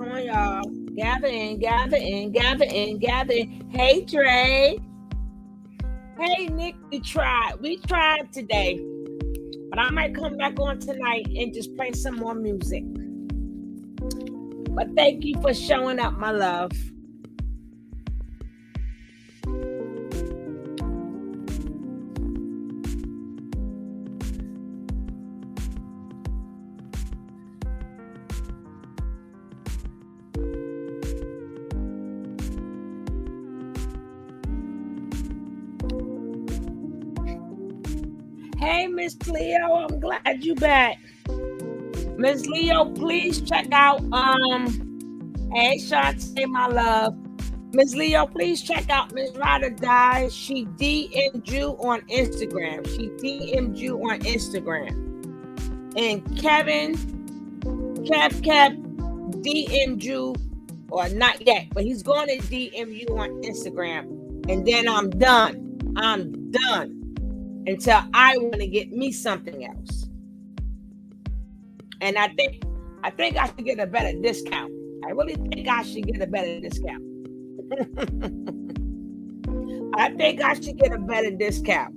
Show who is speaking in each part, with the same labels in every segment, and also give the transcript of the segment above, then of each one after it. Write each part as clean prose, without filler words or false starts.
Speaker 1: Come on, y'all. Gather in, gather in, gather in, gather in. Hey, Dre. Hey, Nick. We tried today, but I might come back on tonight and just play some more music. But thank you for showing up, my love. Hey, Miss Leo, I'm glad you back. Miss Leo, please check out hey Shantae, my love. Miss Leo, please check out Miss Ryder Die. She DM'd you on Instagram. And Kev DM'd you, or not yet, but he's going to DM you on Instagram. And then I'm done until I want to get me something else. And I think I should get a better discount. I really think I should get a better discount. I think I should get a better discount.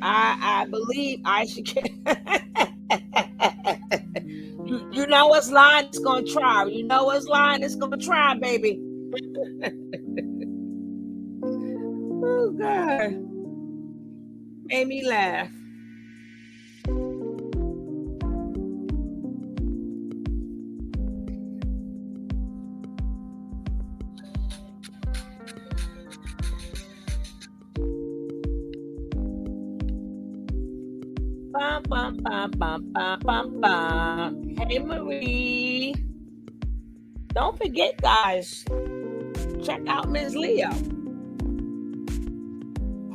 Speaker 1: I believe I should get. You know what's lying? It's gonna try. You know what's lying? It's gonna try, baby. Oh God, made me laugh. Bum, bum, bum, bum, bum, bum, bum. Hey, Marie. Don't forget, guys, check out Ms. Leo.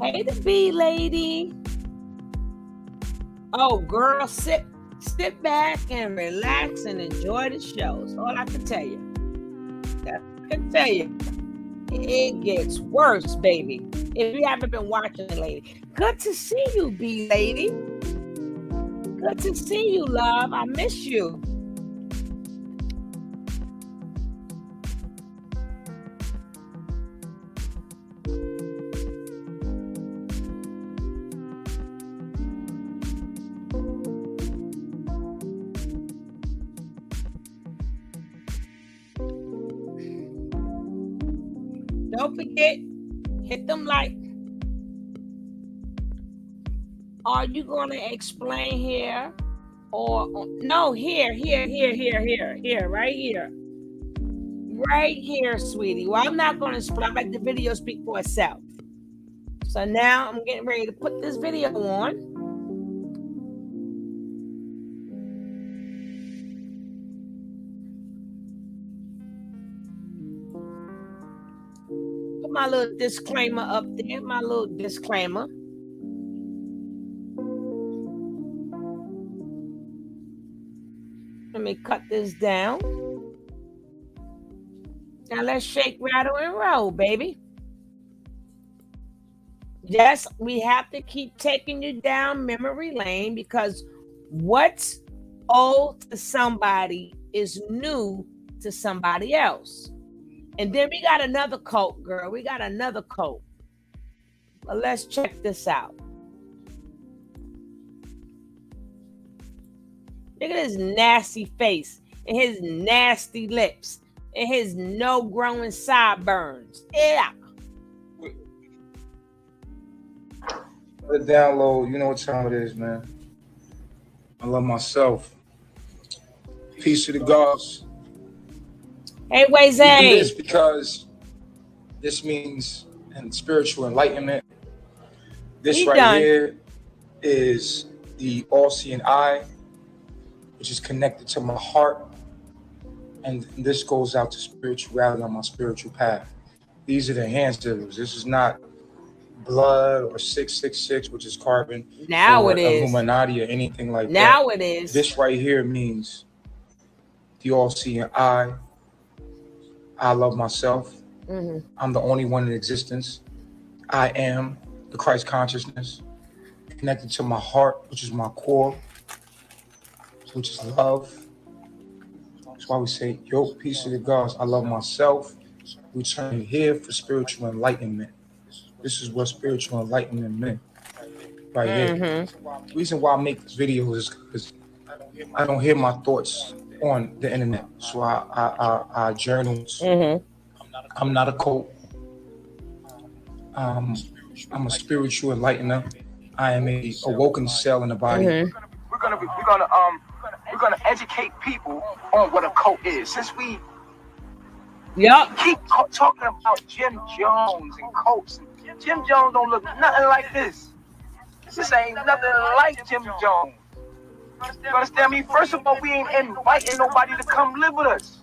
Speaker 1: Hey, the bee lady. Oh, girl, sit back and relax and enjoy the show. That's all I can tell you. It gets worse, baby. If you haven't been watching it lately. Good to see you, bee lady. Good to see you, love. I miss you. Don't forget, hit them like. Are you going to explain here? Or no, here, right here. Right here, sweetie. Well, I'm not going to explain. Let the video speak for itself. So now I'm getting ready to put this video on. Put my little disclaimer up there. My little disclaimer. Let me cut this down. Now let's shake, rattle, and roll, baby. Yes, we have to keep taking you down memory lane because what's old to somebody is new to somebody else. And then we got another cult, girl. We got another cult. But let's check this out. Look at his nasty face and his nasty lips and his no growing sideburns. Yeah.
Speaker 2: The download, you know what time it is, man. I love myself. Peace to the gods.
Speaker 1: Hey, Waze.
Speaker 2: We do this because this means spiritual enlightenment. This here is the all-seeing eye, which is connected to my heart. And this goes out to spirituality on my spiritual path. These are the hand signals. This is not blood or 666, which is carbon.
Speaker 1: Now
Speaker 2: or
Speaker 1: it is.
Speaker 2: Illuminati or anything like
Speaker 1: now
Speaker 2: that.
Speaker 1: It is.
Speaker 2: This right here means the all-seeing eye. I love myself. Mm-hmm. I'm the only one in existence. I am the Christ consciousness. connected to my heart, which is my core, which is love. That's why we say, yo, peace to the gods. I love myself. We turn here for spiritual enlightenment. This is what spiritual enlightenment meant right here. The reason why I make this video is because I don't hear my thoughts on the internet. So I journal. I'm not a cult. I'm a spiritual enlightener. I am a awoken cell in the body. We're gonna educate people on what a cult is. Since we keep talking about Jim Jones and cults, Jim Jones don't look nothing like this. This ain't nothing like Jim Jones. You understand me? First of all, we ain't inviting nobody to come live with us.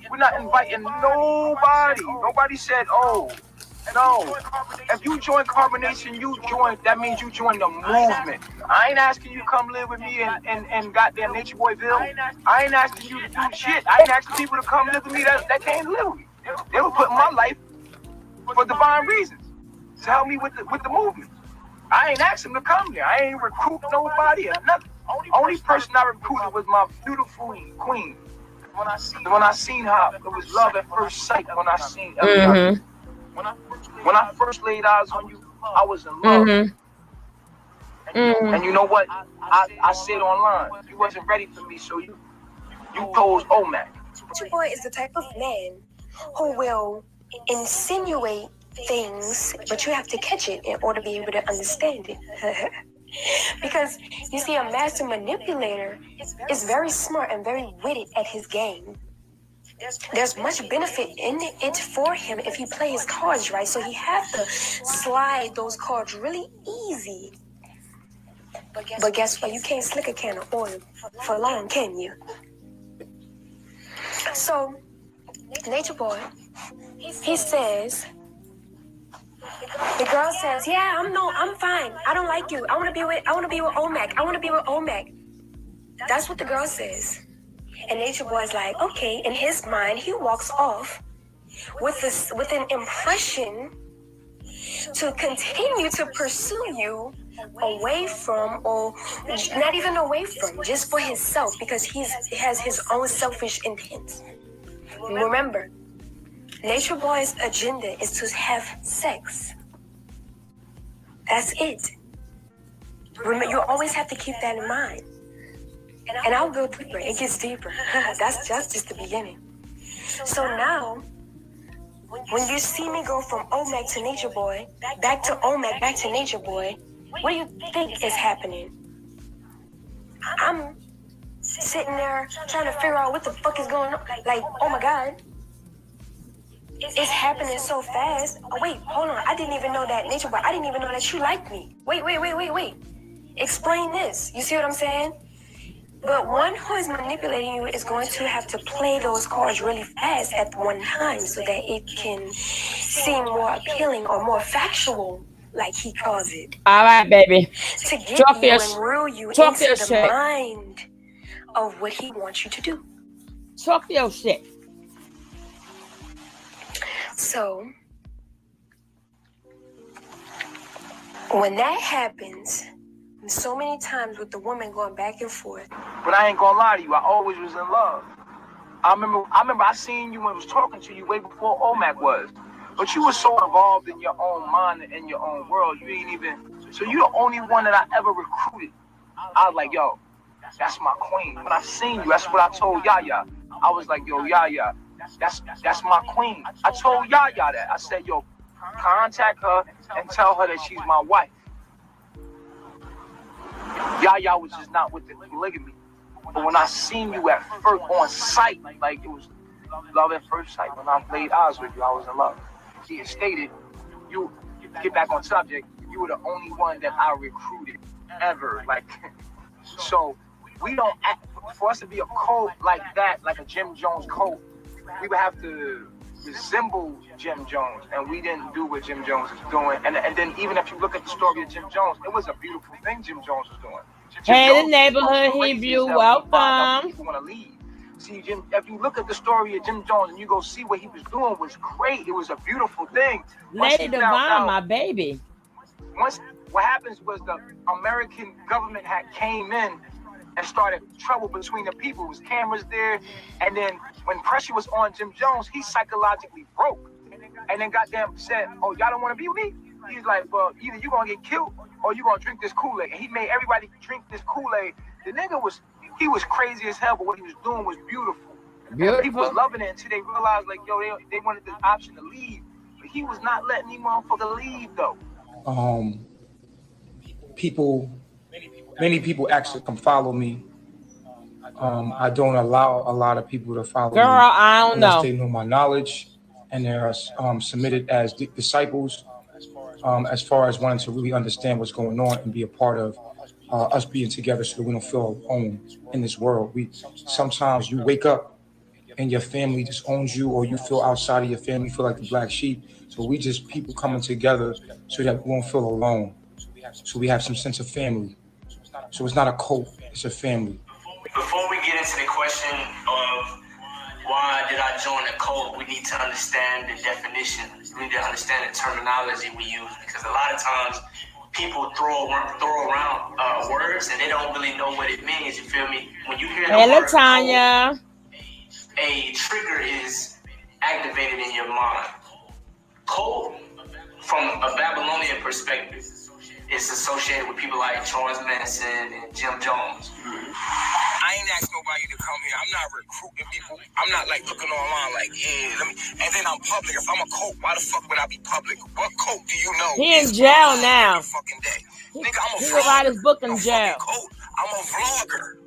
Speaker 2: We're not inviting nobody. Nobody said, oh, no. If you join Carbonation, that means you join the movement. I ain't asking you to come live with me in goddamn Nature Boyville. I ain't asking you to do shit. I ain't asking people to come live with me that can't live with me. They were putting my life for divine reasons to help me with the movement. I ain't asked them to come there. I ain't recruit nobody or nothing. Only person I recruited was my beautiful queen. When I seen her, it was love at first sight. When I seen everything. When I first laid eyes on you, I was in love. And you know what? I said online, you wasn't ready for me, so you chose OMAC.
Speaker 3: Nature Boy is the type of man who will insinuate things, but you have to catch it in order to be able to understand it. Because you see, a master manipulator is very smart and very witty at his game. There's much benefit in it for him if he plays cards right, so he has to slide those cards really easy. But guess what? You can't slick a can of oil for long, can you? So, Nature Boy, he says, the girl says, yeah, I'm fine. I don't like you. I want to be with OMAC. I want to be with OMAC. That's what the girl says. And Nature Boy's like, okay. In his mind, he walks off with an impression to continue to pursue you away from, or not even away from, just for himself, because he has his own selfish intent. Remember, Nature Boy's agenda is to have sex. That's it. Remember, you always have to keep that in mind. And I'll go deeper. It gets deeper. That's just the beginning. So now, when you see me go from OMAC to Nature Boy, back to OMAC, back to Nature Boy, what do you think is happening? I'm sitting there trying to figure out what the fuck is going on. Like, oh my God. It's happening so fast. Oh, wait, hold on. I didn't even know that, Nature Boy. I didn't even know that you liked me. Wait. Explain this. You see what I'm saying? But one who is manipulating you is going to have to play those cards really fast at one time so that it can seem more appealing or more factual, like he calls it.
Speaker 1: All right, baby.
Speaker 3: To get you and rule you into the mind of what he wants you to do.
Speaker 1: Talk your shit.
Speaker 3: So, when that happens, so many times with the woman going back and forth.
Speaker 2: But I ain't gonna lie to you, I always was in love. I remember I seen you when I was talking to you way before OMAC was. But you were so involved in your own mind and in your own world, you ain't even, so you the only one that I ever recruited. I was like, yo, that's my queen. When I seen you, that's what I told Yaya. I was like, yo, Yaya, that's my queen. I told Yaya that. I said, yo, contact her and tell her that she's my wife. Yaya was just not with the polygamy. But when I seen you at first on sight, like it was love at first sight. When I laid eyes with you, I was in love. She had stated, you get back on subject, you were the only one that I recruited ever. Like, so we don't act, for us to be a cult like that, like a Jim Jones cult, we would have to resemble Jim Jones, and we didn't do what Jim Jones is doing. And then even if you look at the story of Jim Jones, it was a beautiful thing Jim Jones was doing.
Speaker 1: Hey, the neighborhood Hebrew, welcome.
Speaker 2: People want to leave. See, Jim, if you look at the story of Jim Jones and you go see what he was doing, was great. It was a beautiful thing.
Speaker 1: Lady Divine, my baby.
Speaker 2: what happens was the American government had came in and started trouble between the people. There was cameras there, and then when pressure was on Jim Jones, he psychologically broke, and then goddamn said, "Oh, y'all don't want to be with me?" He's like, "Well, either you gonna get killed or you gonna drink this Kool-Aid." And he made everybody drink this Kool-Aid. The nigga was crazy as hell, but what he was doing was beautiful. And people was loving it until they realized, like, yo, they wanted the option to leave, but he was not letting any motherfucker leave though. Many people actually come follow me. I don't allow a lot of people to follow me.
Speaker 1: I don't
Speaker 2: unless
Speaker 1: know.
Speaker 2: they know my knowledge and they're submitted as disciples. As far as wanting to really understand what's going on and be a part of us being together, so that we don't feel alone in this world. Sometimes you wake up and your family disowns you, or you feel outside of your family, feel like the black sheep. So we just people coming together so that we won't feel alone. So we have some sense of family. So it's not a cult, it's a family.
Speaker 4: Before we get into the question of why did I join a cult, we need to understand the definition. We need to understand the terminology we use, because a lot of times people throw around words and they don't really know what it means. You feel me? When you hear the word
Speaker 1: Tanya,
Speaker 4: cult, a trigger is activated in your mind. Cult, from a Babylonian perspective, is associated with people like Charles Manson and Jim Jones.
Speaker 5: I ain't asked nobody to come here. I'm not recruiting people. I'm not like looking online like, yeah, let me. And then I'm public. If I'm a cult, why the fuck would I be public? What cult do you know?
Speaker 1: He in jail now.
Speaker 5: Every fucking day. Nigga, I'm a
Speaker 1: He
Speaker 5: vlogger.
Speaker 1: write his book in
Speaker 5: I'm
Speaker 1: jail.
Speaker 5: I'm a vlogger.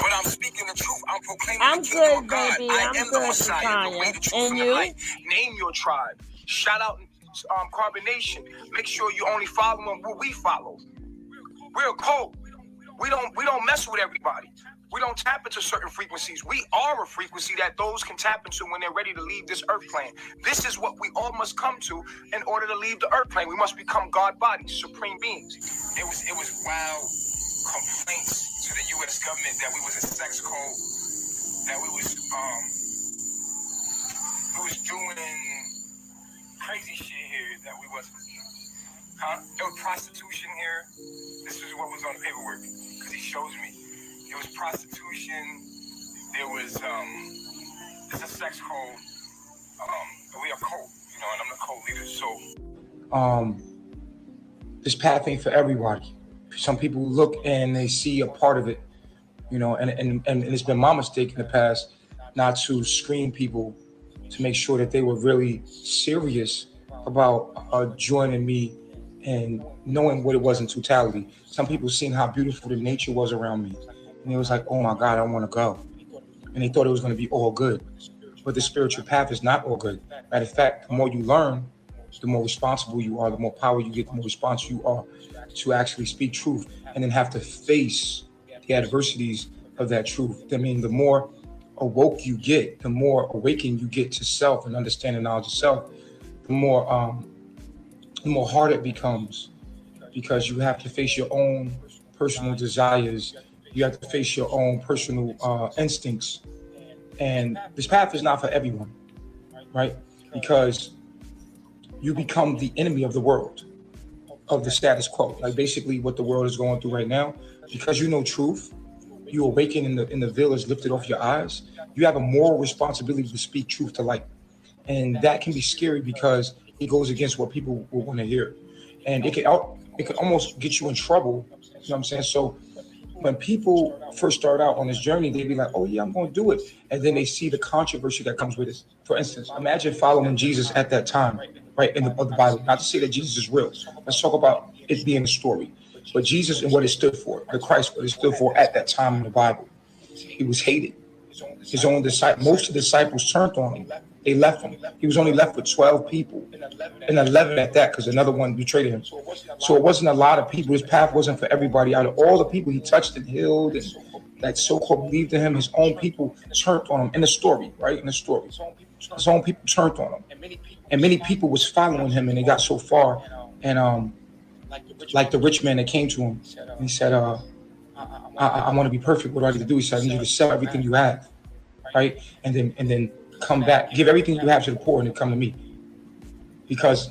Speaker 5: But I'm speaking the truth. I'm proclaiming
Speaker 1: I'm
Speaker 5: the kingdom
Speaker 1: good,
Speaker 5: of God.
Speaker 1: baby.
Speaker 5: I
Speaker 1: I'm
Speaker 5: am
Speaker 1: good,
Speaker 5: the Messiah, the way, the truth,
Speaker 1: and
Speaker 5: and
Speaker 1: you?
Speaker 5: the light. Name your tribe. Shout out Carbonation. Make sure you only follow what we follow. We're a cult. We don't mess with everybody. We don't tap into certain frequencies. We are a frequency that those can tap into when they're ready to leave this earth plane. This is what we all must come to in order to leave the earth plane. We must become God bodies, supreme beings. It was wild complaints to the U.S. government that we was a sex cult, that we was doing crazy shit here that we wasn't. There was prostitution here. This is what was on the paperwork, because he shows me. There was prostitution. There was it's a sex cult. We are cult, you know, and I'm the cult leader. So
Speaker 2: this path ain't for everybody. Some people look and they see a part of it, you know, and it's been my mistake in the past not to screen people to make sure that they were really serious about joining me and knowing what it was in totality. Some people seen how beautiful the nature was around me, and it was like, oh my God, I want to go. And they thought it was going to be all good. But the spiritual path is not all good. Matter of fact, the more you learn, the more responsible you are, the more power you get, the more responsible you are to actually speak truth and then have to face the adversities of that truth. I mean, the more awoke you get, the more awakened you get to self and understanding knowledge of self, the more hard it becomes, because you have to face your own personal desires. You have to face your own personal instincts. And this path is not for everyone, right? Because you become the enemy of the world, of the status quo, like basically what the world is going through right now. Because you know truth, you awaken in the veil is lifted off your eyes. You have a moral responsibility to speak truth to light. And that can be scary because it goes against what people will want to hear. And it could almost get you in trouble. You know what I'm saying? So when people first start out on this journey, they'd be like, oh yeah, I'm going to do it. And then they see the controversy that comes with it. For instance, imagine following Jesus at that time, right, in the Bible. Not to say that Jesus is real. Let's talk about it being a story. But Jesus and what it stood for, the Christ, what it stood for at that time in the Bible. He was hated. His own disciples, most of the disciples turned on him. They left him. He was only left with 12 people, and 11 at that, because another one betrayed him. So it wasn't a lot of people. His path wasn't for everybody. Out of all the people he touched and healed and that so-called believed in him, his own people turned on him. In the story, right? In the story, his own people turned on him, and many people was following him, and they got so far. And like the rich man that came to him, and he said, I want to be perfect. What do I need to do? He said, I need you to sell everything you have, right? And then come back, give everything you have to the poor, and then come to me. Because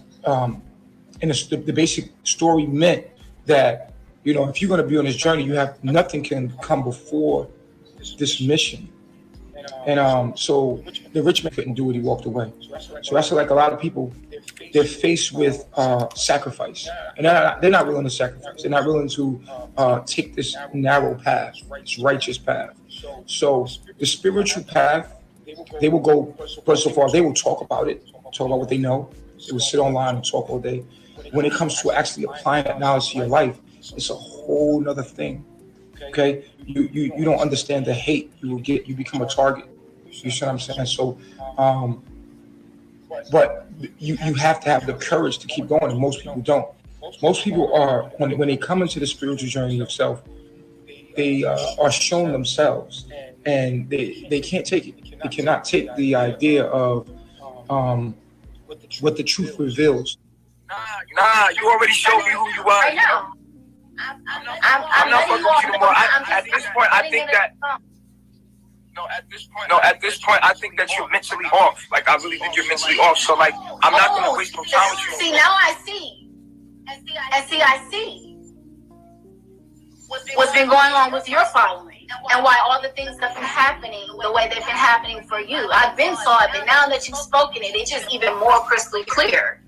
Speaker 2: And the basic story meant that, you know, if you're going to be on this journey, nothing can come before this mission. And so the rich man couldn't do it. He walked away. So that's like a lot of people, they're faced with sacrifice, and they're not willing to sacrifice. They're not willing to take this narrow path, this righteous path. So the spiritual path, they will go, first of all, they will talk about it, talk about what they know. They will sit online and talk all day. When it comes to actually applying that knowledge to your life, it's a whole nother thing. Okay, you don't understand the hate you will get. You become a target. You see what I'm saying? So, but you have to have the courage to keep going, and most people don't. Most people are, when they come into the spiritual journey of self, they are shown themselves, and they can't take it. They cannot take the idea of what the truth reveals.
Speaker 5: Nah, you already showed me who you are.
Speaker 3: I know.
Speaker 5: I'm not fucking with you no more. At this point, I think that. No, at this point, I think that you're mentally off. Like, I really think you're mentally off. So, like, I'm not gonna waste no time with you.
Speaker 3: See, now I see. I see. What's been going on with your following, and why all the things have been happening the way they've been happening for you. I've been saw it, but now that you've spoken it, it's just even more crystal clear.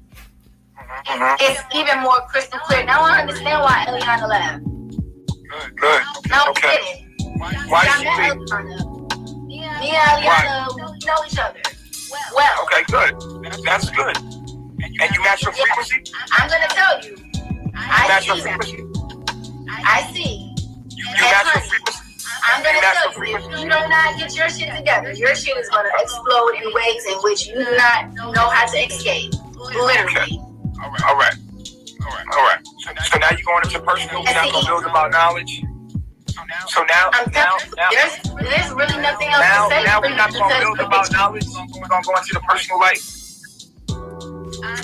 Speaker 3: It's even more crystal clear. Now I understand why Eliana left.
Speaker 5: Good.
Speaker 3: Now
Speaker 5: Okay.
Speaker 3: I get it.
Speaker 5: Why
Speaker 3: I
Speaker 5: did
Speaker 3: met
Speaker 5: you leave?
Speaker 3: Eliana. Me and Eliana, we know each other well.
Speaker 5: Okay, good. That's good. And you match your frequency?
Speaker 3: I'm gonna tell you.
Speaker 5: You
Speaker 3: I
Speaker 5: match your
Speaker 3: see.
Speaker 5: frequency?
Speaker 3: I see.
Speaker 5: You match your frequency?
Speaker 3: I'm gonna
Speaker 5: match
Speaker 3: tell
Speaker 5: your
Speaker 3: you, if
Speaker 5: frequency?
Speaker 3: you do not get your shit together, your shit is gonna explode in ways in which you do not know how to escape. Literally.
Speaker 5: All right. So now you're going into personal. We're not gonna build about knowledge. So now,
Speaker 3: there's really nothing else
Speaker 5: now,
Speaker 3: to say.
Speaker 5: now we're not gonna build about knowledge. We're gonna go into the personal life.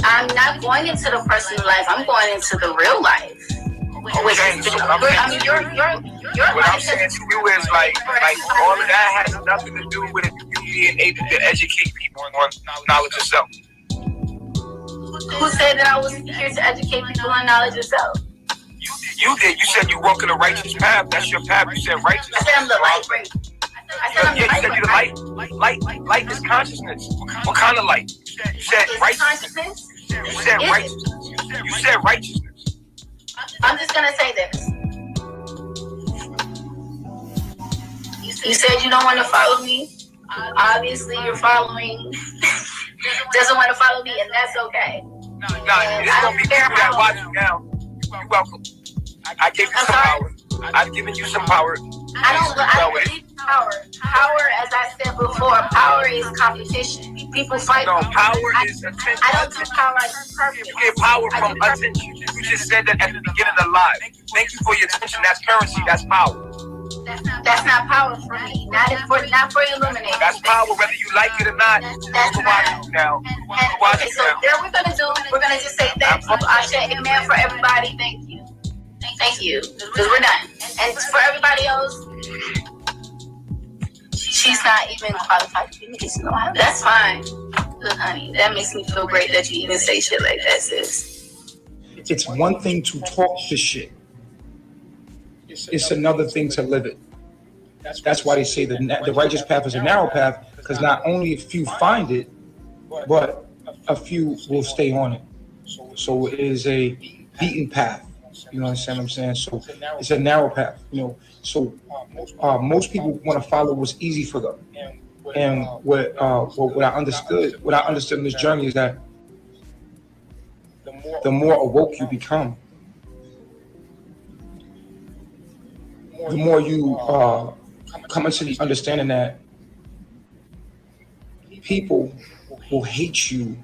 Speaker 3: I'm not going into the personal life. I'm going into the real life. Which is, I mean, your
Speaker 5: What I'm
Speaker 3: life
Speaker 5: saying to you is like all of that has nothing to do with you being able to educate people on knowledge of self.
Speaker 3: Who said that I was here to educate people on knowledge of self?
Speaker 5: You did. You said you walk in a righteous path. That's your path. You said righteous.
Speaker 3: I said I'm the light bringer. I said I'm the
Speaker 5: You
Speaker 3: light
Speaker 5: said you're
Speaker 3: bringer.
Speaker 5: the light. Light is consciousness. What kind of light? You said
Speaker 3: Is
Speaker 5: righteousness.
Speaker 3: consciousness?
Speaker 5: You said righteousness. You said righteousness.
Speaker 3: I'm just gonna say this. You said you don't want to follow me. Obviously, you're following. Doesn't want to follow me, and that's okay.
Speaker 5: Nah, it's gonna be people that watch you now. You're welcome. I gave you some power. I've given you some power.
Speaker 3: I don't believe in power. Power, as I said before, power is competition. People fight.
Speaker 5: No, power is attention.
Speaker 3: I don't do power as perfect.
Speaker 5: You get power from attention. You just said that at the beginning of live. Thank you for your attention. That's currency. That's power.
Speaker 3: That's not power for me. Not for Illuminate.
Speaker 5: That's power, whether you like it or not.
Speaker 3: That's
Speaker 5: We're watching you now.
Speaker 3: Okay, so there we're gonna just say thank you. Ashe, amen for everybody. Thank you. Thank you. Because we're done. And for everybody else, she's not even qualified to be medicinal. That's fine. Look, honey, that makes me feel great that you even say shit like that, sis.
Speaker 2: It's one thing to talk the shit. It's another thing to live it. That's why they say the righteous path is a narrow path, because not only a few find it, but a few will stay on it. So it is a beaten path. You know what I'm saying? So it's a narrow path. You know, so most people want to follow what's easy for them. And what I understood in this journey is that the more awoke you become, the more you come into the understanding that people will hate you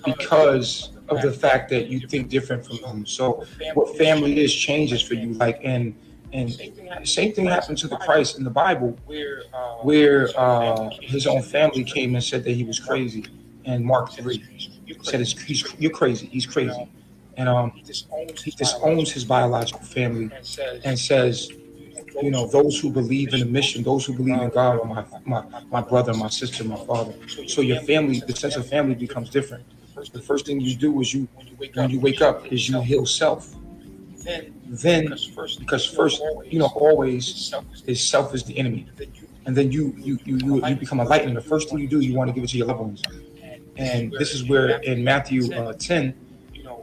Speaker 2: because of the fact that you think different from them. So what family is changes for you. Like, and same thing happened to the Christ in the Bible, where his own family came and said that he was crazy. And Mark 3 said, "You're crazy. He's crazy." And he disowns his biological family and says, you know, those who believe in the mission, those who believe in God are my brother, my sister, my father. So your family, the sense of family becomes different. The first thing you do is when you wake up is you heal self. Then, because first, always is self is the enemy, and then you become enlightened. The first thing you do, you want to give it to your loved ones, and this is where in Matthew 10,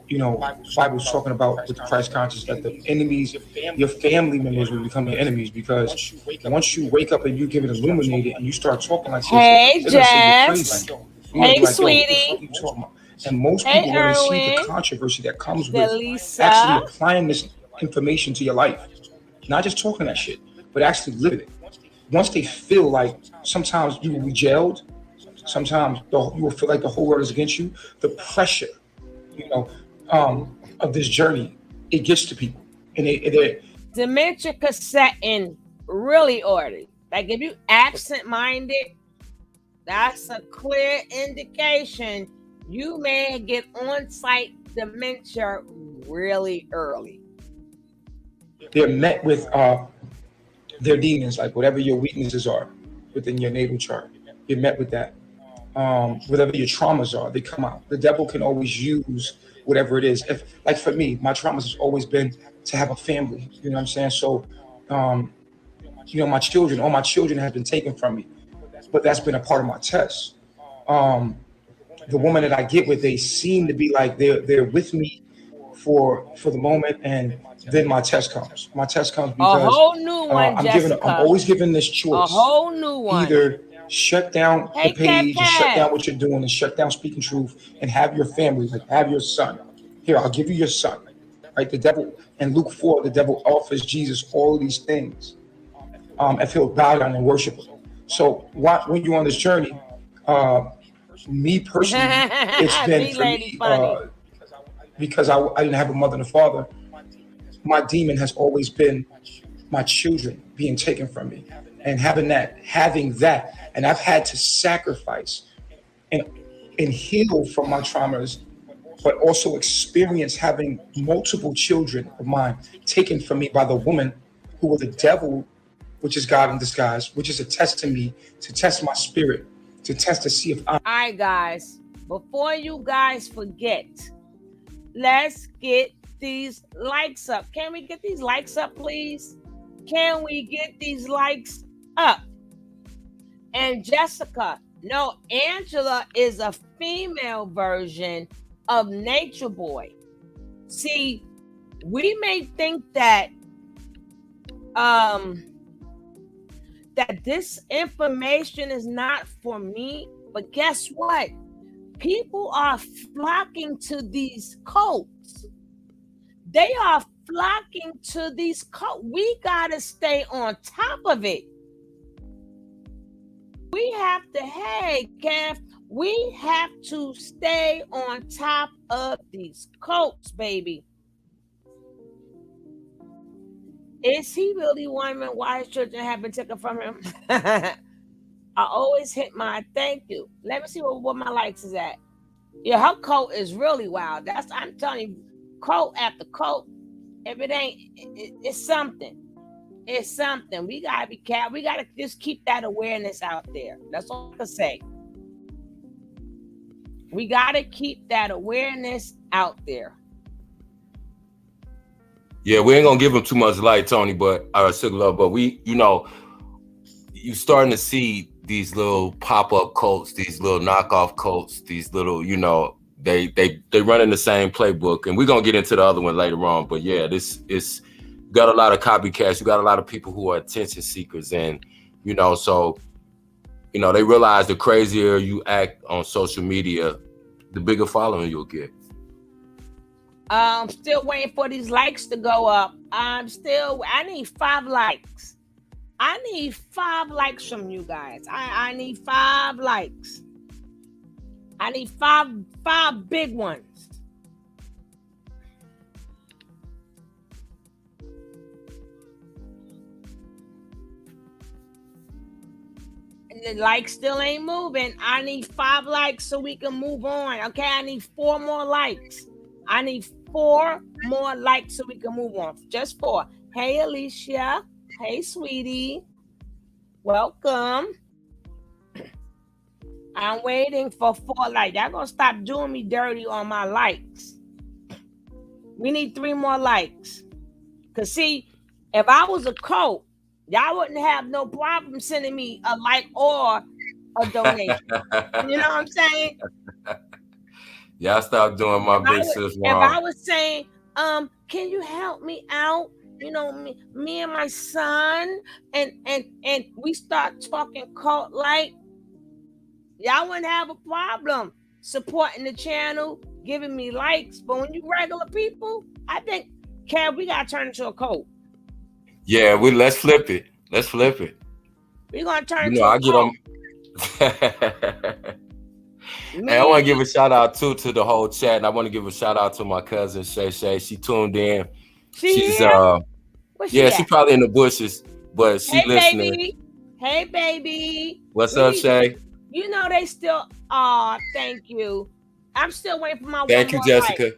Speaker 2: the Bible's talking about with the Christ conscious that the enemies, your family members will become your enemies, because once you wake up and you get it illuminated and you start talking like this,
Speaker 1: Hey,
Speaker 2: they're gonna say you're
Speaker 1: Jess.
Speaker 2: crazy.
Speaker 1: Hey,
Speaker 2: like,
Speaker 1: sweetie.
Speaker 2: what the fuck are you talking about? And most
Speaker 1: Hey,
Speaker 2: people, when they see the
Speaker 1: Erwin.
Speaker 2: controversy that comes with
Speaker 1: Delisa.
Speaker 2: actually applying this information to your life, not just talking that shit, but actually living it. Once they feel like sometimes you will be jailed, sometimes you will feel like the whole world is against you, the pressure, of this journey, it gets to people. And
Speaker 1: dementia could set in really early. Like if you absent-minded, that's a clear indication you may get on-site dementia really early.
Speaker 2: They're met with their demons, like whatever your weaknesses are within your natal chart. You're met with that. Whatever your traumas are, they come out. The devil can always use whatever it is. If, like for me, my traumas has always been to have a family. You know what I'm saying? So, my children, all my children have been taken from me, but that's been a part of my test. The woman that I get with, they seem to be like they're with me for the moment, and then my test comes. My test comes because
Speaker 1: a whole new one,
Speaker 2: I'm always given this choice.
Speaker 1: A whole new one.
Speaker 2: Either shut down the page and shut down what you're doing and shut down speaking truth and have your family, like have your son. Here, I'll give you your son. Right? The devil, in Luke 4, the devil offers Jesus all of these things. If he'll bow down and worship him. So when you're on this journey, me personally, it's been for me, because I didn't have a mother and a father, my demon has always been my children being taken from me, and having that, and I've had to sacrifice and heal from my traumas, but also experience having multiple children of mine taken from me by the woman who were the devil, which is God in disguise, which is a test to me, to test my spirit, to test to see if I'm...
Speaker 1: All right, guys, before you guys forget, let's get these likes up. Can we get these likes up, please? Can we get these likes up? And Jessica, no, Angela is a female version of Nature Boy. See, we may think that that this information is not for me, but guess what? People are flocking to these cults. They are flocking to these cults. We gotta stay on top of it. We have to, hey, Kev, we have to stay on top of these cults, baby. Is he really wondering why his children have been taken from him? I always hit my thank you. Let me see what my likes is at. Yeah, her cult is really wild. I'm telling you, cult after cult. If it ain't, it's something. It's something. We gotta be careful. We gotta just keep that awareness out there. That's all I can say. We gotta keep that awareness out there.
Speaker 6: Yeah, we ain't gonna give him too much light, Tony, but we, you starting to see these little pop-up cults, these little knockoff cults, these little, they run in the same playbook, and we're gonna get into the other one later on. But yeah, this is got a lot of copycats. You got a lot of people who are attention seekers, and so they realize the crazier you act on social media, the bigger following you'll get.
Speaker 1: Still waiting for these likes to go up. I need 5 likes. I need 5 likes from you guys. I need 5 likes. I need five big ones. And the likes still ain't moving. I need 5 likes so we can move on. Okay, I need 4 more likes. I need 4 more likes so we can move on. Just 4. Hey, Alicia. Hey, sweetie. Welcome. I'm waiting for 4 likes. Y'all gonna stop doing me dirty on my likes. We need 3 more likes. Cause see, if I was a cult, y'all wouldn't have no problem sending me a like or a donation. You know what I'm saying?
Speaker 6: Y'all stop doing my big sis wrong.
Speaker 1: If I was saying, can you help me out? You know, me and my son, and we start talking cult like, y'all wouldn't have a problem supporting the channel, giving me likes. But when you regular people, I think, Kev, we gotta turn into a cult.
Speaker 6: Yeah, let's flip it. Let's flip it.
Speaker 1: We're gonna turn into a cult.
Speaker 6: Hey, I want to give a shout out too to the whole chat, and I want to give a shout out to my cousin Shay Shay. She tuned in. She's she's probably in the bushes, but she listening.
Speaker 1: Baby. Hey baby.
Speaker 6: What's up, Shay?
Speaker 1: You know they still thank you. I'm still waiting for my
Speaker 6: thank you, Jessica.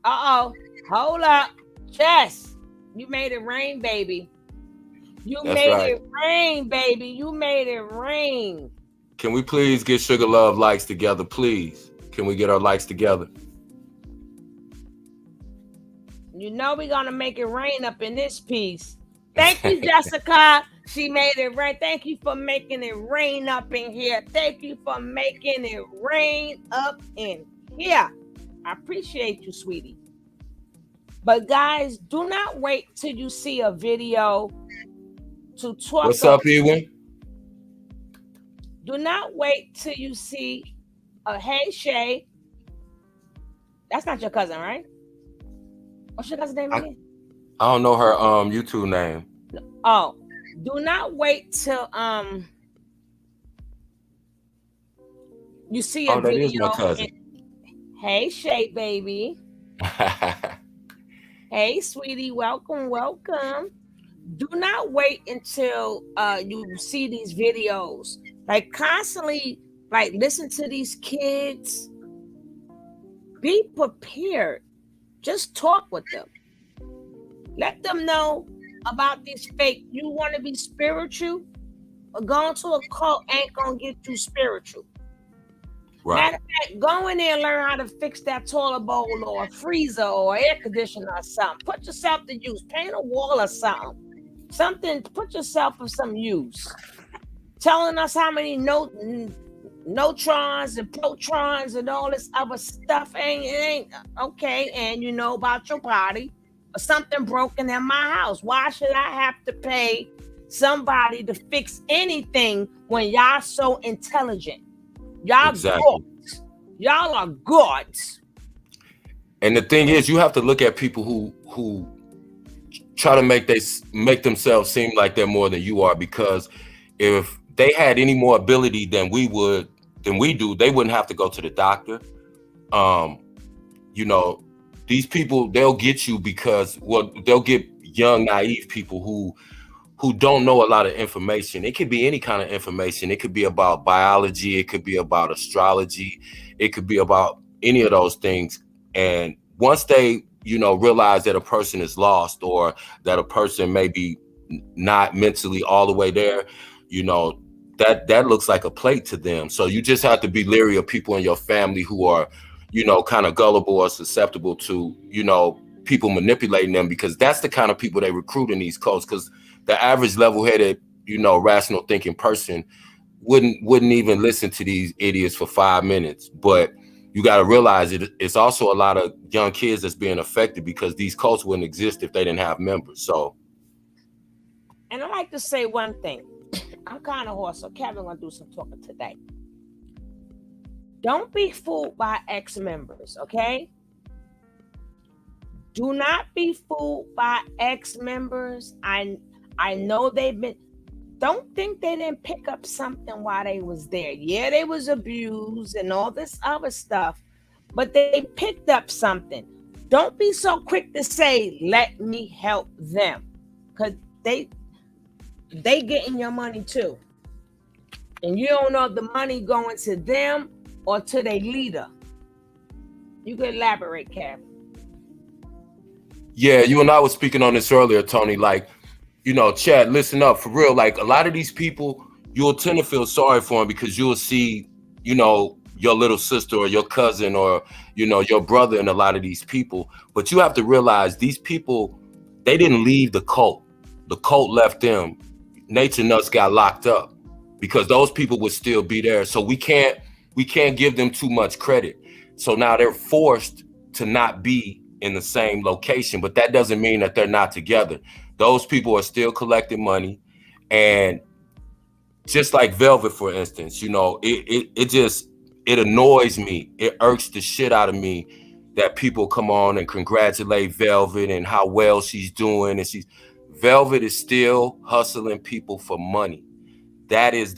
Speaker 1: Hold up. Jess, you made it rain, baby. You made it rain, baby. You made it rain.
Speaker 6: Can we please get Sugar Love likes together, please? Can we get our likes together?
Speaker 1: You know we're gonna make it rain up in this piece. Thank you, Jessica. She made it rain. Thank you for making it rain up in here. Thank you for making it rain up in here. I appreciate you, sweetie. But guys, do not wait till you see a video to talk.
Speaker 6: What's up, Ewan?
Speaker 1: Do not wait till you see hey Shay. That's not your cousin, right? What's your cousin's name again?
Speaker 6: I don't know her YouTube name.
Speaker 1: Oh, do not wait till you see a video.
Speaker 6: That is my cousin.
Speaker 1: Hey Shay, baby. Hey sweetie, welcome. Do not wait until you see these videos. Like constantly, like listen to these kids. Be prepared. Just talk with them. Let them know about these fake. You want to be spiritual? Or going to a cult ain't gonna get you spiritual.
Speaker 6: Right.
Speaker 1: Matter of fact, go in there and learn how to fix that toilet bowl or a freezer or air conditioner or something. Put yourself to use. Paint a wall or something. Something. Put yourself for some use. Telling us how many neutrons and protons and all this other stuff ain't okay. And you know about your body or something broken in my house. Why should I have to pay somebody to fix anything when y'all so intelligent? Y'all gods. Y'all are gods.
Speaker 6: And the thing is, you have to look at people who try to make themselves seem like they're more than you are, because if they had any more ability than we do, they wouldn't have to go to the doctor. You know, these people, they'll get you because, well, they'll get young, naive people who don't know a lot of information. It could be any kind of information. It could be about biology. It could be about astrology. It could be about any of those things. And once they, realize that a person is lost or that a person may be not mentally all the way there, that looks like a plate to them. So you just have to be leery of people in your family who are, kind of gullible or susceptible to, people manipulating them, because that's the kind of people they recruit in these cults. Because the average level-headed, rational thinking person wouldn't even listen to these idiots for 5 minutes. But you got to realize it's also a lot of young kids that's being affected, because these cults wouldn't exist if they didn't have members. So,
Speaker 1: and I like to say one thing. I'm kind of hoarse, so Kevin gonna do some talking today. Don't be fooled by ex-members, okay? Do not be fooled by ex-members. I know they've been. Don't think they didn't pick up something while they was there. Yeah, they was abused and all this other stuff, but they picked up something. Don't be so quick to say, "Let me help them," because they getting your money too, and you don't know if the money going to them or to their leader. You can elaborate, Kev.
Speaker 6: Yeah, you and I was speaking on this earlier, Tony. Like, Chad, listen up for real. Like, a lot of these people, you'll tend to feel sorry for them, because you'll see you know, your little sister or your cousin or, you know, your brother and a lot of these people. But you have to realize these people, they didn't leave the cult. The cult left them. Nature Nuts got locked up because those people would still be there. So we can't give them too much credit. So now they're forced to not be in the same location, but that doesn't mean that they're not together. Those people are still collecting money. And just like Velvet, for instance, you know, it annoys me. It irks the shit out of me that people come on and congratulate Velvet and how well she's doing. And Velvet is still hustling people for money. That is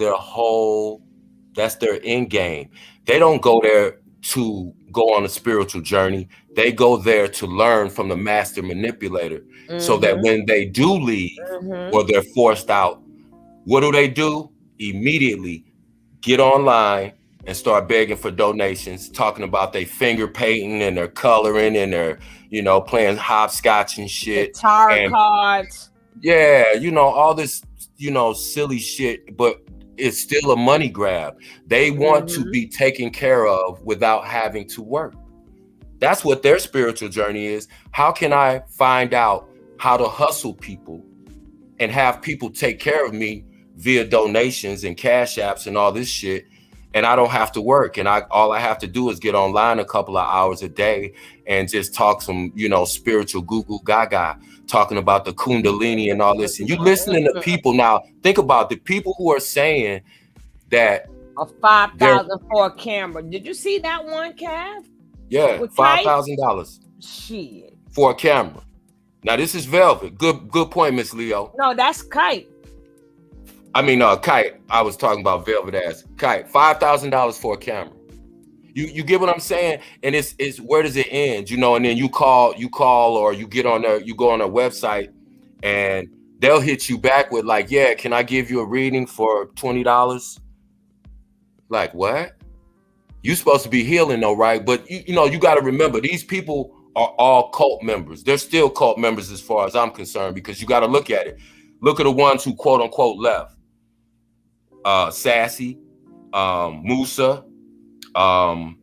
Speaker 6: that's their end game. They don't go there to go on a spiritual journey. They go there to learn from the master manipulator, so that when they do leave or they're forced out, what do? Immediately get online and start begging for donations, talking about their finger painting and their coloring and their, you know, playing hopscotch and shit.
Speaker 1: Guitar cards.
Speaker 6: Yeah, you know, all this, you know, silly shit, but it's still a money grab. They want to be taken care of without having to work. That's what their spiritual journey is. How can I find out how to hustle people and have people take care of me via donations and cash apps and all this shit, and I don't have to work, and all I have to do is get online a couple of hours a day and just talk some, you know, spiritual goo gaga, talking about the kundalini and all this. And you listening to people now, think about the people who are saying that
Speaker 1: a $5,000 for a camera. Did you see that one, Cav?
Speaker 6: Yeah, $5,000.
Speaker 1: Shit.
Speaker 6: For a camera. Now this is Velvet. Good point, Miss Leo.
Speaker 1: No, that's Kite.
Speaker 6: I mean, Kite. I was talking about Velvet ass. Kite. $5,000 for a camera. You get what I'm saying? And it's where does it end? You know, and then you call, or you get on you go on their website, and they'll hit you back with like, yeah, can I give you a reading for $20? Like, what? You supposed to be healing though, right? But you know, you got to remember, these people are all cult members. They're still cult members as far as I'm concerned, because you got to look at it. Look at the ones who quote unquote left. Sassy, Musa, and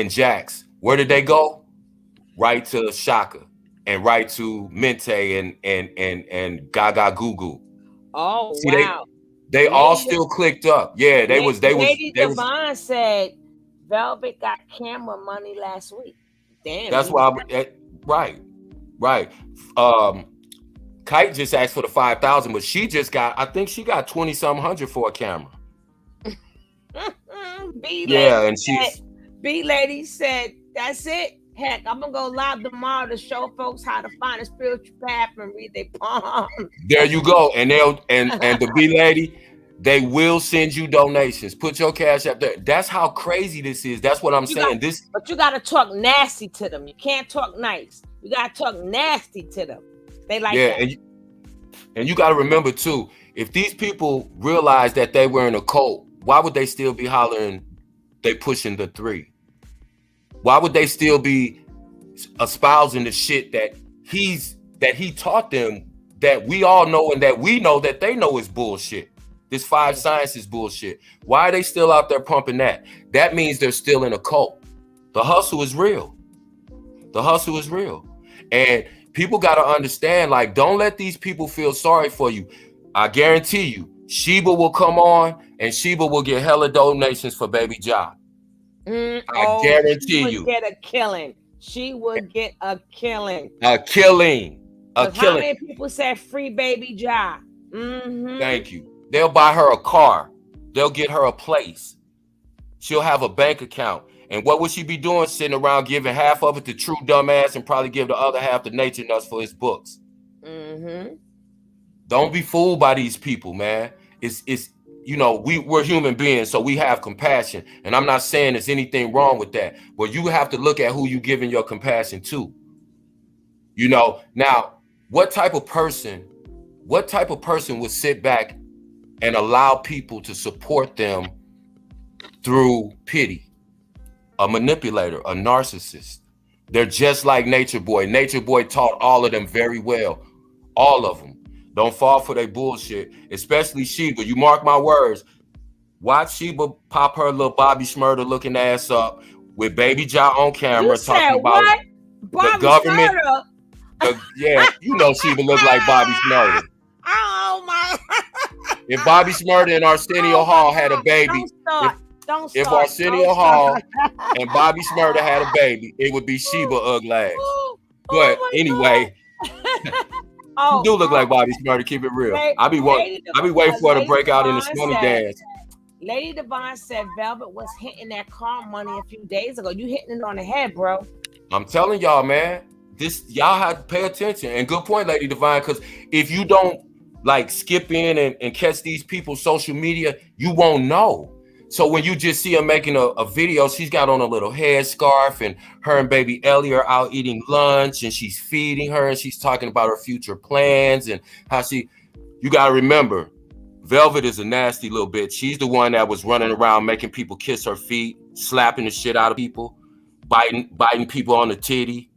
Speaker 6: Jax. Where did they go? Right to Shaka and right to Mente and Gaga Goo Goo.
Speaker 1: Oh, see, wow.
Speaker 6: They all still clicked up. Yeah,
Speaker 1: Lady Devon said Velvet got camera money last week. Damn.
Speaker 6: That's why right. Kite just asked for the 5,000, but she just got, I think she got 20-something hundred for a camera.
Speaker 1: B Lady said, that's it. Heck, I'm gonna go live tomorrow to show folks how to find a spiritual path and read their palms.
Speaker 6: There you go. And the B Lady, they will send you donations. Put your cash up there. That's how crazy this is. That's what I'm saying.
Speaker 1: But you gotta talk nasty to them. You can't talk nice. You gotta talk nasty to them. They like that.
Speaker 6: And you gotta remember too, if these people realized that they were in a cult, why would they still be hollering they pushing the 3? Why would they still be espousing the shit that he taught them, that we all know and that we know that they know is bullshit? This 5 science is bullshit. Why are they still out there pumping that? That means they're still in a cult. The hustle is real. The hustle is real. And people got to understand, like, don't let these people feel sorry for you. I guarantee you, Sheba will come on and Sheba will get hella donations for Baby Ja. I guarantee you.
Speaker 1: Get a killing. She would get a killing.
Speaker 6: A killing. A killing.
Speaker 1: How many people said free Baby Ja?
Speaker 6: Thank you. They'll buy her a car. They'll get her a place. She'll have a bank account. And what would she be doing? Sitting around giving half of it to True Dumbass and probably give the other half to Nature Nuts for his books. Don't be fooled by these people, man. It's you know, we're human beings, so we have compassion. And I'm not saying there's anything wrong with that, but you have to look at who you giving your compassion to. You know, now, what type of person would sit back and allow people to support them through pity? A manipulator, a narcissist. They're just like Nature Boy. Nature Boy taught all of them very well. All of them. Don't fall for their bullshit, especially Sheba. You mark my words. Watch Sheba pop her little Bobby Shmurda looking ass up with Baby Ja on camera
Speaker 1: You said
Speaker 6: talking about
Speaker 1: what?
Speaker 6: the
Speaker 1: Bobby
Speaker 6: government.
Speaker 1: Shmurda?
Speaker 6: Yeah, you know Sheba look like Bobby Shmurda.
Speaker 1: Oh my!
Speaker 6: If Bobby Shmurda and Arsenio Hall had a baby, if Arsenio Hall and Bobby Shmurda had a baby, it would be Sheba Uglass. But anyway, you do look like Bobby Shmurda. Keep it real. I be waiting for her to break out in the Stoney dance.
Speaker 1: Lady Divine said Velvet was hitting that car money a few days ago. You hitting it on the head, bro.
Speaker 6: I'm telling y'all, man. Y'all have to pay attention. And good point, Lady Divine, because if you don't like skip in and catch these people's social media, you won't know. So when you just see her making a video, she's got on a little headscarf, and her and baby Ellie are out eating lunch, and she's feeding her, and she's talking about her future plans and how you got to remember, Velvet is a nasty little bitch. She's the one that was running around making people kiss her feet, slapping the shit out of people, biting people on the titty.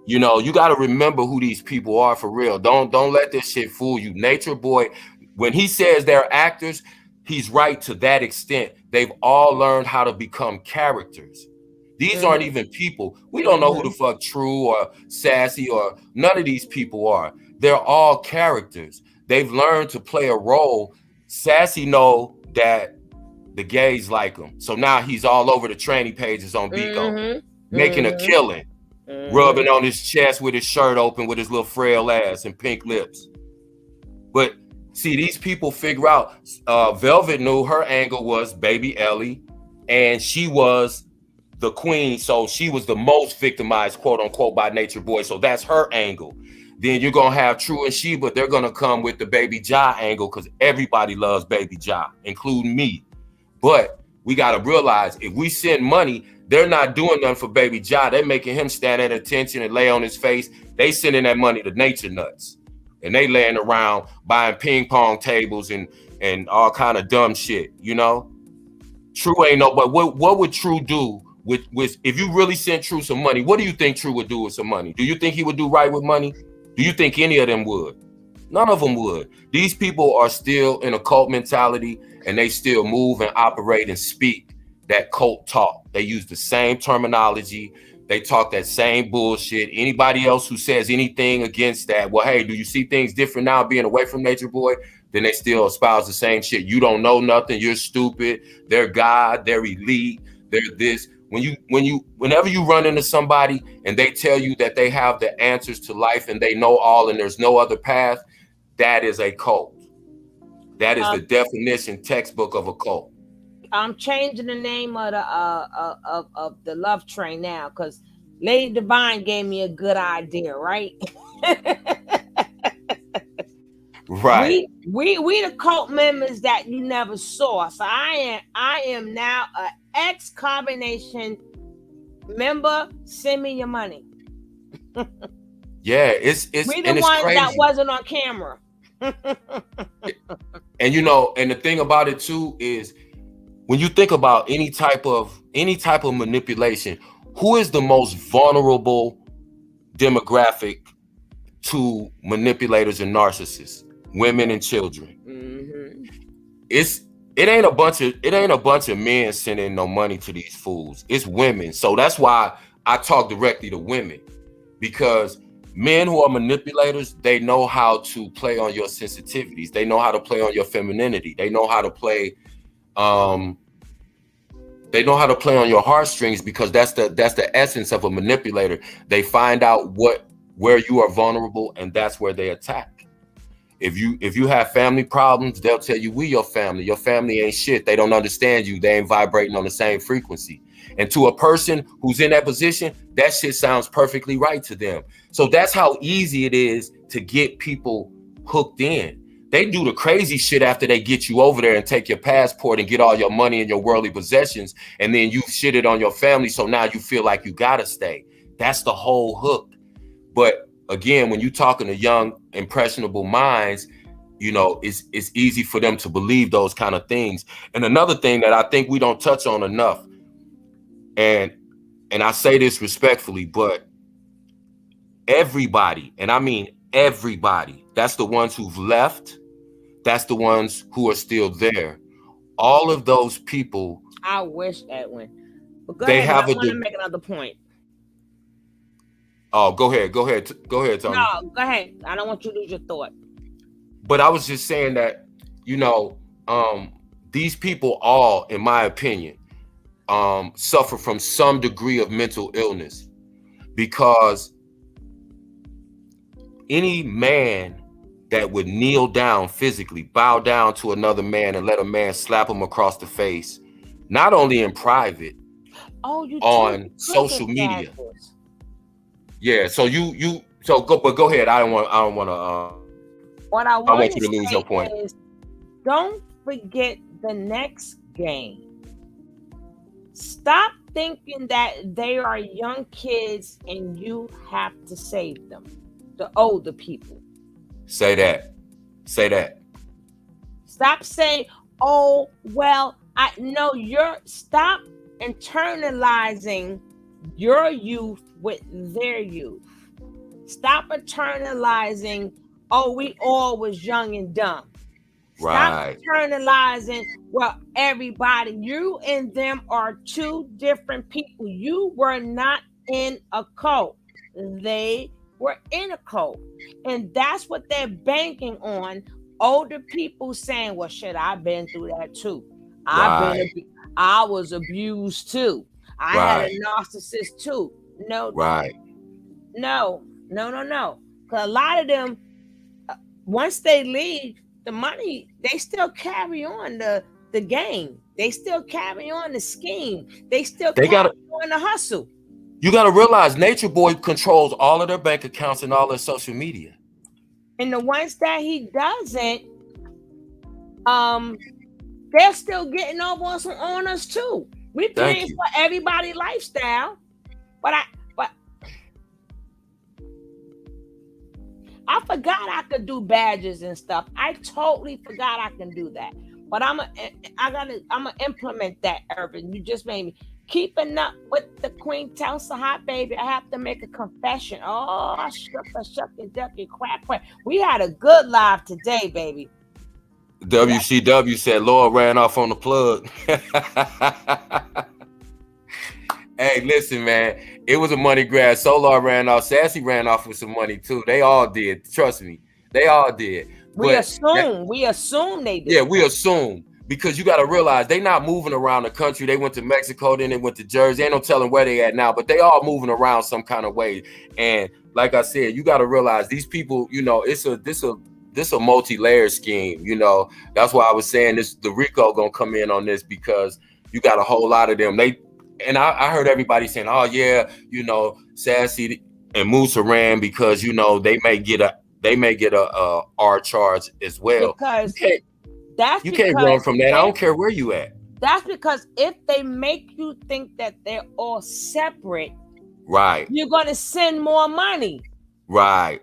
Speaker 6: You know, you got to remember who these people are for real. Don't let this shit fool you. Nature Boy, when he says they're actors, he's right to that extent. They've all learned how to become characters. These aren't even people. We don't know who the fuck True or Sassy or none of these people are. They're all characters. They've learned to play a role. Sassy know that the gays like him. So now he's all over the tranny pages on Bico, making a killing, rubbing on his chest with his shirt open with his little frail ass and pink lips. But see, these people figure out, Velvet knew her angle was baby Ellie, and she was the queen. So she was the most victimized, quote unquote, by Nature Boy. So that's her angle. Then you're going to have True and Sheba. They're going to come with the Baby Ja angle because everybody loves Baby Ja, including me. But we got to realize if we send money, they're not doing nothing for Baby Ja. They're making him stand at attention and lay on his face. They sending that money to Nature Nuts. And they laying around buying ping pong tables and all kind of dumb shit, you know? True ain't no, but what would True do with if you really sent True some money? What do you think True would do with some money? Do you think he would do right with money? Do you think any of them would? None of them would. These people are still in a cult mentality, and they still move and operate and speak that cult talk. They use the same terminology. They talk that same bullshit. Anybody else who says anything against that, well, hey, do you see things different now being away from Nature Boy? Then they still espouse the same shit. You don't know nothing. You're stupid. They're God. They're elite. They're this. Whenever you run into somebody and they tell you that they have the answers to life and they know all and there's no other path, that is a cult. That is the definition textbook of a cult.
Speaker 1: I'm changing the name of the love train now because Lady Divine gave me a good idea, right?
Speaker 6: Right.
Speaker 1: We the cult members that you never saw. So I am now a ex-combination member. Send me your money.
Speaker 6: Yeah, it's
Speaker 1: we the ones
Speaker 6: crazy.
Speaker 1: That wasn't on camera.
Speaker 6: And you know, and the thing about it too is when you think about any type of manipulation, who is the most vulnerable demographic to manipulators and narcissists? Women and children. It ain't a bunch of men sending no money to these fools. It's women. So that's why I talk directly to women, because men who are manipulators, they know how to play on your sensitivities. They know how to play on your femininity. They know how to play on your heartstrings, because that's the essence of a manipulator. They find out where you are vulnerable, and that's where they attack. If you have family problems, they'll tell you we your family. Your family ain't shit. They don't understand you. They ain't vibrating on the same frequency. And to a person who's in that position, that shit sounds perfectly right to them. So that's how easy it is to get people hooked in. They do the crazy shit after they get you over there and take your passport and get all your money and your worldly possessions, and then you shit it on your family. So now you feel like you gotta stay. That's the whole hook. But again, when you're talking to young, impressionable minds, you know, it's easy for them to believe those kind of things. And another thing that I think we don't touch on enough, and I say this respectfully, but everybody, and I mean everybody, that's the ones who've left, that's the ones who are still there, all of those people.
Speaker 1: I wish, Edwin. But go
Speaker 6: They
Speaker 1: ahead.
Speaker 6: have
Speaker 1: I want to make another point.
Speaker 6: Oh, go ahead, Tony.
Speaker 1: No, go ahead. I don't want you to lose your thought.
Speaker 6: But I was just saying that, these people all, in my opinion, suffer from some degree of mental illness, because any man that would kneel down physically, bow down to another man and let a man slap him across the face, not only in private, on social media. Yeah, so go ahead. I don't want to
Speaker 1: what I want
Speaker 6: you to lose your point.
Speaker 1: Is, don't forget the next game. Stop thinking that they are young kids and you have to save them. The older people.
Speaker 6: Say that.
Speaker 1: Stop saying, oh, well, I know stop internalizing your youth with their youth. Stop internalizing, oh, we all was young and dumb. Stop internalizing, well, everybody, you and them are two different people. You were not in a cult. They were in a cult. And that's what they're banking on. Older people saying, well, shit, I've been through that too. I was abused too. I had a narcissist too. No. Because a lot of them, once they leave, the money, they still carry on the game. They still carry on the scheme. They carry on the hustle.
Speaker 6: You got to realize Nature Boy controls all of their bank accounts and all their social media.
Speaker 1: And the ones that he doesn't, they're still getting over on us too. We paying for everybody's lifestyle, but I forgot I could do badges and stuff. I totally forgot I can do that. But I'm gonna implement that, Urban. You just made me. Keeping up with the Queen Tulsa Hot Baby, I have to make a confession. Oh, shucky, ducky, quack. We had a good live today, baby.
Speaker 6: WCW said Lord ran off on the plug. Hey, listen, man. It was a money grab. Solar ran off. Sassy ran off with some money too. They all did. Trust me. They all did.
Speaker 1: We assume they did.
Speaker 6: Yeah, we assume. Because you got to realize they not moving around the country. They went to Mexico, then they went to Jersey. Ain't no telling where they at now, but they all moving around some kind of way. And like I said, you got to realize these people, this a multi-layered scheme. That's why I was saying the Rico gonna come in on this, because you got a whole lot of them. I heard everybody saying, oh yeah, Sassy and Musa ran because they may get a R charge as well.
Speaker 1: Because
Speaker 6: you can't run from that. I don't care where you at.
Speaker 1: That's because if they make you think that they're all separate,
Speaker 6: right,
Speaker 1: you're gonna send more money.
Speaker 6: Right.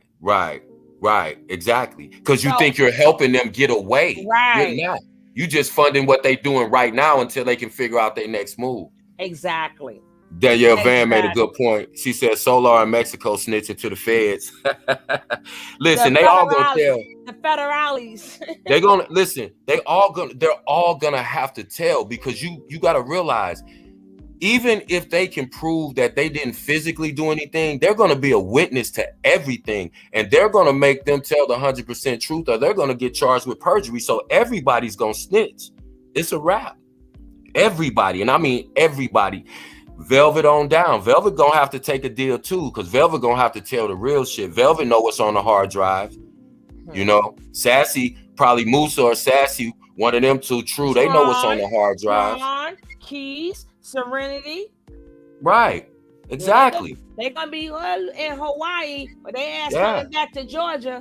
Speaker 6: Exactly. Because you think you're helping them get away.
Speaker 1: Right.
Speaker 6: You're not. You just funding what they doing right now until they can figure out their next move.
Speaker 1: Exactly.
Speaker 6: Danielle Van made a good point. She said Solar in Mexico snitching to the feds. Listen, they all gonna tell.
Speaker 1: The federales.
Speaker 6: They're gonna listen. They're all gonna have to tell, because you gotta realize, even if they can prove that they didn't physically do anything, they're gonna be a witness to everything, and they're gonna make them tell the 100% truth, or they're gonna get charged with perjury. So everybody's gonna snitch. It's a wrap. Everybody, and I mean everybody. Velvet on down. Velvet gonna have to take a deal too, because Velvet gonna have to tell the real shit. Velvet know what's on the hard drive. Sassy, probably Musa or Sassy, one of them two. True, they know what's on the hard drive.
Speaker 1: Sean, Keys, Serenity.
Speaker 6: Right. Exactly.
Speaker 1: They're gonna be in Hawaii, but they ass coming back to Georgia.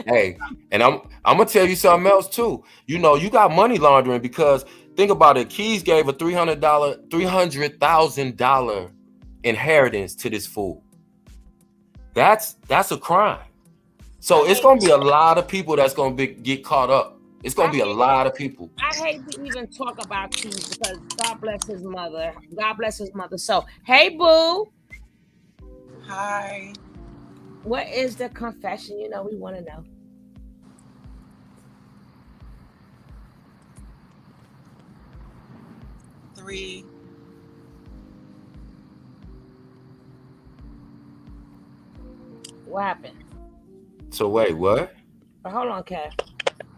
Speaker 6: Hey, and I'm gonna tell you something else too. You got money laundering, because think about it. Keys gave a $300,000 inheritance to this fool. That's a crime. So it's gonna be a lot of people that's gonna get caught up. It's gonna be a lot of people.
Speaker 1: I hate to even talk about Keys, because God bless his mother. God bless his mother. So, hey, boo.
Speaker 7: Hi.
Speaker 1: What is the confession? We want to know.
Speaker 7: Marie.
Speaker 1: What happened?
Speaker 6: So wait, what?
Speaker 1: Hold on, Kat.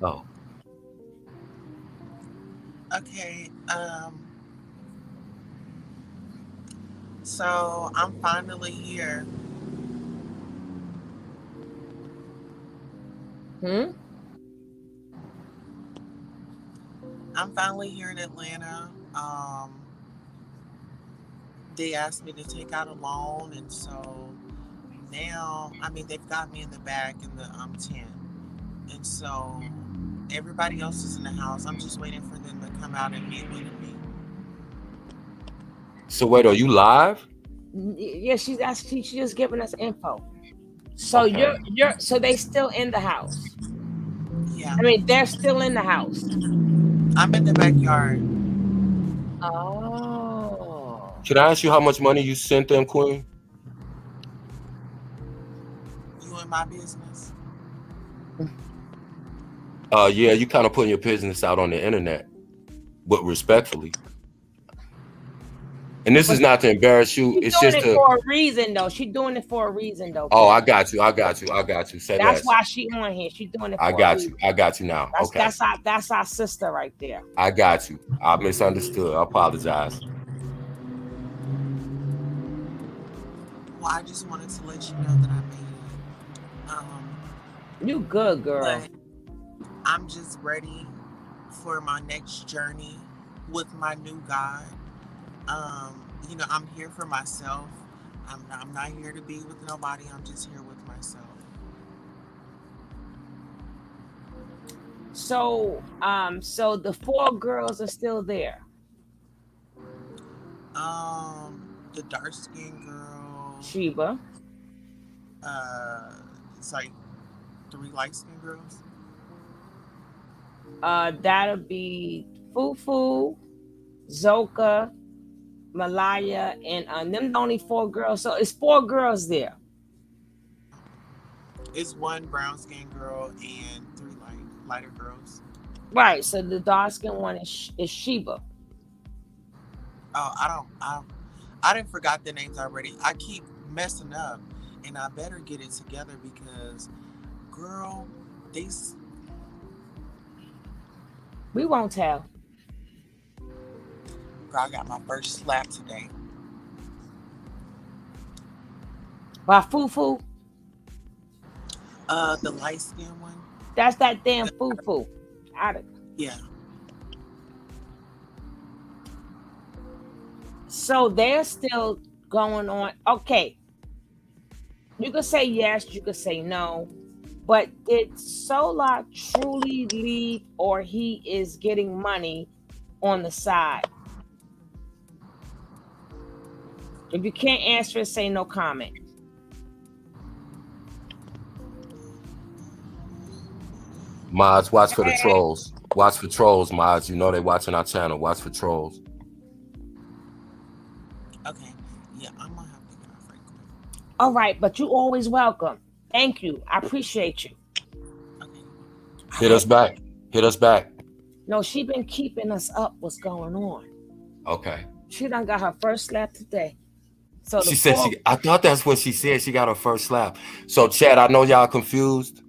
Speaker 6: Oh.
Speaker 7: Okay. So I'm finally here. I'm finally here in Atlanta. They asked me to take out a loan, and so now, I mean, they've got me in the back in the tent, and so everybody else is in the house. I'm just waiting for them to come out and meet with me.
Speaker 6: So wait, are you live?
Speaker 1: Yeah, she's just giving us info. So okay. So they still in the house?
Speaker 7: Yeah.
Speaker 1: I mean, they're still in the house.
Speaker 7: I'm in the backyard.
Speaker 1: Oh.
Speaker 6: Can I ask you how much money you sent them, Queen?
Speaker 7: You in my business?
Speaker 6: Yeah, you kind of putting your business out on the internet, but respectfully. And this is not to embarrass you. It's just
Speaker 1: for a reason, though. She's doing it for a reason, though.
Speaker 6: Oh, I got you. Say
Speaker 1: that's why she on here. She's doing it for
Speaker 6: I got you now. Okay.
Speaker 1: That's our sister right there.
Speaker 6: I got you. I misunderstood. I apologize.
Speaker 7: Well, I just wanted to let you know that I made it.
Speaker 1: You good, girl.
Speaker 7: But I'm just ready for my next journey with my new God. You know, I'm here for myself. I'm not here to be with nobody. I'm just here with myself.
Speaker 1: So, so the 4 girls are still there.
Speaker 7: The dark skinned girl,
Speaker 1: Sheba.
Speaker 7: It's like 3 light skinned girls.
Speaker 1: That'll be Fufu, Zoka, Malaya, and them only 4 girls. So it's 4 girls there.
Speaker 7: It's 1 brown skinned girl and 3 lighter girls.
Speaker 1: Right. So the dark skinned one is Sheba.
Speaker 7: Oh, I didn't forgot the names already. I keep messing up, and I better get it together because, girl,
Speaker 1: we won't tell.
Speaker 7: I got my first slap today.
Speaker 1: By Fufu?
Speaker 7: The light skinned one.
Speaker 1: That's that damn Fufu.
Speaker 7: Yeah.
Speaker 1: So they're still going on. Okay. You could say yes, you could say no. But did Solar truly leave, or he is getting money on the side? If you can't answer it, say no comment.
Speaker 6: Mods, watch for the trolls. Watch for trolls, Mods. You know they watching our channel. Watch for trolls.
Speaker 7: Okay. Yeah, I'm gonna have to get off right quick.
Speaker 1: All right, but you always welcome. Thank you. I appreciate you.
Speaker 7: Okay.
Speaker 6: Hit us back. Hit us back.
Speaker 1: No, she been keeping us up. What's going on?
Speaker 6: Okay.
Speaker 1: She done got her first slap today. So
Speaker 6: she said I thought that's what she said. She got her first slap. So Chad, I know y'all confused.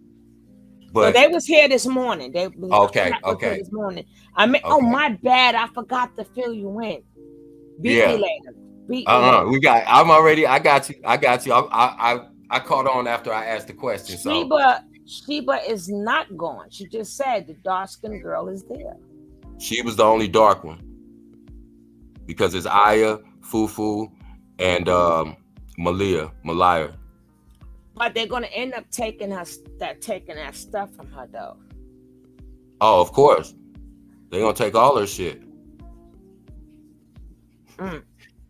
Speaker 6: But
Speaker 1: so they was here this morning. They
Speaker 6: okay.
Speaker 1: This morning. I mean, oh my bad. I forgot to fill you in. Beat me later. Beat me later.
Speaker 6: I got you. I caught on after I asked the question.
Speaker 1: Sheba is not gone. She just said the dark-skinned girl is there.
Speaker 6: She was the only dark one. Because it's Aya, Fufu, and Malaya.
Speaker 1: But they're gonna end up taking that stuff from her though.
Speaker 6: Oh, of course. They're gonna take all her shit.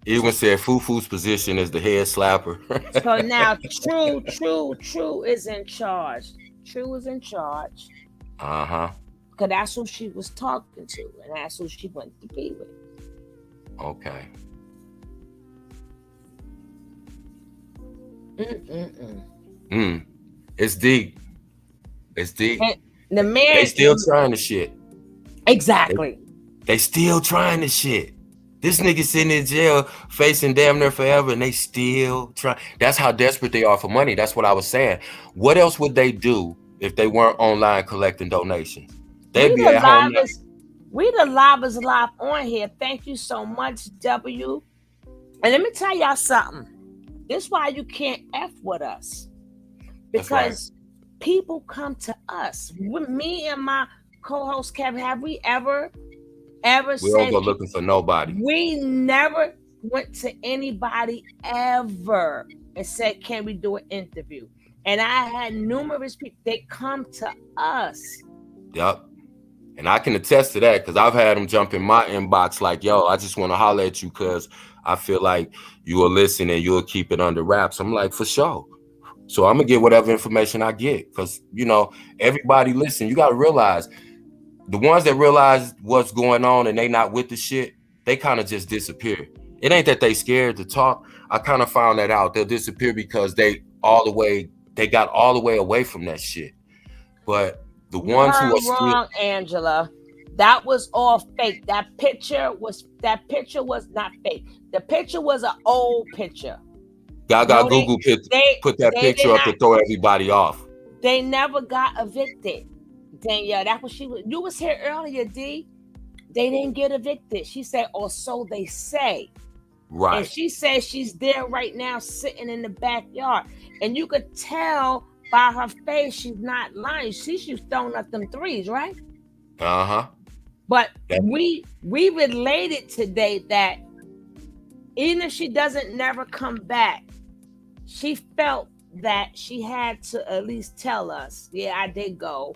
Speaker 6: Even said Fufu's position is the head slapper.
Speaker 1: So now True is in charge. True is in charge.
Speaker 6: Uh-huh.
Speaker 1: Because that's who she was talking to, and that's who she went to be with.
Speaker 6: Okay. It's deep. It's deep.
Speaker 1: And the man,
Speaker 6: they still trying the shit.
Speaker 1: Exactly.
Speaker 6: They still trying the shit. This nigga sitting in jail facing damn near forever, and they still try. That's how desperate they are for money. That's what I was saying. What else would they do if they weren't online collecting donations? They'd be at home now.
Speaker 1: We the livest live on here. Thank you so much, W. And let me tell y'all something. This is why you can't F with us. Because people come to us. With me and my co-host Kevin, have we ever
Speaker 6: We don't go looking for nobody.
Speaker 1: We never went to anybody ever and said, can we do an interview? And I had numerous people, they come to us.
Speaker 6: Yep. And I can attest to that because I've had them jump in my inbox like, yo, I just want to holler at you because I feel like you will listen and you'll keep it under wraps. I'm like, for sure. So I'm going to get whatever information I get because, you know, everybody listen. You got to realize the ones that realize what's going on and they not with the shit, they kind of just disappear. It ain't that they scared to talk. I kind of found that out. They'll disappear because they got all the way away from that shit. But the ones who are still
Speaker 1: wrong, Angela. That was all fake. That picture was not fake. The picture was an old picture.
Speaker 6: Gaga Google put that picture up to throw everybody off.
Speaker 1: They never got evicted. Danielle, that's what she was. You was here earlier, D. They didn't get evicted. She said, or so they say.
Speaker 6: Right.
Speaker 1: And she says she's there right now, sitting in the backyard. And you could tell by her face, she's not lying. She's throwing up them threes, right?
Speaker 6: Uh-huh.
Speaker 1: But we related today that even if she doesn't never come back, she felt that she had to at least tell us, yeah, I did go.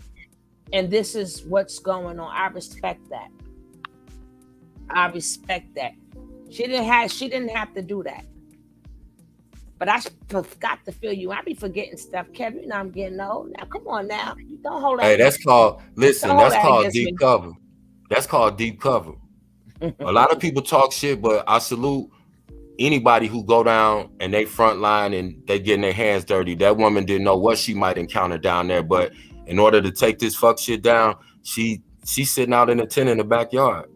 Speaker 1: And this is what's going on. I respect that. I respect that. She didn't have to do that. But I forgot to feel you. I be forgetting stuff, Kevin. You know I'm getting old. Now, come on now. You don't hold that.
Speaker 6: Hey, that's called deep cover. That's called deep cover. A lot of people talk shit, but I salute anybody who go down and they front line and they getting their hands dirty. That woman didn't know what she might encounter down there, but in order to take this fuck shit down, she's sitting out in the tent in the backyard.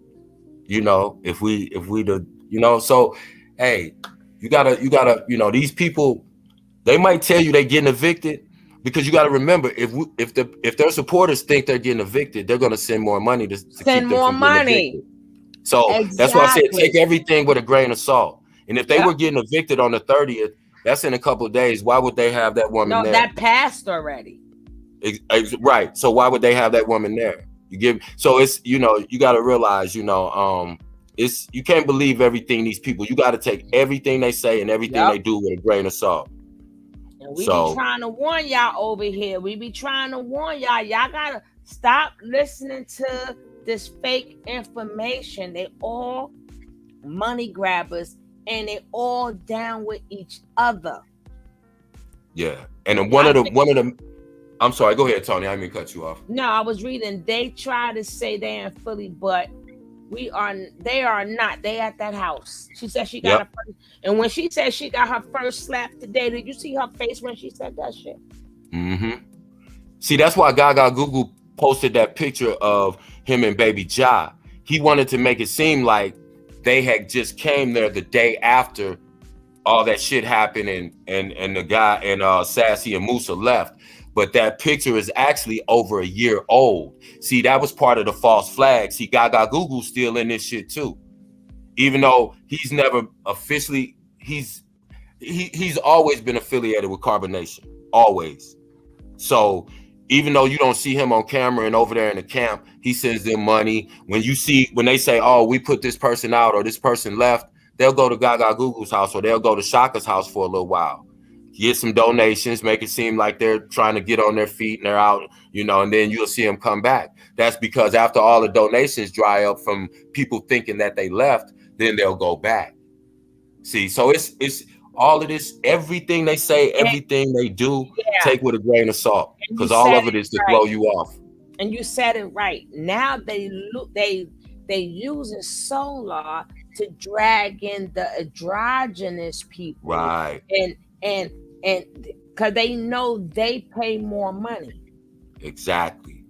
Speaker 6: You know, if we you know, so hey, you gotta, you know, these people, they might tell you they getting evicted because you got to remember if their supporters think they're getting evicted, they're gonna send more money to keep them from getting evicted. So That's why I said take everything with a grain of salt. And if they were getting evicted on the 30th, that's in a couple of days. Why would they have that woman there?
Speaker 1: That passed already.
Speaker 6: Right. So why would they have that woman there? It's, you know, you got to realize, you know, you can't believe everything these people. You got to take everything they say and everything they do with a grain of salt.
Speaker 1: And we be trying to warn y'all over here. We be trying to warn y'all. Y'all gotta stop listening to this fake information. They all money grabbers and they all down with each other.
Speaker 6: Yeah. And one of the I'm sorry, go ahead, Tony. I didn't mean to cut you off.
Speaker 1: No, I was reading. They try to say they're in Philly, but they are not. They at that house. She said she got her first, and when she said she got her first slap today, did you see her face when she said that shit?
Speaker 6: Mm-hmm. See, that's why Gaga Google posted that picture of him and Baby Ja. He wanted to make it seem like they had just came there the day after all that shit happened and the guy and Sassy and Musa left. But that picture is actually over a year old. See, that was part of the false flag. See, Gaga Google's still in this shit too. Even though he's never officially, he's always been affiliated with Carbonation. Always. So even though you don't see him on camera and over there in the camp, he sends them money. When they say, oh, we put this person out or this person left, they'll go to Gaga Google's house or they'll go to Shaka's house for a little while. Get some donations, make it seem like they're trying to get on their feet and they're out, you know, and then you'll see them come back. That's because after all the donations dry up from people thinking that they left, then they'll go back. See, so it's all of this, everything they say, everything they do, take with a grain of salt, because all of it is to throw you off.
Speaker 1: And you said it right. Now they using solar to drag in the androgynous people,
Speaker 6: right?
Speaker 1: And because they know they pay more money.
Speaker 6: Exactly.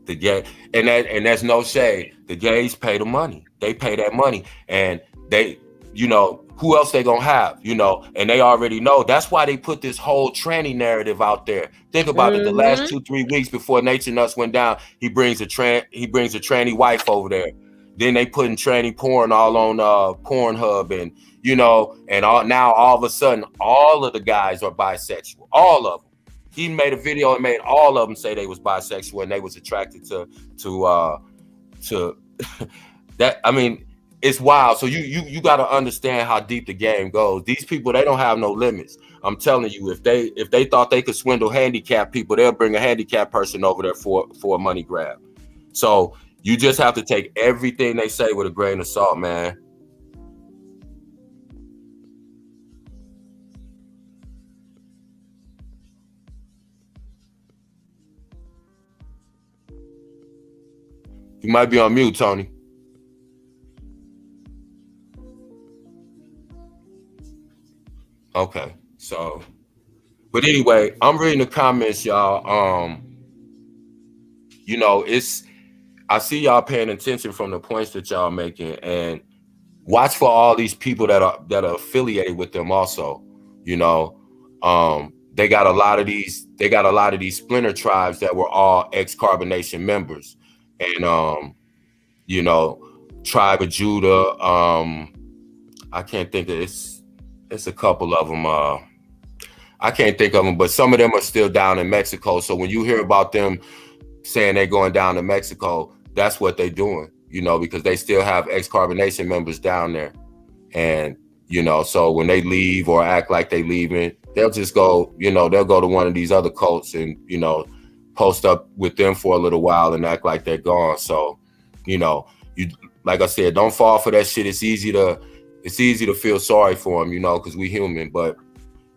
Speaker 6: The gay, and that's no shade. The gays pay the money. They pay that money, and they, you know, who else they gonna have, you know? And they already know. That's why they put this whole tranny narrative out there. Think about it. The last 2-3 weeks before Nature Nuts went down, he brings a tranny wife over there. Then they putting tranny porn all on Pornhub, and you know, and now all of a sudden, all of the guys are bisexual. All of them. He made a video and made all of them say they was bisexual and they was attracted to that. I mean, it's wild. So you got to understand how deep the game goes. These people, they don't have no limits. I'm telling you, if they thought they could swindle handicapped people, they'll bring a handicapped person over there for a money grab. So you just have to take everything they say with a grain of salt, man. You might be on mute, Tony. Okay, so, but anyway, I'm reading the comments, y'all. You know, I see y'all paying attention from the points that y'all making, and watch for all these people that are affiliated with them also. You know, they got a lot of these splinter tribes that were all ex-Carbonation members. And you know, Tribe of Judah, I can't think of it's a couple of them. I can't think of them, but some of them are still down in Mexico. So when you hear about them saying they're going down to Mexico, that's what they're doing, you know, because they still have ex-Carbonation members down there. And, you know, so when they leave or act like they leaving, they'll just go, you know, they'll go to one of these other cults and, you know, post up with them for a little while and act like they're gone. So, you know, you, like I said, don't fall for that shit. It's easy to feel sorry for them, you know, because we human. But,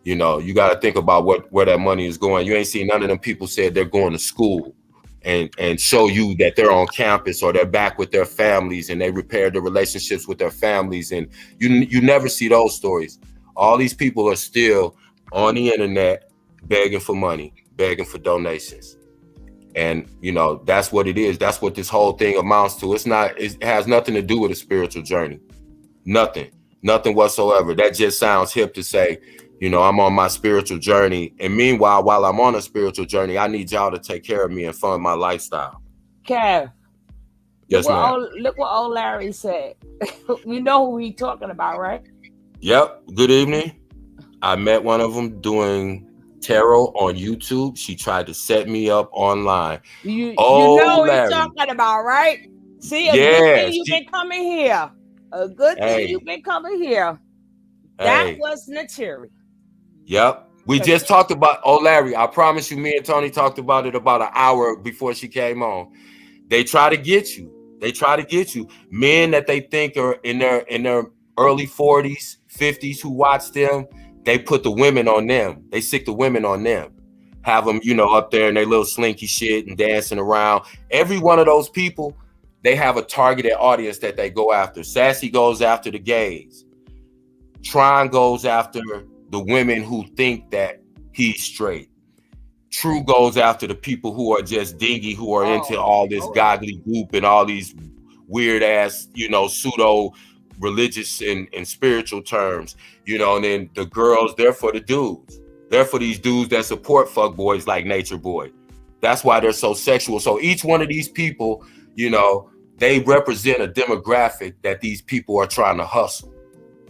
Speaker 6: you know, you got to think about where that money is going. You ain't seen none of them people said they're going to school and show you that they're on campus or they're back with their families and they repaired the relationships with their families. And you never see those stories. All these people are still on the internet begging for money, begging for donations. And, you know, that's what it is. That's what this whole thing amounts to. It has nothing to do with a spiritual journey. Nothing whatsoever. That just sounds hip to say, you know, I'm on my spiritual journey. And meanwhile, while I'm on a spiritual journey, I need y'all to take care of me and fund my lifestyle.
Speaker 1: Kev.
Speaker 6: Yes, ma'am.
Speaker 1: Look what old Larry said. You know who he's talking about, right?
Speaker 6: Yep. Good evening. I met one of them doing tarot on YouTube. She tried to set me up online.
Speaker 1: You know what he's talking about, right? See, good thing you've been coming here. A good thing you've been coming here. That was Naturi.
Speaker 6: Yep. We just talked about, Larry, I promise you, me and Tony talked about it about an hour before she came on. They try to get you. Men that they think are in their early 40s, 50s who watch them, they put the women on them. They sick the women on them. Have them, you know, up there in their little slinky shit and dancing around. Every one of those people, they have a targeted audience that they go after. Sassy goes after the gays. Tron goes after the women who think that he's straight. True goes after the people who are just dingy, who are into all this godly goop and all these weird ass, you know, pseudo religious and spiritual terms, you know. And then the girls, they're for the dudes. They're for these dudes that support fuck boys like Nature Boy. That's why they're so sexual. So each one of these people, you know, they represent a demographic that these people are trying to hustle.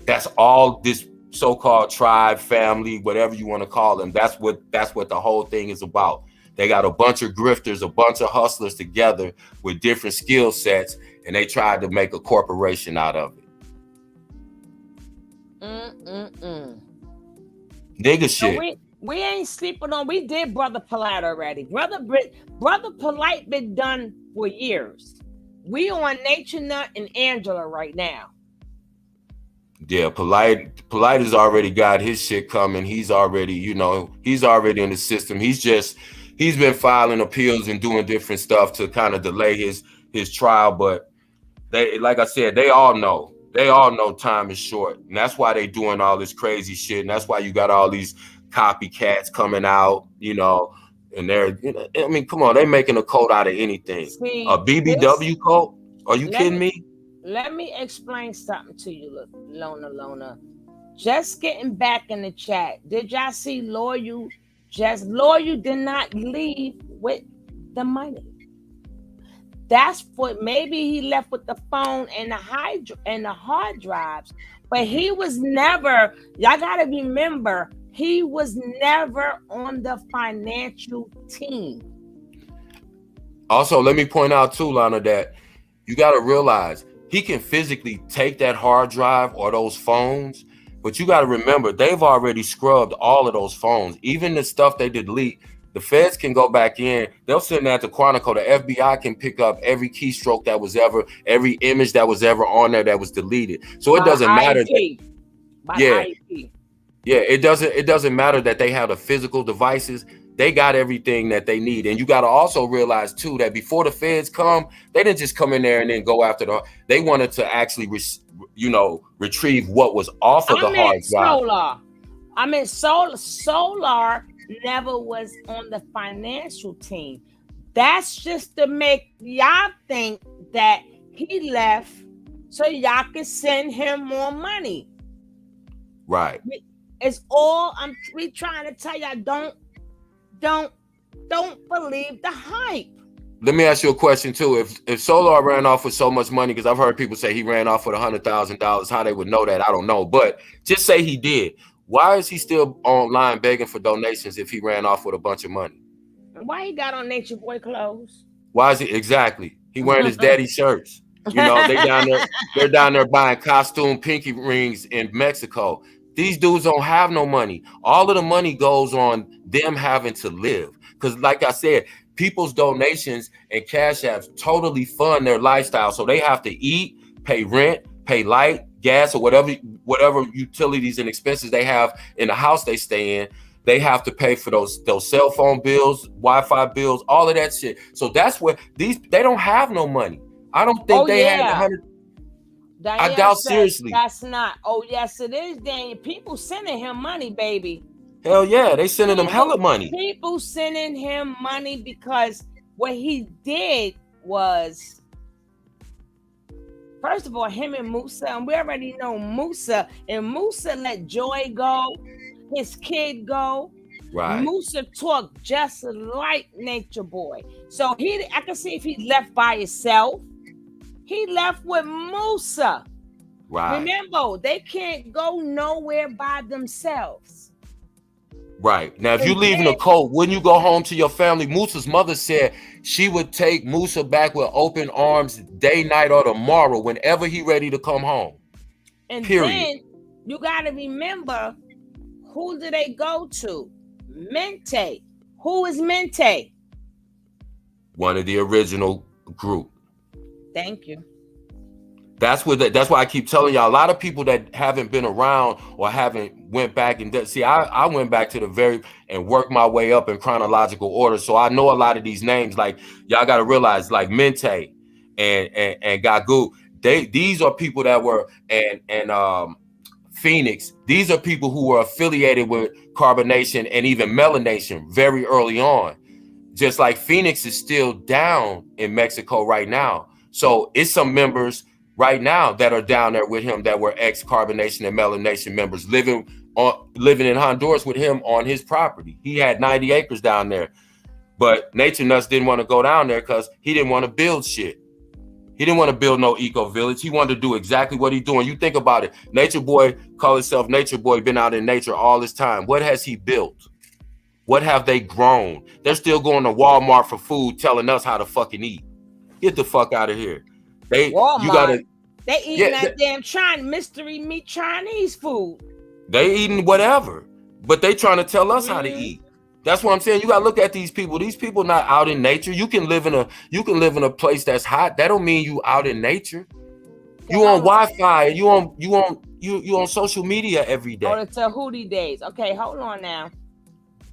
Speaker 6: That's all this so-called tribe, family, whatever you want to call them. That's what the whole thing is about. They got a bunch of grifters, a bunch of hustlers together with different skill sets, and they tried to make a corporation out of it. Nigga shit.
Speaker 1: We ain't sleeping on. We did Brother Polite already. Brother Polite been done for years. We on Nature Nut and Angela right now.
Speaker 6: Yeah, Polite has already got his shit coming. He's already, you know, he's already in the system. He's been filing appeals and doing different stuff to kind of delay his trial. But they, like I said, they all know time is short. And that's why they doing all this crazy shit. And that's why you got all these copycats coming out, you know, And they're, you know, I mean, come on, they making a cult out of anything.
Speaker 1: See,
Speaker 6: A BBW cult? Are you kidding me?
Speaker 1: Let me explain something to you, Lona. Just getting back in the chat. Did y'all see Loyal? Loyal did not leave with the money. That's what, maybe he left with the phone and the hard drives, but he was never. Y'all gotta remember, he was never on the financial team.
Speaker 6: Also, let me point out too, Lana, that you got to realize he can physically take that hard drive or those phones, but you got to remember they've already scrubbed all of those phones, even the stuff they delete. The feds can go back in. They'll send that to Quantico. The FBI can pick up every keystroke that was ever, every image that was ever on there that was deleted. So it doesn't matter. Yeah, it doesn't matter that they have the physical devices. They got everything that they need. And you got to also realize too that before the feds come, they didn't just come in there and then go after they wanted to actually retrieve what was off of the hard drive.
Speaker 1: Solar never was on the financial team. That's just to make y'all think that he left so y'all can send him more money.
Speaker 6: Right.
Speaker 1: It's all we trying to tell y'all. Don't believe the hype.
Speaker 6: Let me ask you a question too. If Solar ran off with so much money, because I've heard people say he ran off with $100,000, how they would know that, I don't know. But just say he did. Why is he still online begging for donations if he ran off with a bunch of money?
Speaker 1: Why he got on Nature Boy clothes?
Speaker 6: Why is he exactly? He wearing his daddy shirts. You know, they're down there buying costume pinky rings in Mexico. These dudes don't have no money. All of the money goes on them having to live. Because like I said, people's donations and cash apps totally fund their lifestyle. So they have to eat, pay rent, pay light, gas, or whatever utilities and expenses they have in the house they stay in. They have to pay for those cell phone bills, Wi-Fi bills, all of that shit. So that's where they don't have no money. I don't think had 100. I doubt seriously.
Speaker 1: That's not. Oh, yes, it is, Daniel. People sending him money, baby.
Speaker 6: Hell yeah, they sending him hella money.
Speaker 1: People sending him money because what he did was, first of all, him and Musa, and we already know Musa, and Musa let Joy go, his kid go.
Speaker 6: Right.
Speaker 1: Musa talked just like Nature Boy. So I can see if he left by himself. He left with Musa.
Speaker 6: Right.
Speaker 1: Remember, they can't go nowhere by themselves.
Speaker 6: Right. Now, if you're leaving a cult, wouldn't you go home to your family? Musa's mother said she would take Musa back with open arms day, night, or tomorrow, whenever he ready to come home.
Speaker 1: And then you got to remember, who do they go to? Mente. Who is Mente?
Speaker 6: One of the original group.
Speaker 1: Thank you.
Speaker 6: That's why I keep telling y'all, a lot of people that haven't been around or haven't went back and see, I went back to and worked my way up in chronological order. So I know a lot of these names. Like, y'all got to realize, like Mente and Gagu, these are people that were and Phoenix. These are people who were affiliated with Carbonation and even Melanation very early on. Just like Phoenix is still down in Mexico right now. So it's some members right now that are down there with him that were ex-Carbonation and Melanation members living in Honduras with him on his property. He had 90 acres down there. But Nature Nuts didn't want to go down there because he didn't want to build shit. He didn't want to build no eco village. He wanted to do exactly what he's doing. You think about it. Nature Boy, call himself Nature Boy, been out in nature all this time. What has he built? What have they grown? They're still going to Walmart for food, telling us how to fucking eat. Get the fuck out of here.
Speaker 1: Walmart. They eating that damn mystery meat Chinese food.
Speaker 6: They eating whatever, but they trying to tell us how to eat. That's what I'm saying. You gotta look at these people. These people not out in nature. You can live in a place that's hot. That don't mean you out in nature. You on Wi-Fi. You on social media every day.
Speaker 1: Oh, it's a Hootie days. Okay, hold on now.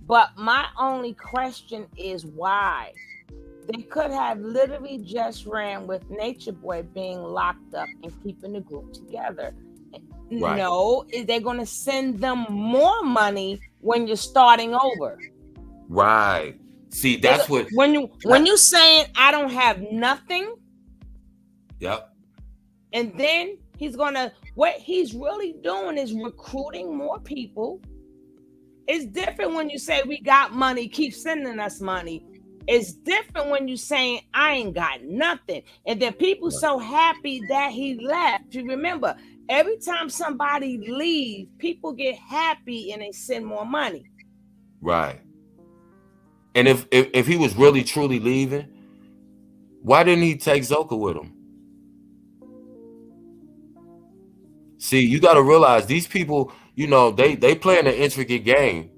Speaker 1: But my only question is why? They could have literally just ran with Nature Boy being locked up and keeping the group together. Right. No, they're going to send them more money when you're starting over.
Speaker 6: Right. See, that's what
Speaker 1: when you saying I don't have nothing.
Speaker 6: Yep.
Speaker 1: And then what he's really doing is recruiting more people. It's different when you say we got money, keep sending us money. It's different when you saying I ain't got nothing. And then people so happy that he left. You remember, every time somebody leaves, people get happy and they send more money.
Speaker 6: Right. And if he was really truly leaving, why didn't he take Zoka with him? See, you got to realize these people, you know, they playing an intricate game.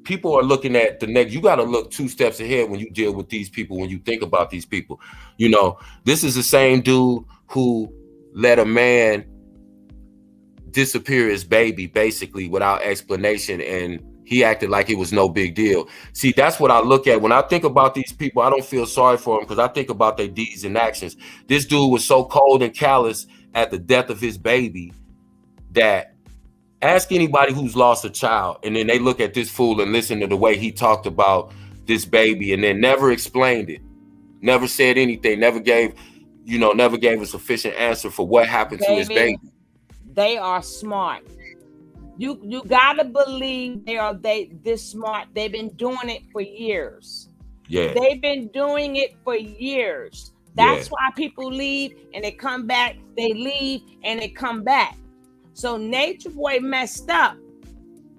Speaker 6: People are looking at the next. You got to look 2 steps ahead when you deal with these people, when you think about these people. You know, this is the same dude who let a man disappear his baby basically without explanation, and he acted like it was no big deal. See, that's what I look at when I think about these people. I don't feel sorry for them because I think about their deeds and actions. This dude was so cold and callous at the death of his baby that ask anybody who's lost a child, and then they look at this fool and listen to the way he talked about this baby and then never explained it, never said anything, never gave a sufficient answer for what happened to his baby.
Speaker 1: They are smart. You gotta believe they this smart. They've been doing it for years.
Speaker 6: Yeah.
Speaker 1: They've been doing it for years. That's why people leave and they come back. They leave and they come back. So Nature Boy messed up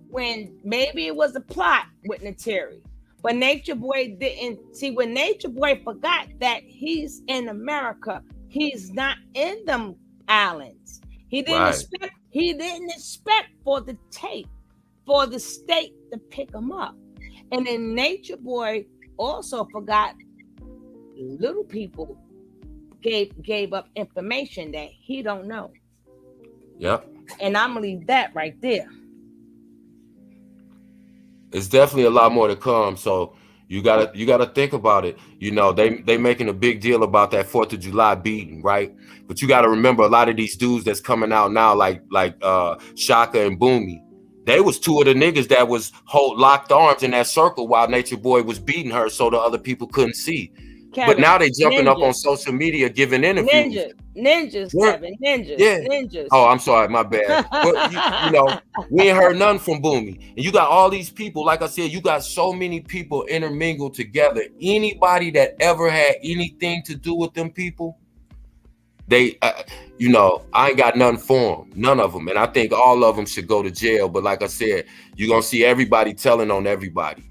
Speaker 1: when maybe it was a plot with Nateri. But Nature Boy didn't see. When Nature Boy forgot that he's in America, he's not in them islands. He didn't expect for the tape, for the state to pick him up. And then Nature Boy also forgot little people gave up information that he don't know.
Speaker 6: Yep.
Speaker 1: And I'm gonna leave that right there.
Speaker 6: It's definitely a lot more to come. So you gotta think about it. You know, they making a big deal about that 4th of July beating, right? But you gotta remember a lot of these dudes that's coming out now, like Shaka and Boomy, they was 2 of the niggas that was locked arms in that circle while Nature Boy was beating her so the other people couldn't see. Kevin, but now they jumping up on social media giving interviews.
Speaker 1: Ninjas, Kevin, ninjas.
Speaker 6: Oh, I'm sorry, my bad. But you know, we ain't heard nothing from Boomy. And you got all these people, like I said, you got so many people intermingled together. Anybody that ever had anything to do with them people, they, you know, I ain't got nothing for them, none of them. And I think all of them should go to jail. But like I said, you're gonna see everybody telling on everybody.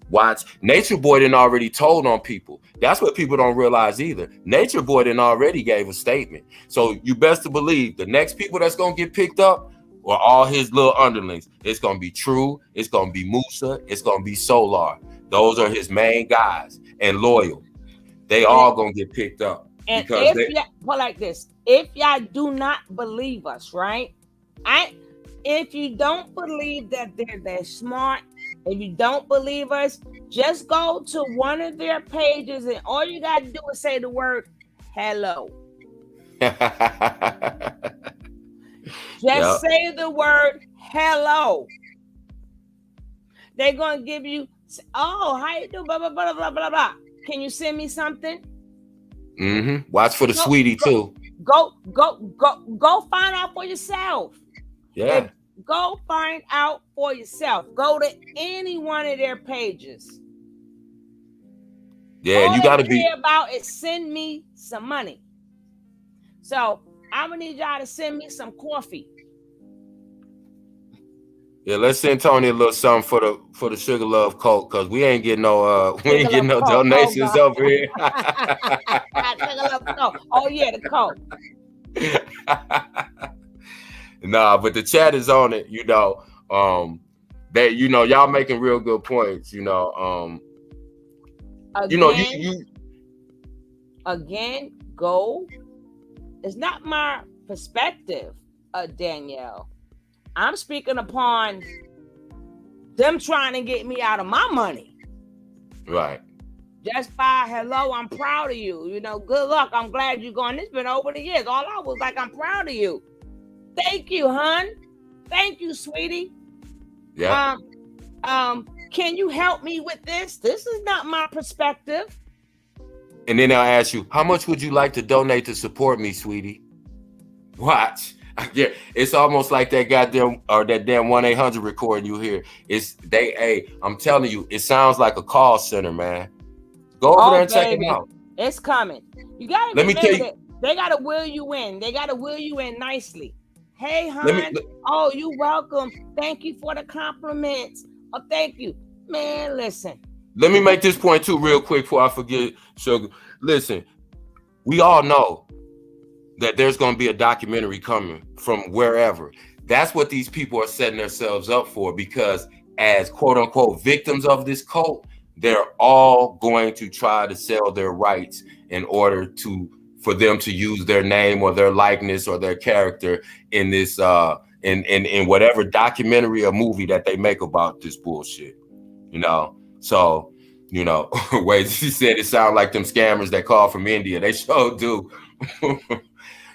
Speaker 6: Watch, Nature Boy done already told on people. That's what people don't realize either. Nature Boy done already gave a statement. So you best to believe the next people that's gonna get picked up are all his little underlings. It's gonna be True, it's gonna be Musa, it's gonna be Solar. Those are his main guys and Loyal. They all gonna get picked up.
Speaker 1: And
Speaker 6: because
Speaker 1: if y'all do not believe us, right? If you don't believe that they're smart, if you don't believe us, just go to one of their pages and all you got to do is say the word hello. Just say the word hello. They're going to give you, oh, how you do, blah, blah, blah, blah, blah, blah. Can you send me something?
Speaker 6: Mm-hmm. Watch for the sweetie, too.
Speaker 1: Go find out for yourself.
Speaker 6: Yeah.
Speaker 1: Go find out for yourself. Go to any one of their pages.
Speaker 6: Yeah,
Speaker 1: all
Speaker 6: you got to be
Speaker 1: about is send me some money. So I'm gonna need y'all to send me some coffee.
Speaker 6: Yeah, let's send Tony a little something for the Sugar Love Coke, because we ain't getting no donations over here.
Speaker 1: Sugar Love Coke. Oh yeah, the Coke.
Speaker 6: Nah, but the chat is on it, you know. That, you know, y'all making real good points, you know.
Speaker 1: Again,
Speaker 6: you know, you
Speaker 1: again, go. It's not my perspective, Danielle. I'm speaking upon them trying to get me out of my money.
Speaker 6: Right.
Speaker 1: Just by hello, I'm proud of you. You know, good luck. I'm glad you're going. It's been over the years. All I was like, I'm proud of you. Thank you, hon. Thank you, sweetie.
Speaker 6: Yeah.
Speaker 1: can you help me with this? This is not my perspective.
Speaker 6: And then they'll ask you, how much would you like to donate to support me, sweetie? Watch. Yeah, it's almost like that goddamn or that damn 1-800 recording you hear. I'm telling you, it sounds like a call center, man. Go over there and check them out.
Speaker 1: It's coming. You gotta remember that they gotta will you in. They gotta will you in nicely. Hey, hon. Oh, you welcome. Thank you for the compliments. Oh, thank you. Man, listen.
Speaker 6: Let me make this point too real quick before I forget, Sugar. Listen, we all know that there's going to be a documentary coming from wherever. That's what these people are setting themselves up for, because as quote unquote victims of this cult, they're all going to try to sell their rights in order for them to use their name or their likeness or their character in this in whatever documentary or movie that they make about this bullshit. You know, so wait, she said it sounded like them scammers that call from India. They sure do.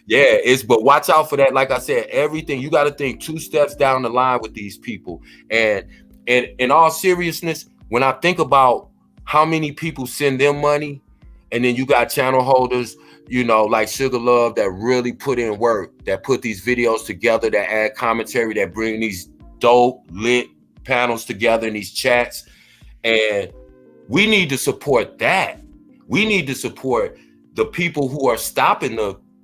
Speaker 6: Yeah, but watch out for that. Like I said, everything you got to think 2 steps down the line with these people. And in all seriousness, when I think about how many people send them money, and then you got channel holders, like Sugar Love, that really put in work, that put these videos together, that add commentary, that bring these dope lit panels together in these chats. And we need to support that. We need to support the people who are stopping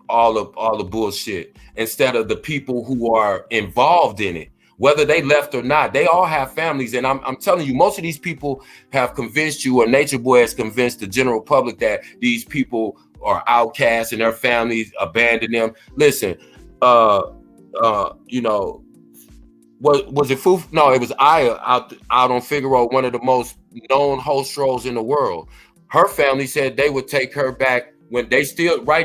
Speaker 6: all the bullshit, instead of the people who are involved in it, whether they left or not. They all have families, and I'm telling you, most of these people have convinced you, or Nature Boy has convinced the general public that these people are outcasts and their families abandoned them. Listen, what was it? No, it was Aya out on Figaro, one of the most known host trolls in the world. Her family said they would take her back when they still try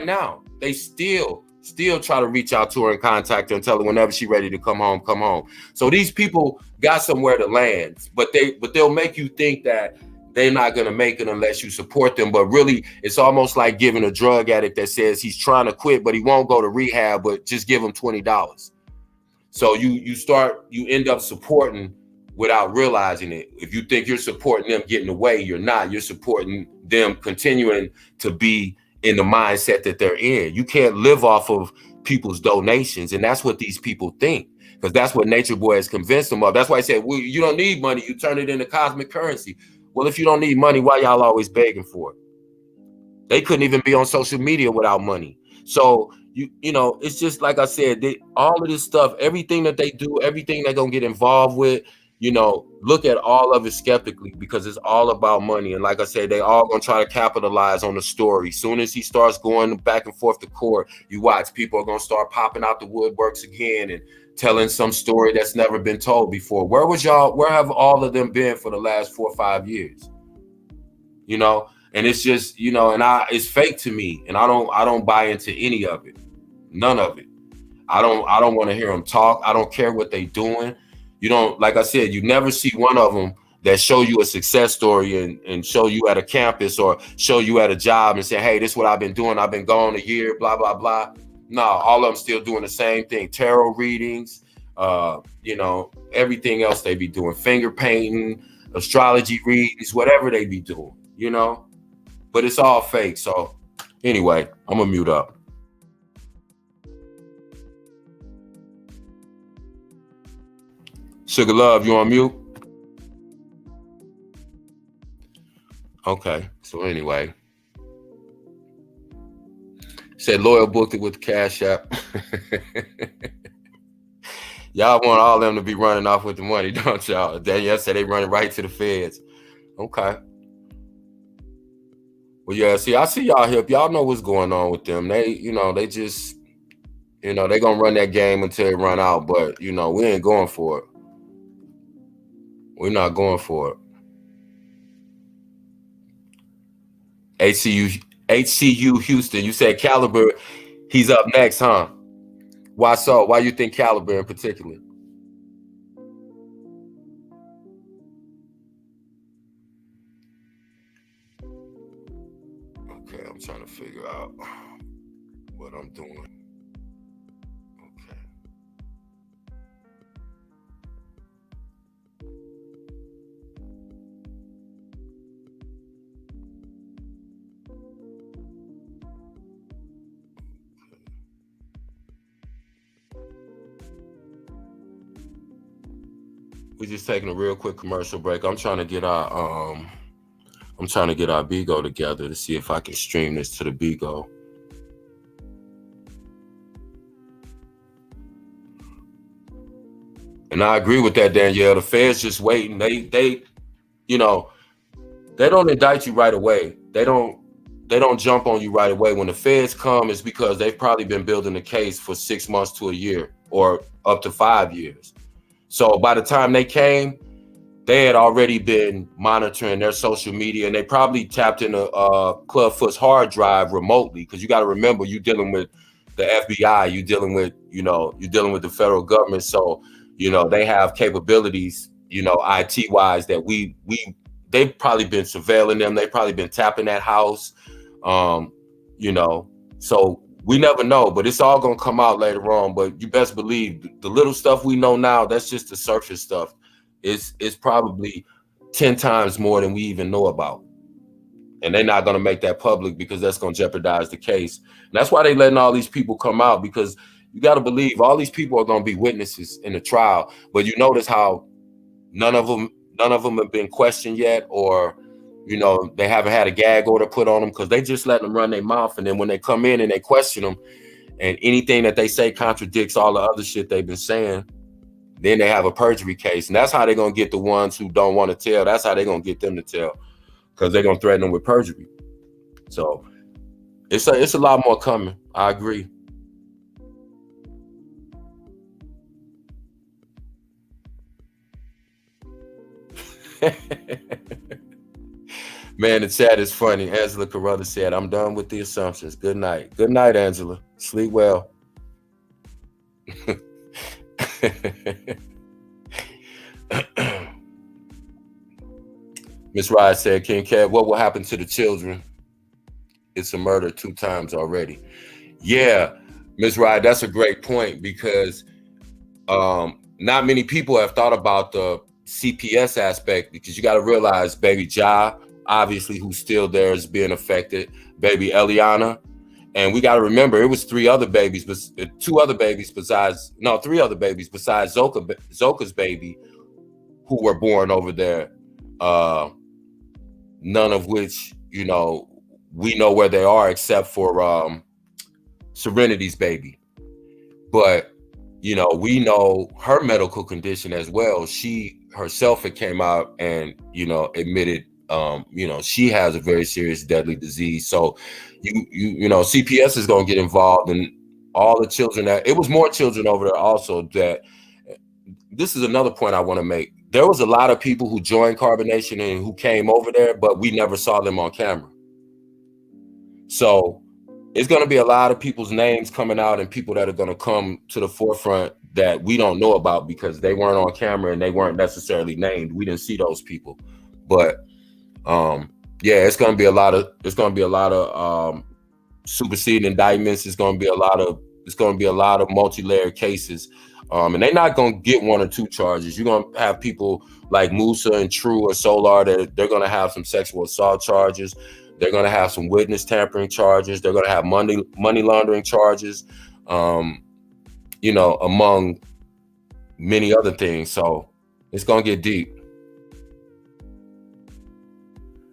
Speaker 6: to reach out to her and contact her and tell her whenever she's ready to come home. So these people got somewhere to land, but they'll make you think that they're not going to make it unless you support them. But really, it's almost like giving a drug addict that says he's trying to quit, but he won't go to rehab, but just give him $20. So you end up supporting without realizing it. If you think you're supporting them getting away, you're not. You're supporting them continuing to be in the mindset that they're in. You can't live off of people's donations, and that's what these people think, because that's what Nature Boy has convinced them of. That's why I said, well, you don't need money, you turn it into cosmic currency. Well, if you don't need money, why y'all always begging for it? They couldn't even be on social media without money. So it's just like I said, all of this stuff, everything that they do, everything they're gonna get involved with, look at all of it skeptically, because it's all about money. And like I said, they all gonna try to capitalize on the story. Soon as he starts going back and forth to court, you watch, people are gonna start popping out the woodworks again and telling some story that's never been told before. Where have all of them been for the last 4 or 5 years? And it's just, it's fake to me, and I don't buy into any of it. None of it. I don't want to hear them talk. I don't care what they doing. Like I said, you never see one of them that show you a success story and show you at a campus or show you at a job and say, hey, this is what I've been doing. I've been gone a year, blah, blah, blah. No, all of them still doing the same thing. Tarot readings, everything else they be doing. Finger painting, astrology readings, whatever they be doing, But it's all fake. So anyway, I'm going to mute up. Sugar Love, you on mute? Okay, so anyway. Said Loyal booked it with the Cash App. Y'all want all them to be running off with the money, don't y'all? Danielle said they running right to the feds. Okay. Well, yeah, I see y'all hip. Y'all know what's going on with them. They just, they gonna run that game until it run out. But, we ain't going for it. We're not going for it. HCU Houston, you said Caliber, he's up next, huh? Why so? Why you think Caliber in particular? Okay, I'm trying to figure out what I'm doing. Okay. we're just taking a real quick commercial break. I'm trying to get our Bigo together to see if I can stream this to the Bigo. And I agree with that, Danielle. The feds just waiting. They don't indict you right away. They don't jump on you right away. When the feds come, it's because they've probably been building a case for 6 months to a year or up to 5 years. So by the time they came, they had already been monitoring their social media, and they probably tapped into Clubfoot's hard drive remotely. Because you got to remember, you're dealing with the FBI, you're dealing with the federal government. So they have capabilities, IT wise, that they've probably been surveilling them. They've probably been tapping that house, so we never know, but it's all going to come out later on. But you best believe the little stuff we know now, that's just the surface stuff. It's probably 10 times more than we even know about. And they're not going to make that public because that's going to jeopardize the case. And that's why they're letting all these people come out, because you got to believe all these people are going to be witnesses in the trial. But you notice how none of them have been questioned yet, or they haven't had a gag order put on them, because they just let them run their mouth. And then when they come in and they question them, and anything that they say contradicts all the other shit they've been saying, then they have a perjury case. And that's how they're going to get the ones who don't want to tell. That's how they're going to get them to tell, because they're going to threaten them with perjury. So it's a lot more coming. I agree. Man, the chat is funny. Angela Carruthers said, "I'm done with the assumptions. Good night." Good night, Angela. Sleep well. Miss Ryan said, "King Cat, what will happen to the children? It's a murder 2 times already." Yeah, Miss Ryan, that's a great point, because not many people have thought about the CPS aspect, because you got to realize baby Ja, obviously, who's still there, is being affected. Baby Eliana. And we got to remember, it was 3 other babies, but 3 other babies besides Zoka's baby, who were born over there. None of which, we know where they are, except for Serenity's baby. But, we know her medical condition as well. She herself had came out and, admitted, she has a very serious deadly disease. So, CPS is going to get involved, and all the children it was more children over there also. That this is another point I want to make. There was a lot of people who joined Carbonation and who came over there, but we never saw them on camera. So it's going to be a lot of people's names coming out, and people that are going to come to the forefront that we don't know about because they weren't on camera and they weren't necessarily named. We didn't see those people. But it's going to be a lot of superseding indictments. It's going to be a lot of multi-layered cases. And they're not going to get 1 or 2 charges. You're going to have people like Musa and True or Solar that they're going to have some sexual assault charges. They're going to have some witness tampering charges. They're going to have money laundering charges, among many other things. So it's going to get deep.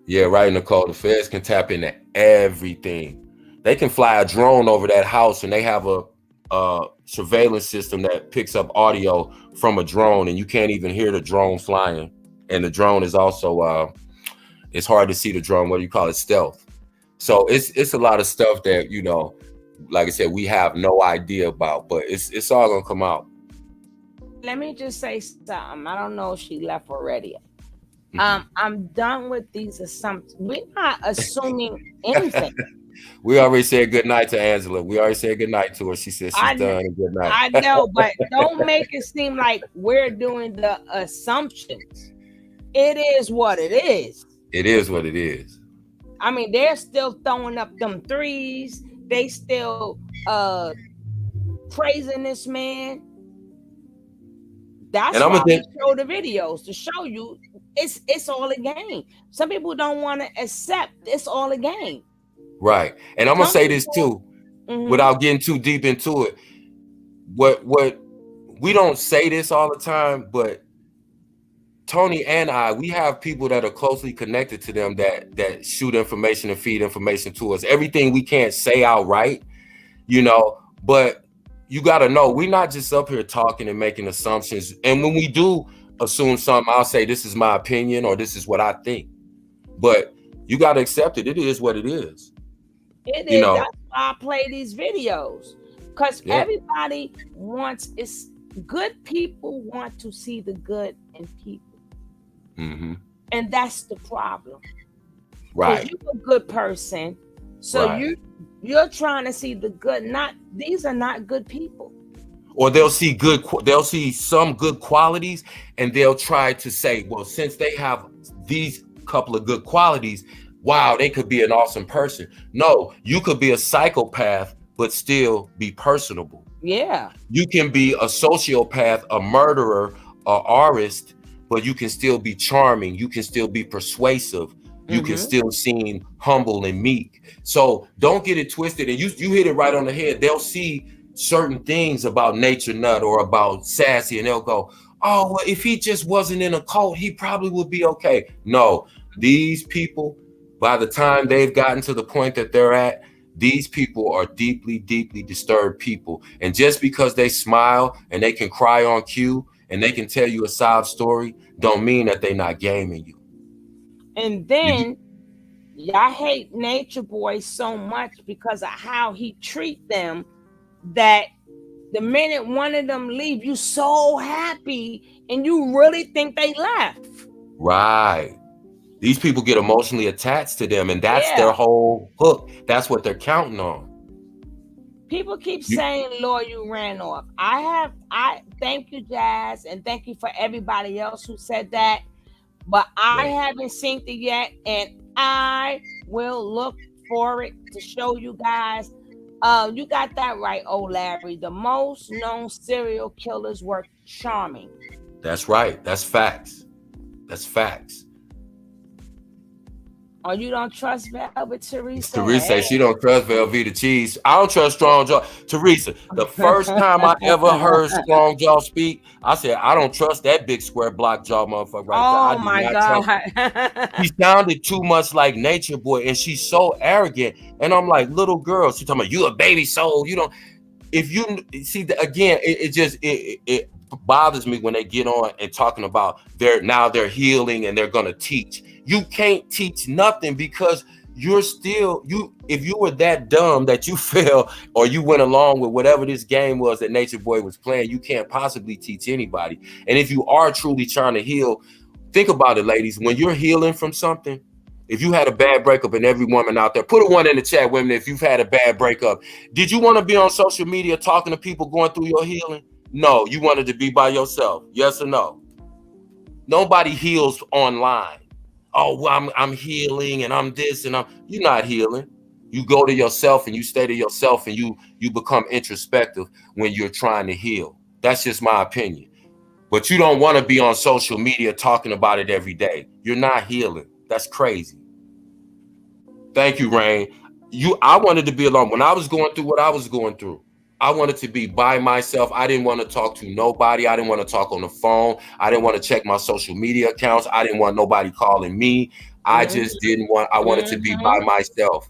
Speaker 6: Yeah, right, Nicole. The feds can tap into everything. They can fly a drone over that house, and they have a surveillance system that picks up audio from a drone, and you can't even hear the drone flying. And the drone is also it's hard to see the drone. What do you call it? Stealth. So it's a lot of stuff that like I said, we have no idea about, but it's all gonna come out.
Speaker 1: Let me just say something. I don't know if she left already. I'm done with these assumptions. We're not assuming anything.
Speaker 6: We already said good night to Angela. We already said good night to her. She said she's done. And good night.
Speaker 1: I know, but don't make it seem like we're doing the assumptions. It is what it is.
Speaker 6: It is what it is.
Speaker 1: I mean, they're still throwing up them threes. They still praising this man. That's why we show the videos, to show you it's all a game. Some people don't want to accept it's all a game.
Speaker 6: Right. And I'm gonna say this too, without getting too deep into it. What we don't say this all the time, but Tony and I, we have people that are closely connected to them that shoot information and feed information to us. Everything we can't say outright, you know, but you got to know we're not just up here talking and making assumptions. And when we do assume something, I'll say this is my opinion or this is what I think. But you got to accept it. It is what it is.
Speaker 1: It
Speaker 6: you
Speaker 1: is.
Speaker 6: know,
Speaker 1: That's why I play these videos, because everybody wants. It's good people want to see the good in people. And that's the problem.
Speaker 6: Right.
Speaker 1: You're a good person. So you're trying to see the good. These are not good people.
Speaker 6: Or they'll see some good qualities and they'll try to say, well, since they have these couple of good qualities, wow, they could be an awesome person. No, you could be a psychopath, but still be personable.
Speaker 1: Yeah.
Speaker 6: You can be a sociopath, a murderer, an artist, but you can still be charming. You can still be persuasive. You can still seem humble and meek. So don't get it twisted. And you hit it right on the head. They'll see certain things about Nature Nut or about Sassy, and they'll go, oh, well, if he just wasn't in a cult, he probably would be okay. No, these people, by the time they've gotten to the point that they're at, these people are deeply, deeply disturbed people. And just because they smile and they can cry on cue and they can tell you a sob story, don't mean that they're not gaming you.
Speaker 1: And then y'all hate Nature Boy so much because of how he treat them, that the minute one of them leave, you so happy and you really think they left.
Speaker 6: Right. These people get emotionally attached to them, and that's their whole hook. That's what they're counting on.
Speaker 1: People keep saying, Lord, you ran off. I thank you, Jazz, and thank you for everybody else who said that. But I haven't seen it yet, and I will look for it to show you guys. You got that right, old Larry. The most known serial killers were charming.
Speaker 6: That's right. That's facts. That's facts.
Speaker 1: Oh, you don't trust Velvet, Teresa?
Speaker 6: Teresa, she don't trust Velveeta Cheese. I don't trust Strong Jaw. Teresa, the first time I ever heard Strong Jaw speak, I said, I don't trust that big square block jaw motherfucker right there.
Speaker 1: Oh my God.
Speaker 6: He sounded too much like Nature Boy, and she's so arrogant. And I'm like, little girl, she's talking about, you a baby soul. You don't, if you see, again, it bothers me when they get on and talking about they're healing and they're gonna teach. You can't teach nothing because you're still if you were that dumb that you fell or you went along with whatever this game was that Nature Boy was playing, you can't possibly teach anybody. And if you are truly trying to heal, think about it, ladies. When you're healing from something, if you had a bad breakup, and every woman out there, put a one in the chat, women, if you've had a bad breakup, did you want to be on social media talking to people going through your healing? No, you wanted to be by yourself. Yes or no? Nobody heals online. Oh, well, I'm healing and I'm this and you're not healing. You go to yourself and you stay to yourself and you become introspective when you're trying to heal. That's just my opinion. But you don't want to be on social media talking about it every day. You're not healing. That's crazy. Thank you, Rain. I wanted to be alone. When I was going through what I was going through, I wanted to be by myself. I didn't want to talk to nobody. I didn't want to talk on the phone. I didn't want to check my social media accounts. I didn't want nobody calling me. I just didn't want, I wanted to be by myself.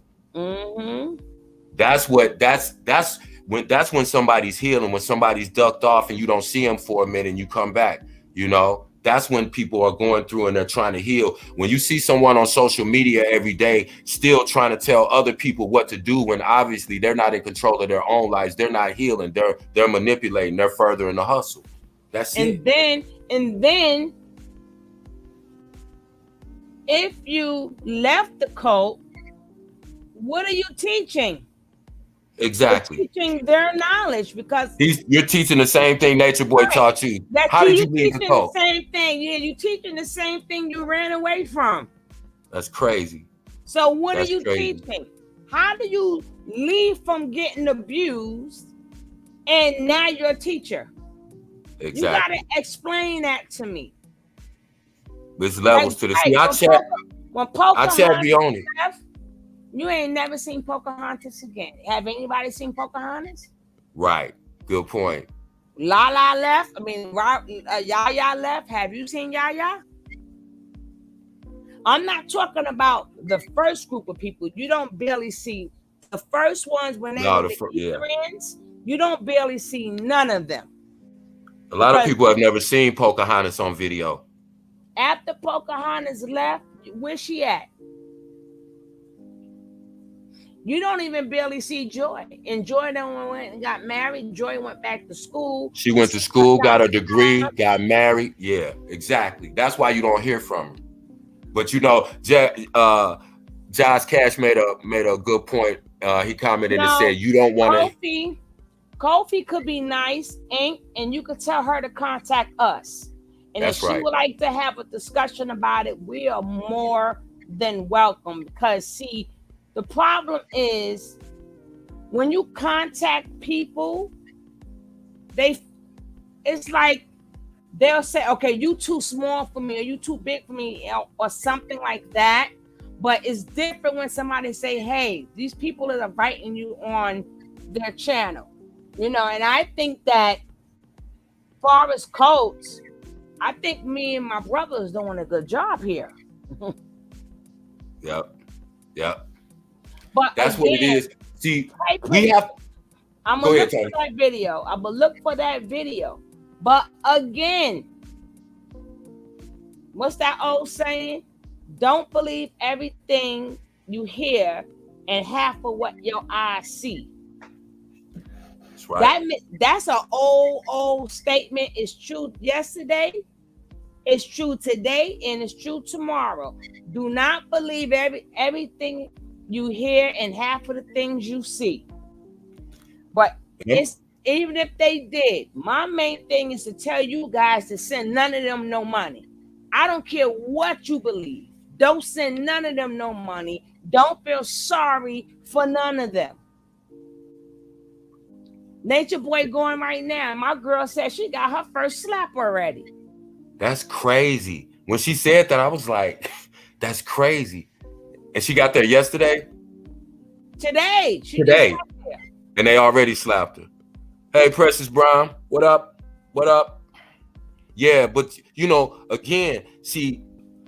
Speaker 6: That's when somebody's healing, when somebody's ducked off and you don't see them for a minute and you come back, you know. That's when people are going through and they're trying to heal. When you see someone on social media every day still trying to tell other people what to do, when obviously they're not in control of their own lives, they're not healing, they're manipulating, they're furthering the hustle. That's it.
Speaker 1: And then if you left the cult, what are you teaching?
Speaker 6: Exactly.
Speaker 1: You're teaching their knowledge, because
Speaker 6: you're teaching the same thing Nature Boy taught you. How did you leave the cult?
Speaker 1: The same thing. Yeah, you're teaching the same thing you ran away from.
Speaker 6: That's crazy.
Speaker 1: So what are you teaching? How do you leave from getting abused and now you're a teacher? Exactly. You gotta explain that to me.
Speaker 6: There's levels to this. See, I chat be on it.
Speaker 1: You ain't never seen Pocahontas again. Have anybody seen Pocahontas?
Speaker 6: Right. Good point.
Speaker 1: Lala left. I mean, Yaya left. Have you seen Yaya? I'm not talking about the first group of people. You don't barely see the first ones when they were the friends. You don't barely see none of them.
Speaker 6: A lot of people have never seen Pocahontas on video.
Speaker 1: After Pocahontas left, where's she at? You don't even barely see Joy. And Joy then went and got married. Joy went back to school.
Speaker 6: She went to school, got a degree, got married. Yeah, exactly. That's why you don't hear from her. But you know, Josh Cash made a good point. He commented and said, "You don't want to."
Speaker 1: Kofi could be nice, and you could tell her to contact us. And if she would like to have a discussion about it, we are more than welcome. Because see, the problem is when you contact people, it's like they'll say, okay, you too small for me, or you too big for me, or something like that. But it's different when somebody say, hey, these people are inviting you on their channel. You know, and I think that far as codes, I think me and my brother is doing a good job here.
Speaker 6: Yep.
Speaker 1: But
Speaker 6: that's
Speaker 1: again,
Speaker 6: what it is. See, we have.
Speaker 1: I'm gonna look for that video. I'm gonna look for that video. But again, what's that old saying? Don't believe everything you hear and half of what your eyes see.
Speaker 6: That's right.
Speaker 1: That's an old statement. It's true yesterday, it's true today, and it's true tomorrow. Do not believe everything you hear and half of the things you see. But it's even if they did, my main thing is to tell you guys to send none of them no money. I don't care what you believe. Don't send none of them no money. Don't feel sorry for none of them. Nature Boy going right now. My girl said she got her first slap already.
Speaker 6: That's crazy. When she said that, I was like, that's crazy. And she got there yesterday?
Speaker 1: Today.
Speaker 6: Today. And they already slapped her. Hey, Precious Brown, what up? What up? Yeah, but you know, again, see,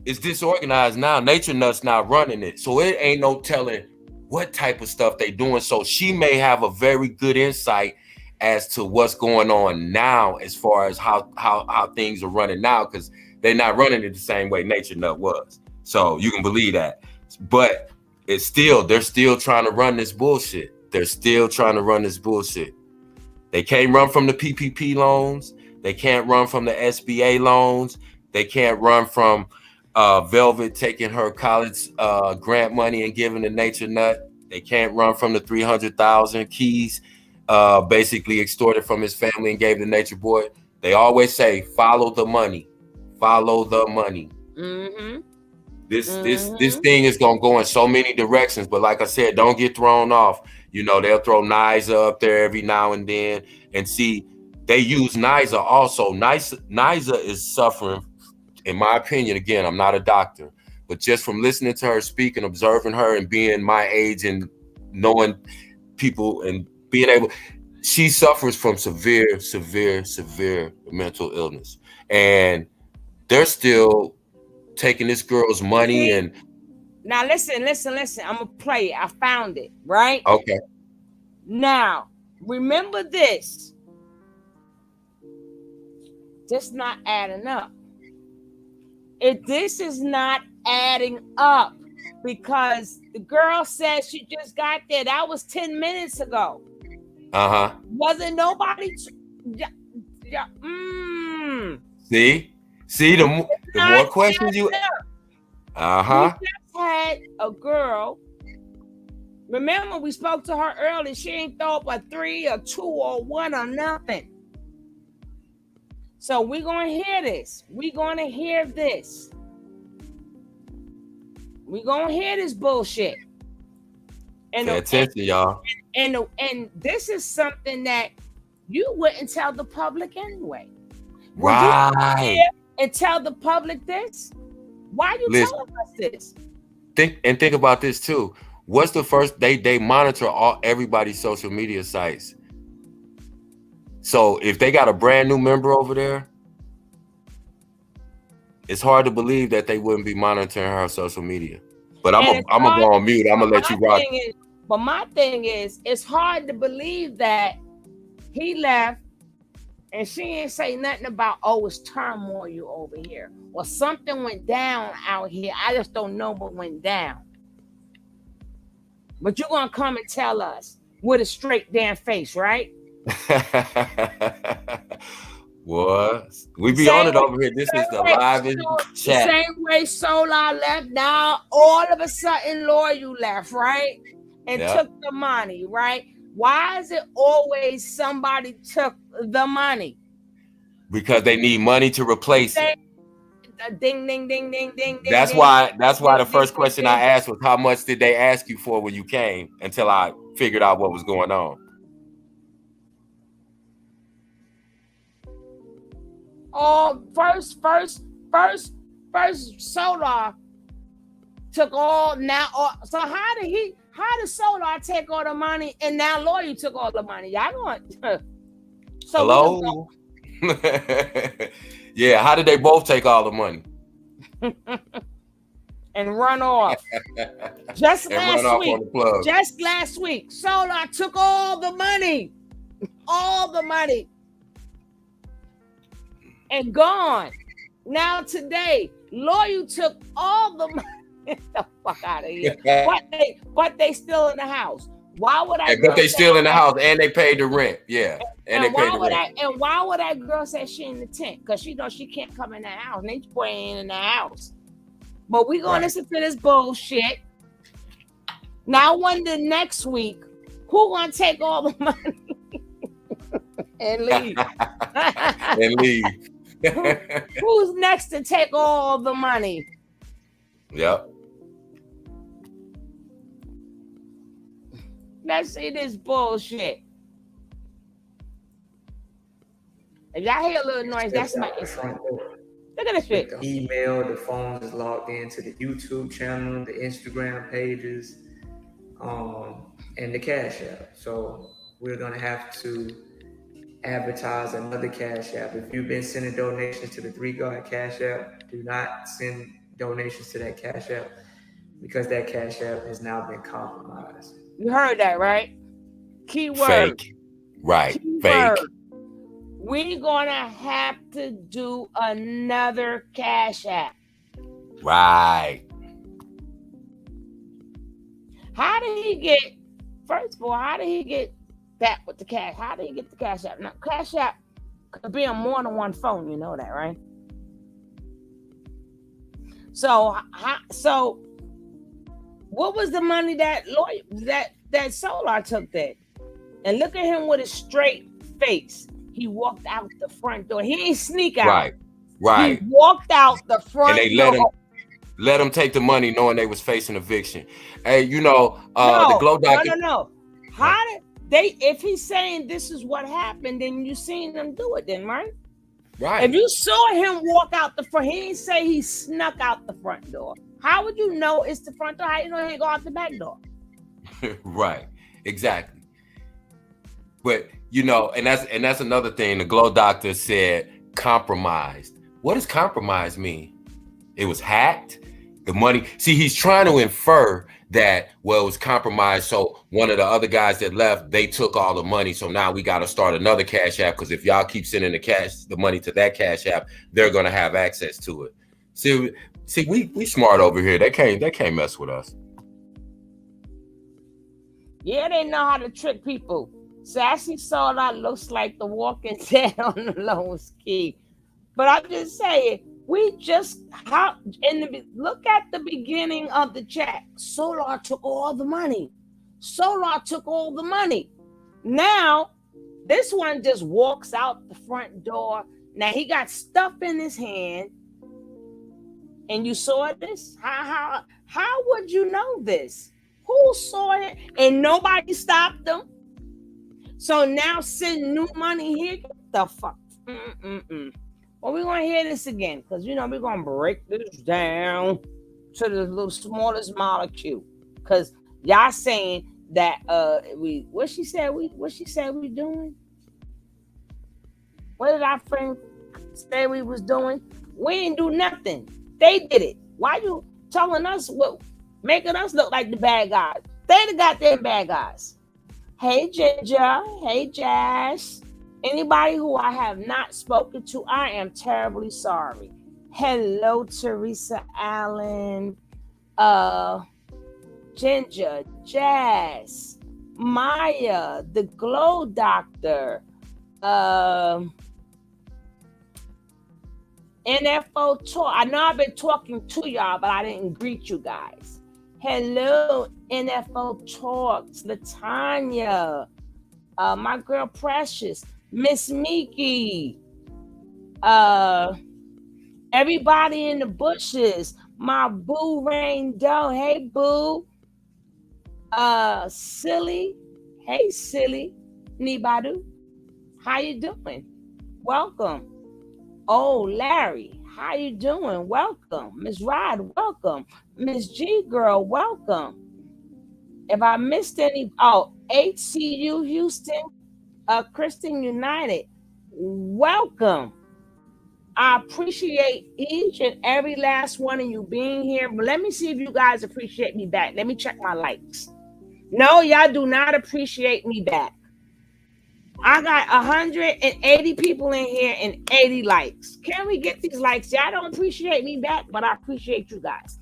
Speaker 6: it's disorganized now. Nature Nuts not running it. So it ain't no telling what type of stuff they doing. So she may have a very good insight as to what's going on now as far as how things are running now, because they're not running it the same way Nature Nut was. So you can believe that. But they're still trying to run this bullshit. They're still trying to run this bullshit. They can't run from the PPP loans. They can't run from the SBA loans. They can't run from Velvet taking her college grant money and giving the Nature Nut. They can't run from the 300,000 Keys basically extorted from his family and gave the Nature Boy. They always say, follow the money. Follow the money.
Speaker 1: Mm-hmm.
Speaker 6: This thing is gonna go in so many directions, but like I said, don't get thrown off. You know, they'll throw Niza up there every now and then, and see, they use Niza also. Niza is suffering, in my opinion. Again, I'm not a doctor, but just from listening to her speak and observing her and being my age and knowing people and being able, she suffers from severe mental illness, and they're still taking this girl's money. And
Speaker 1: now listen. I'm gonna play it. I found it, right?
Speaker 6: Okay.
Speaker 1: Now, remember this. Just not adding up. If this is not adding up, because the girl said she just got there. That was 10 minutes ago. Wasn't nobody.
Speaker 6: See, the more questions you.
Speaker 1: We just had a girl. Remember, we spoke to her earlier. She ain't throw up a 3 or 2 or 1 or nothing. So we're gonna hear this. We're gonna hear this. We're gonna hear this bullshit. And
Speaker 6: pay attention, y'all.
Speaker 1: And this is something that you wouldn't tell the public anyway.
Speaker 6: Right.
Speaker 1: Would you and tell the public this? Why are you telling us this?
Speaker 6: Think about this too. What's the first? They monitor everybody's social media sites. So if they got a brand new member over there, it's hard to believe that they wouldn't be monitoring her social media. But I'm gonna go on mute. I'm gonna let you rock.
Speaker 1: But my thing is, it's hard to believe that he left and she ain't say nothing about, oh, it's turmoil over here or something went down out here. I just don't know what went down. But you're gonna come and tell us with a straight damn face, right?
Speaker 6: What? We be on it over here. This is the live chat.
Speaker 1: The same way Solar left, now all of a sudden Loyal left, right? And took the money, right? Why is it always somebody took the money?
Speaker 6: Because they need money to replace it.
Speaker 1: Ding, ding, ding, ding, ding.
Speaker 6: That's why the first question I asked was, how much did they ask you for when you came? Until I figured out what was going on.
Speaker 1: Oh, first Solar took all so how did Solar take all the money and now Loyal took all the money? Y'all going so
Speaker 6: hello? Yeah, how did they both take all the money?
Speaker 1: And run off. Just last week, Solar took all the money. All the money. And gone. Now today, Loyal took all the money. Get the fuck out of here. But they still in the house. Why would I?
Speaker 6: But they still in the house and they paid the rent. Yeah. And they paid the rent.
Speaker 1: And why would that girl say she in the tent? Because she knows she can't come in the house. Nature Boy ain't in the house. But we gonna listen to this bullshit. Now I wonder next week who gonna take all the money and leave.
Speaker 6: And leave.
Speaker 1: Who's next to take all the money?
Speaker 6: Yep.
Speaker 1: Let's see this bullshit. If y'all hear a little noise, that's my front door. Look at this shit.
Speaker 8: The email, the phone is logged into the YouTube channel, the Instagram pages, and the Cash App. So we're gonna have to advertise another Cash App. If you've been sending donations to the 3 God Cash App, do not send donations to that Cash App because that Cash App has now been compromised.
Speaker 1: You heard that, right? Keyword.
Speaker 6: Fake. Right.
Speaker 1: Keyword.
Speaker 6: Fake.
Speaker 1: We're gonna have to do another Cash App.
Speaker 6: Right.
Speaker 1: How did he get, first of all, how did he get that with the cash? How did he get the Cash App? Now, Cash App could be on more than one phone, you know that, right? So what was the money that Solar took that? And look at him with a straight face. He walked out the front door. He ain't sneak out.
Speaker 6: Right.
Speaker 1: He walked out the front door.
Speaker 6: And they let him take the money knowing they was facing eviction. Hey, the Glow Doctor.
Speaker 1: No. How did they, if he's saying this is what happened, then you seen them do it then, right?
Speaker 6: Right.
Speaker 1: If you saw him walk out the front, he didn't say he snuck out the front door. How would you know it's the front door? How you know he didn't go out the back door?
Speaker 6: Right. Exactly. But and that's another thing. The Glow Doctor said compromised. What does compromise mean? It was hacked. The money. See, he's trying to infer that, well, it was compromised. So one of the other guys that left, they took all the money. So now we got to start another Cash App because if y'all keep sending the money to that Cash App, they're gonna have access to it. See, we smart over here. They can't mess with us.
Speaker 1: Yeah, they know how to trick people. Sassy Solar looks like the Walking Dead on the lowest key. But I'm just saying, look at the beginning of the chat. Solar took all the money. Now, this one just walks out the front door. Now he got stuff in his hand. And you saw this? How would you know this? Who saw it? And nobody stopped them. So now send new money here. Get the fuck. Well, we're going to hear this again because, we're going to break this down to the little smallest molecule. Because y'all saying that what she said we doing? What did our friend say we was doing? We ain't do nothing. They did it. Why you telling us what, making us look like the bad guys? They the goddamn bad guys. Hey Ginger, hey Jazz. Anybody who I have not spoken to, I am terribly sorry. Hello, Teresa Allen, Ginger, Jazz, Maya, the Glow Doctor, NFO Talk. I know I've been talking to y'all, but I didn't greet you guys. Hello, NFO Talks, Latanya, my girl Precious, Miss Miki, everybody in the bushes, my boo Rain Doe. Hey boo. Silly. Hey Silly. Nibadu. How you doing? Welcome. Oh, Larry, how you doing? Welcome. Miss Rod, welcome. Miss G Girl, welcome. If I missed any, HCU Houston, Christian United, welcome. I appreciate each and every last one of you being here. But let me see if you guys appreciate me back. Let me check my likes. No, y'all do not appreciate me back. I got 180 people in here and 80 likes. Can we get these likes? Y'all don't appreciate me back, but I appreciate you guys.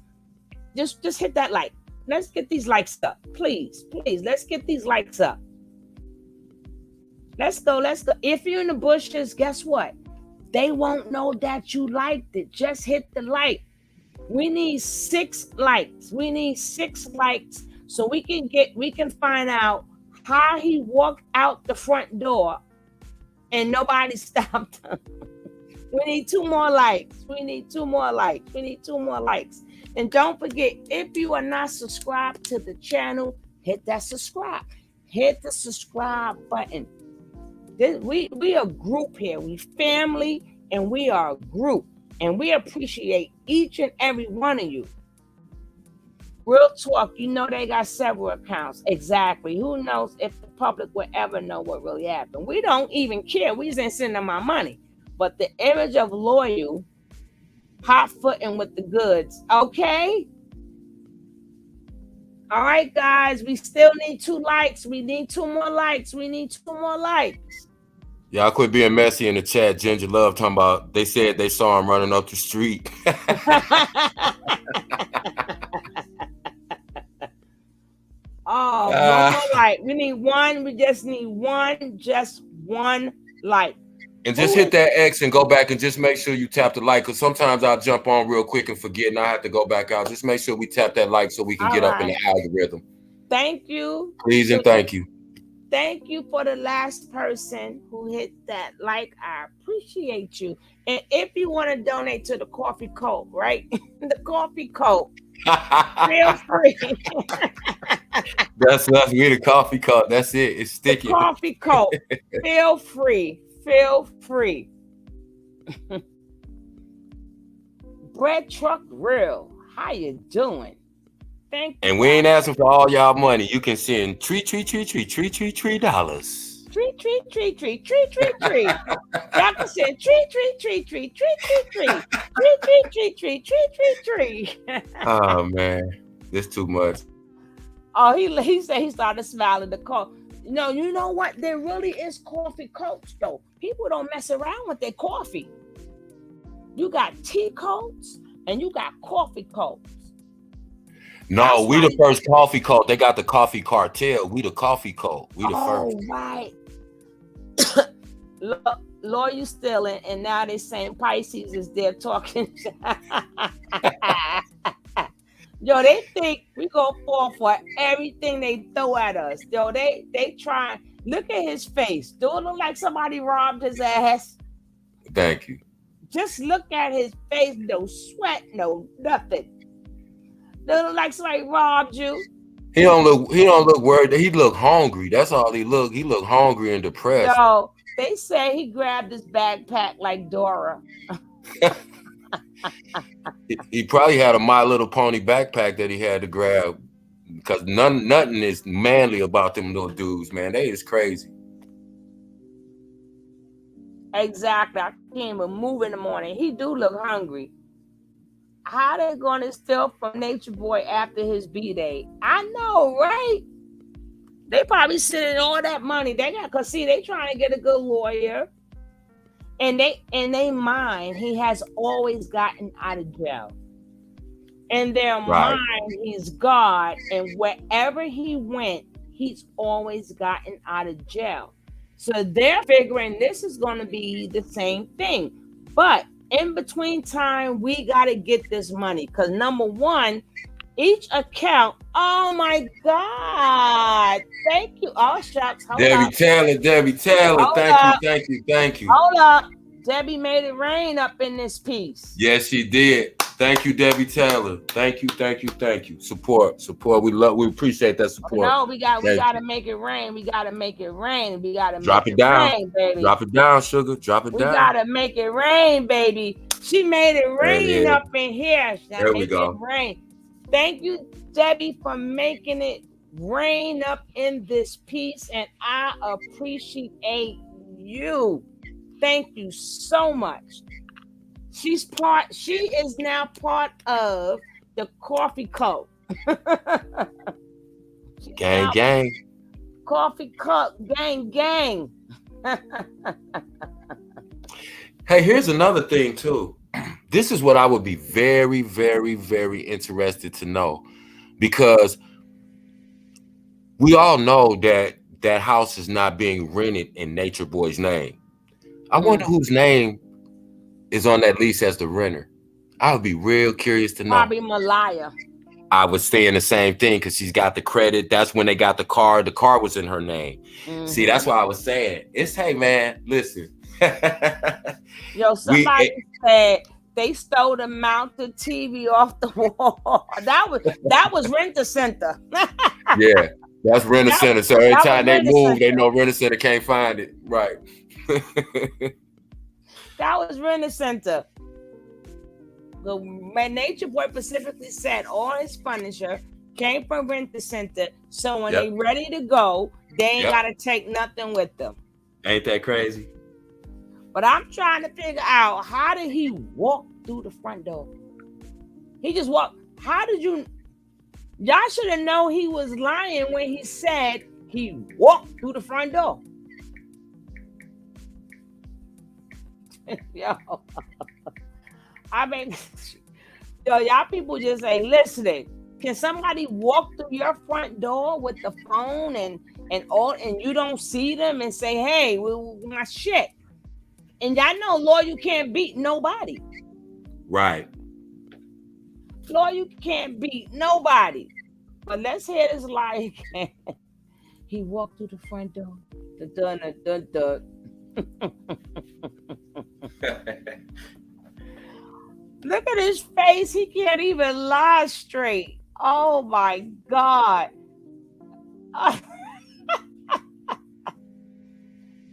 Speaker 1: Just hit that like. Let's get these likes up. Please, please. Let's get these likes up. Let's go. Let's go. If you're in the bushes, guess what? They won't know that you liked it. Just hit the like. We need 6 likes. We need 6 likes so we can find out how he walked out the front door and nobody stopped him. We need 2 more likes. We need 2 more likes. We need 2 more likes. And don't forget, if you are not subscribed to the channel, hit that subscribe. Hit the subscribe button. We are a group here. We family and we are a group. And we appreciate each and every one of you. Real talk, you know they got several accounts. Exactly. Who knows if the public will ever know what really happened? We don't even care. We just ain't sending them our money. But the image of loyal, hot footing with the goods. Okay? All right, guys. We still need 2 likes. We need 2 more likes. We need 2 more likes.
Speaker 6: Y'all quit being messy in the chat. Ginger Love talking about, they said they saw him running up the street.
Speaker 1: Oh, one more like. We need 1. We just need 1. Just 1 like.
Speaker 6: And just hit that X and go back and just make sure you tap the like. Because sometimes I'll jump on real quick and forget and I have to go back out. Just make sure we tap that like so we can get up in the algorithm.
Speaker 1: Thank you.
Speaker 6: Please and thank you.
Speaker 1: Thank you for the last person who hit that like. I appreciate you. And if you want to donate to the coffee cult, right? The coffee cult, feel free.
Speaker 6: That's us. We the coffee cult. That's it. It's sticky.
Speaker 1: The coffee cult. Feel free. Feel free. Bread Truck Grill. How you doing? Thank you.
Speaker 6: And we ain't asking for all y'all money. You can send $3.
Speaker 1: Tree. Y'all can send tree.
Speaker 6: Oh man, this too much.
Speaker 1: Oh, he said he started smiling the call. No, you know what? There really is coffee cults though. People don't mess around with their coffee. You got tea cults and you got coffee cults.
Speaker 6: No, that's we right. The first coffee cult. They got the coffee cartel. We the coffee cult. We the first.
Speaker 1: Oh, right. Lord, you stealing, and now they saying Pisces is there talking. Yo, they think we gonna fall for everything they throw at us. Yo, they try. Look at his face. Do it look like somebody robbed his ass?
Speaker 6: Thank you.
Speaker 1: Just look at his face. No sweat, no nothing. They look like somebody robbed you.
Speaker 6: He don't look worried. He look hungry. That's all he look. He look hungry and depressed.
Speaker 1: No, they say he grabbed his backpack like Dora.
Speaker 6: He probably had a My Little Pony backpack that he had to grab because nothing is manly about them little dudes, man. They is crazy.
Speaker 1: Exactly. I can't even move in the morning. He do look hungry. How they gonna steal from Nature Boy after his B-Day? I know, right? They probably sending all that money. They got, cause see, they trying to get a good lawyer. And they mind, he has always gotten out of jail. In their
Speaker 6: Right.
Speaker 1: mind, he's God, and wherever he went, he's always gotten out of jail. So they're figuring this is going to be the same thing. But in between time, we got to get this money. Because number one, each account, oh my God. Thank you. Oh, shucks. Hold
Speaker 6: Debbie
Speaker 1: up.
Speaker 6: Taylor.
Speaker 1: Hold
Speaker 6: Thank you.
Speaker 1: Hold up. Debbie made it rain up in this piece.
Speaker 6: Yes, she did. Thank you, Debbie Taylor. Thank you. Support. We appreciate that support.
Speaker 1: No, we gotta make it rain. We gotta make it rain. We gotta
Speaker 6: drop
Speaker 1: make
Speaker 6: it down,
Speaker 1: rain, baby.
Speaker 6: Drop it down, sugar. Drop it down.
Speaker 1: We gotta make it rain, baby. She made it rain up in here.
Speaker 6: There we go.
Speaker 1: It rain. Thank you, Debbie, for making it rain up in this piece, and I appreciate you. Thank you so much. She is now part of the Coffee Co.
Speaker 6: Gang.
Speaker 1: Coffee Cup, gang.
Speaker 6: Hey, here's another thing too. This is what I would be very, very, very interested to know, because we all know that that house is not being rented in Nature Boy's name. I wonder whose name is on that lease as the renter. I would be real curious to know.
Speaker 1: Probably Malaya.
Speaker 6: I was saying the same thing because she's got the credit. That's when they got the car. The car was in her name. See, that's why I was saying hey man, listen.
Speaker 1: Yo, somebody said they stole the mounted TV off the wall. That was Rent-A-Center.
Speaker 6: Yeah, that's Rent-A-Center. So every time they move, they know Rent-A-Center can't find it. Right.
Speaker 1: That was Rent-A-Center. My Nature Boy specifically said all his furniture came from Rent-A-Center. So when they ready to go, they ain't got to take nothing with them.
Speaker 6: Ain't that crazy?
Speaker 1: But I'm trying to figure out, how did he walk through the front door? He just walked. How did you? Y'all should have known he was lying when he said he walked through the front door. Yo. I mean, y'all people just ain't listening. Can somebody walk through your front door with the phone and you don't see them and say, hey, my shit? And y'all know, Lord, you can't beat nobody.
Speaker 6: Right.
Speaker 1: Lord, you can't beat nobody. But let's hear this lie again. He walked through the front door. Dun. Look at his face. He can't even lie straight. Oh my God.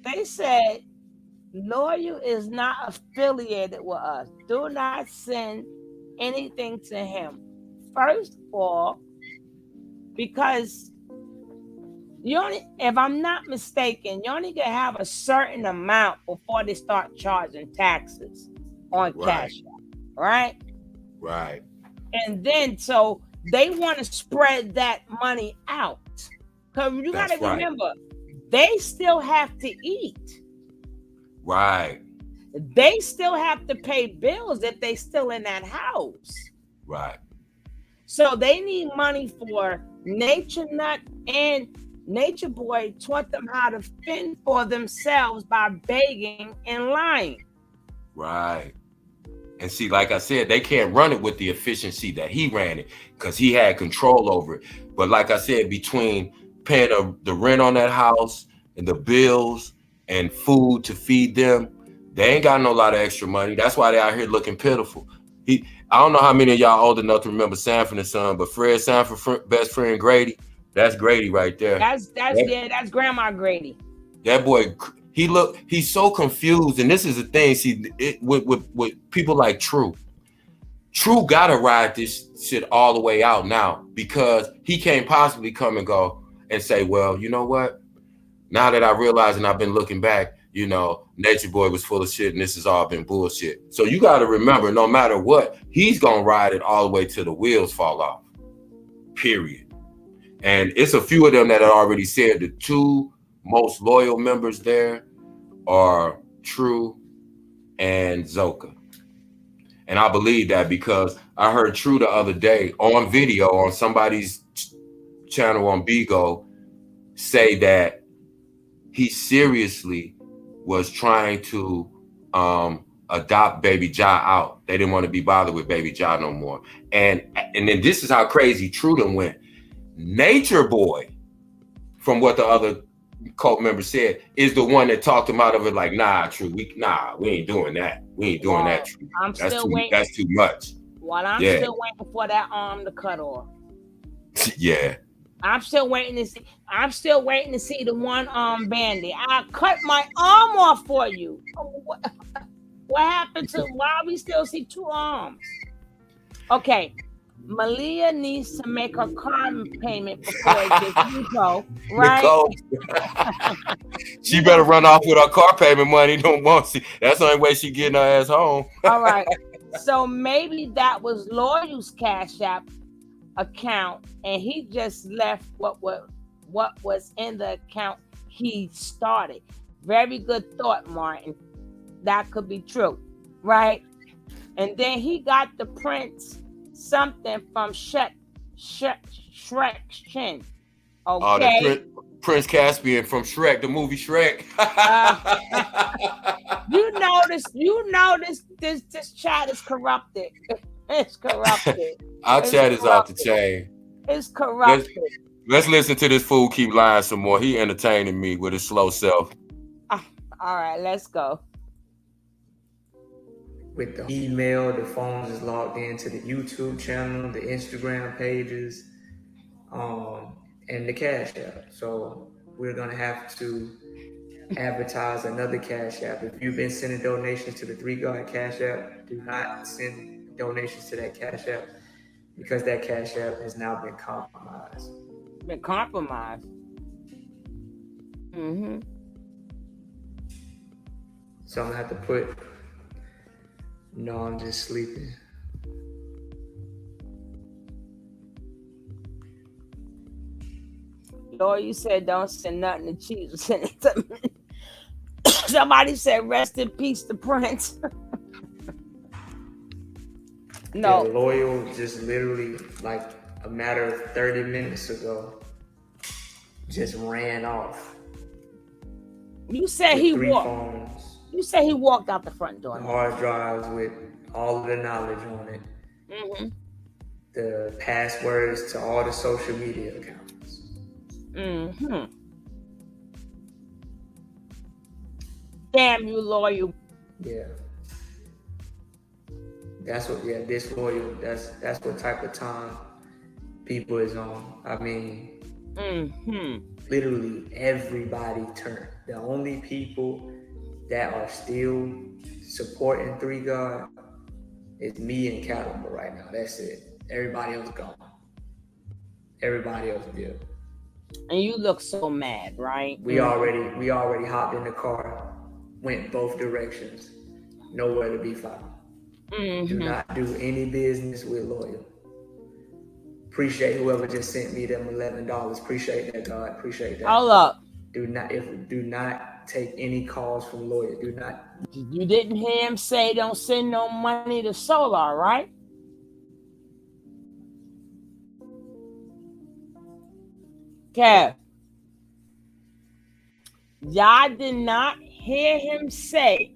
Speaker 1: They said, Lawyer is not affiliated with us. Do not send anything to him. First of all, because if I'm not mistaken, you only can have a certain amount before they start charging taxes on cash. Right?
Speaker 6: Right.
Speaker 1: And then, so they want to spread that money out. Because you got to remember, they still have to eat.
Speaker 6: Right.
Speaker 1: They still have to pay bills if they still in that house.
Speaker 6: Right.
Speaker 1: So they need money for Nature Nut, and Nature Boy taught them how to fend for themselves by begging and lying.
Speaker 6: Right. And see, like I said, they can't run it with the efficiency that he ran it because he had control over it. But like I said, between paying the rent on that house and the bills and food to feed them, they ain't got no lot of extra money. That's why they out here looking pitiful. I don't know how many of y'all old enough to remember Sanford and Son, but Fred Sanford, best friend Grady, that's Grady right there.
Speaker 1: That's Grandma Grady.
Speaker 6: That boy, he's so confused, and this is the thing. See, with people like True gotta ride this shit all the way out now, because he can't possibly come and go and say, well, you know what? Now that I realize and I've been looking back, you know, Nature Boy was full of shit and this has all been bullshit. So you got to remember, no matter what, he's going to ride it all the way till the wheels fall off, period. And it's a few of them that had already said the two most loyal members there are True and Zoka. And I believe that because I heard True the other day on video on somebody's channel on Bigo say that he seriously was trying to adopt Baby Ja out. They didn't want to be bothered with Baby Ja no more. And then this is how crazy True them went. Nature Boy, from what the other cult member said, is the one that talked him out of it. Like, nah, True, we ain't doing that. We ain't doing that, True. That's too much.
Speaker 1: Well, I'm still waiting for that arm to cut off.
Speaker 6: Yeah.
Speaker 1: I'm still waiting to see. I'm still waiting to see the one arm bandit. I cut my arm off for you. What happened to why we still see two arms? Okay, Malia needs to make her car payment before it gets repo, right?
Speaker 6: She better run off with her car payment money. Don't want to. That's the only way she getting her ass home.
Speaker 1: All right. So maybe that was Loyal's Cash App account, and he just left what was in the account he started. Very good thought, Martin. That could be true, right? And then he got the Prince something from Shrek's chin. Okay.
Speaker 6: Prince Caspian from Shrek, the movie Shrek.
Speaker 1: You notice this chat is corrupted. It's corrupted.
Speaker 6: Our chat is off the chain.
Speaker 1: It's corrupted.
Speaker 6: Let's listen to this fool keep lying some more. He entertaining me with his slow self.
Speaker 1: All right, let's go.
Speaker 8: With the email, the phones is logged into the YouTube channel, the Instagram pages, and the Cash App. So we're gonna have to advertise another Cash App. If you've been sending donations to the Three God Cash App, do not send donations to that Cash App because that Cash App has now been compromised.
Speaker 1: Been compromised. Mm-hmm.
Speaker 8: So I'm gonna have to put. No, I'm just sleeping.
Speaker 1: Lord, you said don't send nothing to Chief. Send it to me. Somebody said rest in peace to Prince. No.
Speaker 8: Yeah, Loyal just literally like a matter of 30 minutes ago just ran off.
Speaker 1: You said he walked.
Speaker 8: Phones.
Speaker 1: You say he walked out the front door.
Speaker 8: The hard drives with all of the knowledge on it.
Speaker 1: Mm-hmm.
Speaker 8: The passwords to all the social media accounts.
Speaker 1: Mm-hmm. Damn you, Loyal.
Speaker 8: Yeah. That's what. Yeah, disloyal. That's what type of time people is on. I mean, literally everybody turned. The only people that are still supporting Three God is me and Caliber right now. That's it. Everybody else gone. Everybody else did.
Speaker 1: And you look so mad, right?
Speaker 8: We already hopped in the car, went both directions, nowhere to be found. Mm-hmm. Do not do any business with Loyal. Appreciate whoever just sent me them $11. Appreciate that, God. Appreciate that.
Speaker 1: Hold up.
Speaker 8: Do not take any calls from Loyal. Do not.
Speaker 1: You didn't hear him say don't send no money to Solar, right? Okay. Y'all did not hear him say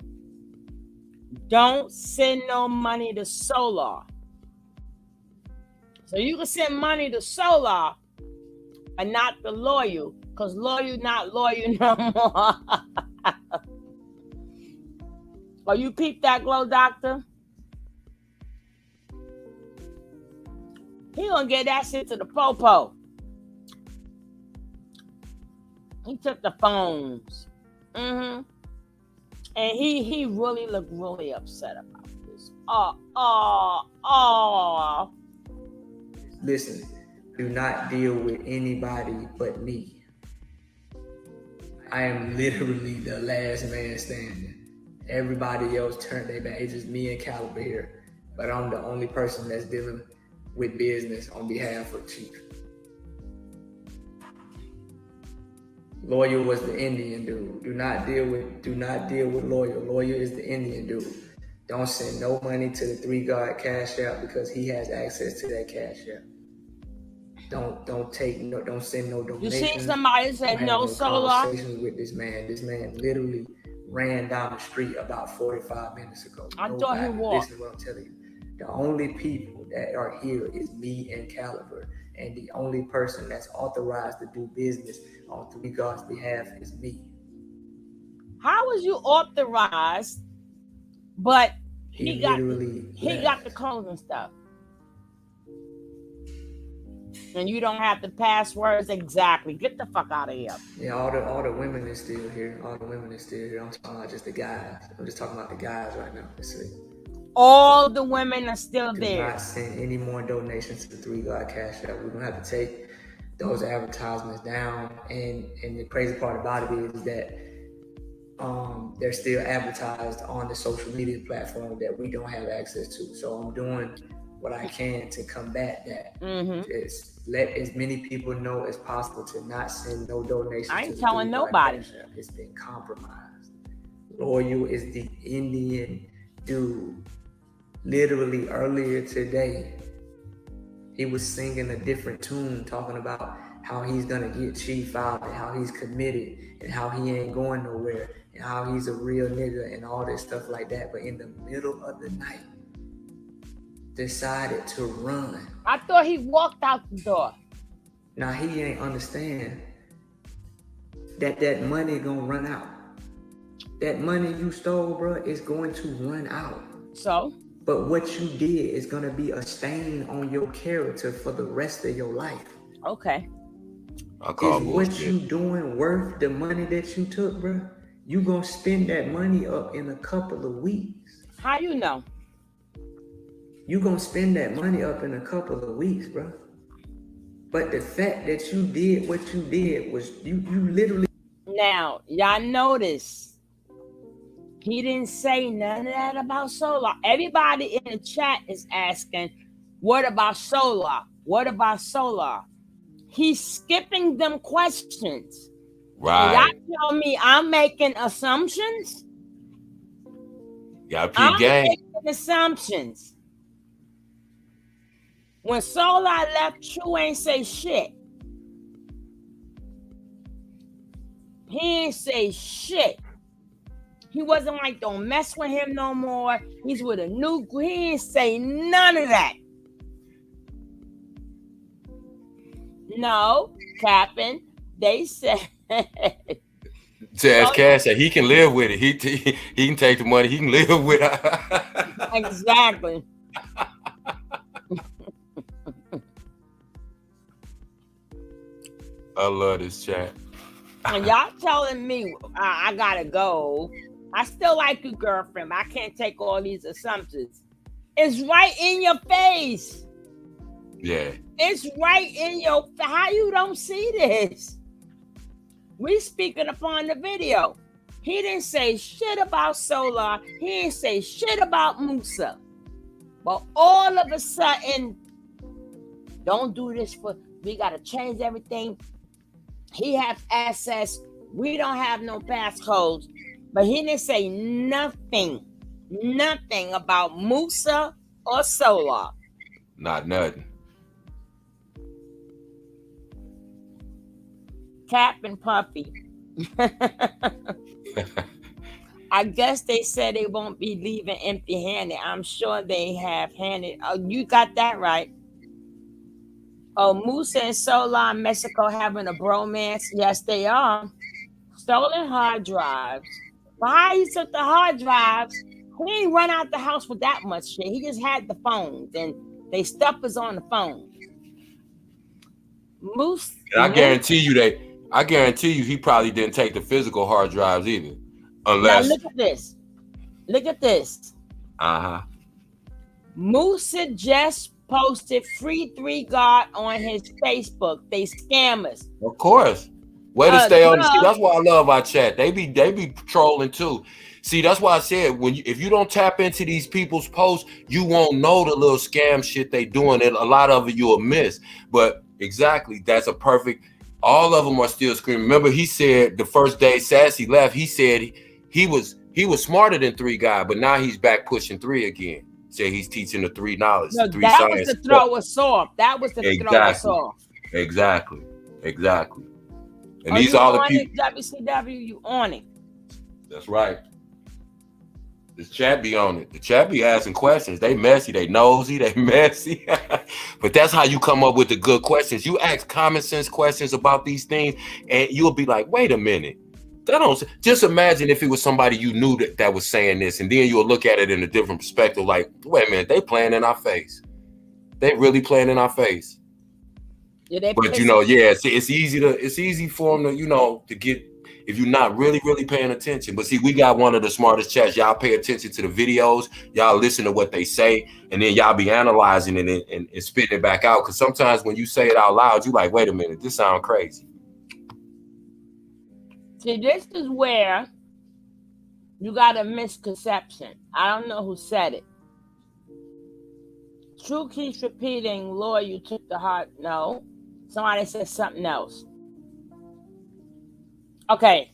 Speaker 1: don't send no money to Solar. So you can send money to Solar and not the Loyal, because Loyal not loyal no more. Oh, you peep that, Glow Doctor? He gonna get that shit to the popo. He took the phones. Mm-hmm. And he really looked really upset about this.
Speaker 8: Listen, do not deal with anybody but me. I am literally the last man standing. Everybody else turned their back. It's just me and Caliber here. But I'm the only person that's dealing with business on behalf of Chief. Lawyer was the Indian dude. Do not deal with Lawyer. Lawyer is the Indian dude. Don't send no money to the 3 God Cash App because he has access to that Cash App. Don't send no donations.
Speaker 1: You see somebody said no solar?
Speaker 8: Conversations with this man. This man literally ran down the street about 45 minutes ago.
Speaker 1: I thought he walked.
Speaker 8: Listen to what I'm telling you. The only people that are here is me and Caliber. And the only person that's authorized to do business on 3 God's behalf is me.
Speaker 1: How was you authorized, but he got the clothes and stuff? And you don't have the passwords exactly. Get the fuck out of here.
Speaker 8: Yeah, all the women is still here. All the women is still here. I'm talking about just the guys. I'm just talking about the guys right now. Let's see.
Speaker 1: All the women are still there.
Speaker 8: Do not send any more donations to the 3 God Cash App. We're gonna have to take those advertisements down. And the crazy part about it is that they're still advertised on the social media platform that we don't have access to. So I'm doing what I can to combat that. Is let as many people know as possible to not send no donations.
Speaker 1: I ain't telling nobody.
Speaker 8: It's been compromised. Loyal is the Indian dude. Literally earlier today, he was singing a different tune, talking about how he's gonna get Chief out and how he's committed and how he ain't going nowhere and how he's a real nigga and all this stuff like that. But in the middle of the night, decided to run.
Speaker 1: I thought he walked out the door.
Speaker 8: Now he ain't understand that money gonna run out. That money you stole, bro, is going to run out.
Speaker 1: So?
Speaker 8: But what you did is gonna be a stain on your character for the rest of your life.
Speaker 1: Okay.
Speaker 8: Is what you doing worth the money that you took, bro? You gonna spend that money up in a couple of weeks.
Speaker 1: How you know?
Speaker 8: You gonna spend that money up in a couple of weeks, bro. But the fact that you did what you did was you literally.
Speaker 1: Now, y'all notice he didn't say none of that about Solar. Everybody in the chat is asking, what about Solar? What about Solar? He's skipping them questions.
Speaker 6: Right.
Speaker 1: Y'all tell me I'm making assumptions?
Speaker 6: Y'all
Speaker 1: I'm
Speaker 6: peep game.
Speaker 1: making assumptions. When Solar left, True ain't say shit. He ain't say shit. He wasn't like, don't mess with him no more. He's with a new, he ain't say none of that. No, Captain, they said.
Speaker 6: Says Cash that he can live with it. He can take the money. He can live with it.
Speaker 1: Exactly.
Speaker 6: I love this chat.
Speaker 1: And y'all telling me I gotta go. I still like you, girlfriend. But I can't take all these assumptions. It's right in your face.
Speaker 6: Yeah.
Speaker 1: It's right in your. How you don't see this? We speaking upon the video. He didn't say shit about Solar. He didn't say shit about Musa. But all of a sudden, don't do this for. We gotta change everything. He has access. We don't have no passcodes. But he didn't say nothing about Musa or Solar.
Speaker 6: Not nothing.
Speaker 1: Cap and Puffy. I guess they said they won't be leaving empty-handed. I'm sure they have handed. Oh, you got that right. Oh, Musa and Solar in Mexico having a bromance. Yes, they are. Stolen hard drives. But how he took the hard drives, he ain't run out the house with that much shit. He just had the phones, and they stuff was on the phone. Moose.
Speaker 6: I guarantee you he probably didn't take the physical hard drives either. Unless.
Speaker 1: Now look at this. Look at this.
Speaker 6: Uh-huh.
Speaker 1: Musa just posted free 3 God on his Facebook. They scammers.
Speaker 6: Of course. Way to stay on. See, that's why I love our chat. They be trolling too. See, that's why I said if you don't tap into these people's posts, you won't know the little scam shit they doing. And a lot of it you'll miss. But exactly, that's a perfect. All of them are still screaming. Remember, he said the first day Sassy left, he said he was smarter than 3 guy, but now he's back pushing 3 again. Say he's teaching the 3 knowledge,
Speaker 1: No,
Speaker 6: 3
Speaker 1: that
Speaker 6: science.
Speaker 1: was to throw us off. That was to throw us off.
Speaker 6: Exactly. And
Speaker 1: Are
Speaker 6: these
Speaker 1: you
Speaker 6: are the
Speaker 1: on
Speaker 6: people.
Speaker 1: it, WCW? You on it?
Speaker 6: That's right. The chat be on it. The chat be asking questions. They messy, they nosy, they messy. But that's how you come up with the good questions. You ask common sense questions about these things, and you'll be like, wait a minute. That don't just imagine if it was somebody you knew that was saying this, and then you'll look at it in a different perspective, like, wait a minute, they playing in our face. They really playing in our face.
Speaker 1: Yeah,
Speaker 6: but it's easy for them to get, if you're not really paying attention. But see, we got one of the smartest chats. Y'all pay attention to the videos, y'all listen to what they say, and then y'all be analyzing it and spitting it back out. Because sometimes when you say it out loud, you like, wait a minute, this sounds crazy.
Speaker 1: See, this is where you got a misconception. I don't know who said it. True keeps repeating, Lord, you took the heart. No. Somebody said something else. Okay.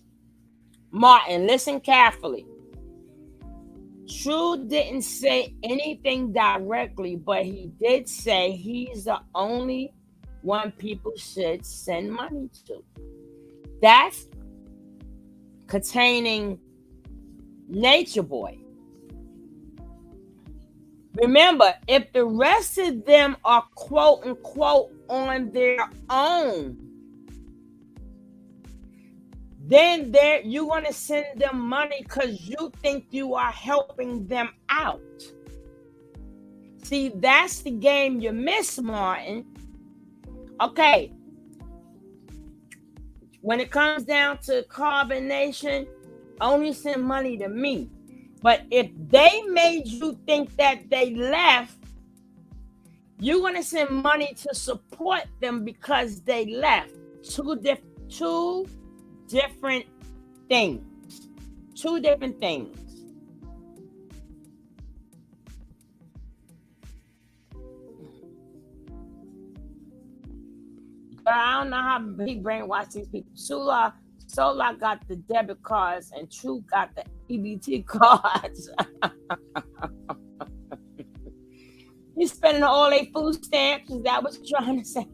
Speaker 1: Martin, listen carefully. True didn't say anything directly, but he did say he's the only one people should send money to. That's containing Nature Boy. Remember, if the rest of them are quote unquote on their own, then you want to send them money because you think you are helping them out. See, that's the game you miss, Martin. Okay. When it comes down to carbonation, only send money to me. But if they made you think that they left, you're going to send money to support them because they left. Two different things. Two different things. But I don't know how he brainwashed these people. Solar got the debit cards and True got the EBT cards. He's spending all their food stamps. Is that what you're trying to say?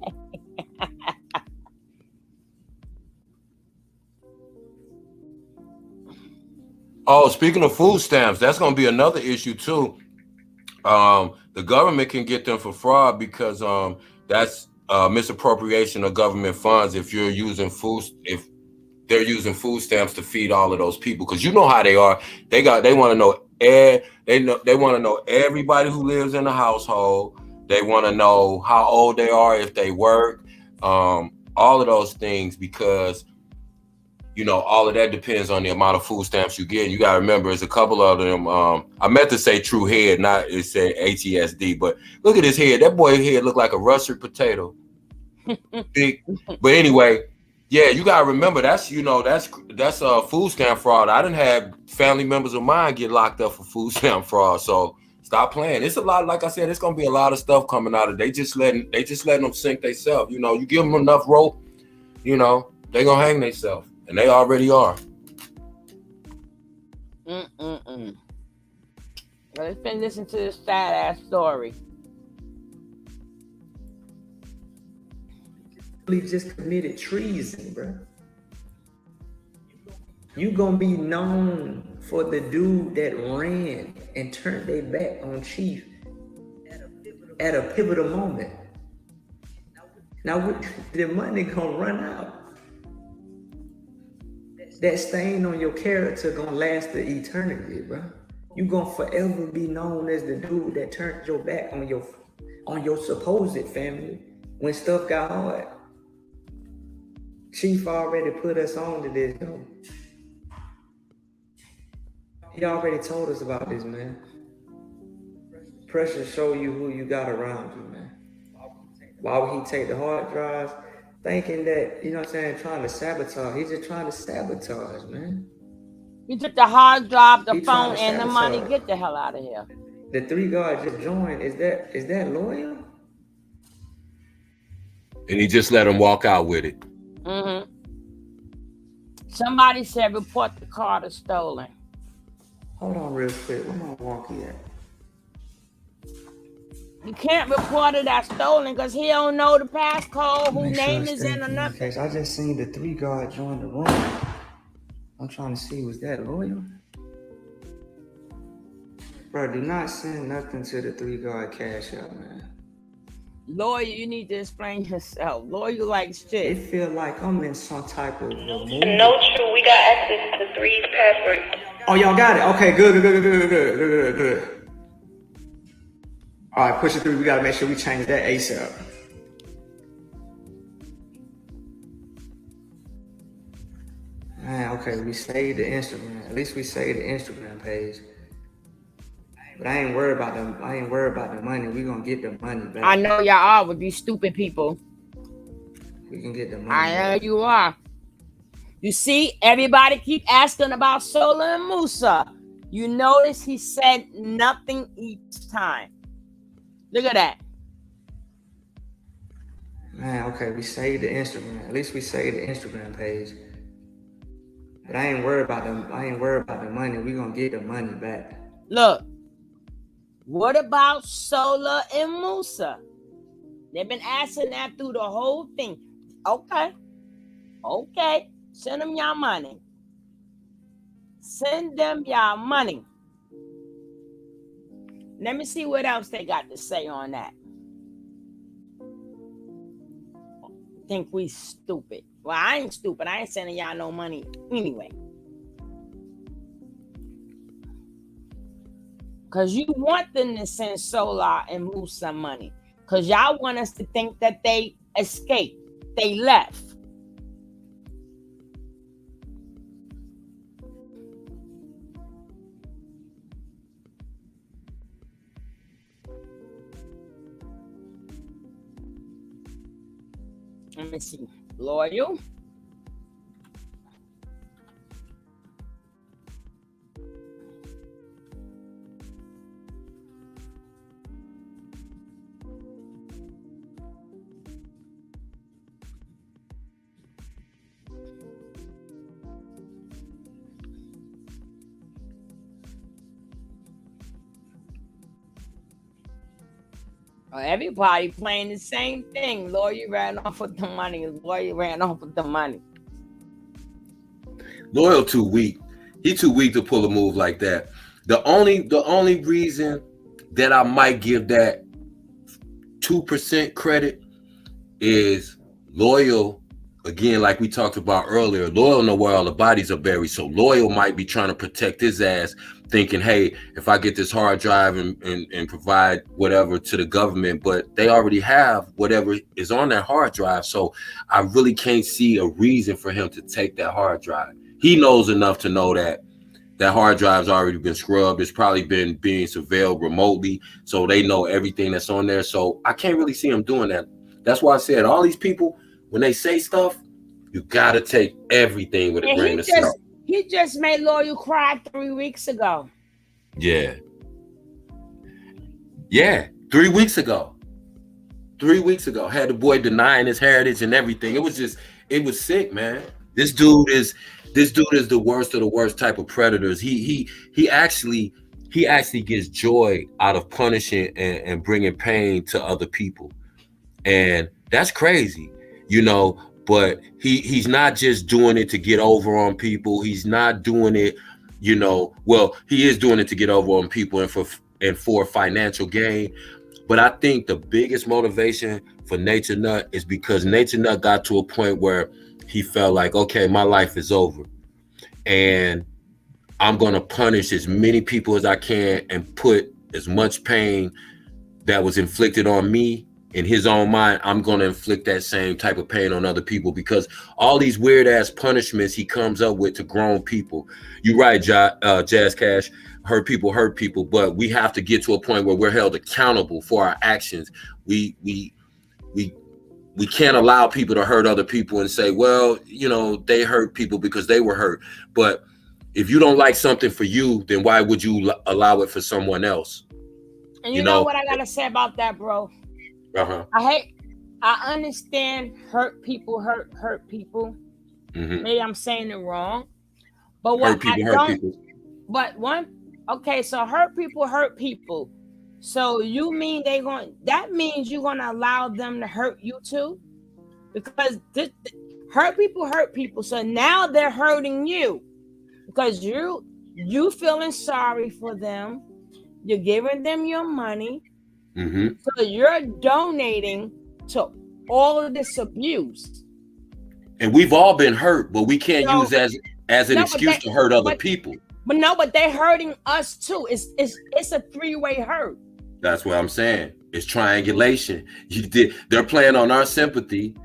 Speaker 6: Oh, speaking of food stamps, that's going to be another issue too. The government can get them for fraud because that's misappropriation of government funds. If they're using food stamps to feed all of those people, because you know how they are. They want to know they want to know everybody who lives in the household. They want to know how old they are, if they work, all of those things, because all of that depends on the amount of food stamps you get. You got to remember, there's a couple of them. I meant to say True Head, not it said HESD, but look at his head. That boy's head look like a russet potato. Big. But anyway, yeah, you got to remember that's food stamp fraud. I didn't have family members of mine get locked up for food stamp fraud. So stop playing. It's a lot. Like I said, it's gonna be a lot of stuff coming out of. They just letting them sink themselves. You give them enough rope, they gonna hang themselves. And they already are.
Speaker 1: Let's been listening to this sad ass story.
Speaker 8: We just committed treason, bro. You gonna be known for the dude that ran and turned their back on Chief at a pivotal moment. Now the money gonna run out. That stain on your character gonna last the eternity, bro. You gonna forever be known as the dude that turned your back on your supposed family when stuff got hard. Chief already put us on to this, though. He already told us about this, man. Pressure show you who you got around you, man. Why would he take the hard drives? thinking that, you know what I'm saying, trying to sabotage. He's just trying to sabotage, man.
Speaker 1: You took the hard drive, the
Speaker 8: He trying
Speaker 1: phone,
Speaker 8: to
Speaker 1: and the money.
Speaker 8: sabotage.
Speaker 1: Get the hell out of here.
Speaker 8: The 3 guard just joined. Is that loyal?
Speaker 6: And he just let him walk out with it.
Speaker 1: Mm-hmm. Somebody said report the card as stolen.
Speaker 8: Hold on real quick. Where my walkie at?
Speaker 1: You can't report it as stolen because he don't know the passcode, who name is in or nothing.
Speaker 8: I just seen the 3 guard join the room. I'm trying to see, was that loyal? Bro, do not send nothing to the 3 guard cash out, man.
Speaker 1: Lawyer, you need to explain yourself. Lawyer like shit.
Speaker 8: It feel like I'm in some type of
Speaker 9: No, true. We got access to 3's password.
Speaker 8: Oh, y'all got it. Okay, good. All right, push it through. We gotta make sure we change that ASAP. Man, okay, we saved the Instagram. At least we saved the Instagram page. But I ain't worried about them. I ain't worried about the money. We gonna get the money back.
Speaker 1: I know y'all are with these stupid people.
Speaker 8: We can get the money.
Speaker 1: I know you are. You see, everybody keep asking about Sola and Musa. You notice he said nothing each time. Look at that.
Speaker 8: Man, okay, we saved the Instagram. At least we saved the Instagram page. But I ain't worried about them. I ain't worried about the money. We gonna get the money back.
Speaker 1: Look. What about Sola and Musa? They've been asking that through the whole thing. Okay. Send them your money. Send them your money. Let me see what else they got to say on that. Think we stupid. Well, I ain't stupid. I ain't sending y'all no money anyway. Because you want them to send Sola and Musa money. Because y'all want us to think that they escaped. They left. Let me see. Loyal. Everybody playing the same thing. Lawyer ran off with the money. Lawyer ran off with the money.
Speaker 6: Loyal too weak. He's too weak to pull a move like that. The only reason that I might give that 2% credit is Loyal. Again, like we talked about earlier, Loyal know where all the bodies are buried. So Loyal might be trying to protect his ass, thinking, hey, if I get this hard drive and provide whatever to the government, but they already have whatever is on that hard drive. So I really can't see a reason for him to take that hard drive. He knows enough to know that that hard drive's already been scrubbed. It's probably been being surveilled remotely. So they know everything that's on there. So I can't really see him doing that. That's why I said all these people, when they say stuff, you gotta take everything with a grain of salt.
Speaker 1: He just made Loyal cry 3 weeks ago.
Speaker 6: Yeah. 3 weeks ago. 3 weeks ago. Had the boy denying his heritage and everything. It was sick, man. This dude is the worst of the worst type of predators. He actually gets joy out of punishing and bringing pain to other people. And that's crazy, you know, but he's not just doing it to get over on people. He's not doing it, you know, well, he is doing it to get over on people and for financial gain. But I think the biggest motivation for Nature Nut is because Nature Nut got to a point where he felt like, okay, my life is over and I'm going to punish as many people as I can and put as much pain that was inflicted on me in his own mind. I'm going to inflict that same type of pain on other people, because all these weird ass punishments he comes up with to grown people. You're right, Jazz Cash, hurt people, but we have to get to a point where we're held accountable for our actions. We We can't allow people to hurt other people and say, well, you know, they hurt people because they were hurt. But if you don't like something for you, then why would you allow it for someone else?
Speaker 1: And you know what I gotta say about that, bro? I understand hurt people hurt people. Maybe I'm saying it wrong. But what so hurt people. So you mean that means you're gonna allow them to hurt you too? Because hurt people. So now they're hurting you because you feeling sorry for them. You're giving them your money. So you're donating to all of this abuse.
Speaker 6: And we've all been hurt, but we can't use as an excuse to hurt other people.
Speaker 1: But they're hurting us too. It's a three-way hurt.
Speaker 6: That's what I'm saying. It's triangulation. They're playing on our sympathy,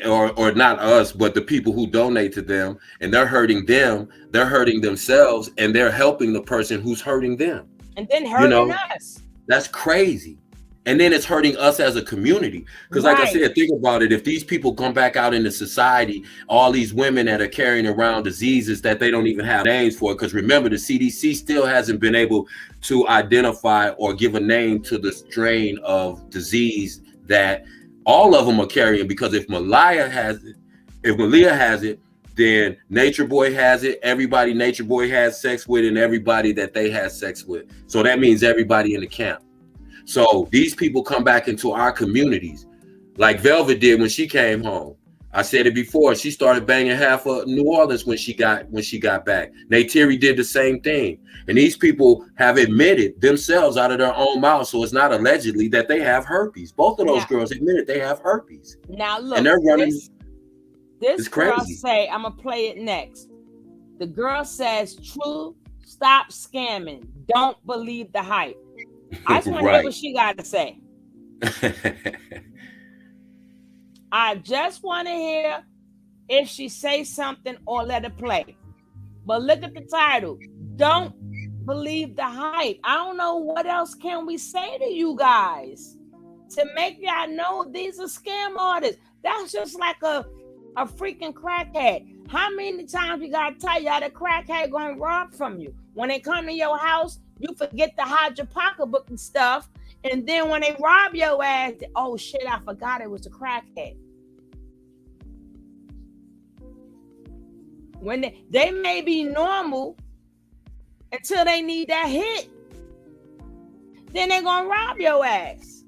Speaker 6: or not us, but the people who donate to them, and they're hurting them. They're hurting themselves, and they're helping the person who's hurting them.
Speaker 1: And then hurting us.
Speaker 6: That's crazy. And then it's hurting us as a community. Because like I said, think about it. If these people come back out into society, all these women that are carrying around diseases that they don't even have names for, because remember, the CDC still hasn't been able to identify or give a name to the strain of disease that all of them are carrying. Because if Malia has it, then Nature Boy has it. Everybody Nature Boy has sex with, and everybody that they had sex with. So that means everybody in the camp. So these people come back into our communities like Velvet did when she came home. I said it before, she started banging half of New Orleans when she got back. Neytiri did the same thing. And these people have admitted themselves out of their own mouth, so it's not allegedly, that they have herpes. Both of those girls admitted they have herpes.
Speaker 1: Now look,
Speaker 6: and they're running.
Speaker 1: This girl say, I'm gonna play it next. The girl says, "True, stop scamming. Don't believe the hype." I just want to hear what she got to say. I just want to hear if she says something or let it play. But look at the title. Don't believe the hype. I don't know what else can we say to you guys to make y'all know these are scam artists. That's just like a freaking crackhead. How many times you gotta tell y'all the crackhead gonna rob from you? When they come to your house, you forget to hide your pocketbook and stuff. And then when they rob your ass, oh shit, I forgot it was a crackhead. When they may be normal until they need that hit. Then they're gonna rob your ass.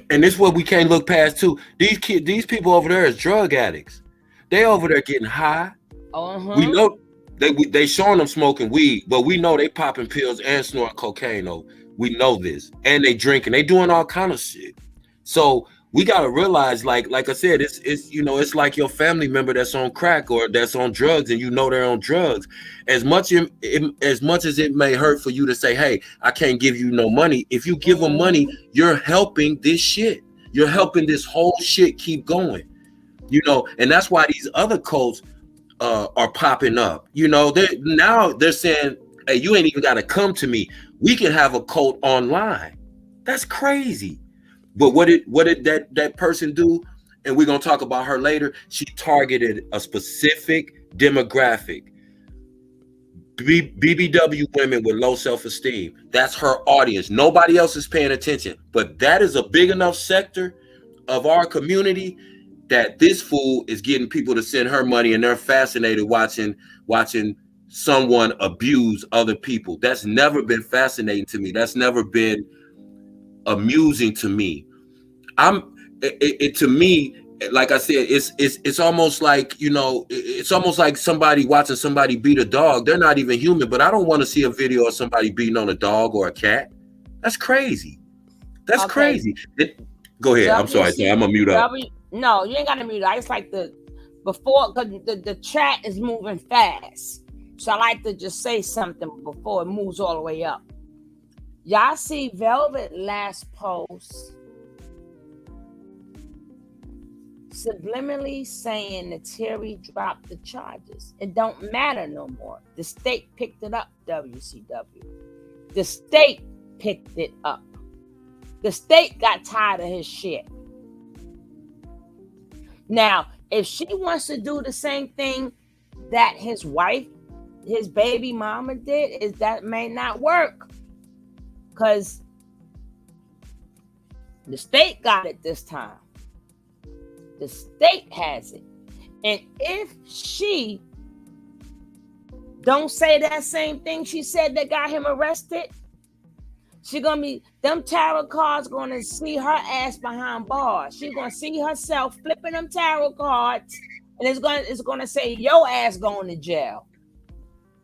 Speaker 6: And this is what we can't look past too. These people over there is drug addicts. They over there getting high. We know they showing them smoking weed, but we know they popping pills and snorting cocaine. Though we know this, and they drinking, they doing all kind of shit. So we gotta realize, like I said, it's it's like your family member that's on crack or that's on drugs, and you know they're on drugs. As much as it may hurt for you to say, "Hey, I can't give you no money," if you give them money, you're helping this shit. You're helping this whole shit keep going. And that's why these other cults are popping up. They're saying, "Hey, you ain't even got to come to me. We can have a cult online." That's crazy. But what did that person do? And we're gonna talk about her later. She targeted a specific demographic. BBW women with low self-esteem. That's her audience. Nobody else is paying attention. But that is a big enough sector of our community that this fool is getting people to send her money, and they're fascinated watching someone abuse other people. That's never been fascinating to me. That's never been amusing to me. To me, like I said, it's almost like, it's almost like somebody watching somebody beat a dog. They're not even human, but I don't want to see a video of somebody beating on a dog or a cat. That's crazy. That's crazy. Go ahead. I'm sorry. I'm gonna mute up.
Speaker 1: No, you ain't gotta mute up. I just like because the chat is moving fast. So I like to just say something before it moves all the way up. Y'all see Velvet last post subliminally saying that Terry dropped the charges. It don't matter no more. The state picked it up, WCW. The state picked it up. The state got tired of his shit. Now, if she wants to do the same thing that his wife, his baby mama did, is that may not work. Because the state got it this time. The state has it. And if she don't say that same thing she said that got him arrested, she gonna be, them tarot cards gonna see her ass behind bars. She gonna see herself flipping them tarot cards, and it's gonna say your ass going to jail.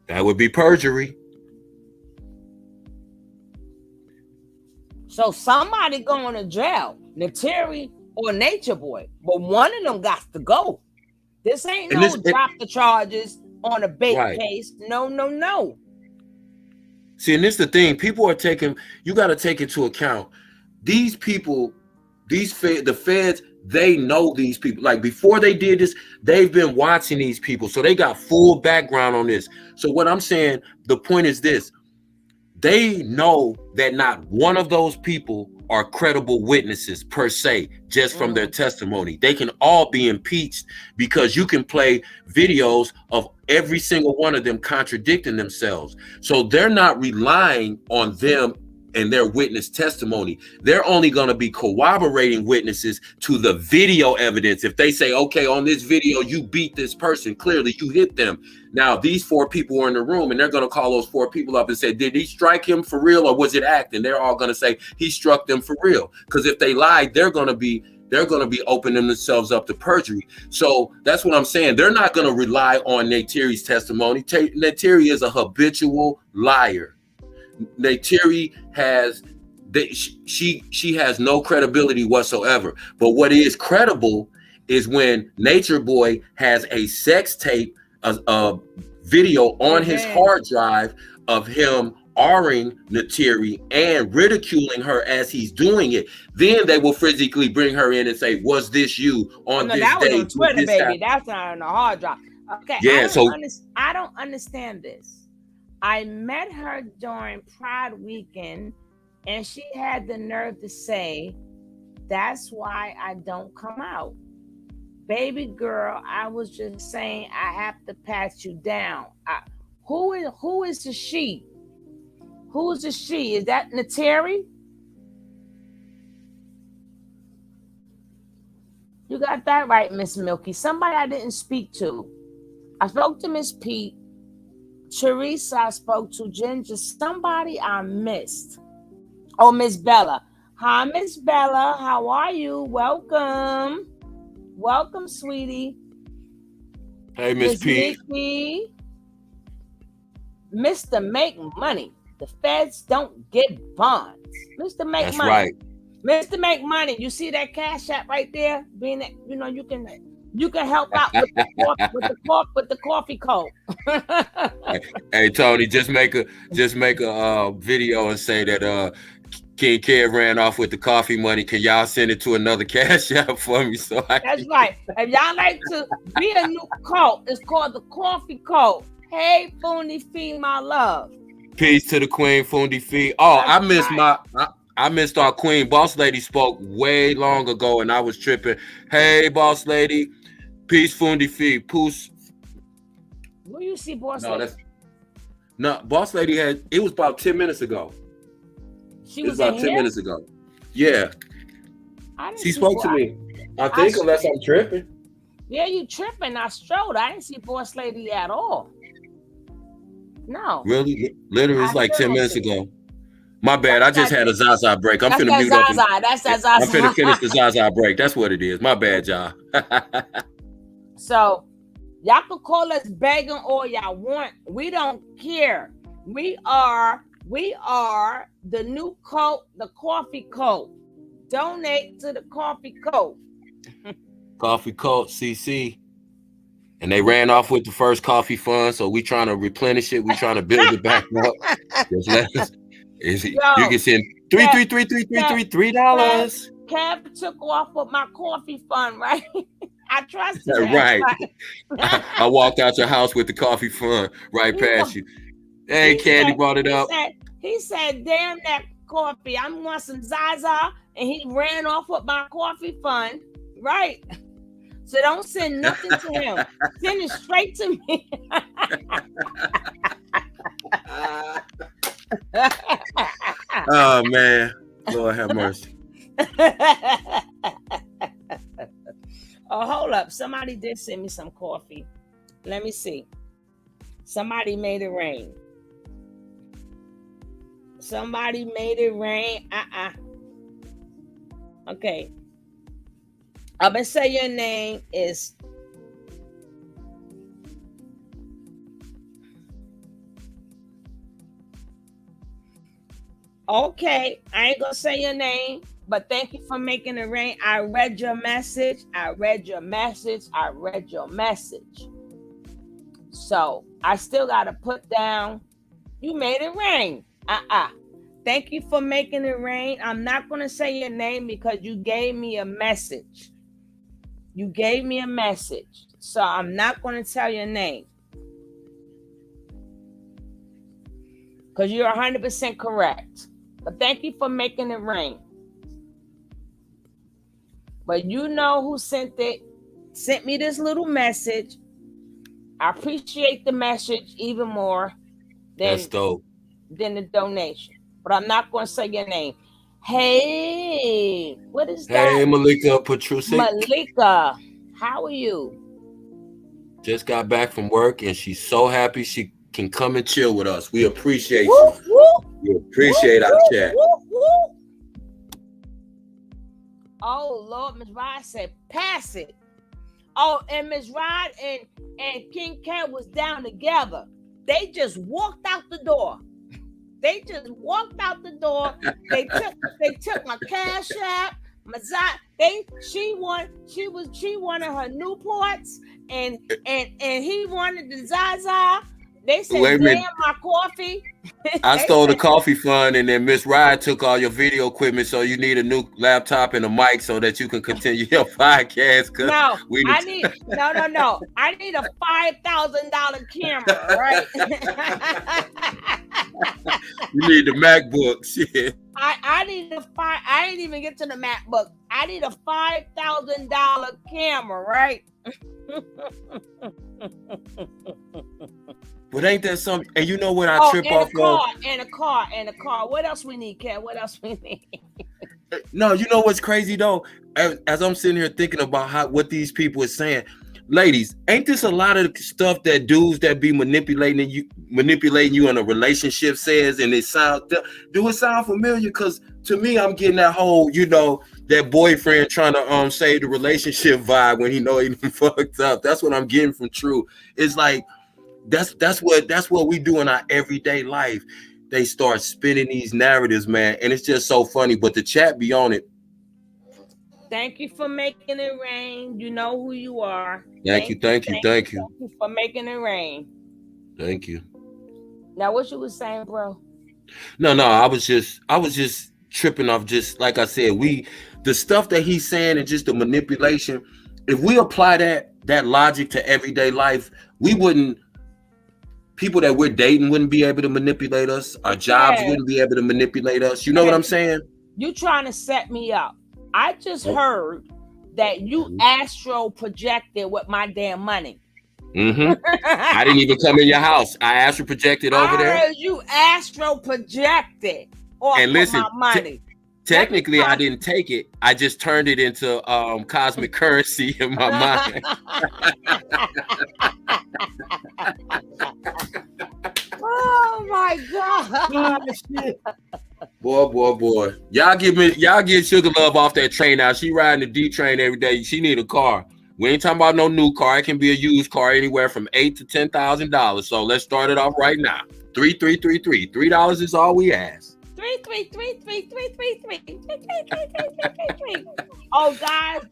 Speaker 6: That would be perjury.
Speaker 1: So somebody going to jail, Nateri or Nature Boy, but one of them got to go. This ain't no drop the charges on a bait case. No.
Speaker 6: See, and this the thing. People are taking, you got to take into account, these people, the feds, they know these people. Like before they did this, they've been watching these people. So they got full background on this. So what I'm saying, the point is this. They know that not one of those people are credible witnesses per se, just from their testimony. They can all be impeached because you can play videos of every single one of them contradicting themselves. So they're not relying on them and their witness testimony. They're only going to be corroborating witnesses to the video evidence. If they say, okay, on this video, you beat this person, clearly you hit them. Now, these 4 people were in the room and they're going to call those 4 people up and say, did he strike him for real or was it acting? They're all going to say he struck them for real. Because if they lied, they're going to be opening themselves up to perjury. So that's what I'm saying. They're not going to rely on Nateri's testimony. Nateri is a habitual liar. Nateri has she has no credibility whatsoever. But what is credible is when Nature Boy has a sex tape, a video on his hard drive of him R-ing Nateri and ridiculing her as he's doing it. Then they will physically bring her in and say, "Was this you on this
Speaker 1: that
Speaker 6: day?"
Speaker 1: was on Twitter, baby. That's not on the hard drive. Okay.
Speaker 6: Yeah.
Speaker 1: I don't understand this. I met her during Pride weekend, and she had the nerve to say, "That's why I don't come out." Baby girl, I was just saying I have to pat you down. Who is the she? Who is the she? Is that Nateri? You got that right, Miss Milky. Somebody I didn't speak to. I spoke to Miss Pete. Teresa, I spoke to Ginger. Somebody I missed. Oh, Miss Bella. Hi, Miss Bella. How are you? Welcome. Welcome, sweetie.
Speaker 6: Hey, Miss Pete.
Speaker 1: Mickey. Mr. Make Money. The feds don't get bonds. Mr. Make
Speaker 6: That's
Speaker 1: Money.
Speaker 6: Right.
Speaker 1: Mr. Make Money. You see that Cash App right there? Being that, you can help out with the coffee code.
Speaker 6: Hey Tony, just make a video and say that King Kid ran off with the coffee money. Can y'all send it to another Cash App for me?
Speaker 1: That's right. If y'all like to be a new cult, it's called the Coffee Code. Hey, Fundi Fee, my love.
Speaker 6: Peace to the Queen, Fundi Fee. Oh, I missed our Queen. Boss Lady spoke way long ago, and I was tripping. Hey, Boss Lady. Peace, Fundi Fee. Poos.
Speaker 1: Where you see Boss Lady?
Speaker 6: No, Boss Lady it was about 10 minutes ago.
Speaker 1: She was
Speaker 6: about 10 minutes ago. Yeah. She spoke to me. I think, unless I'm tripping.
Speaker 1: Yeah, you tripping. I strolled. I didn't see Boss Lady at all. No.
Speaker 6: Really? Literally, it's like 10 minutes ago. My bad. I just had a Zaza break. I'm finna mute up.
Speaker 1: That's that Zaza.
Speaker 6: I'm finna finish the Zaza break. That's what it is. My bad, y'all.
Speaker 1: So, y'all can call us begging all y'all want. We don't care. We are the new cult, the Coffee Cult. Donate to the Coffee Cult.
Speaker 6: Coffee Cult CC. And they ran off with the first coffee fund, so we trying to replenish it. We trying to build it back up. Just let us. You can send $3.
Speaker 1: Kev took off with my coffee fund, right? I trust you.
Speaker 6: Right. I walked out your house with the coffee fund right past you. Hey, Candy brought it up.
Speaker 1: He said, damn that coffee. I want some Zaza. And he ran off with my coffee fund. Right. So don't send nothing to him. Send it straight to me.
Speaker 6: Oh man, Lord have mercy.
Speaker 1: Oh, hold up. Somebody did send me some coffee. Let me see. Somebody made it rain. Somebody made it rain. Okay. I'm gonna say your name is okay. I ain't gonna say your name, but thank you for making it rain. I read your message. I read your message. I read your message. So I still gotta put down. You made it rain. Thank you for making it rain. I'm not gonna say your name because you gave me a message. You gave me a message. So I'm not gonna tell your name. Because you're 100% correct. But thank you for making it rain. But you know who sent it, sent me this little message. I appreciate the message even more than the donation. But I'm not going to say your name. Hey, what is that?
Speaker 6: Hey, Malika Petrusic.
Speaker 1: Malika, how are you?
Speaker 6: Just got back from work and she's so happy she can come and chill with us. We appreciate you. We appreciate our chat.
Speaker 1: Oh, Lord, Ms. Rod said, pass it. Oh, and Ms. Rod and King Cat was down together. They just walked out the door. They just walked out the door. They took my Cash App, my she wanted her Newports and he wanted the Zaza. They said, damn, my coffee.
Speaker 6: I stole the coffee fund, and then Miss Ryan took all your video equipment, so you need a new laptop and a mic so that you can continue your podcast.
Speaker 1: No, I need a $5,000 camera, right?
Speaker 6: You need the MacBook. Shit.
Speaker 1: I didn't even get to the MacBook. I need a $5,000 camera, right?
Speaker 6: But ain't that something? And you know what I trip off
Speaker 1: of? And a car. What else we need, Kat? What else we need?
Speaker 6: No, you know what's crazy though? As I'm sitting here thinking about what these people are saying, ladies, ain't this a lot of stuff that dudes that be manipulating you in a relationship says, and do it sound familiar? Because to me, I'm getting that whole, that boyfriend trying to save the relationship vibe when he know he fucked up. That's what I'm getting from True. It's like that's what we do in our everyday life. They start spinning these narratives, man, and it's just so funny. But the chat be on it.
Speaker 1: Thank you for making it rain. You know who you are.
Speaker 6: Thank you
Speaker 1: for making it rain.
Speaker 6: Thank you.
Speaker 1: Now, what you was saying, bro?
Speaker 6: No, I was just tripping off. Just like I said, the stuff that he's saying and just the manipulation. If we apply that logic to everyday life, people that we're dating wouldn't be able to manipulate us. Our jobs wouldn't be able to manipulate us. You know what I'm saying?
Speaker 1: You trying to set me up. I just heard that you astro projected with my damn money.
Speaker 6: I didn't even come in your house. I astro projected over there.
Speaker 1: I heard you astro projected off of my money.
Speaker 6: Technically, I didn't take it. I just turned it into cosmic currency in my mind.
Speaker 1: Oh my God.
Speaker 6: Boy. Y'all give Sugar Love off that train now. She riding the D train every day. She need a car. We ain't talking about no new car. It can be a used car anywhere from $8,000 to $10,000. So let's start it off right now. 3333. $3 is all we ask.
Speaker 1: 33333333333. Oh, guys,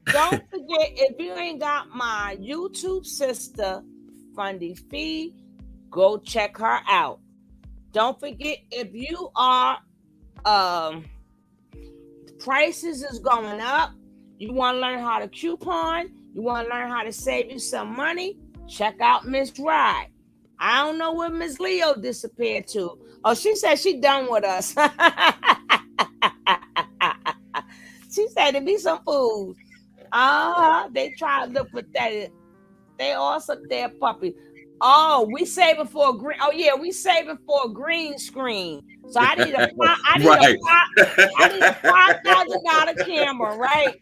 Speaker 1: don't forget if you ain't got my YouTube sister, Fundy Fee, go check her out. Don't forget, if you are prices is going up, you want to learn how to coupon, you want to learn how to save you some money, check out Miss Ride. I don't know where Miss Leo disappeared to. Oh, she said she done with us. She said to be some food. They try to look pathetic. They also their puppy. Oh, we saving for a green. Oh yeah, we saving for a green screen. So I need a $5,000 camera, right?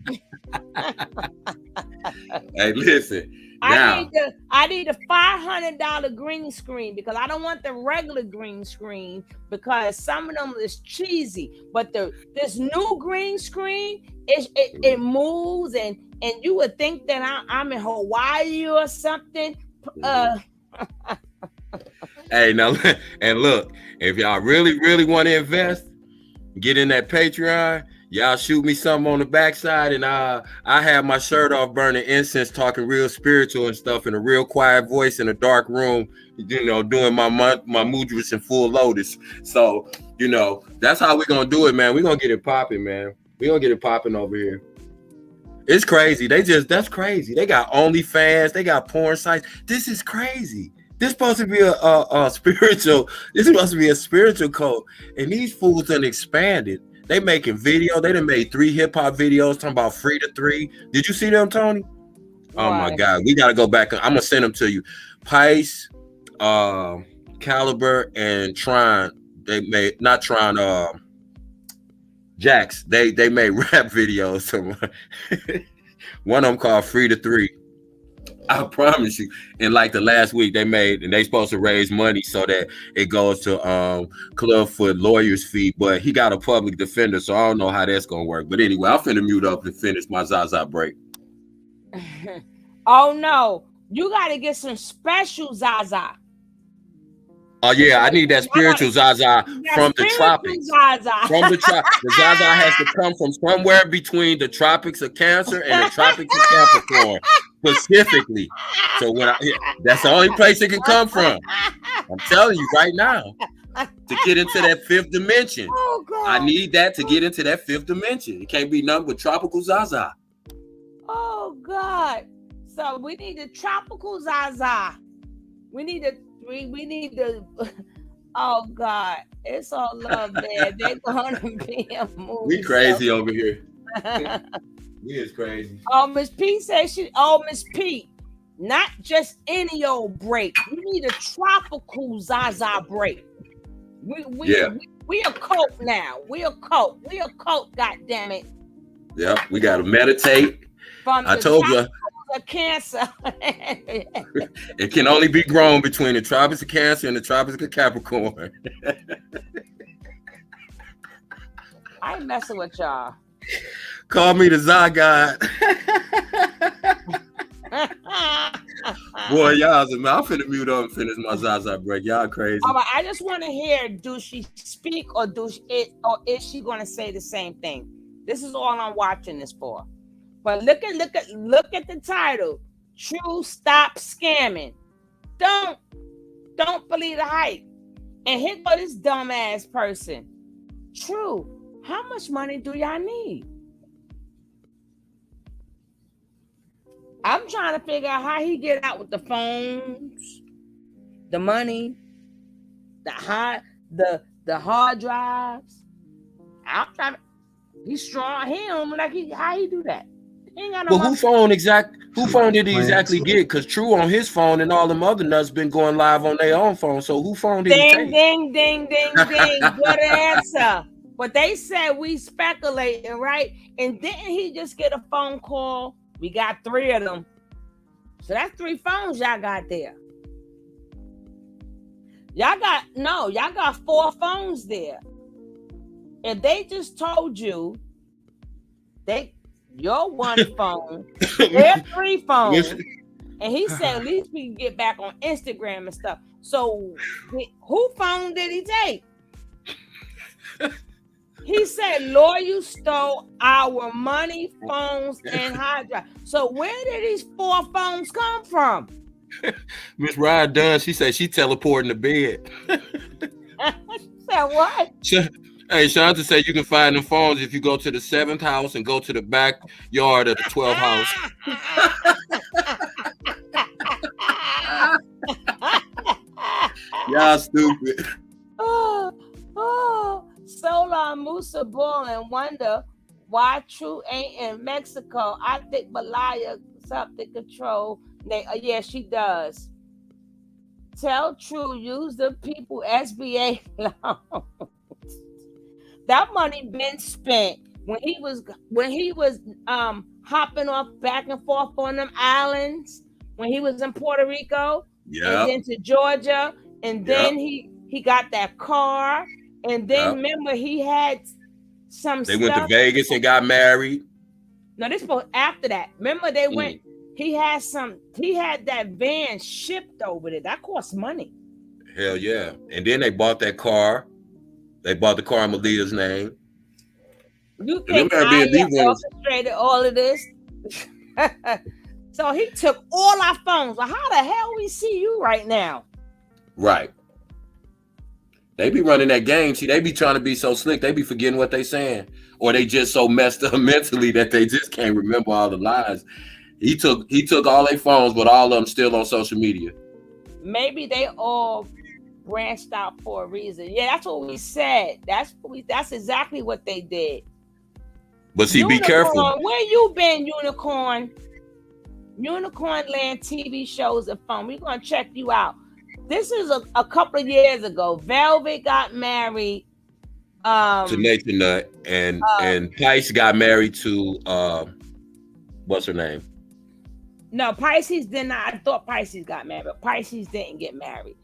Speaker 6: Hey, listen.
Speaker 1: I need a $500 green screen because I don't want the regular green screen because some of them is cheesy. But this new green screen, it moves and you would think that I'm in Hawaii or something.
Speaker 6: Hey, now and look, if y'all really want to invest, get in that Patreon. Y'all shoot me something on the backside, and I have my shirt off, burning incense, talking real spiritual and stuff in a real quiet voice in a dark room, doing my mudras in full lotus. So, that's how we're gonna do it, man. We're gonna get it popping, man. We're gonna get it popping over here. It's crazy. That's crazy. They got OnlyFans, they got porn sites. This is crazy. This supposed to be a spiritual. This is supposed to be a spiritual code, and these fools done expanded. They making video. They done made 3 hip hop videos talking about free to 3. Did you see them, Tony? Oh my God, we gotta go back. I'm gonna send them to you. Pice, Caliber, and Tron. They made not Tron. Jax. They made rap videos. One of them called Free to 3. I promise you, in like the last week they made, and they supposed to raise money so that it goes to Clubfoot lawyer's fee, but he got a public defender, so I don't know how that's gonna work. But anyway, I'm finna mute up and finish my Zaza break.
Speaker 1: Oh no, you gotta get some special Zaza.
Speaker 6: Oh yeah, I need that spiritual Zaza from the tropics. From the tropics. The Zaza has to come from somewhere between the tropics of Cancer and the tropics of Capricorn. Specifically, so that's the only place it can come from. I'm telling you right now, to get into that 5th dimension.
Speaker 1: Oh, God.
Speaker 6: I need that to get into that 5th dimension. It can't be nothing but tropical Zaza.
Speaker 1: Oh God! So we need the tropical Zaza. We need the. Oh God! It's all love there. They're gonna be a movie.
Speaker 6: We crazy over here. He is crazy.
Speaker 1: Oh, Miss P says Miss P, not just any old break. We need a tropical Zaza break. We a cult now. We a cult. God damn it.
Speaker 6: Yep, we gotta meditate. I told you.
Speaker 1: Cancer.
Speaker 6: It can only be grown between the tropics of Cancer and the tropics of Capricorn.
Speaker 1: I ain't messing with y'all.
Speaker 6: Call me the Zygon. Boy, y'all, man, I'm finna mute up and finish my Zaza break. Y'all crazy.
Speaker 1: All right, I just want to hear, do she speak or is she going to say the same thing? This is all I'm watching this for. But look at the title. True, stop scamming. Don't believe the hype. And here go this dumbass person. True, how much money do y'all need? I'm trying to figure out how he get out with the phones, the money, the hard drives. I'm trying to. He's strong. How he do that? He ain't got no
Speaker 6: who phone did he exactly get? Because True on his phone and all them other nuts been going live on their own phone. So who phone did he take?
Speaker 1: Ding, ding, ding, ding. Good answer. But they said we speculating, right? And didn't he just get a phone call? We got 3 of them. So that's 3 phones y'all got there. Y'all got 4 phones there. If they just told you your one phone, their 3 phones, and he said at least we can get back on Instagram and stuff. So who phone did he take? He said, Lord, you stole our money, phones, and hard drive. So where did these 4 phones come from?
Speaker 6: Miss Ryan Dunn, she said she teleporting to bed.
Speaker 1: She said what?
Speaker 6: Hey, Shanta said you can find them phones if you go to the 7th house and go to the backyard of the 12th house. Y'all stupid.
Speaker 1: Solar Musa Bull and wonder why True ain't in Mexico? I think Malaya something control. Yeah, she does. Tell True use the people SBA loan. That money been spent when he was hopping off back and forth on them islands when he was in Puerto Rico and then to Georgia, and then he got that car, and then remember he had some
Speaker 6: they went to Vegas and got married.
Speaker 1: No, this was after that. Remember they went. He had that van shipped over there. That cost money.
Speaker 6: Hell yeah. And then they bought that car. They bought the car in Malia's name.
Speaker 1: You think I orchestrated all of this? So he took all our phones. Well, how the hell we see you right now?
Speaker 6: Right. They be running that game. See, they be trying to be so slick. They be forgetting what they saying. Or they just so messed up mentally that they just can't remember all the lies. He took all their phones, but all of them still on social media.
Speaker 1: Maybe they all branched out for a reason. Yeah, that's what we said. That's exactly what they did.
Speaker 6: But see,
Speaker 1: Unicorn,
Speaker 6: be careful.
Speaker 1: Where you been, Unicorn? Unicorn Land TV shows and phone. We're gonna check you out. This is a couple of years ago. Velvet got married
Speaker 6: to Nathan Nut, and Pice got married to what's her name?
Speaker 1: No, Pisces did not. I thought Pisces got married, but Pisces didn't get married.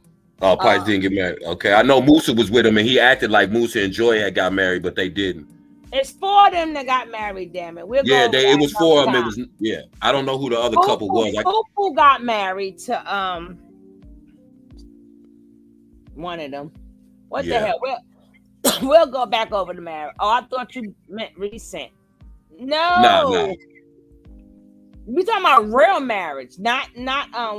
Speaker 6: Oh, Pice didn't get married. Okay, I know Musa was with him, and he acted like Musa and Joy had got married, but they didn't.
Speaker 1: It's four of them that got married. Damn it!
Speaker 6: It was four of them. It was I don't know who the other couple was.
Speaker 1: Fufu got married to one of them. What the hell? We'll go back over the marriage. Oh, I thought you meant recent. No. We talking about real marriage, not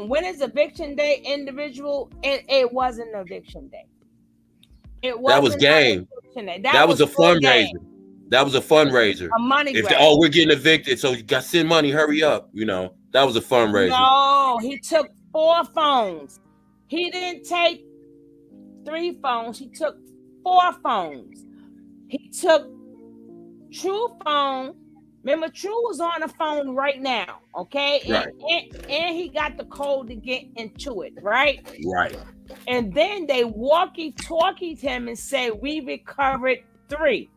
Speaker 1: when is eviction day individual. It wasn't eviction day.
Speaker 6: That was game. That was a fundraiser. That was a fundraiser.
Speaker 1: A money grab.
Speaker 6: We're getting evicted, so you got to send money. Hurry up. That was a fundraiser.
Speaker 1: No, he took 4 phones. He didn't take 3 phones. He took 4 phones. He took True phone. Remember, True was on the phone right now, okay?
Speaker 6: Right.
Speaker 1: And he got the code to get into it, right?
Speaker 6: Right.
Speaker 1: And then they walkie-talkied him and say, we recovered 3.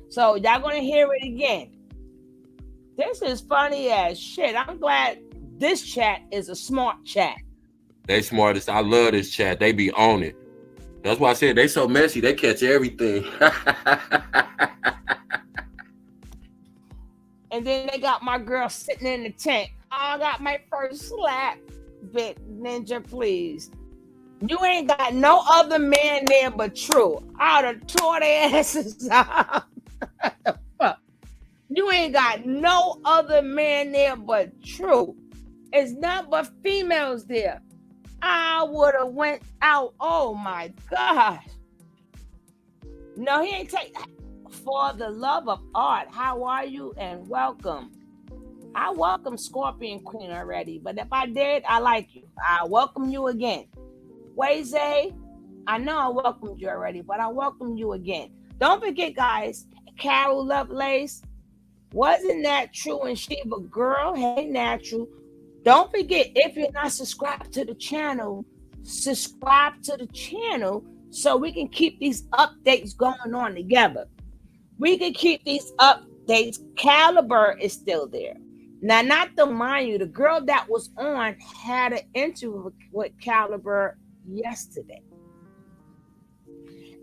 Speaker 1: So y'all gonna hear it again. This is funny as shit. I'm glad this chat is a smart chat.
Speaker 6: They smartest. I love this chat. They be on it. That's why I said they so messy. They catch everything.
Speaker 1: And then they got my girl sitting in the tent. I got my first slap. Bit Ninja, please. You ain't got no other man there but True. I'd have tore their asses out. You ain't got no other man there but True. It's not but females there. I would have went out. Oh my gosh. No, he ain't take. For the love of art, how are you and welcome. I welcome Scorpion Queen already, but if I did, I like you. I welcome you again. Waze, I know I welcomed you already, but I welcome you again. Don't forget, guys, Carol Lovelace, wasn't that True and Sheba girl? Hey, Natural. Don't forget, if you're not subscribed to the channel, subscribe to the channel so we can keep these updates going on together. We can keep these updates. Caliber is still there. Now, not to mind you, the girl that was on had an interview with Caliber yesterday.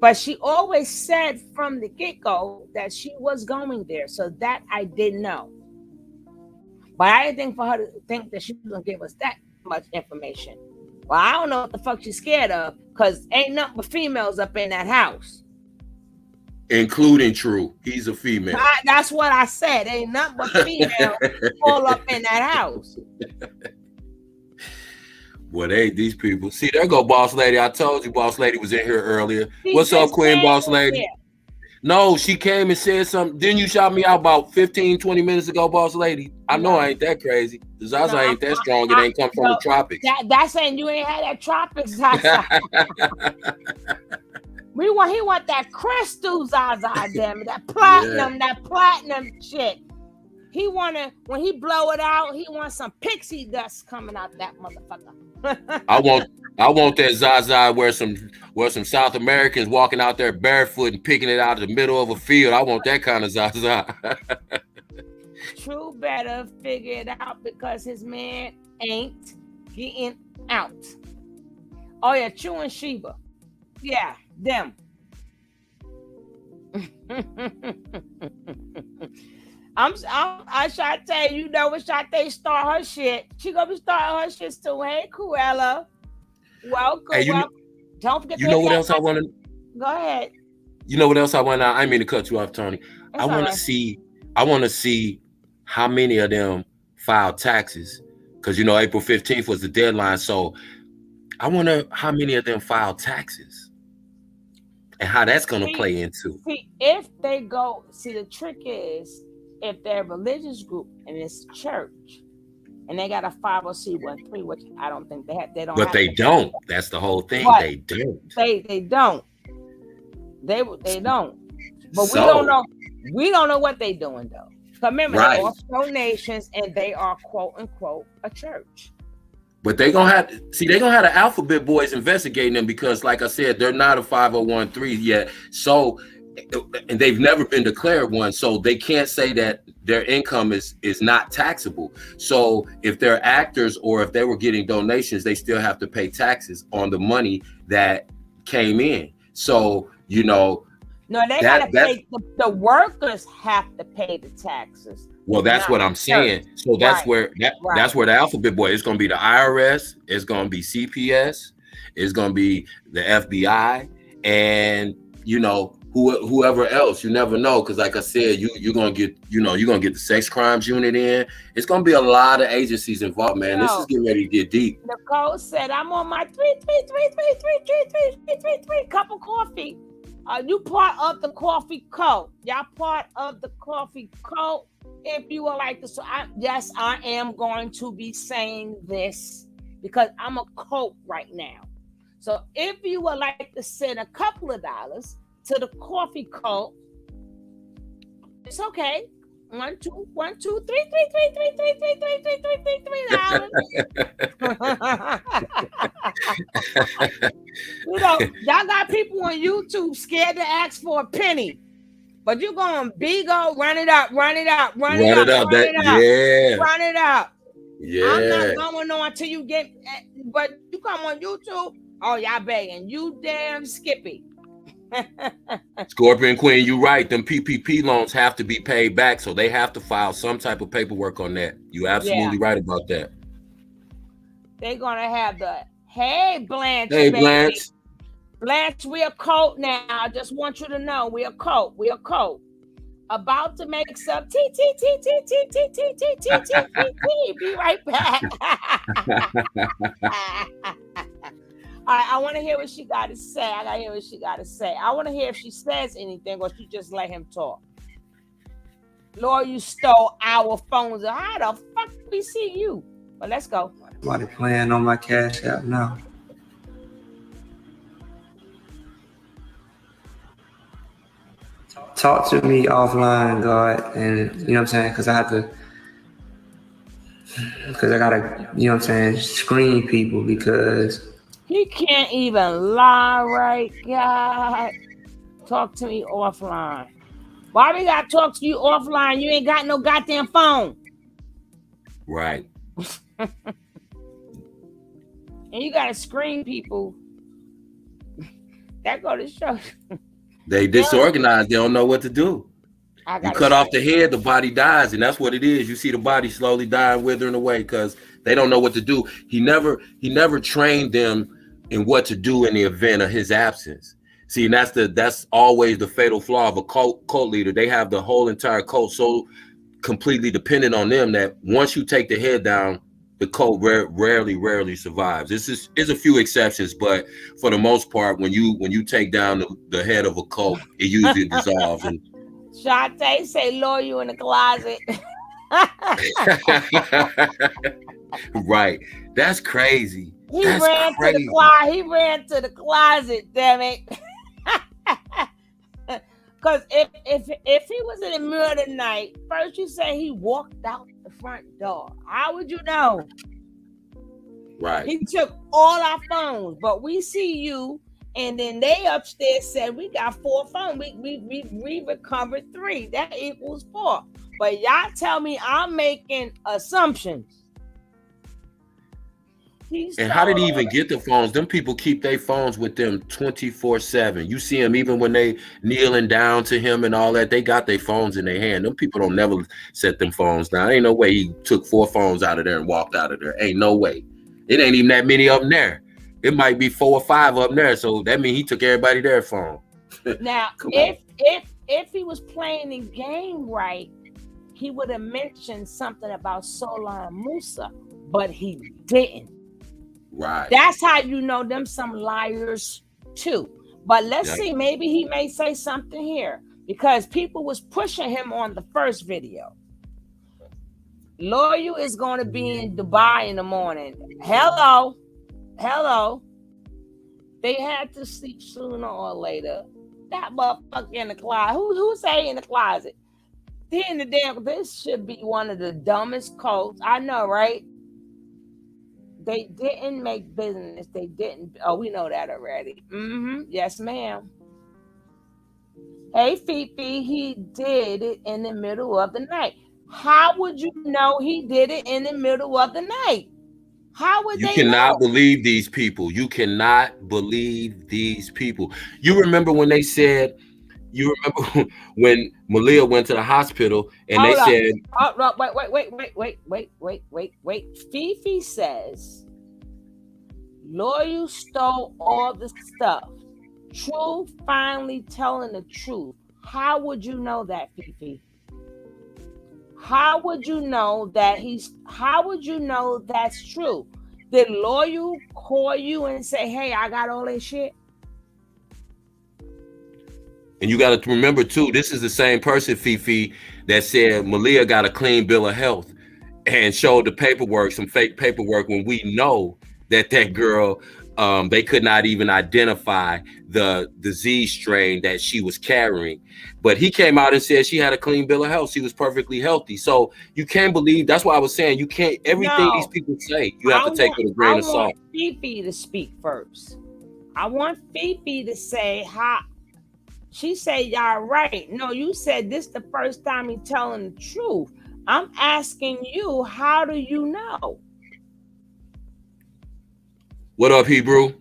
Speaker 1: But she always said from the get-go that she was going there. So that I didn't know. But I didn't think for her to think that she was going to give us that much information. Well, I don't know what the fuck she's scared of, because ain't nothing but females up in that house.
Speaker 6: Including True. He's a female.
Speaker 1: That's what I said. Ain't nothing but females all up in that house.
Speaker 6: Well, these people. See, there go Boss Lady. I told you Boss Lady was in here earlier. What's up, Queen Boss Lady? Here. No, she came and said something. Didn't you shout me out about 15, 20 minutes ago, Boss Lady? I know I ain't that crazy. The Zaza ain't that strong. It ain't come from the tropics.
Speaker 1: That's saying you ain't had that tropics. He want that crystal Zaza, damn it, that platinum shit. He when he blow it out, he wants some pixie dust coming out that motherfucker.
Speaker 6: I want that Zaza where some South Americans walking out there barefoot and picking it out of the middle of a field. I want that kind of Zaza.
Speaker 1: True better figure it out because his man ain't getting out. Oh yeah, True and Sheba. Yeah, them. I try to tell you, when Shantae start her shit, she gonna be starting her shit too. Hey, Cruella, welcome.
Speaker 6: Hey,
Speaker 1: don't forget.
Speaker 6: You know what else I want to?
Speaker 1: Go ahead.
Speaker 6: You know what else I want to? I didn't mean to cut you off, Tony. I want to see how many of them filed taxes, because April 15th was the deadline. So I wonder how many of them filed taxes and how that's going to play into.
Speaker 1: See, if they go, the trick is if they're a religious group and it's church and they got a 501c13, which I don't think they have. They don't.
Speaker 6: But they don't. That's the whole thing.
Speaker 1: But
Speaker 6: they don't.
Speaker 1: They don't. They don't. But we don't know. We don't know what they're doing though. Remember, they are donations and they are quote unquote a church.
Speaker 6: But they're gonna have the Alphabet Boys investigating them because, like I said, they're not a 501(c)(3) yet. So, and they've never been declared one, so they can't say that their income is not taxable. So, if they're actors or if they were getting donations, they still have to pay taxes on the money that came in. So,
Speaker 1: no, they gotta pay. The workers have to pay the taxes.
Speaker 6: Well, that's what I'm saying. So that's where that's where the Alphabet Boy. It's going to be the IRS. It's going to be CPS. It's going to be the FBI, and whoever else. You never know, because like I said, you're going to get the sex crimes unit in. It's going to be a lot of agencies involved, man. This is getting ready to get deep.
Speaker 1: Nicole said, "I'm on my 3 cup of coffee." You part of the coffee cult. Y'all part of the coffee cult. If you would like to, I am going to be saying this because I'm a cult right now. So if you would like to send a couple of dollars to the coffee cult, it's okay. 1, 2, 1, 2, 3, 3 $. Y'all got people on YouTube scared to ask for a penny. But you're going Bigo, run it up.
Speaker 6: Yeah.
Speaker 1: I'm not going on until you get, but you come on YouTube, oh, y'all begging. You damn Skippy.
Speaker 6: Scorpion Queen, you right. Them PPP loans have to be paid back, so they have to file some type of paperwork on that. You absolutely right about that.
Speaker 1: They're going to have hey, Blanche.
Speaker 6: Hey,
Speaker 1: baby.
Speaker 6: Blanche.
Speaker 1: Blanche, we a cult now. I just want you to know we a cult. We a cult. About to make some T. Be right back. All right, I want to hear what she got to say. I got to hear what she got to say. I want to hear if she says anything or she just let him talk. Lord, you stole our phones. How the fuck we see you? But let's go.
Speaker 10: Somebody playing on my Cash App now. Talk to me offline, God, and you know what I'm saying? Because I gotta, you know what I'm saying, screen people because
Speaker 1: he can't even lie, right, God? Talk to me offline. Why we gotta talk to you offline? You ain't got no goddamn phone.
Speaker 6: Right.
Speaker 1: And you gotta screen people. That go to show.
Speaker 6: They disorganized. They don't know what to do. You cut off the head, the body dies, and that's what it is. You see the body slowly dying, withering away because they don't know what to do. He never trained them in what to do in the event of his absence. See, and that's always the fatal flaw of a cult leader. They have the whole entire cult so completely dependent on them that once you take the head down, the cult rarely survives. This is a few exceptions, but for the most part, when you take down the head of a cult, it usually dissolves. And
Speaker 1: Shantae say, "Lord, you in the closet."
Speaker 6: Right, that's crazy.
Speaker 1: He ran to the closet. Damn it. Because if he was in the middle of the night, first you say he walked out the front door. How would you know?
Speaker 6: Right.
Speaker 1: He took all our phones, but we see you, and then they upstairs said we got 4 phones. We recovered 3. That equals 4. But y'all tell me I'm making assumptions.
Speaker 6: And how did he even get the phones? Them people keep their phones with them 24/7. You see them even when they kneeling down to him and all that. They got their phones in their hand. Them people don't never set them phones down. Ain't no way he took 4 phones out of there and walked out of there. Ain't no way. It ain't even that many of them there. It might be 4 or 5 of them there. So that means he took everybody their phone.
Speaker 1: Now, if he was playing the game right, he would have mentioned something about Solar and Musa, but he didn't.
Speaker 6: Right.
Speaker 1: That's how you know them some liars too. But let's see, maybe he may say something here because people was pushing him on the first video. Loyal is going to be in Dubai in the morning. Hello. They had to sleep sooner or later. That motherfucker in the closet. Who say in the closet? This should be one of the dumbest codes. I know, right? They didn't make business. They didn't. Oh, we know that already. Yes, ma'am. Hey, Fifi, he did it in the middle of the night. How would you know he did it in the middle of the night? How would
Speaker 6: you
Speaker 1: they
Speaker 6: cannot
Speaker 1: know?
Speaker 6: believe these people. You cannot believe these people. You remember when they said, you remember when Malia went to the hospital and
Speaker 1: Hold
Speaker 6: they
Speaker 1: up.
Speaker 6: said,
Speaker 1: Wait. Fifi says, Loyal stole all the stuff. True finally telling the truth. How would you know that, Fifi? How would you know that how would you know that's true? Did Loyal call you and say, hey, I got all this shit?
Speaker 6: and you got to remember too, this is the same person, Fifi, that said Malia got a clean bill of health and showed the paperwork, some fake paperwork, when we know that girl, they could not even identify the disease strain that she was carrying. But he came out and said she had a clean bill of health. She was perfectly healthy. So you can't believe, that's why I was saying you can't, everything these people say, you have to take with a grain of salt.
Speaker 1: I want Fifi to speak first. I want Fifi to say how she said, y'all right. No, you said this the first time he telling the truth. I'm asking you, how do you know?
Speaker 6: What up, Hebrew?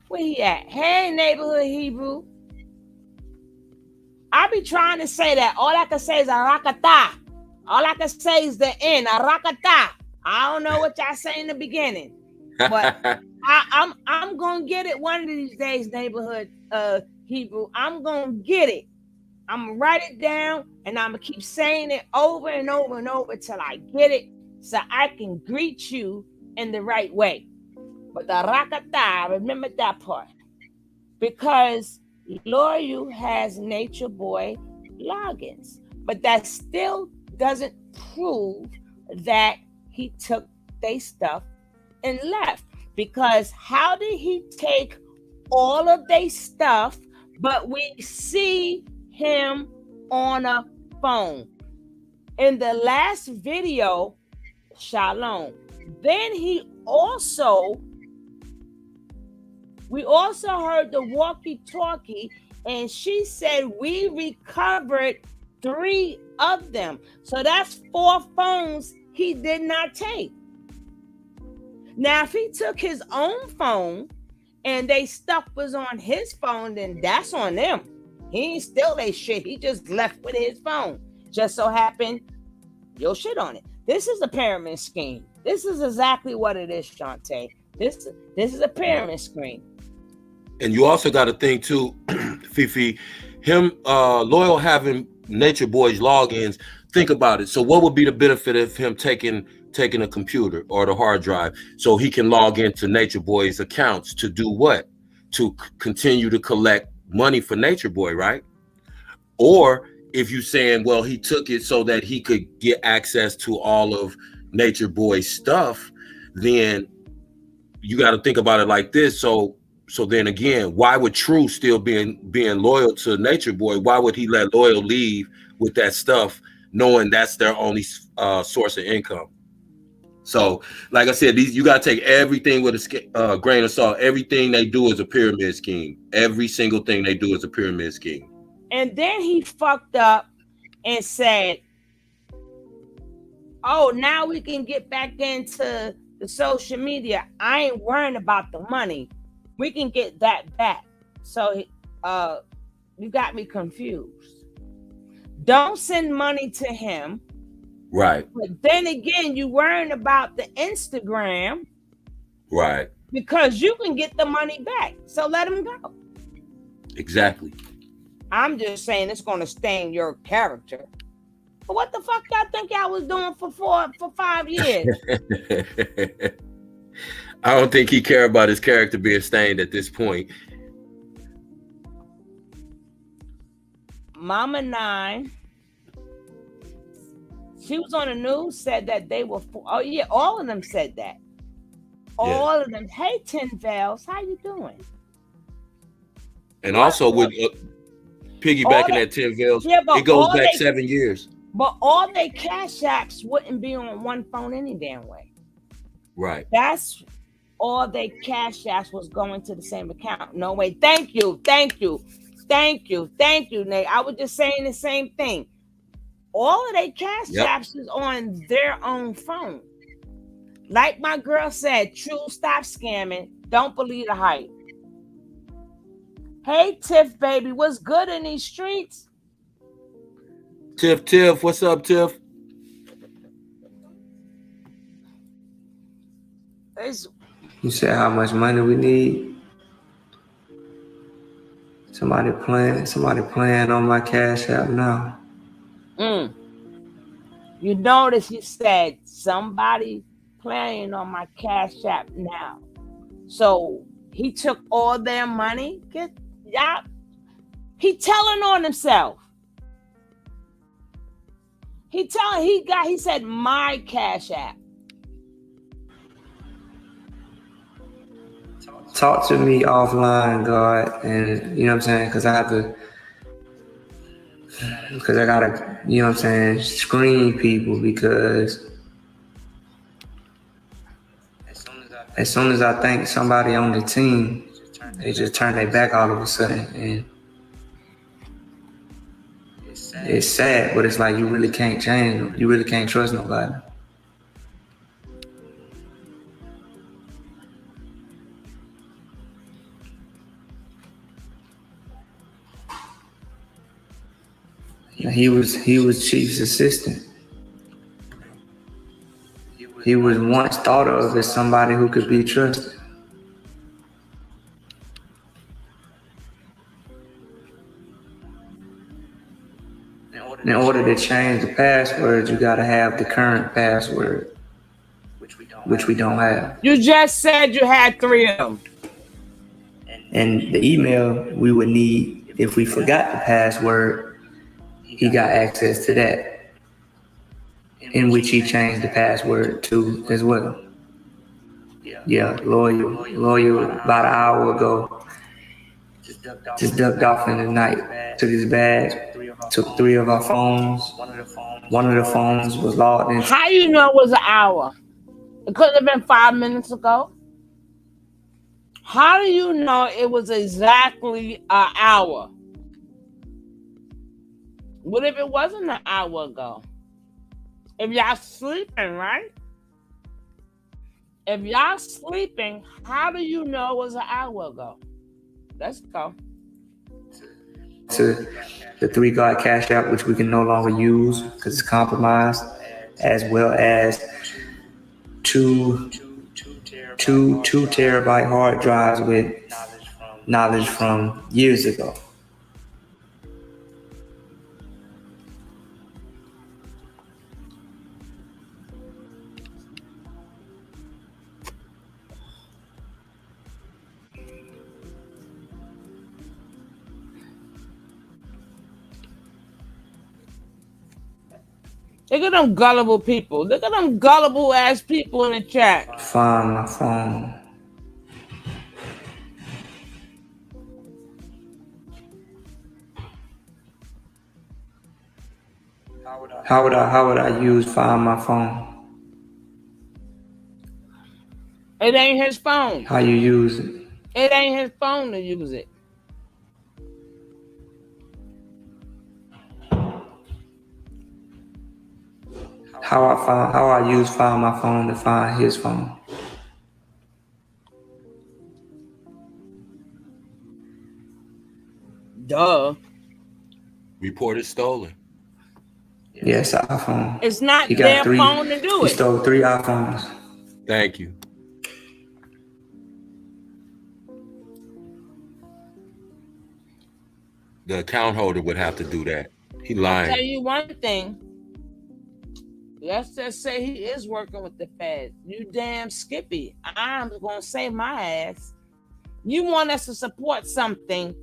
Speaker 1: Where he at? Hey, neighborhood Hebrew. I be trying to say that. All I can say is arakata. All I can say is the end, arakata. I don't know what y'all say in the beginning, but I'm gonna get it one of these days, neighborhood Hebrew. I'm gonna get it. I'm gonna write it down and I'm gonna keep saying it over and over and over till I get it, so I can greet you in the right way. But the rakata, remember that part, because Loyal has Nature Boy logins, but that still doesn't prove that he took their stuff and left. Because how did he take all of their stuff, but we see him on a phone? In the last video, Shalom. Then we also heard the walkie-talkie, and she said we recovered 3 of them. So that's 4 phones he did not take. Now, if he took his own phone and they stuff was on his phone, then that's on them. He ain't steal their shit. He just left with his phone. Just so happened your shit on it. This is a pyramid scheme. This is exactly what it is, Shantae. This is a pyramid scheme.
Speaker 6: And you also got to think too, Fifi, him Loyal having Nature Boy's logins. Think about it. So what would be the benefit of him taking a computer or the hard drive so he can log into Nature Boy's accounts to do what? To continue to collect money for Nature Boy, right? Or if you're saying, well, he took it so that he could get access to all of Nature Boy's stuff, then you got to think about it like this. So then again, why would True still being loyal to Nature Boy? Why would he let Loyal leave with that stuff, knowing that's their only source of income? So, like I said, you got to take everything with a grain of salt. Everything they do is a pyramid scheme. Every single thing they do is a pyramid scheme.
Speaker 1: And then he fucked up and said, oh, now we can get back into the social media. I ain't worrying about the money. We can get that back. So you got me confused. Don't send money to him.
Speaker 6: Right.
Speaker 1: But then again, you worrying about the Instagram.
Speaker 6: Right.
Speaker 1: Because you can get the money back. So let him go.
Speaker 6: Exactly.
Speaker 1: I'm just saying it's going to stain your character. But what the fuck y'all think y'all was doing for 5 years?
Speaker 6: I don't think he cared about his character being stained at this point.
Speaker 1: Mama 9, she was on the news, said that they were, oh yeah, all of them said that. All of them. Hey, 10 Vales, how you doing?
Speaker 6: And also with piggybacking that 10 Vales, it goes back 7 years.
Speaker 1: But all their cash apps wouldn't be on one phone any damn way.
Speaker 6: Right.
Speaker 1: That's all their cash apps was going to the same account. No way. Thank you, Nate. I was just saying the same thing. All of their cash apps is on their own phone. Like my girl said, True, stop scamming. Don't believe the hype. Hey, Tiff, baby, what's good in these streets?
Speaker 6: Tiff, what's up, Tiff?
Speaker 10: You said how much money we need? Somebody playing on my cash app now.
Speaker 1: You notice he said somebody playing on my cash app now. So he took all their money. He telling on himself. He said my cash app.
Speaker 10: Talk to me offline, God, and you know what I'm saying, because I gotta, you know what I'm saying, screen people, because as soon as I think somebody on the team, they just turn their back all of a sudden, and it's sad, but it's like you really can't change them. You really can't trust nobody. He was Chief's assistant. He was once thought of as somebody who could be trusted. In order to change the password, you gotta have the current password, which we don't have.
Speaker 1: You just said you had 3 of them.
Speaker 10: And the email we would need, if we forgot the password, he got access to that, in which he changed the password to as well. Yeah, loyal about an hour ago, just ducked off in the night, took his bag, took 3 of our phones. One of the phones was logged in.
Speaker 1: How you know it was an hour? It could have been 5 minutes ago. How do you know it was exactly an hour? What if it wasn't an hour ago? If y'all sleeping, right? If y'all sleeping, how do you know it was an hour ago? Let's go.
Speaker 10: To the 3 God Cash App, which we can no longer use because it's compromised, as well as two terabyte hard drives with knowledge from years ago.
Speaker 1: Look at them gullible people. Look at them gullible ass people in the chat.
Speaker 10: Find my phone. How would I use Find My Phone?
Speaker 1: It ain't his phone.
Speaker 10: How you use it?
Speaker 1: It ain't his phone to use it.
Speaker 10: How I use Find My Phone to find his phone?
Speaker 1: Duh.
Speaker 6: Report is stolen.
Speaker 10: Yes, iPhone.
Speaker 1: It's not their phone to do it.
Speaker 10: He stole 3 iPhones.
Speaker 6: Thank you. The account holder would have to do that. He lying.
Speaker 1: I'll tell you one thing. Let's just say he is working with the feds. You damn Skippy. I'm going to say my ass. You want us to support something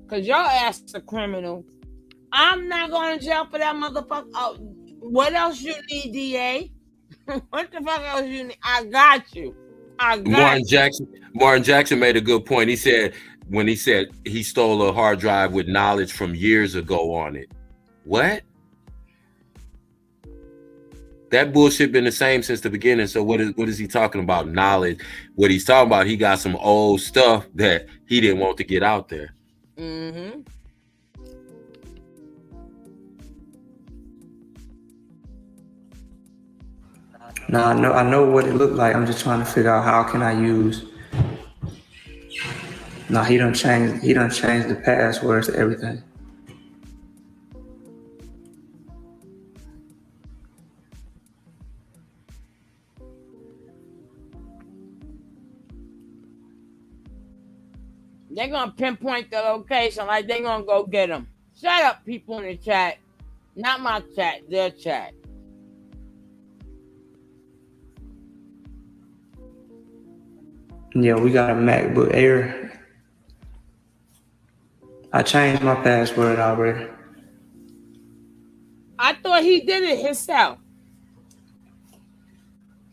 Speaker 1: because your ass is a criminal. I'm not going to jail for that motherfucker. Oh, what else you need, DA? What the fuck else you need? I got you.
Speaker 6: Martin Jackson made a good point. He said when he said he stole a hard drive with knowledge from years ago on it. What? That bullshit been the same since the beginning. So what is he talking about? Knowledge. What he's talking about, he got some old stuff that he didn't want to get out there.
Speaker 1: Mm-hmm.
Speaker 10: Now I know what it looked like. I'm just trying to figure out how can I use. No, he done changed the passwords to everything.
Speaker 1: They're going to pinpoint the location like they're going to go get them. Shut up, people in the chat. Not my chat, their chat.
Speaker 10: Yeah, we got a MacBook Air. I changed my password already.
Speaker 1: I thought he did it himself.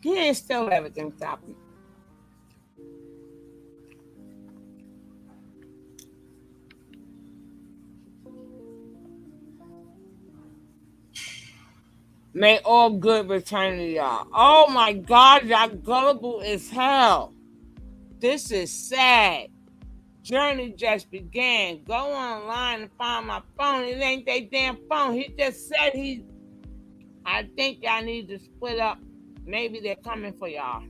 Speaker 1: He ain't still everything topic. May all good return to y'all. Oh my God, y'all gullible as hell. This is sad. Journey just began. Go online and find my phone. It ain't their damn phone. He just said I think y'all need to split up. Maybe they're coming for y'all.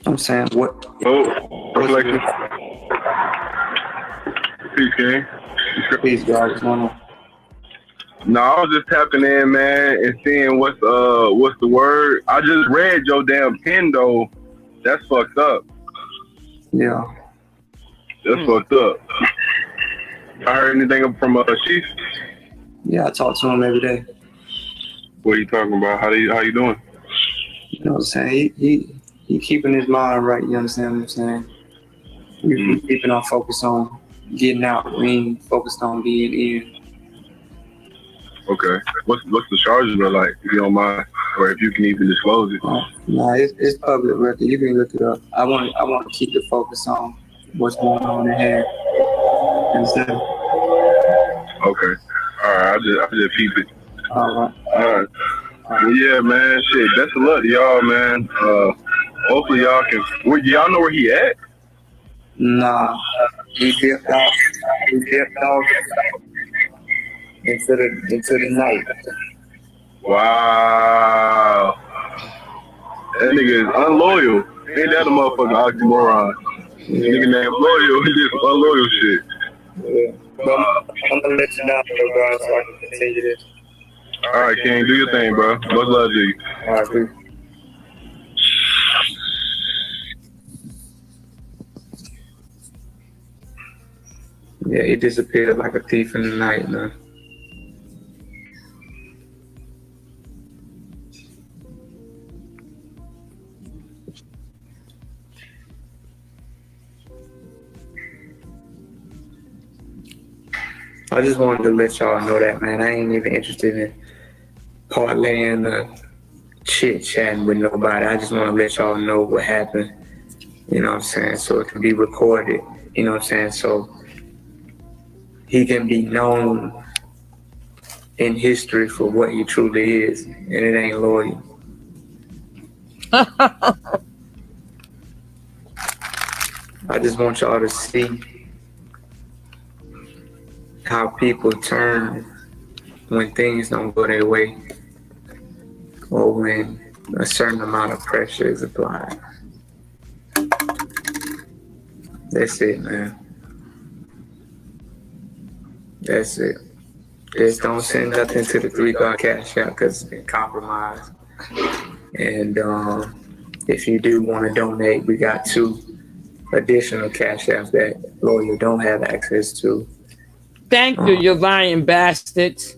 Speaker 10: I'm saying what?
Speaker 11: Oh, reflection. Peace, King.
Speaker 10: Peace, guys. What's going on?
Speaker 11: No, I was just tapping in, man, and seeing what's the word. I just read your damn pen though. That's fucked up.
Speaker 10: Yeah.
Speaker 11: That's fucked up. I heard anything from Chief?
Speaker 10: Yeah, I talk to him every day.
Speaker 11: What are you talking about? How you doing?
Speaker 10: You know what I'm saying? He keeping his mind right. You understand what I'm saying? We keeping our focus on getting out. We ain't focused on being in.
Speaker 11: Okay. What's the charges are like, if you don't mind, or if you can even disclose it?
Speaker 10: No, it's public record. You can look it up. I want to keep the focus on what's going on in here. Understand?
Speaker 11: Okay. All right. I just peep it.
Speaker 10: All
Speaker 11: right. Well, yeah, man. Shit. Best of luck to y'all, man. Hopefully y'all can. Y'all know where he at?
Speaker 10: Nah. He dipped out. Into the night.
Speaker 11: Wow. That nigga is unloyal. Ain't that a motherfucking oxymoron? Yeah. Nigga named loyal, he did some unloyal shit.
Speaker 10: Yeah. But I'm gonna let you know, bro, so I can continue this.
Speaker 11: All right, King, do your thing, bro. Much love to you.
Speaker 10: All right, dude. Yeah, he disappeared like a thief in the night, man. I just wanted to let y'all know that, man. I ain't even interested in parlaying or chit-chatting with nobody. I just want to let y'all know what happened. You know what I'm saying? So it can be recorded
Speaker 8: You know what I'm saying? So he can be known in history for what he truly is, and it ain't loyal. I just want y'all to see how people turn when things don't go their way or when a certain amount of pressure is applied. That's it, man. That's it. Just don't send nothing to the 3 God Cash App because it's been compromised. And if you do want to donate, we got 2 additional Cash Apps that Lawyer don't have access to.
Speaker 1: Thank you, you lying bastards.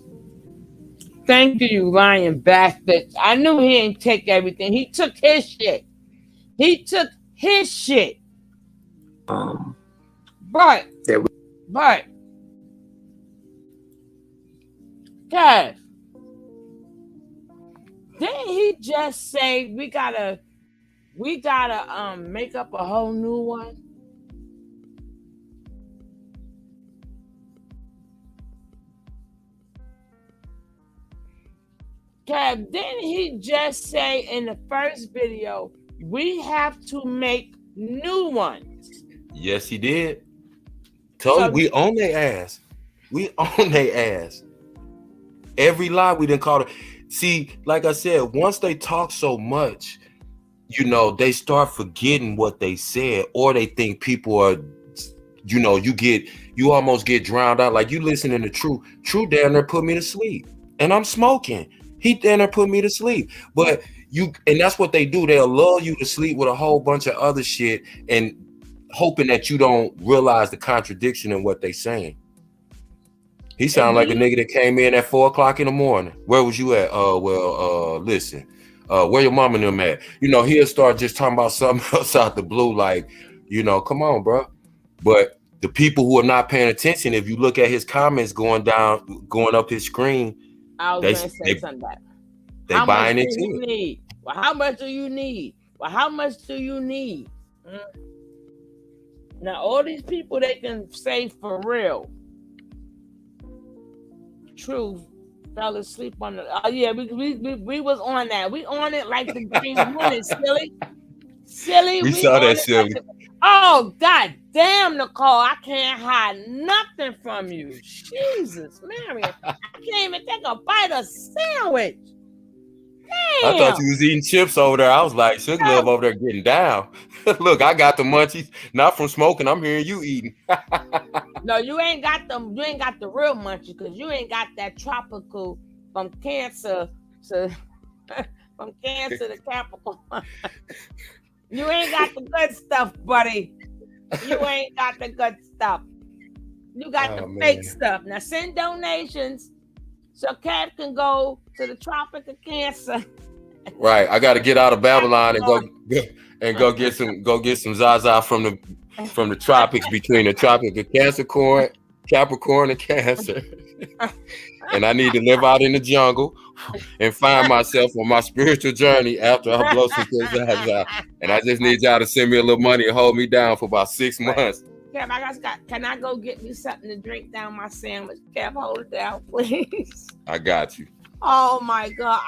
Speaker 1: Thank you, you lying bastards. I knew he didn't take everything. He took his shit. He took his shit. But Kev, didn't he just say we gotta make up a whole new one? Kev, didn't he just say in the first video we have to make new ones?
Speaker 6: Yes, he did. Told you we own their ass. We own their ass. Every lie we didn't call it. See, like I said, once they talk so much, you know, they start forgetting what they said, or they think people are, you know, you almost get drowned out. Like you listening to True down there put me to sleep, and I'm smoking. He down there put me to sleep, but and that's what they do. They'll lull you to sleep with a whole bunch of other shit and hoping that you don't realize the contradiction in what they saying. He sound like a nigga that came in at 4 o'clock in the morning. Where was you at? Listen, where your mom and them at? You know, he'll start just talking about something else out the blue, like, you know, come on, bro. But the people who are not paying attention, if you look at his comments going up his screen,
Speaker 1: I was going to say something back.
Speaker 6: They buying into it.
Speaker 1: Need? Well, how much do you need? Well, how much do you need? Now, all these people, they can say for real. True, fell asleep on the. Oh yeah, we was on that. We on it like the Green Hornet, silly.
Speaker 6: We saw that, silly.
Speaker 1: Oh god damn, Nicole, I can't hide nothing from you. Jesus, Marion, I can't even take a bite of sandwich. Damn.
Speaker 6: I thought you was eating chips over there. I was like, Sugar Love over there getting down. Look, I got the munchies, not from smoking. I'm hearing you eating.
Speaker 1: No, you ain't got them. You ain't got the real munchies because you ain't got that tropical from Cancer to Capricorn. You ain't got the good stuff, buddy. You ain't got the good stuff. You got the fake stuff. Now send donations so Cat can go to the Tropic of Cancer.
Speaker 6: Right, I got to get out of Babylon and go get some Zaza from the tropics, between the Tropic of Capricorn and Cancer. And I need to live out in the jungle and find myself on my spiritual journey after I blow some Zaza. And I just need y'all to send me a little money and hold me down for about 6 months.
Speaker 1: Kev, can I go get me something to drink down my sandwich? Kev, hold it down, please.
Speaker 6: I got you.
Speaker 1: Oh my God.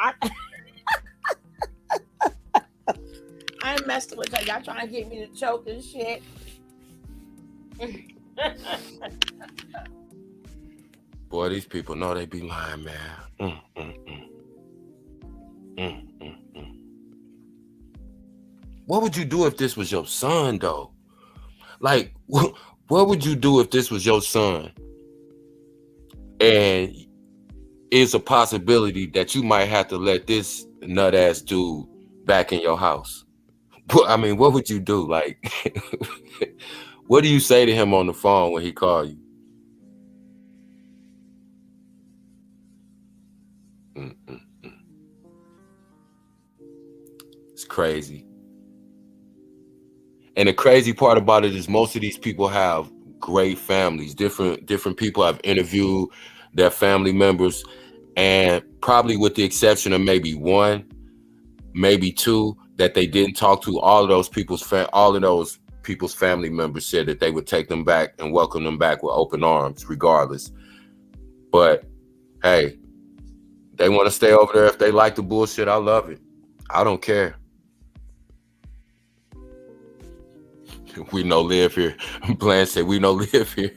Speaker 1: I ain't messing with y'all. Y'all trying to get me to choke and shit.
Speaker 6: Boy, these people know they be lying, man. What would you do if this was your son, though? Like, what would you do if this was your son? And it's a possibility that you might have to let this nut-ass dude back in your house. I mean, what would you do? Like, what do you say to him on the phone when he call you? It's crazy. And the crazy part about it is most of these people have great families. Different people have interviewed their family members, and probably with the exception of maybe one, maybe two, that they didn't talk to, all of those people's all of those people's family members said that they would take them back and welcome them back with open arms, regardless. But hey, they want to stay over there. If they like the bullshit, I love it. I don't care. We no live here. Blanche said we no live here.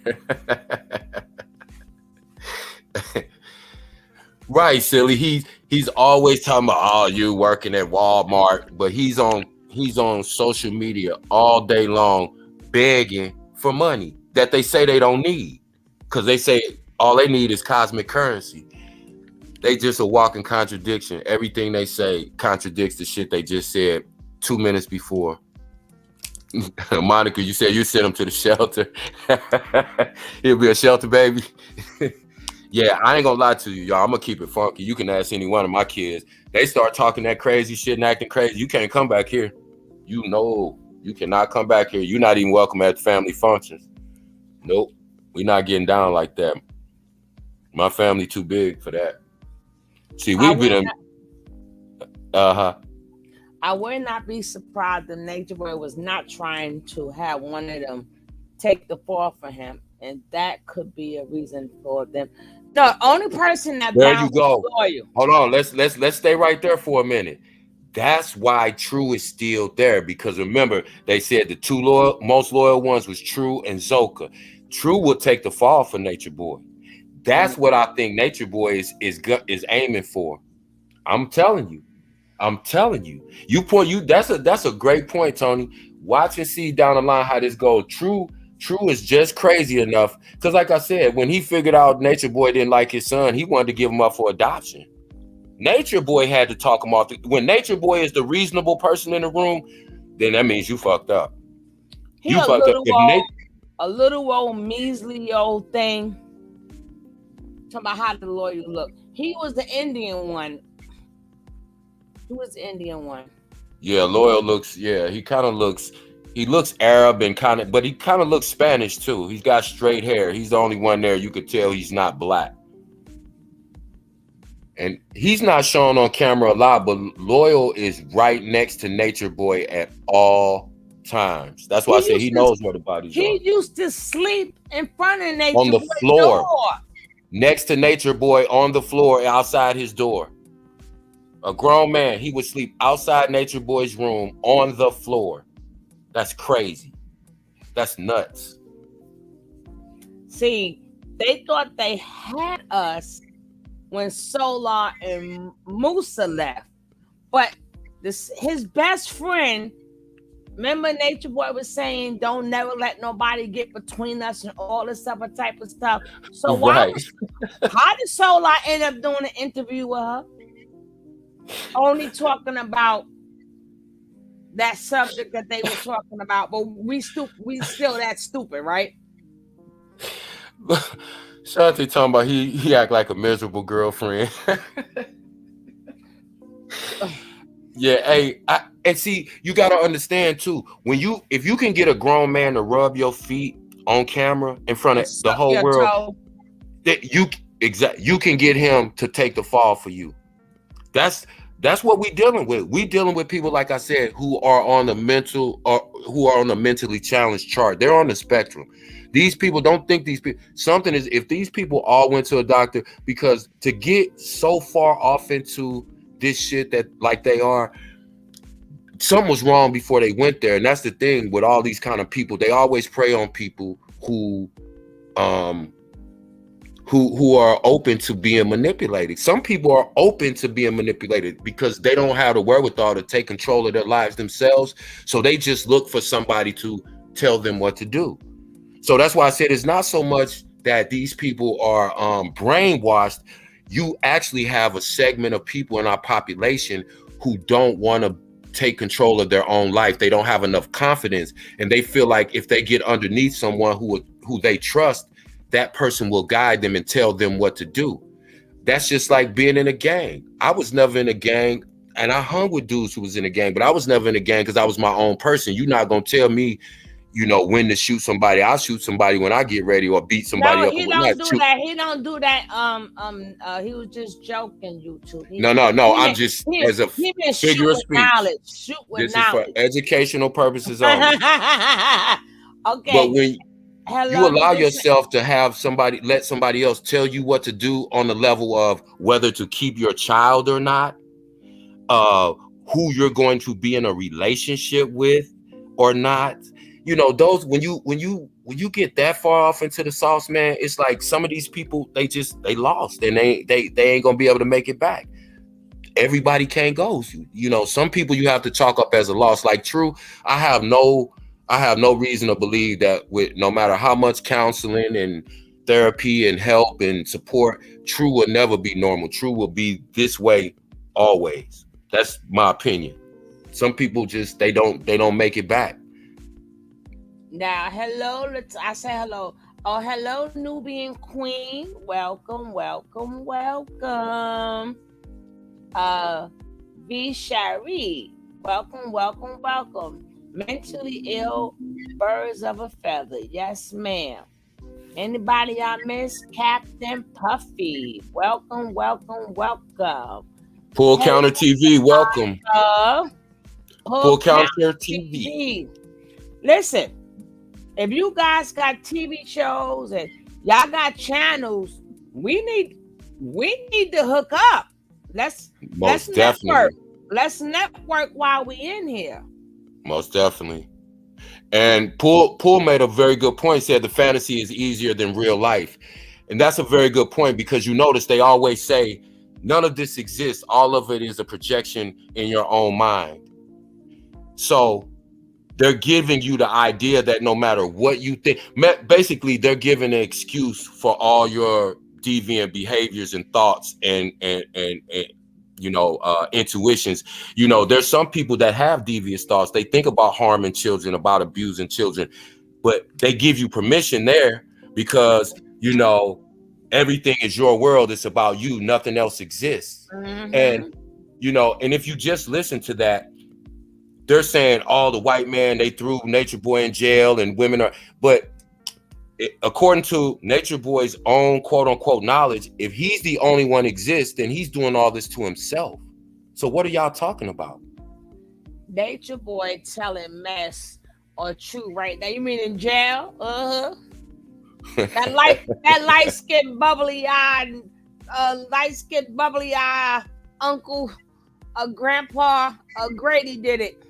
Speaker 6: Right, silly. He's always talking about, oh, you working at Walmart, but he's on social media all day long begging for money that they say they don't need, because they say all they need is cosmic currency. They just a walking contradiction. Everything they say contradicts the shit they just said 2 minutes before. Monica, you said you sent him to the shelter. He'll be a shelter baby. Yeah, I ain't gonna lie to you, y'all. I'm gonna keep it funky. You can ask any one of my kids. They start talking that crazy shit and acting crazy. You can't come back here. You know, you cannot come back here. You're not even welcome at family functions. Nope, we not getting down like that. My family too big for that. See, we've been in.
Speaker 1: I would not be surprised if Nature Boy was not trying to have one of them take the fall for him, and that could be a reason for them. The only person that
Speaker 6: there you go.
Speaker 1: Loyal.
Speaker 6: Hold on, let's stay right there for a minute. That's why True is still there, because remember they said the two most loyal ones was True and Zoka. True will take the fall for Nature Boy. That's what I think Nature Boy is aiming for. I'm telling you. That's a great point, Tony. Watch and see down the line how this goes. True is just crazy enough, because like I said, when he figured out Nature Boy didn't like his son, he wanted to give him up for adoption. Nature Boy had to talk him off. When Nature Boy is the reasonable person in the room, then that means you fucked up. You fucked up.
Speaker 1: A little old measly old thing. Talking about how the lawyer look. He was the Indian one. Yeah,
Speaker 6: Loyal looks, he looks Arab and but he kind of looks Spanish too. He's got straight hair. He's the only one there you could tell he's not black. And he's not shown on camera a lot, but Loyal is right next to Nature Boy at all times. That's why I say he knows where the bodies are.
Speaker 1: He used to sleep in front of Nature
Speaker 6: on the
Speaker 1: Boy
Speaker 6: floor.
Speaker 1: door.
Speaker 6: Next to Nature Boy on the floor outside his door. A grown man, he would sleep outside Nature Boy's room on the floor. That's crazy. That's nuts.
Speaker 1: See, they thought they had us when Solar and Musa left. But his best friend, remember Nature Boy was saying, don't never let nobody get between us and all this other type of stuff. So how did Solar end up doing an interview with her? Only talking about that subject that they were talking about, but we still that stupid, right?
Speaker 6: Shanti talking about he act like a miserable girlfriend. Yeah, hey, and see, you gotta understand too, if you can get a grown man to rub your feet on camera in front of the whole world, that you can get him to take the fall for you. That's what we dealing with. We dealing with people, like I said, who are on the mentally challenged chart. They're on the spectrum. These people don't think if these people all went to a doctor, because to get so far off into this shit that like they are, something was wrong before they went there. And that's the thing with all these kind of people. They always prey on people who are open to being manipulated. Some people are open to being manipulated because they don't have the wherewithal to take control of their lives themselves. So they just look for somebody to tell them what to do. So that's why I said it's not so much that these people are brainwashed. You actually have a segment of people in our population who don't want to take control of their own life. They don't have enough confidence, and they feel like if they get underneath someone who they trust, that person will guide them and tell them what to do. That's just like being in a gang. I was never in a gang, and I hung with dudes who was in a gang, but I was never in a gang because I was my own person. You're not gonna tell me, when to shoot somebody. I'll shoot somebody when I get ready, or beat somebody
Speaker 1: No,
Speaker 6: up.
Speaker 1: he don't do that. He don't do that. He was just joking, YouTube.
Speaker 6: No. I'm just as a figure of speech.
Speaker 1: Shoot with
Speaker 6: this
Speaker 1: knowledge.
Speaker 6: is for educational purposes only.
Speaker 1: Okay.
Speaker 6: But when you allow yourself to let somebody else tell you what to do on the level of whether to keep your child or not, who you're going to be in a relationship with or not, those when you get that far off into the sauce, man, it's like some of these people they lost and they ain't gonna be able to make it back. Everybody can't go. Some people you have to chalk up as a loss. Like True, I have no reason to believe that with no matter how much counseling and therapy and help and support, True will never be normal. True will be this way always. That's my opinion. Some people just they don't make it back.
Speaker 1: Now, hello. I say hello. Oh, hello, Nubian Queen. Welcome. V. Shari. Welcome. Mentally ill, birds of a feather. Yes, ma'am. Anybody I miss? Captain Puffy. Welcome.
Speaker 6: Pull Counter TV, welcome. Pull Counter TV.
Speaker 1: Listen, if you guys got TV shows and y'all got channels, we need to hook up. Let's network. Let's network while we in here.
Speaker 6: Most definitely. And Pool made a very good point. Said the fantasy is easier than real life, and that's a very good point because you notice they always say none of this exists. All of it is a projection in your own mind. So they're giving you the idea that no matter what you think, basically they're giving an excuse for all your deviant behaviors and thoughts and intuitions. There's some people that have devious thoughts. They think about harming children, about abusing children, but they give you permission there because everything is your world. It's about you. Nothing else exists.
Speaker 1: Mm-hmm.
Speaker 6: And and if you just listen to that, they're saying all the white man, they threw Nature Boy in jail and women are, but according to Nature Boy's own quote unquote knowledge, if he's the only one exists, then he's doing all this to himself. So what are y'all talking about?
Speaker 1: Nature Boy telling mess or True right now. You mean in jail? That light-skinned bubbly eye uncle, grandpa, Grady did it.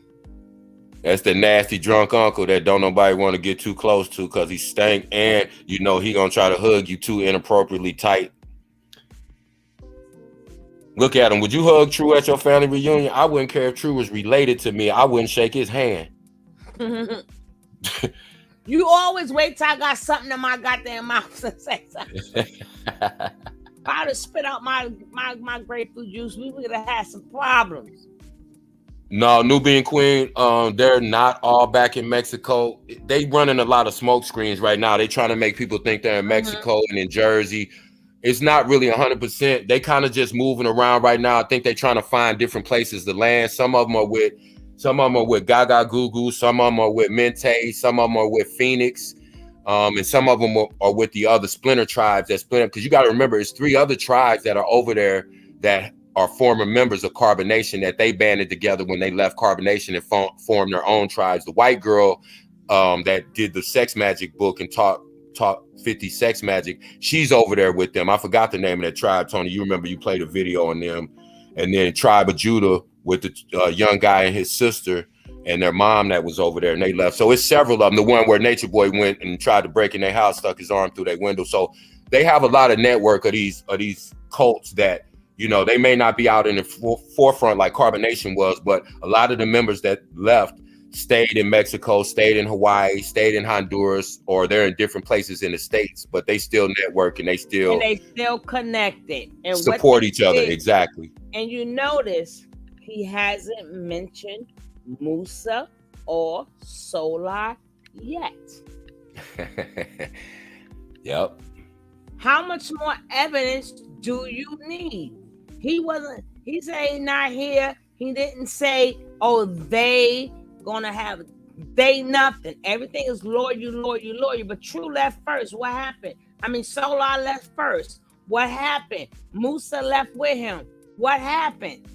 Speaker 6: That's the nasty drunk uncle that don't nobody want to get too close to because he stank and he gonna try to hug you too inappropriately tight. Look at him. Would you hug True at your family reunion? I wouldn't care if True was related to me. I wouldn't shake his hand.
Speaker 1: You always wait till I got something in my goddamn mouth to say something. If I'd have spit out my grapefruit juice, we would have had some problems.
Speaker 6: No, Nubian Queen, they're not all back in Mexico. They running a lot of smoke screens right now. They trying to make people think they're in Mexico and in Jersey. It's not really 100%. They kind of just moving around right now. I think they're trying to find different places to land. Some of them are with Gaga Goo Goo. Some of them are with Mente. Some of them are with Phoenix. And some of them are with the other splinter tribes that split up. Because you got to remember, it's 3 other tribes that are over there that are former members of Carbonation that they banded together when they left Carbonation and formed their own tribes. The white girl that did the sex magic book and taught 50 sex magic, she's over there with them. I forgot the name of that tribe, Tony. You remember you played a video on them. And then Tribe of Judah with the young guy and his sister and their mom that was over there, and they left. So it's several of them. The one where Nature Boy went and tried to break in their house, stuck his arm through their window. So they have a lot of network of these cults that, they may not be out in the forefront like Carbonation was, but a lot of the members that left stayed in Mexico, stayed in Hawaii, stayed in Honduras, or they're in different places in the States, but they still network and they still
Speaker 1: connected and
Speaker 6: support each other. Exactly.
Speaker 1: And you notice he hasn't mentioned Musa or Solar yet.
Speaker 6: Yep.
Speaker 1: How much more evidence do you need? He said he's not here. He didn't say, oh, they gonna have They nothing. Everything is lawyer. But True left first. What happened? I mean, Solar left first. What happened? Musa left with him. What happened?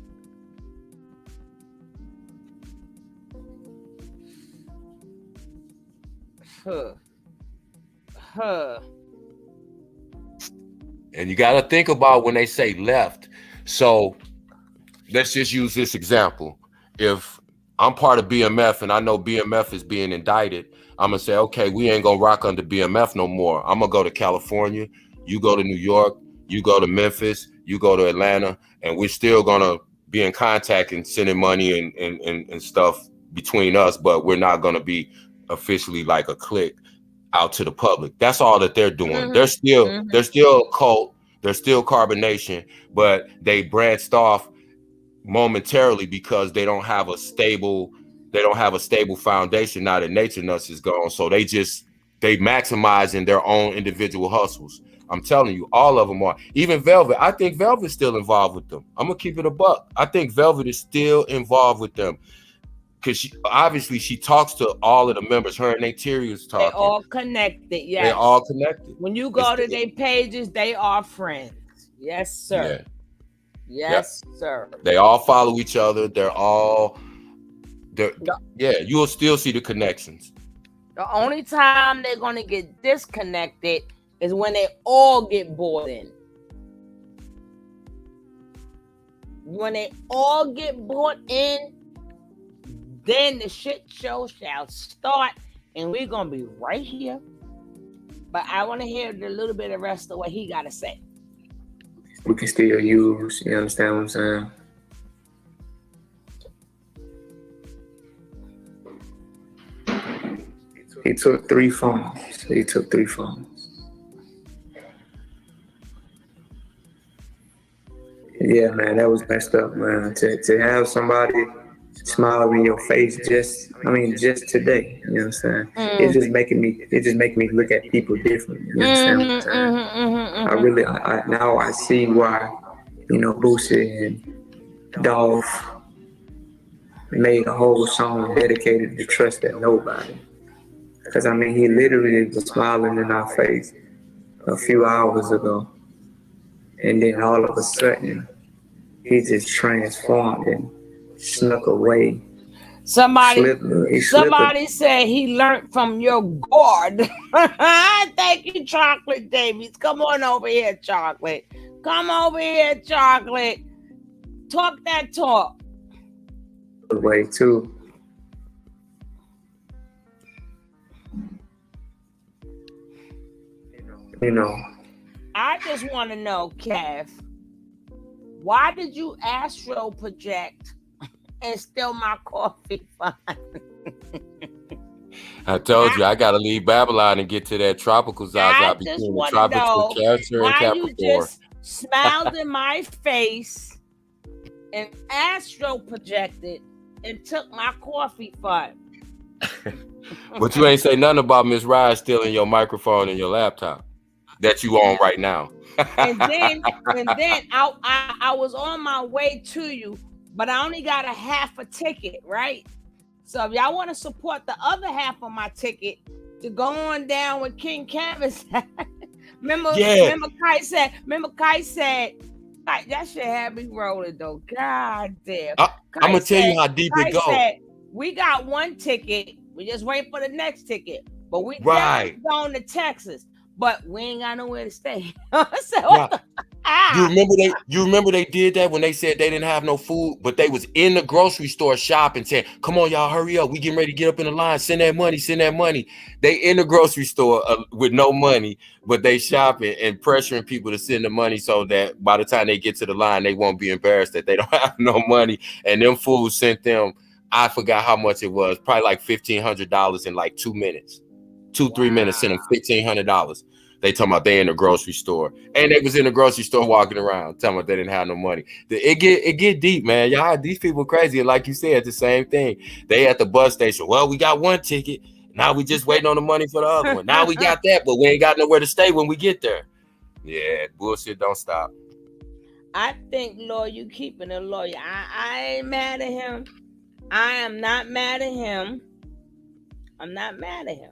Speaker 6: And you got to think about when they say left. So let's just use this example. If I'm part of BMF and I know BMF is being indicted, I'm going to say, okay, we ain't going to rock under BMF no more. I'm going to go to California. You go to New York. You go to Memphis. You go to Atlanta. And we're still going to be in contact and sending money and stuff between us. But we're not going to be officially like a clique out to the public. That's all that they're doing. They're still a cult. They're still Carbonation, but they branched off momentarily because they don't have a stable foundation now that Nature Nuts is gone. So they maximize in their own individual hustles. I'm telling you, all of them are. Even Velvet. I think Velvet's still involved with them. I'm gonna keep it a buck. I think Velvet is still involved with them. Because she talks to all of the members. Her and Nateria's talking.
Speaker 1: They all connected, yes.
Speaker 6: They all connected.
Speaker 1: When you go to their pages, they are friends. Yes, sir.
Speaker 6: Yeah.
Speaker 1: Yes, sir.
Speaker 6: They all follow each other. You'll still see the connections.
Speaker 1: The only time they're going to get disconnected is when they all get bought in. When they all get bought in, then the shit show shall start, and we're going to be right here. But I want to hear a little bit of the rest of what he got to say.
Speaker 10: We can still use, you understand what I'm saying? He took 3 phones. Yeah, man, that was messed up, man. To have somebody smile in your face just today, you know what I'm saying? It's just making me look at people different, you understand what I'm saying? Now I see why, Boosie and Dolph made a whole song dedicated to Trust That Nobody. Because he literally was smiling in our face a few hours ago. And then all of a sudden, he just transformed and snuck away.
Speaker 1: Somebody said he learned from your God. Thank you, Chocolate Davies. Come on over here, Chocolate. Come over here, Chocolate. Talk that talk.
Speaker 10: Way too.
Speaker 1: I just want to know, Kev, why did you astro project and steal my coffee fund?
Speaker 6: I told you I gotta leave Babylon and get to that tropical Zaza between the tropical Cancer and Capricorn.
Speaker 1: You just smiled in my face and astro projected and took my coffee fund.
Speaker 6: But you ain't say nothing about Miss Ryan stealing your microphone and your laptop that you own right now.
Speaker 1: and then I was on my way to you, but I only got a half a ticket, right? So if y'all want to support the other half of my ticket to go on down with King Canvas, remember Kai said, that shit had me rolling though. God damn.
Speaker 6: I'm gonna tell you how deep it goes.
Speaker 1: We got one ticket. We just wait for the next ticket. But we definitely going to Texas. But we ain't got nowhere to stay.
Speaker 6: You remember they did that when they said they didn't have no food, but they was in the grocery store shopping, saying, "Come on, y'all, hurry up. We getting ready to get up in the line. Send that money. They in the grocery store with no money, but they shopping and pressuring people to send the money so that by the time they get to the line, they won't be embarrassed that they don't have no money. And them fools sent them, I forgot how much it was, probably like $1,500 in like 2 minutes. 2-3 minutes, sent them $1,500. They talking about they in the grocery store, and they was in the grocery store walking around talking about they didn't have no money. It get deep, man. Y'all, these people crazy. And like you said, the same thing. They at the bus station. Well, we got one ticket. Now we just waiting on the money for the other one. Now we got that, but we ain't got nowhere to stay when we get there. Yeah, bullshit don't stop.
Speaker 1: I think, Lord, you keeping a lawyer. I ain't mad at him. I am not mad at him. I'm not mad at him.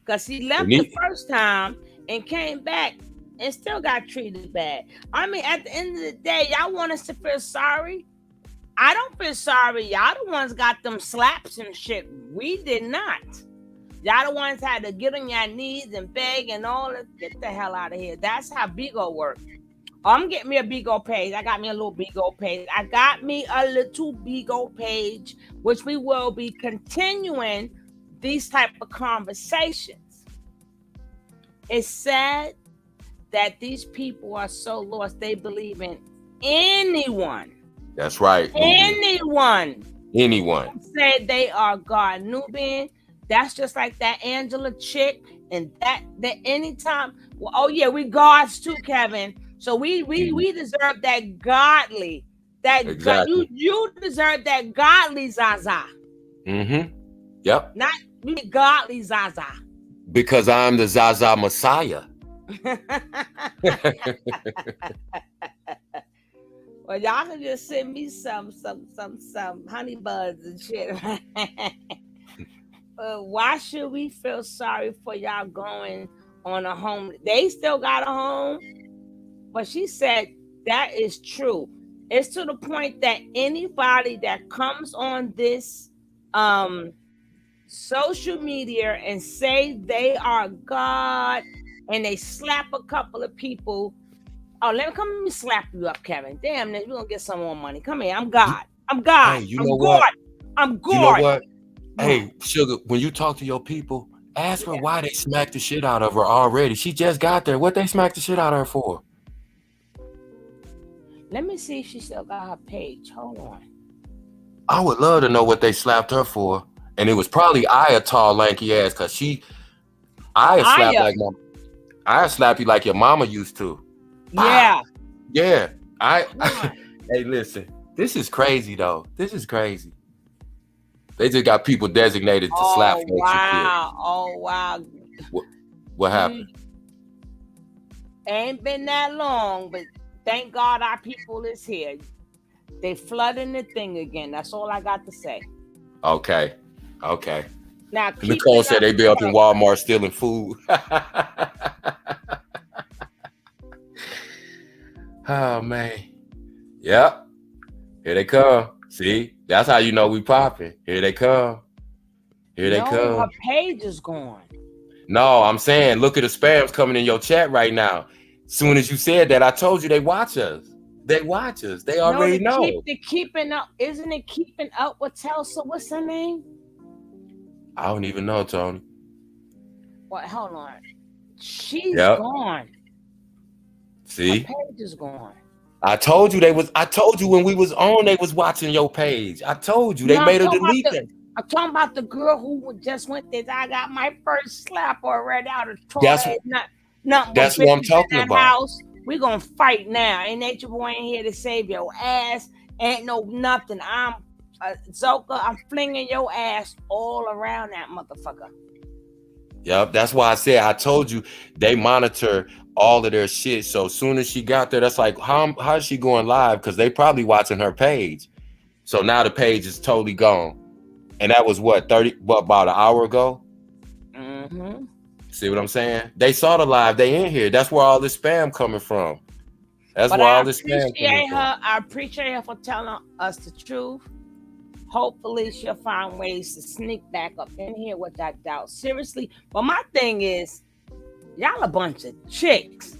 Speaker 1: Because he left the first time and came back and still got treated bad. I mean, at the end of the day, y'all want us to feel sorry? I don't feel sorry. Y'all the ones got them slaps and shit. We did not. Y'all the ones had to get on your knees and beg and all that. Get the hell out of here. That's how Bigo works. I'm getting me a Bigo page. I got me a little Bigo page. I got me a little Bigo page, which we will be continuing these type of conversations. It's sad that these people are so lost. They believe in anyone.
Speaker 6: That's right.
Speaker 1: Anyone.
Speaker 6: Say
Speaker 1: they are God. Nubian. That's just like that Angela chick. And that anytime. Well, oh yeah, we gods too, Kevin. So we deserve that godly. That
Speaker 6: exactly.
Speaker 1: You deserve that godly Zaza.
Speaker 6: Mm-hmm. Yep.
Speaker 1: Not godly Zaza.
Speaker 6: Because I'm the Zaza Messiah.
Speaker 1: Well, y'all can just send me some honey buds and shit. Why should we feel sorry for y'all going on a home? They still got a home. But she said that is true. It's to the point that anybody that comes on this social media and say they are God and they slap a couple of people. Oh, let me slap you up, Kevin. Damn, then you're gonna get some more money. Come here, I'm God. I'm God.
Speaker 6: Hey,
Speaker 1: I'm God. I'm God.
Speaker 6: You know what? Hey, Sugar, when you talk to your people, ask her why they smacked the shit out of her already. She just got there. What they smacked the shit out of her for?
Speaker 1: Let me see if she still got her page. Hold on.
Speaker 6: I would love to know what they slapped her for. And it was probably Aya tall, lanky ass, because Aya slap you like your mama used to.
Speaker 1: Yeah.
Speaker 6: Yeah. Hey, listen. This is crazy, though. This is crazy. They just got people designated to slap folks.
Speaker 1: Wow. Oh, wow.
Speaker 6: What happened?
Speaker 1: Ain't been that long, but thank God our people is here. They flooding the thing again. That's all I got to say.
Speaker 6: Okay.
Speaker 1: Now,
Speaker 6: Nicole said they be up in Walmart stealing food. Oh, man. Yep. Here they come. See? That's how you know we popping. Here they come. They come.
Speaker 1: Her page is gone.
Speaker 6: No, I'm saying, look at the spams coming in your chat right now. Soon as you said that, I told you they watch us. They watch us. They already know.
Speaker 1: Keeping up. Isn't it keeping up with Telsa? What's her name?
Speaker 6: I don't even know, Tony.
Speaker 1: What? Hold on. She's gone.
Speaker 6: See?
Speaker 1: Her page is gone.
Speaker 6: I told you when we was on, they was watching your page. I told you. They made her delete it.
Speaker 1: I'm talking about the girl who just went there. I got my first slap already out of toy.
Speaker 6: That's what I'm talking about.
Speaker 1: House. We're gonna fight now. Ain't Nature Boy ain't here to save your ass. Ain't no nothing. I'm Zoka, I'm flinging your ass all around that motherfucker.
Speaker 6: Yep, that's why I said I told you they monitor all of their shit. So as soon as she got there, that's like how is she going live? Because they probably watching her page. So now the page is totally gone. And that was about an hour ago?
Speaker 1: Mm-hmm.
Speaker 6: See what I'm saying? They saw the live. They in here. That's where all this spam coming from. That's where all this spam coming from.
Speaker 1: I appreciate her for telling us the truth. Hopefully she'll find ways to sneak back up in here without doubt. Seriously. But my thing is, y'all a bunch of chicks.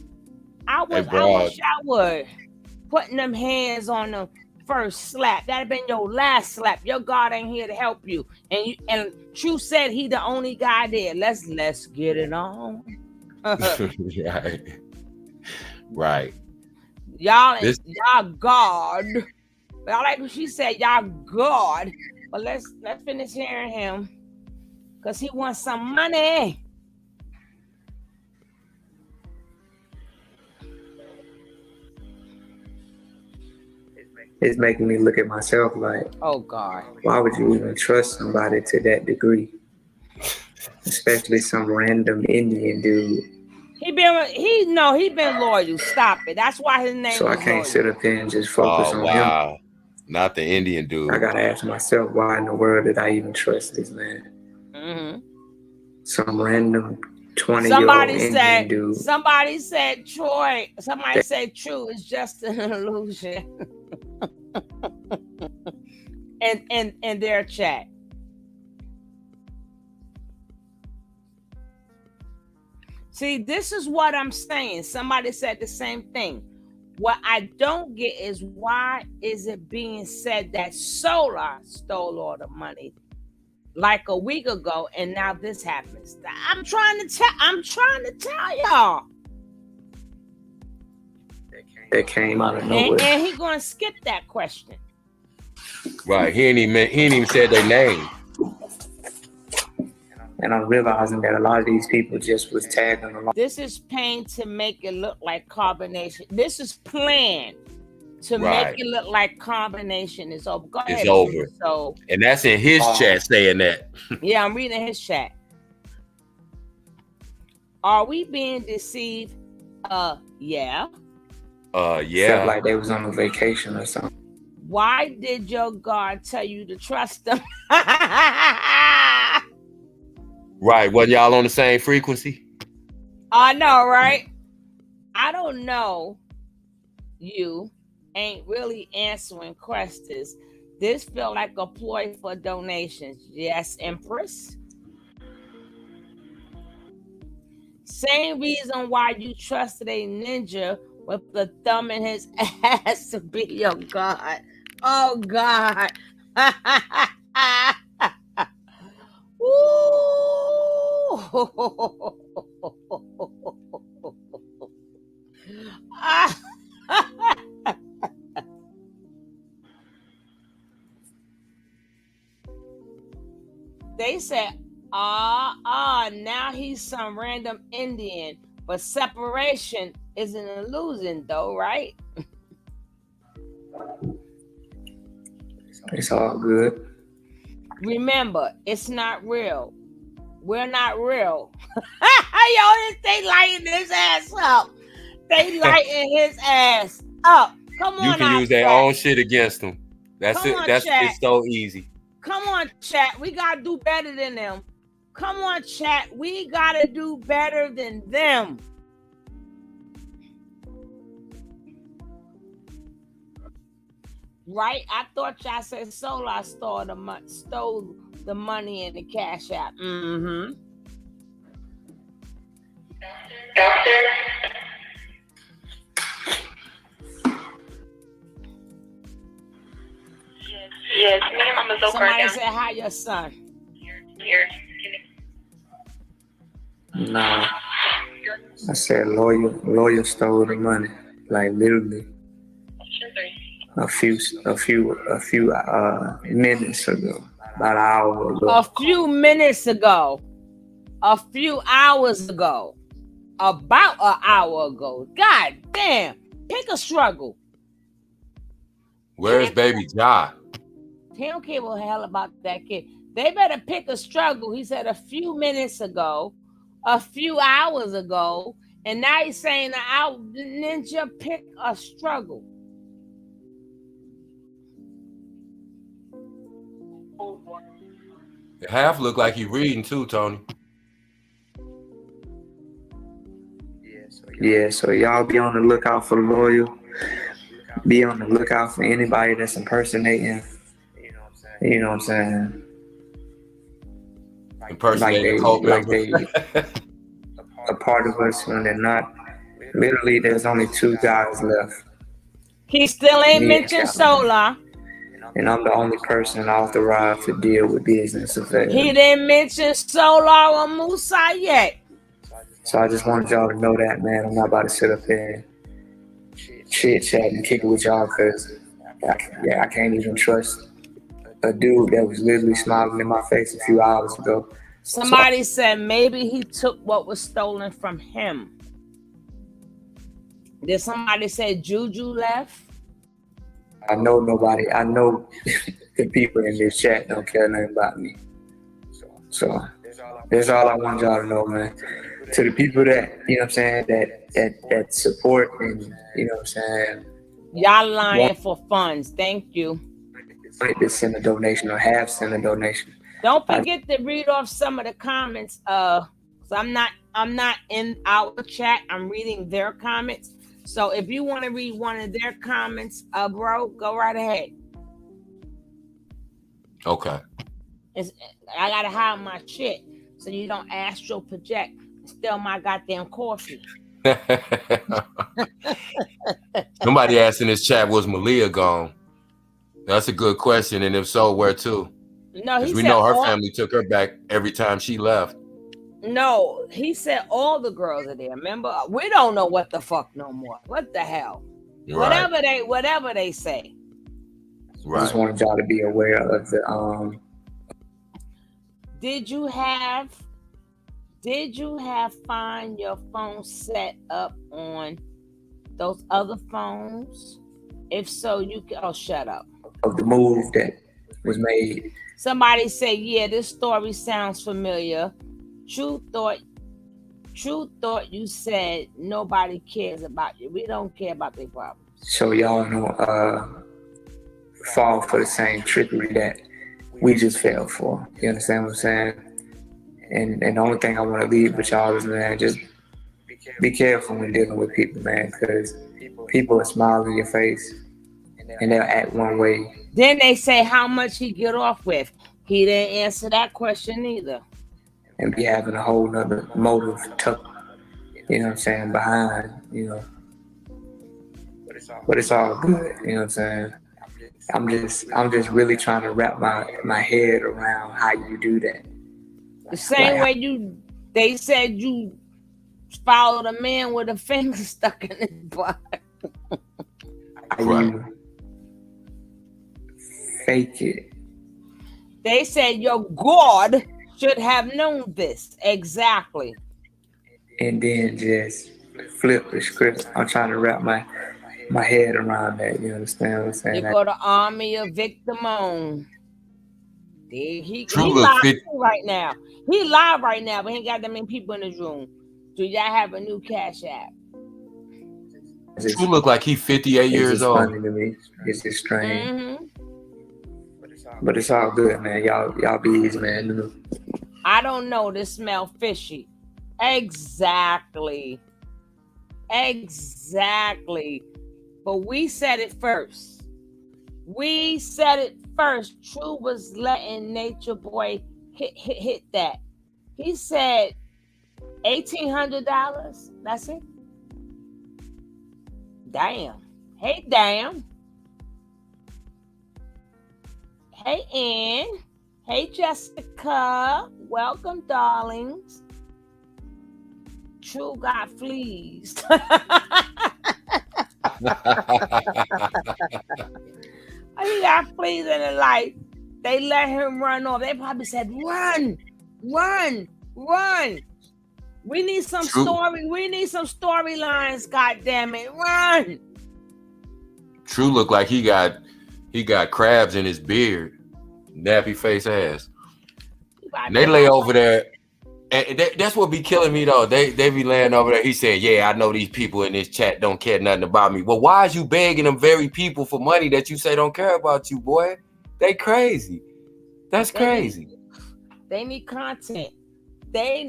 Speaker 1: I wish I would. Putting them hands on them first slap. That'd have been your last slap. Your God ain't here to help you. And True said he the only guy there. Let's get it on.
Speaker 6: Right.
Speaker 1: Y'all God. But I like what she said, y'all God. But let's finish hearing him. Because he wants some money.
Speaker 10: It's making me look at myself like,
Speaker 1: oh God,
Speaker 10: why would you even trust somebody to that degree? Especially some random Indian dude.
Speaker 1: He been loyal. Stop it. That's why his name.
Speaker 10: So I can't sit up here and just focus on him.
Speaker 6: Not the Indian dude.
Speaker 10: I gotta ask myself, why in the world did I even trust this man?
Speaker 1: Mm-hmm.
Speaker 10: some random 20-year-old Indian dude.
Speaker 1: Somebody said Troy. Somebody said true. It's just an illusion. in their chat. See, this is what I'm saying. Somebody said the same thing. What I don't get is why is it being said that Solar stole all the money like a week ago, and now this happens. I'm trying to tell y'all.
Speaker 10: That came out of nowhere.
Speaker 1: And he gonna skip that question.
Speaker 6: Right. He ain't even said their name.
Speaker 10: And I'm realizing that a lot of these people just was tagging along.
Speaker 1: This is pain to make it look like carbonation. This is planned to make it look like combination is over. Go ahead.
Speaker 6: It's over.
Speaker 1: So,
Speaker 6: and that's in his chat saying that.
Speaker 1: Yeah, I'm reading his chat. Are we being deceived? Yeah.
Speaker 10: Felt like they was on a vacation or something.
Speaker 1: Why did your God tell you to trust them?
Speaker 6: Right. Wasn't y'all on the same frequency?
Speaker 1: I know, right? I don't know. You ain't really answering questions. This feel like a ploy for donations. Yes, Empress. Same reason why you trusted a ninja with the thumb in his ass to be your God. Oh, God. They said, now he's some random Indian, but separation is an illusion though, right?
Speaker 10: It's all good.
Speaker 1: Remember, it's not real. We're not real. Yo, they lighting his ass up. They lighting his ass up. Come on,
Speaker 6: you can use their own shit against them. That's it. It's so easy.
Speaker 1: Come on, chat. We gotta do better than them. Come on, chat. We gotta do better than them. Right? I thought y'all said Solar stole the money in the Cash App. Mm-hmm.
Speaker 9: Doctor. Yes, me and Mama Zoe.
Speaker 1: Somebody said hi, your son.
Speaker 9: Here.
Speaker 10: Nah. I said lawyer stole the money. Like literally. A few minutes ago. About an hour ago.
Speaker 1: A few minutes ago. A few hours ago. About an hour ago. God damn. Pick a struggle.
Speaker 6: Where's baby John?
Speaker 1: He don't care what the hell about that kid. They better pick a struggle. He said a few minutes ago, a few hours ago, and now he's saying ninja, pick a struggle.
Speaker 6: The half look like he reading too, Tony.
Speaker 10: Yeah, so y'all be on the lookout for the lawyer. Be on the lookout for anybody that's impersonating. You know what I'm saying?
Speaker 6: Impersonating cult members.
Speaker 10: A part of us when they're not. Literally, there's only 2 guys left.
Speaker 1: He still ain't mentioned Solar.
Speaker 10: And I'm the only person authorized to deal with business affairs.
Speaker 1: He didn't mention Solar or Musa yet.
Speaker 10: So I just wanted y'all to know that, man. I'm not about to sit up there and chit chat and kick it with y'all because I can't even trust a dude that was literally smiling in my face a few hours ago.
Speaker 1: Somebody said maybe he took what was stolen from him. Did somebody say Juju left?
Speaker 10: I know nobody. I know the people in this chat don't care nothing about me. So that's all I want y'all to know, man. To the people that, you know what I'm saying, that support and, you know what I'm saying.
Speaker 1: Y'all lying for funds. Thank you.
Speaker 10: To send a donation or have sent a donation.
Speaker 1: Don't forget to read off some of the comments. So I'm not in our chat. I'm reading their comments. So if you want to read one of their comments, bro, go right ahead.
Speaker 6: Okay.
Speaker 1: I gotta hide my shit so you don't astral project and steal my goddamn coffee.
Speaker 6: Somebody asked in this chat, was Malia gone? That's a good question, and if so, where to?
Speaker 1: No,
Speaker 6: because we know her family took her back every time she left.
Speaker 1: No, he said all the girls are there. Remember, we don't know what the fuck no more. What the hell?
Speaker 6: Right.
Speaker 1: Whatever they say.
Speaker 10: Right. I just wanted y'all to be aware of the.
Speaker 1: Did you have find your phone set up on those other phones? If so, you can. Oh, shut up.
Speaker 10: Of the move that was made.
Speaker 1: Somebody say, yeah, this story sounds familiar. True thought you said nobody cares about you. We don't care about their problems.
Speaker 10: So y'all don't fall for the same trickery that we just fell for. You understand what I'm saying? And the only thing I want to leave with y'all is, man, just be careful when dealing with people, man, because people will smile in your face and they'll act one way.
Speaker 1: Then they say how much he get off with. He didn't answer that question either.
Speaker 10: And be having a whole nother motive tucked, you know what I'm saying, behind, you know. But it's all good, you know what I'm saying? I'm just really trying to wrap my head around how you do that.
Speaker 1: The same way they said you followed a man with a finger stuck in his butt.
Speaker 10: You fake it.
Speaker 1: They said your God should have known this. Exactly.
Speaker 10: And then just flip the script. I'm trying to wrap my head around that. You understand what I'm saying?
Speaker 1: You go to Army of Victimone. He live right now. He live right now, but he ain't got that many people in his room. Do y'all have a new Cash App?
Speaker 6: True look like he's 58 years old.
Speaker 10: Funny to me. It's just strange. Mm-hmm. But it's all good, man. Y'all be easy, man.
Speaker 1: I don't know. This smell fishy. Exactly. But we said it first. True was letting Nature Boy hit that. He said $1,800. That's it. Damn. Hey, damn. Hey, Ann. Hey, Jessica. Welcome, darlings. True got fleas. He got fleas in the light. They let him run off. They probably said, run. We need some story. We need some storylines, goddammit. Run.
Speaker 6: True look like he got crabs in his beard. Nappy face ass. And they lay over there. And that's what be killing me though. They be laying over there. He said, yeah, I know these people in this chat don't care nothing about me. Well, why is you begging them very people for money that you say don't care about you, boy? They crazy. That's crazy.
Speaker 1: They need content. That's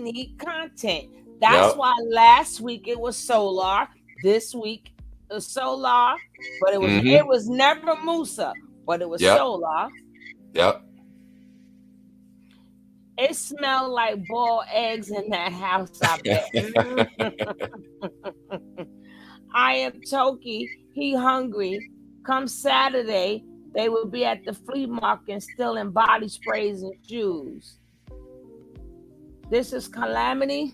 Speaker 1: why last week it was Solar. This week it was Solar. But it was never Musa. But it was Solar.
Speaker 6: Yep.
Speaker 1: It smelled like boiled eggs in that house, I bet. I am Toki. He hungry. Come Saturday, they will be at the flea market still in body sprays and shoes. This is Calamity.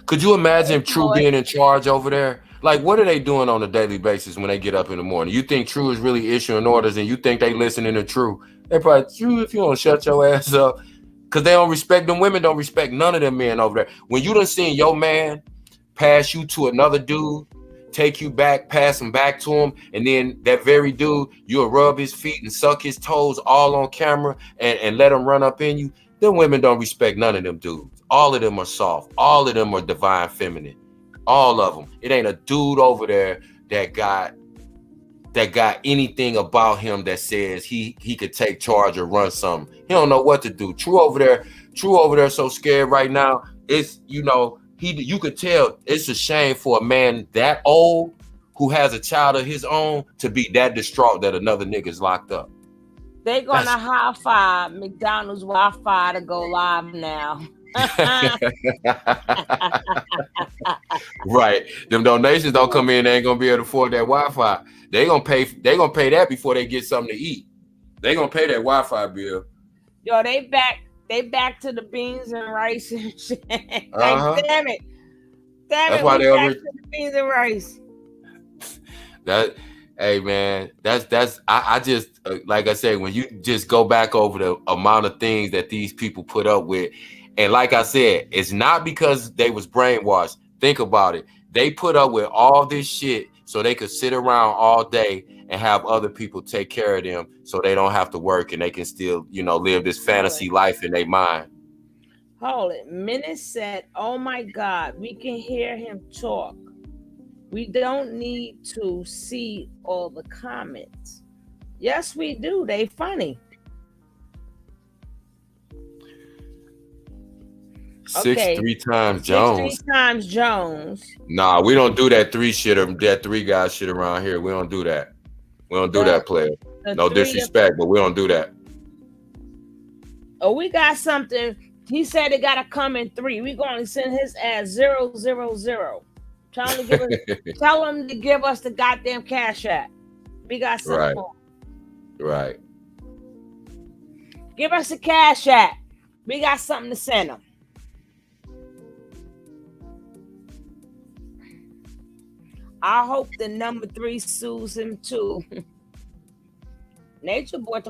Speaker 6: Could you imagine True being in charge over there? Like, what are they doing on a daily basis when they get up in the morning? You think True is really issuing orders and you think they listening to True? They probably, True, if you don't shut your ass up. Because they don't respect them. Women don't respect none of them men over there. When you done seen your man pass you to another dude, take you back, pass him back to him, and then that very dude, you'll rub his feet and suck his toes all on camera and let him run up in you, them women don't respect none of them dudes. All of them are soft. All of them are divine feminine. All of them. It ain't a dude over there that got that got anything about him that says he could take charge or run something. He don't know what to do. True over there so scared right now. It's, you know, you could tell it's a shame for a man that old who has a child of his own to be that distraught that another nigga's locked up.
Speaker 1: They're gonna high-five McDonald's Wi-Fi to go live now.
Speaker 6: Right. Them donations don't come in, they ain't gonna be able to afford that Wi-Fi. They gonna pay that before they get something to eat. They gonna pay that Wi-Fi bill.
Speaker 1: Yo, they back to the beans and rice and shit. Like, damn it.
Speaker 6: That's why they
Speaker 1: back to the beans and rice.
Speaker 6: Hey man, I just like I said, when you just go back over the amount of things that these people put up with, and like I said, it's not because they was brainwashed. Think about it. They put up with all this shit so they could sit around all day and have other people take care of them so they don't have to work and they can still, you know, live this fantasy life in their mind.
Speaker 1: Hold it. Minute said, oh my God, we can hear him talk. We don't need to see all the comments. Yes, we do. They funny.
Speaker 6: 3 times Jones.
Speaker 1: 3 times Jones.
Speaker 6: Nah, we don't do that three guy shit around here. We don't do that. We don't do that, player. No disrespect, but we don't do that.
Speaker 1: Oh, we got something. He said it gotta come in 3. We gonna send his ass 000. Tell him to give us the goddamn cash app. We got something.
Speaker 6: Right.
Speaker 1: Give us the cash app. We got something to send him. I hope the number 3 sues him too. Nature Boy,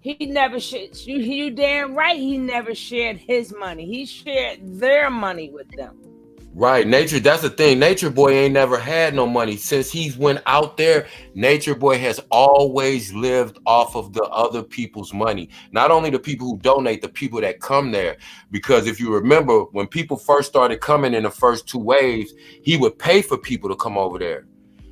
Speaker 1: he never shared. You damn right. He never shared his money. He shared their money with them.
Speaker 6: Right, Nature. That's the thing. Nature Boy ain't never had no money since he's went out there. Nature Boy has always lived off of the other people's money. Not only the people who donate, the people that come there. Because if you remember, when people first started coming in the first 2 waves, he would pay for people to come over there.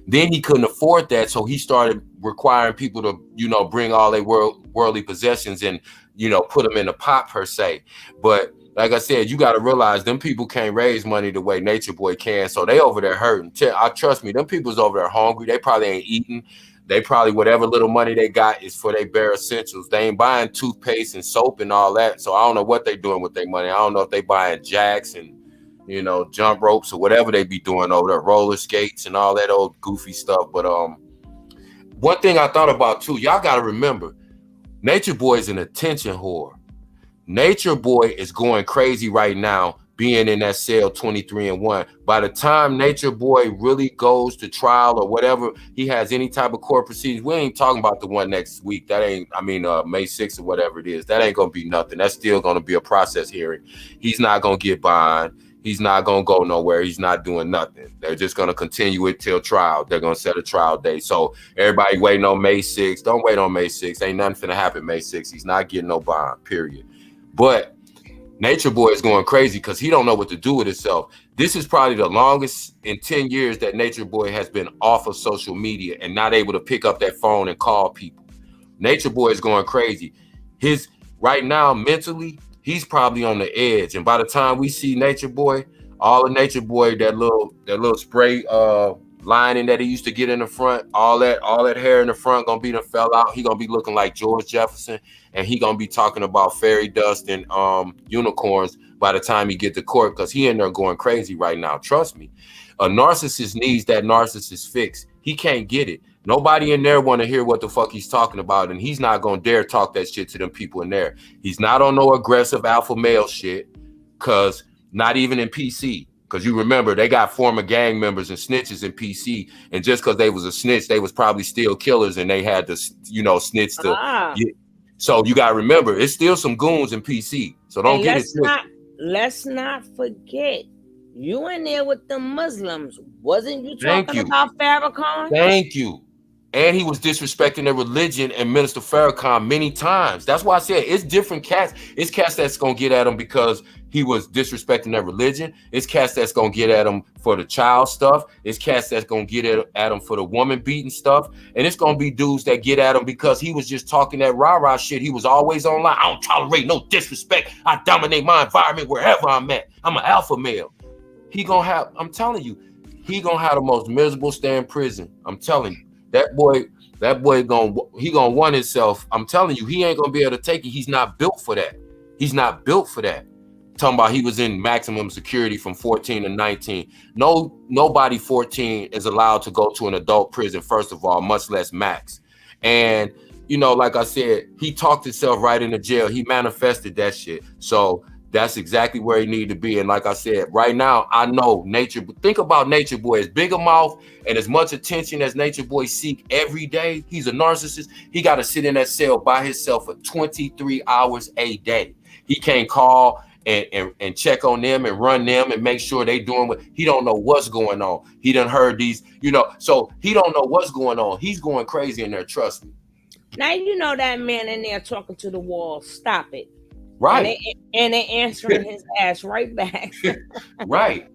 Speaker 6: Then he couldn't afford that, so he started requiring people to, you know, bring all their worldly possessions and, you know, put them in a pot per se. But like I said, you got to realize them people can't raise money the way Nature Boy can, so they over there hurting. Trust me, them people's over there hungry. They probably ain't eating. They probably, whatever little money they got is for their bare essentials. They ain't buying toothpaste and soap and all that, so I don't know what they doing with their money. I don't know if they buying jacks and, you know, jump ropes or whatever they be doing over there, roller skates and all that old goofy stuff. But one thing I thought about too, y'all got to remember, Nature Boy is an attention whore. Nature Boy is going crazy right now, being in that cell 23-1. By the time Nature Boy really goes to trial or whatever, he has any type of court proceedings. We ain't talking about the one next week. That ain't, May 6th or whatever it is. That ain't gonna be nothing. That's still gonna be a process hearing. He's not gonna get bond. He's not gonna go nowhere. He's not doing nothing. They're just gonna continue it till trial. They're gonna set a trial date. So everybody waiting on May 6th. Don't wait on May 6th. Ain't nothing finna happen May 6th. He's not getting no bond, period. But Nature Boy is going crazy because he don't know what to do with himself. This is probably the longest in 10 years that Nature Boy has been off of social media and not able to pick up that phone and call people. Nature Boy is going crazy. Right now, mentally, he's probably on the edge. And by the time we see Nature Boy, all of Nature Boy, that little spray lining that he used to get in the front, all that hair in the front gonna be done fell out. He gonna be looking like George Jefferson, and he gonna be talking about fairy dust and unicorns by the time he get to court, because he in there going crazy right now. Trust me. A narcissist needs that narcissist fix. He can't get it. Nobody in there want to hear what the fuck he's talking about, and he's not gonna dare talk that shit to them people in there. He's not on no aggressive alpha male shit, cause not even in PC. Because you remember, they got former gang members and snitches in PC, and just because they was a snitch, they was probably still killers, and they had to, you know, snitch to. So you got to remember, it's still some goons in PC. So don't get it twisted.
Speaker 1: Let's not forget, you in there with the Muslims. Wasn't you talking about Farrakhan?
Speaker 6: Thank you. And he was disrespecting their religion and Minister Farrakhan many times. That's why I said it's different cats. It's cats that's gonna get at him because he was disrespecting their religion. It's cats that's gonna get at him for the child stuff. It's cats that's gonna get at him for the woman beating stuff. And it's gonna be dudes that get at him because he was just talking that rah-rah shit. He was always online. I don't tolerate no disrespect. I dominate my environment wherever I'm at. I'm an alpha male. He gonna have, I'm telling you, he gonna have the most miserable stay in prison. I'm telling you. That boy gonna want himself. I'm telling you, he ain't gonna be able to take it. He's not built for that. He's not built for that. Talking about he was in maximum security from 14 to 19. Nobody 14 is allowed to go to an adult prison, first of all, much less max. And you know, like I said, he talked himself right into jail. He manifested that shit. So that's exactly where he needed to be. And like I said, right now, I know Nature. Think about Nature Boy. As big a mouth and as much attention as Nature Boy seek every day, he's a narcissist. He got to sit in that cell by himself for 23 hours a day. He can't call and check on them and run them and make sure they doing what. He don't know what's going on. He done heard these, you know, so he don't know what's going on. He's going crazy in there, trust me.
Speaker 1: Now you know that man in there talking to the wall. Stop it.
Speaker 6: Right.
Speaker 1: And they answering his ass right back.
Speaker 6: Right.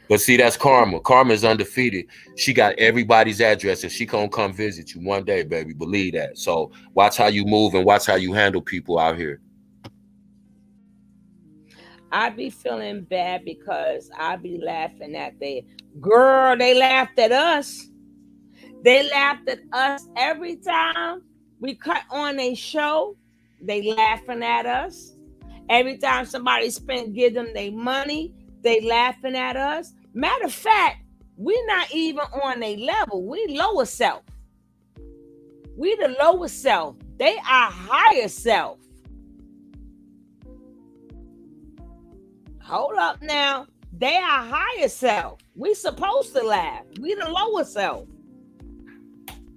Speaker 6: But see, that's Karma. Karma is undefeated. She got everybody's address and she gonna come visit you one day, baby. Believe that. So watch how you move and watch how you handle people out here.
Speaker 1: I be feeling bad because I be laughing at they laughed at us. They laughed at us every time we cut on a show. They laughing at us. Every time somebody give them their money, they laughing at us. Matter of fact, we're not even on a level. We lower self. We the lower self. They are higher self. Hold up now. They are higher self. We supposed to laugh. We the lower self.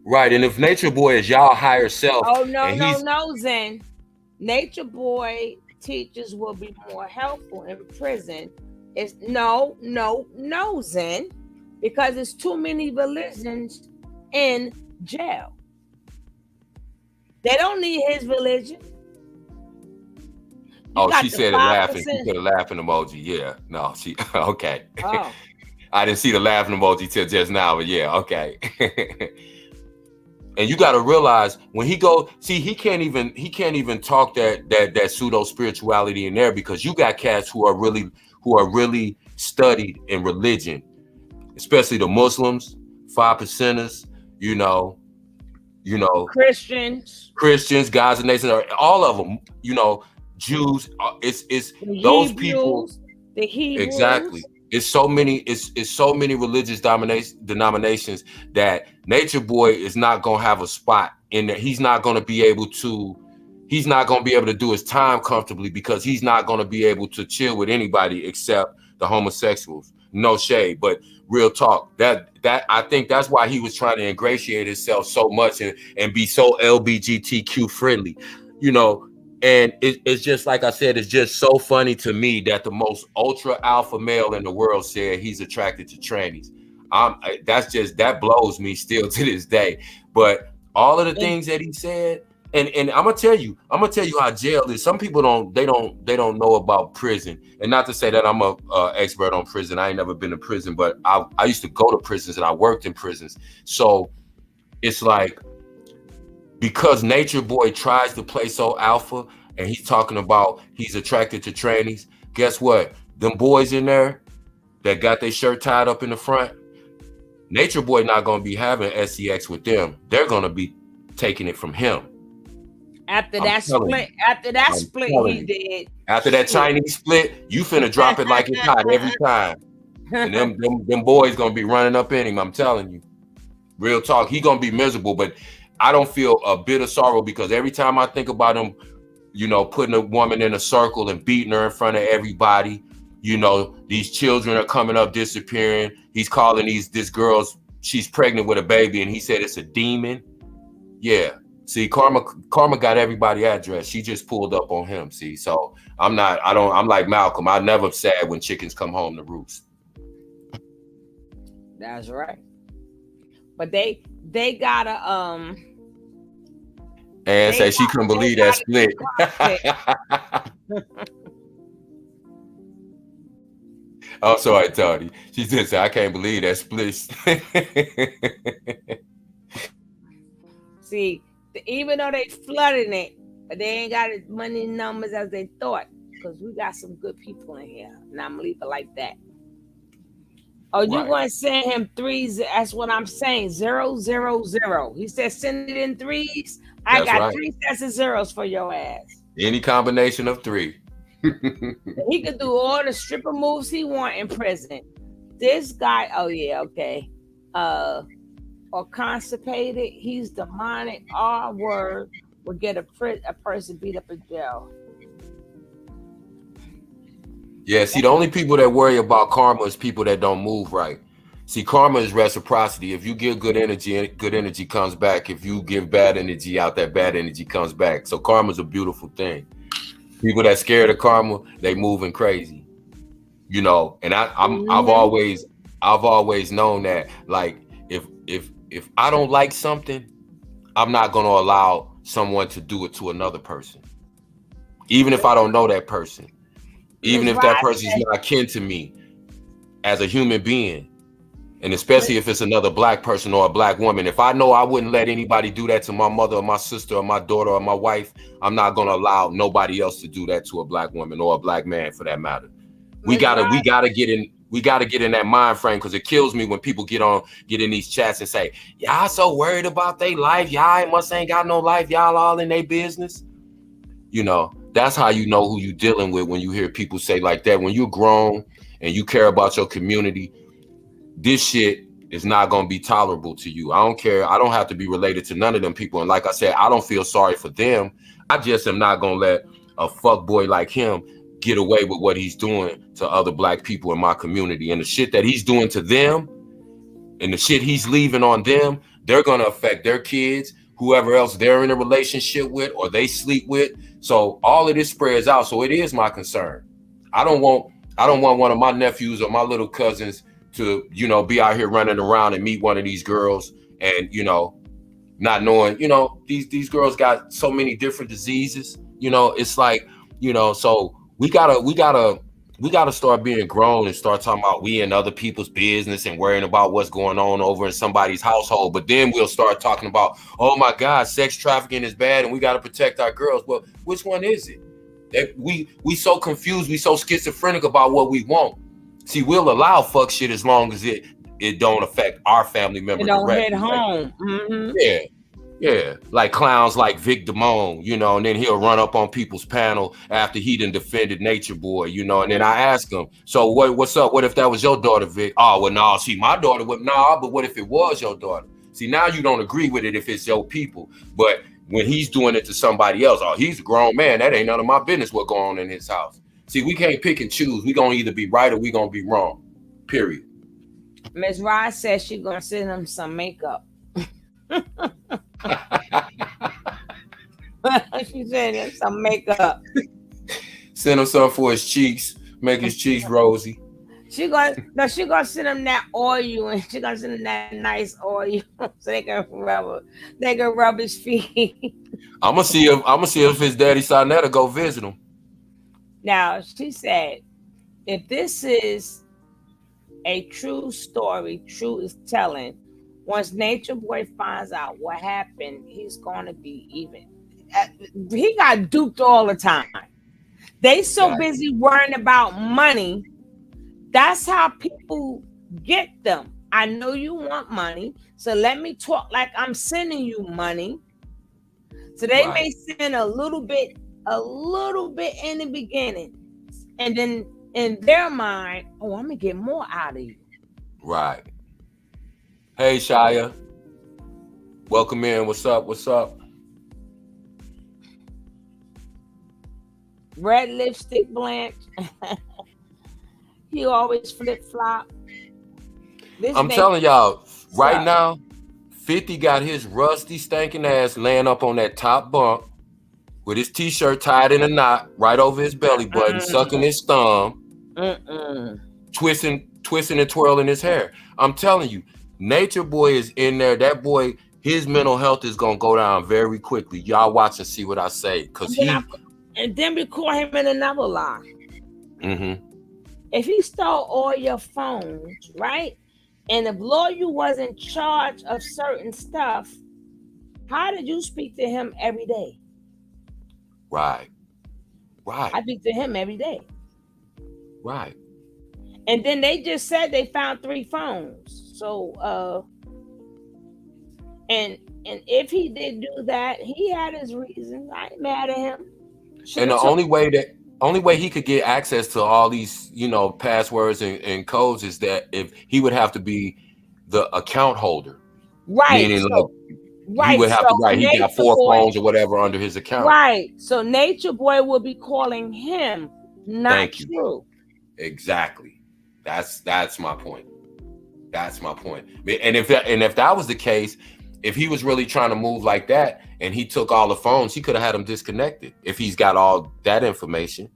Speaker 6: Right, and if Nature Boy is y'all higher self,
Speaker 1: oh no, Zen. Nature Boy teachers will be more helpful in prison. It's no, Zen, because it's too many religions in jail. They don't need his religion.
Speaker 6: She said it laughing. She put a laughing emoji. Yeah, no, she okay.
Speaker 1: Oh.
Speaker 6: I didn't see the laughing emoji till just now, but yeah, okay. And you got to realize when he go, see, he can't even talk that pseudo spirituality in there because you got cats who are really studied in religion, especially the Muslims, 5%ers, you know, Christians, God's and nations, all of them, you know, Jews. It's those Hebrews, people.
Speaker 1: The Hebrews.
Speaker 6: Exactly. It's so many religious denominations that Nature Boy is not gonna have a spot in there. He's not gonna be able to do his time comfortably because he's not gonna be able to chill with anybody except the homosexuals. No shade, but real talk. That I think that's why he was trying to ingratiate himself so much and be so LGBTQ friendly, you know. And it's just like I said, it's just so funny to me that the most ultra alpha male in the world said he's attracted to trannies. That blows me still to this day. But all of the things that he said, and I'm gonna tell you how jail is. Some people don't know about prison. And not to say that I'm a expert on prison. I ain't never been to prison, but I used to go to prisons and I worked in prisons. So it's like, because Nature Boy tries to play so alpha and he's talking about he's attracted to trannies, guess what? Them boys in there that got their shirt tied up in the front, Nature Boy not going to be having sex with them. They're going to be taking it from him.
Speaker 1: After that split he did.
Speaker 6: After that Chinese split, you finna drop it like it's hot every time. And them boys going to be running up in him, I'm telling you. Real talk, he going to be miserable, but I don't feel a bit of sorrow because every time I think about him, you know, putting a woman in a circle and beating her in front of everybody, you know, these children are coming up disappearing. He's calling this girl's, she's pregnant with a baby, and he said it's a demon. Yeah. See, Karma got everybody address. She just pulled up on him. See, so I'm like Malcolm. I'm never sad when chickens come home to roost.
Speaker 1: That's right. But they gotta
Speaker 6: And say she couldn't believe that split. I'm sorry, Tony. She just said, I can't believe that split.
Speaker 1: See, even though they flooding it, but they ain't got as many numbers as they thought. Because we got some good people in here. And I'm gonna leave it like that. Oh, you're going to send him threes. That's what I'm saying. 0, 0, 0. He said send it in threes. I got 3 sets of zeros for your ass.
Speaker 6: Any combination of 3.
Speaker 1: He could do all the stripper moves he want in prison. This guy, oh yeah, okay. Or constipated, he's demonic. R word will get a person beat up in jail.
Speaker 6: Yeah, see, the only people that worry about karma is people that don't move right. See, karma is reciprocity. If you give good energy comes back. If you give bad energy out, that bad energy comes back. So karma is a beautiful thing. People that scared of karma, they moving crazy, you know. And I've always known that, like, if I don't like something, I'm not going to allow someone to do it to another person, even if I don't know that person, even if that person is not kin to me as a human being. And especially if it's another black person or a black woman. If I know I wouldn't let anybody do that to my mother or my sister or my daughter or my wife, I'm not going to allow nobody else to do that to a black woman or a black man for that matter. We gotta get in that mind frame, because it kills me when people get in these chats and say, y'all so worried about their life. Y'all must ain't got no life. Y'all all in their business. You know, that's how you know who you dealing with when you hear people say like that. When you're grown and you care about your community, this shit is not going to be tolerable to you. I don't care. I don't have to be related to none of them people. And like I said, I don't feel sorry for them. I just am not going to let a fuck boy like him get away with what he's doing to other black people in my community. And the shit that he's doing to them and the shit he's leaving on them, they're going to affect their kids, whoever else they're in a relationship with or they sleep with. So all of this spreads out. So it is my concern. I don't want one of my nephews or my little cousins to, you know, be out here running around and meet one of these girls and, you know, not knowing, you know, these girls got so many different diseases, you know. It's like, you know, so we gotta start being grown and start talking about we in other people's business and worrying about what's going on over in somebody's household. But then we'll start talking about, oh my God, sex trafficking is bad and we got to protect our girls. Well, which one is it? We so confused, we so schizophrenic about what we want. See, we'll allow fuck shit as long as it don't affect our family member.
Speaker 1: It don't
Speaker 6: directly.
Speaker 1: hit home. Mm-hmm.
Speaker 6: Yeah. Like clowns like Vic Damone, you know, and then he'll run up on people's panel after he done defended Nature Boy, you know, and then I ask him, so what's up? What if that was your daughter, Vic? Oh, well, no, see, my daughter would, but what if it was your daughter? See, now you don't agree with it if it's your people, but when he's doing it to somebody else, oh, he's a grown man. That ain't none of my business what going on in his house. See, we can't pick and choose. We gonna either be right or we gonna be wrong. Period.
Speaker 1: Miss Rod says she's gonna send him some makeup. She sent him some makeup.
Speaker 6: Send him some for his cheeks, make his cheeks rosy.
Speaker 1: She gonna send him that oil, and she gonna send him that nice oil so they can rub his feet.
Speaker 6: I'm gonna see if his daddy Sonetta go visit him.
Speaker 1: Now, she said, if this is a true story, true is telling, once Nature Boy finds out what happened, he's going to be even. He got duped all the time. They so busy worrying about money. That's how people get them. I know you want money, so let me talk like I'm sending you money. So they may send a little bit in the beginning, and then in their mind, oh, I'm gonna get more out of you.
Speaker 6: Right. Hey, Shia. Welcome in. What's up?
Speaker 1: Red lipstick Blanche. He always flip flop.
Speaker 6: I'm telling y'all right now, 50 got his rusty stinking ass laying up on that top bunk with his t-shirt tied in a knot right over his belly button, sucking his thumb, twisting and twirling his hair. I'm telling you, Nature Boy is in there. That boy, his mental health is gonna go down very quickly. Y'all watch and see what I say, cause
Speaker 1: and then we call him in another lie.
Speaker 6: Mm-hmm.
Speaker 1: If he stole all your phones, right? And if lawyer was in charge of certain stuff, how did you speak to him every day?
Speaker 6: Right.
Speaker 1: I speak to him every day.
Speaker 6: Right.
Speaker 1: And then they just said they found 3 phones. So and if he did do that, he had his reasons. I ain't mad at him.
Speaker 6: And the only way he could get access to all these, you know, passwords and codes is that if he would have to be the account holder.
Speaker 1: Right.
Speaker 6: Meaning
Speaker 1: So,
Speaker 6: he would have to, right, he got 4 phones or whatever under his account.
Speaker 1: Right. So Nature Boy will be calling him, not True.
Speaker 6: Exactly. That's my point. That's my point. And if that was the case, if he was really trying to move like that and he took all the phones, he could have had them disconnected if he's got all that information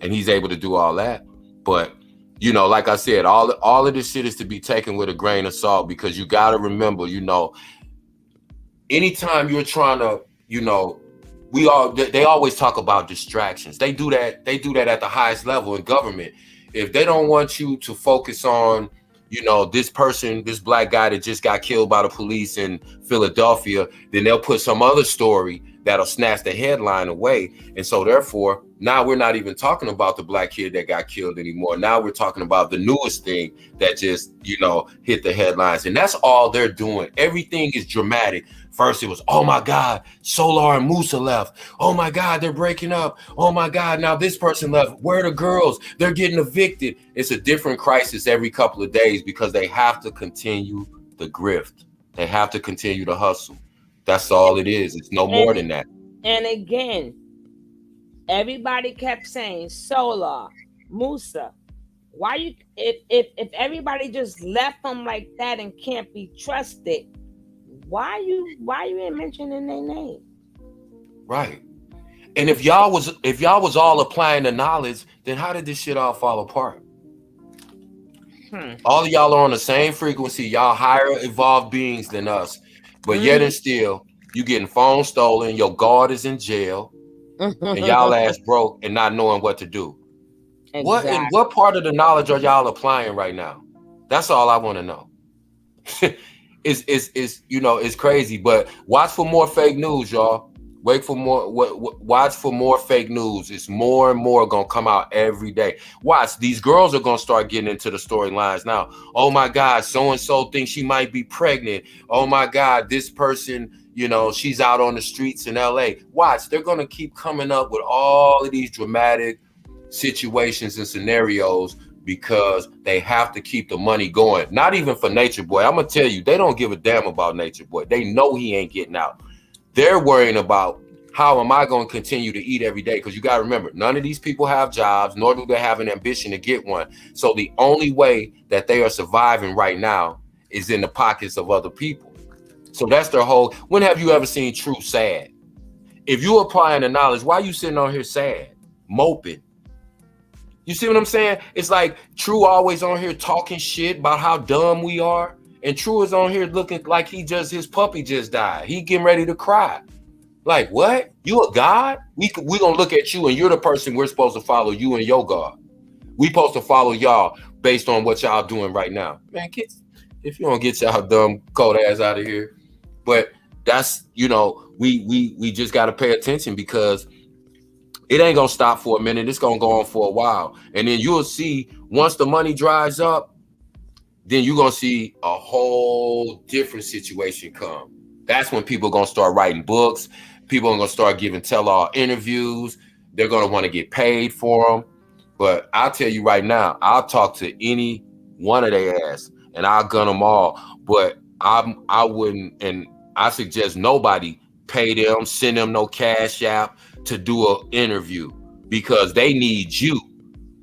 Speaker 6: and he's able to do all that. But, you know, like I said, all of this shit is to be taken with a grain of salt, because you got to remember, you know, anytime you're trying to, you know, they always talk about distractions. They do that at the highest level in government. If they don't want you to focus on, you know, this black guy that just got killed by the police in Philadelphia, then they'll put some other story that'll snatch the headline away. And so therefore, now we're not even talking about the black kid that got killed anymore. Now we're talking about the newest thing that just, you know, hit the headlines. And that's all they're doing. Everything is dramatic. First it was, oh my God, Solar and Musa left. Oh my God, they're breaking up. Oh my God, now this person left. Where are the girls? They're getting evicted. It's a different crisis every couple of days because they have to continue the grift. They have to continue to hustle. That's all it is. It's no more than that.
Speaker 1: And again, everybody kept saying Solar, Musa. Why you if everybody just left them like that and can't be trusted? Why you ain't mentioning their name?
Speaker 6: Right. And if y'all was all applying the knowledge, then how did this shit all fall apart? All of y'all are on the same frequency. Y'all higher evolved beings than us, but yet and still, you getting phone stolen. Your guard is in jail, and y'all ass broke and not knowing what to do. Exactly. What part of the knowledge are y'all applying right now? That's all I want to know. It's you know, it's crazy, but watch for more fake news, y'all. Wait for more. Watch for more fake news. It's more and more gonna come out every day. Watch, these girls are gonna start getting into the storylines now. Oh my God, so and so thinks she might be pregnant. Oh my God, this person, you know, she's out on the streets in LA. Watch, they're gonna keep coming up with all of these dramatic situations and scenarios because they have to keep the money going. Not even for Nature Boy. I'm gonna tell you, they don't give a damn about Nature Boy. They know he ain't getting out. They're worrying about how am I going to continue to eat every day? Because you got to remember, none of these people have jobs, nor do they have an ambition to get one. So the only way that they are surviving right now is in the pockets of other people. So that's their whole. When have you ever seen True sad? If you applying the knowledge, why are you sitting on here sad, moping? You see what I'm saying? It's like True always on here talking shit about how dumb we are. And True is on here looking like his puppy just died. He getting ready to cry. Like, what? You a god? We gonna look at you and you're the person we're supposed to follow, you and your God. We supposed to follow y'all based on what y'all doing right now. Man, if you don't get y'all dumb cold ass out of here. But that's, you know, we just got to pay attention because it ain't gonna stop for a minute. It's gonna go on for a while. And then you'll see once the money dries up, then you're going to see a whole different situation come. That's when people are going to start writing books. People are going to start giving tell-all interviews. They're going to want to get paid for them. But I'll tell you right now, I'll talk to any one of their ass and I'll gun them all. But I wouldn't, and I suggest nobody pay them, send them no cash app to do an interview because they need you.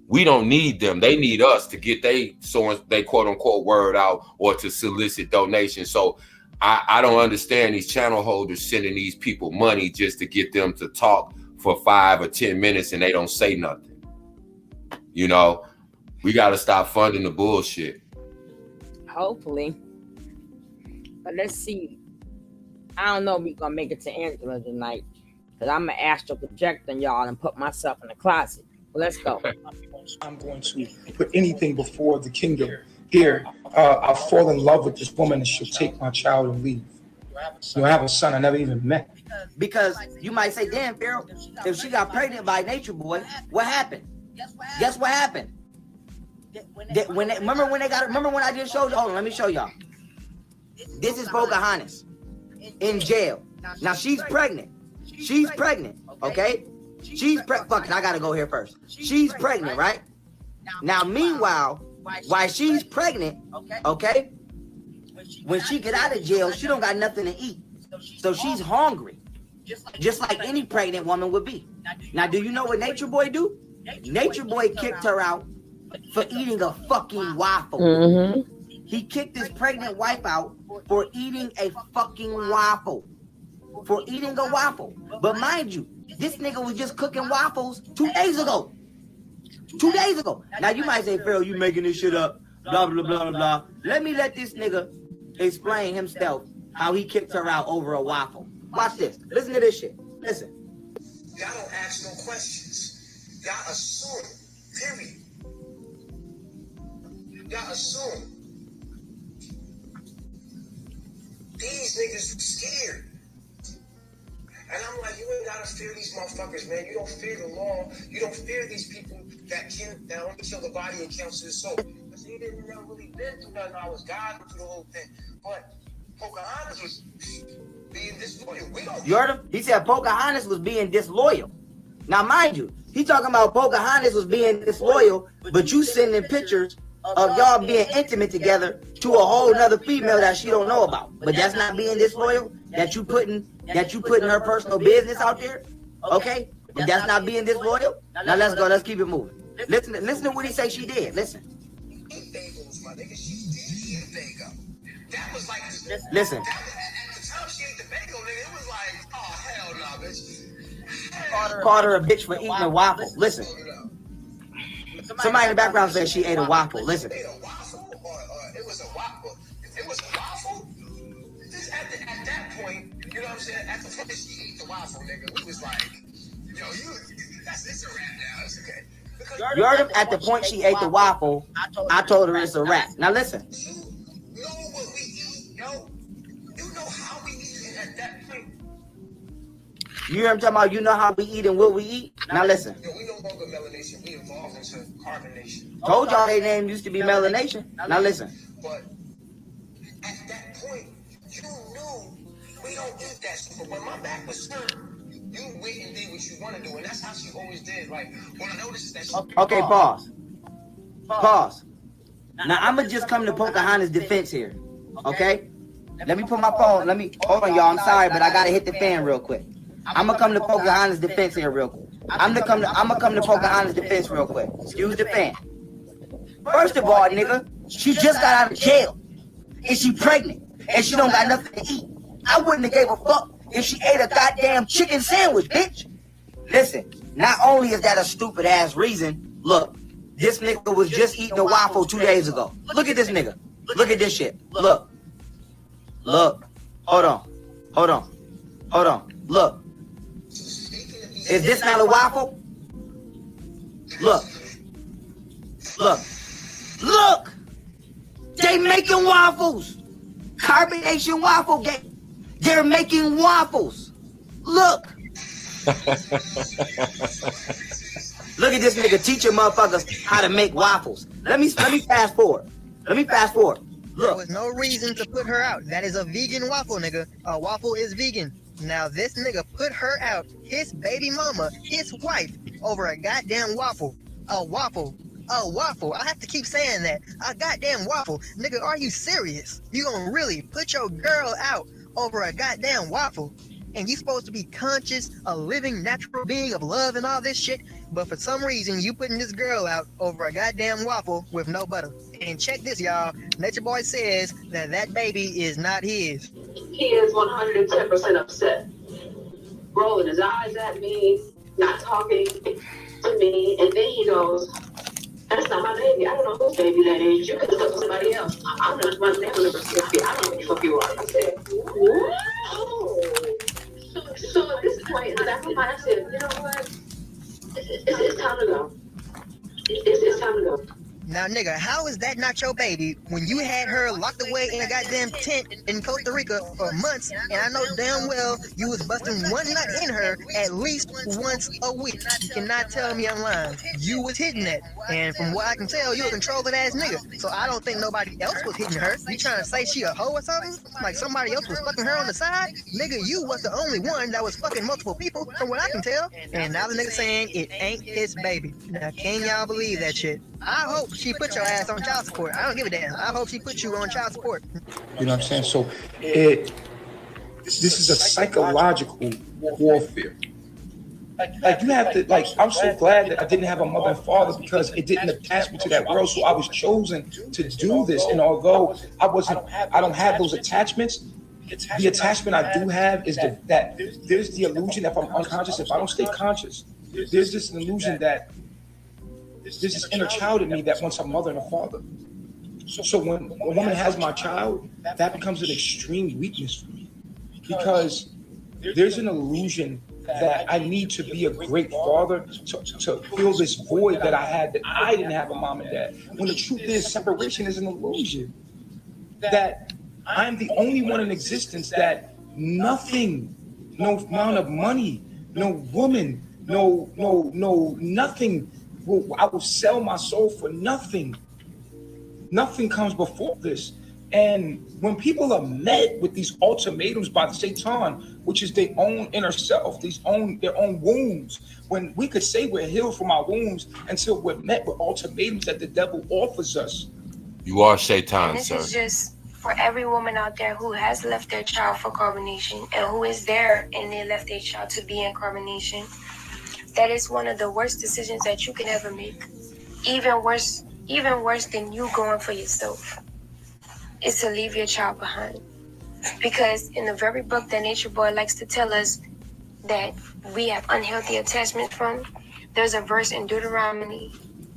Speaker 6: We don't need them. They need us to get they quote unquote word out or to solicit donations. So I don't understand these channel holders sending these people money just to get them to talk for 5 or 10 minutes and they don't say nothing. You know, we got to stop funding the bullshit.
Speaker 1: Hopefully. But let's see. I don't know if we're gonna make it to Angela tonight, because I'm an astral projector, y'all, and put myself in the closet. Well, let's go.
Speaker 2: I'm going to put anything before the kingdom. Here, I'll fall in love with this woman and she'll take my child and leave. You know, I have a son I never even met.
Speaker 12: Because you might say, damn, Pharaoh, if she got pregnant by Nature Boy, what happened? Guess what happened? Remember when I just showed you? Hold on, let me show y'all. This is Pocahontas in jail. Now she's pregnant. She's pregnant, okay? Fuck it, I gotta go here first. She's pregnant, right? Now, meanwhile, while she's pregnant, okay? When she get out of jail, she don't got nothing to eat. So she's hungry. Just like any pregnant woman would be. Now, do you know what Nature Boy do? Nature Boy kicked her out for eating a fucking waffle.
Speaker 1: Mm-hmm.
Speaker 12: He kicked his pregnant wife out for eating a fucking waffle. For eating a waffle. But mind you, this nigga was just cooking waffles 2 days ago. 2 days ago. Now you might say, Pharaoh, you making this shit up. Blah, blah, blah, blah, blah. Let this nigga explain himself how he kicked her out over a waffle. Watch this. Listen to this shit. Listen.
Speaker 5: Y'all don't ask no questions. Y'all assume. Period. Y'all assume. These niggas scared. And I'm like, you ain't gotta fear these motherfuckers, man. You don't fear the law. You don't fear these people that only kill the body and counsel the soul. Because he didn't never really been through nothing. I was guiding through the whole thing. But Pocahontas was being disloyal.
Speaker 12: You heard him? He said Pocahontas was being disloyal. Now, mind you, he talking about Pocahontas was being disloyal, but you sending pictures of y'all being intimate together to a whole nother female that she don't know about. But that's not being disloyal? That you putting her personal business out there? Okay? But that's not being disloyal? Now let's go. Let's keep it moving. Listen to what he say she did. Listen. Listen.
Speaker 5: At the time she ate the bagel, nigga, it was like, oh, hell no, bitch.
Speaker 12: Called her a bitch for eating a waffle. Listen. Somebody in the background said she ate a waffle. Listen.
Speaker 5: It was a waffle. It was a waffle. Just at that point, you know what I'm saying? At the point she ate the waffle, nigga, we was like, yo, it's a wrap now. It's okay.
Speaker 12: You heard him? At the point she ate the waffle, I told her it's a wrap. Now listen.
Speaker 5: You know what we eat, yo. You know how we eat at that point.
Speaker 12: You hear him talking about you know how we eat and what we eat? Now listen.
Speaker 5: Yo, we no longer melanation. We evolved into carbonation.
Speaker 12: Told y'all their name used to be melanation. Now listen.
Speaker 5: But at that point, you knew we don't eat that shit. But when my back was turned, you went and did what you want to do. And that's how she always did. Like, when I noticed that she...
Speaker 12: Okay, pause. Pause. Now, I'm going to just come to Pocahontas' defense here. Okay? Let me put my phone. Hold on, y'all. I'm sorry, but I got to hit the fan real quick. I'm going to come to Pocahontas' defense here real quick. I'm going to come to Pocahontas' defense real quick. Excuse the fan. First of all, nigga, she just got out of jail. And she pregnant. And she don't got nothing to eat. I wouldn't have gave a fuck if she ate a goddamn chicken sandwich, bitch. Listen, not only is that a stupid ass reason, look, this nigga was just eating a waffle 2 days ago. Look at this nigga. Look at this shit. Look. Look. Hold on. Look. Is this not a waffle? Look. They making waffles. Carbonation waffle game. They're making waffles. Look. Look at this nigga teaching motherfuckers how to make waffles. Let me fast forward. Look.
Speaker 13: There was no reason to put her out. That is a vegan waffle, nigga. A waffle is vegan. Now this nigga put her out, his baby mama, his wife, over a goddamn waffle. A waffle. I have to keep saying that. A goddamn waffle. Nigga, are you serious? You gonna really put your girl out over a goddamn waffle? And you supposed to be conscious, a living, natural being of love and all this shit, but for some reason you putting this girl out over a goddamn waffle with no butter. And check this, y'all. Nature Boy says that baby is not his.
Speaker 9: He is 110% upset. Rolling his eyes at me, not talking to me, and then he goes, That's not my baby. I don't know whose baby that is. You could have told somebody else. I'm not responsible for the I don't know who the fuck you are. I said, what? Oh. So at this point, in the back of my mind, I said, you know what? It's time to go. It's time to go.
Speaker 13: Now, nigga, how is that not your baby when you had her locked away in a goddamn tent in Costa Rica for months, and I know damn well you was busting one nut in her at least once a week? You cannot tell me I'm lying. You was hitting that, and from what I can tell, you a controlling ass nigga. So I don't think nobody else was hitting her. You trying to say she a hoe or something? Like somebody else was fucking her on the side? Nigga, you was the only one that was fucking multiple people, from what I can tell. And now the nigga saying it ain't his baby. Now, can y'all believe that shit? I hope she put your ass on child support. I don't give a damn. I hope she put you on child support.
Speaker 2: You know what I'm saying? So this is a psychological warfare. Like you have to, like, I'm so glad that I didn't have a mother and father because it didn't attach me to that world. So I was chosen to do this. And although I don't have those attachments, the attachment I do have is that there's the illusion that if I'm unconscious, if I don't stay conscious, there's this illusion that there's this inner child in me that wants a mother and a father. So when a woman has my child, that becomes an extreme weakness for me because there's an illusion that I need to be a great father to fill this void that I had, that I didn't have a mom and dad. When the truth is, separation is an illusion. That I'm the only one in existence that nothing, no amount of money, no woman, no nothing. I will sell my soul for nothing. Nothing comes before this. And when people are met with these ultimatums by the Satan, which is their own inner self, their own wounds, when we could say we're healed from our wounds until we're met with ultimatums that the devil offers us.
Speaker 6: You are Satan,
Speaker 3: this
Speaker 6: sir.
Speaker 3: This is just for every woman out there who has left their child for carbonation and who is there and they left their child to be in carbonation. That is one of the worst decisions that you can ever make. Even worse than you going for yourself is to leave your child behind. Because in the very book that Nature Boy likes to tell us that we have unhealthy attachment from, there's a verse in Deuteronomy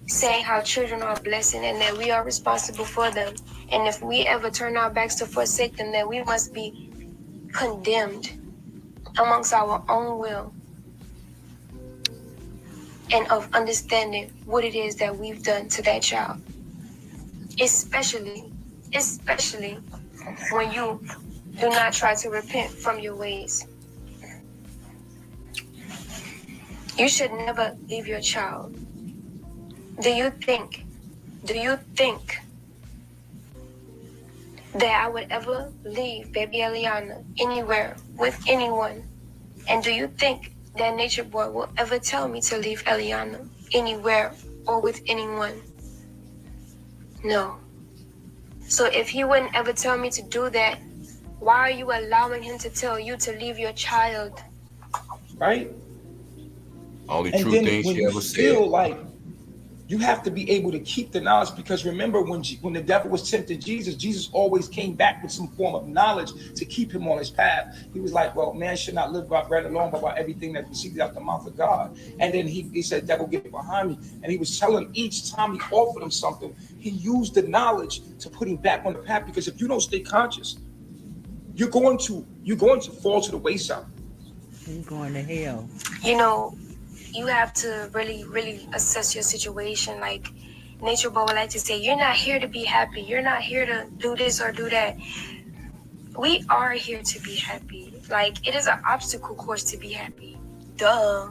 Speaker 3: saying how children are a blessing and that we are responsible for them. And if we ever turn our backs to forsake them, then we must be condemned amongst our own will and of understanding what it is that we've done to that child. Especially when you do not try to repent from your ways. You should never leave your child. Do you think that I would ever leave baby Eliana anywhere with anyone? And do you think that Nature Boy will ever tell me to leave Eliana anywhere or with anyone? No. So if he wouldn't ever tell me to do that, why are you allowing him to tell you to leave your child?
Speaker 2: Right?
Speaker 6: Only true thing she ever said.
Speaker 2: Like you have to be able to keep the knowledge, because remember when the devil was tempting Jesus always came back with some form of knowledge to keep him on his path. He was like, well, man should not live by bread alone, but by everything that proceeds out the mouth of God. And then he said, devil, get behind me. And he was telling each time he offered him something, he used the knowledge to put him back on the path, because if you don't stay conscious, you're going to fall to the wayside.
Speaker 14: You're going to hell.
Speaker 3: You know, you have to really, really assess your situation. Like Nature Boy would like to say, you're not here to be happy. You're not here to do this or do that. We are here to be happy. Like, it is an obstacle course to be happy. Duh.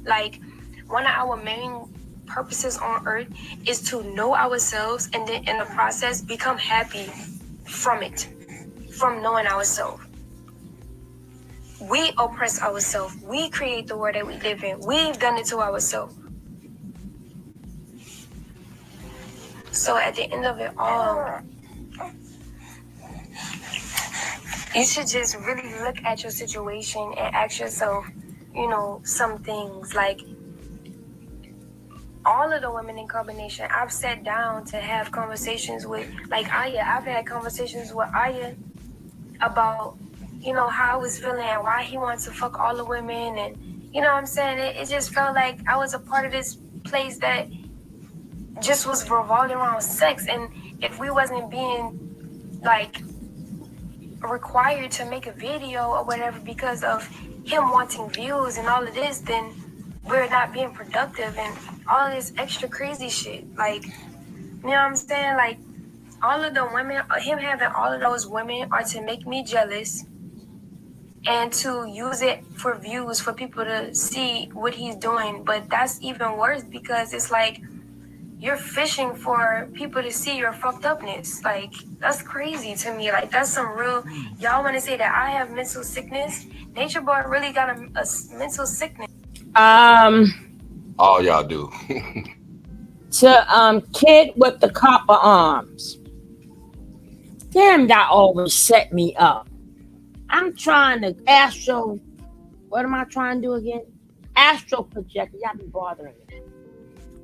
Speaker 3: Like, one of our main purposes on earth is to know ourselves and then in the process become happy from it, from knowing ourselves. We oppress ourselves. We create the world that we live in. We've done it to ourselves. So at the end of it all, you should just really look at your situation and ask yourself, you know, some things. Like, all of the women in combination, I've sat down to have conversations with, like Aya. I've had conversations with Aya about, you know, how I was feeling and why he wants to fuck all the women. And, you know what I'm saying? It just felt like I was a part of this place that just was revolving around sex. And if we wasn't being like required to make a video or whatever because of him wanting views and all of this, then we're not being productive and all this extra crazy shit. Like, you know what I'm saying? Like, all of the women, him having all of those women are to make me jealous and to use it for views for people to see what he's doing. But that's even worse because it's like you're fishing for people to see your fucked upness. Like, that's crazy to me. Like, that's some real, y'all want to say that I have mental sickness? Nature Boy really got a mental sickness.
Speaker 6: All y'all do.
Speaker 1: To kid with the copper arms. Damn, that always set me up. I'm trying to astral. What am I trying to do again? Astral project. Y'all be bothering me.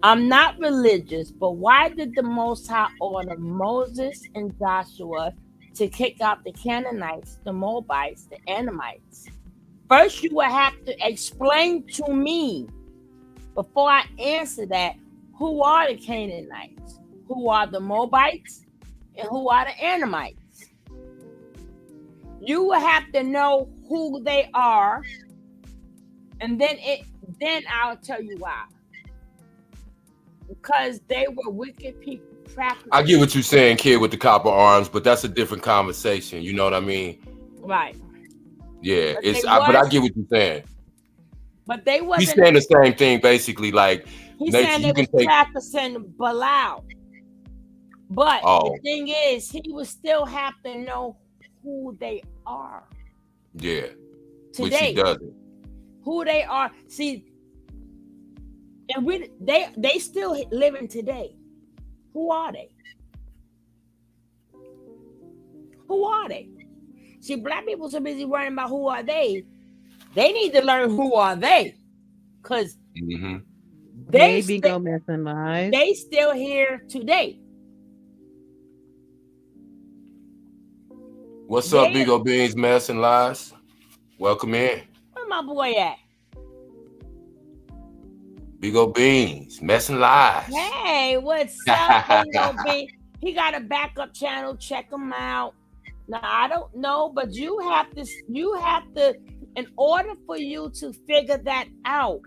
Speaker 1: I'm not religious, but why did the Most High order Moses and Joshua to kick out the Canaanites, the Moabites, the Edomites? First, you will have to explain to me, before I answer that, who are the Canaanites, who are the Moabites, and who are the Edomites? You will have to know who they are, and then I'll tell you why. Because they were wicked people.
Speaker 6: I get what you're saying, kid, with the copper arms, but that's a different conversation. You know what I mean?
Speaker 1: Right.
Speaker 6: Yeah, but I get what you're saying.
Speaker 1: But they wasn't.
Speaker 6: He's saying the same thing, basically. Like
Speaker 1: he's saying they was practicing Belial. But the thing is, he would still have to know who they are.
Speaker 6: Yeah.
Speaker 1: Today,
Speaker 6: which he doesn't.
Speaker 1: Who they are. See, and they still living today. Who are they? Who are they? See, black people so busy worrying about who are they. They need to learn who are they. Because they still here today.
Speaker 6: What's up, Big O Beans, Mess and Lies? Welcome in.
Speaker 1: Where my boy at?
Speaker 6: Big O Beans, Mess and Lies.
Speaker 1: Hey, what's up, Big O Beans? He got a backup channel. Check him out. Now, I don't know, but you have to, in order for you to figure that out,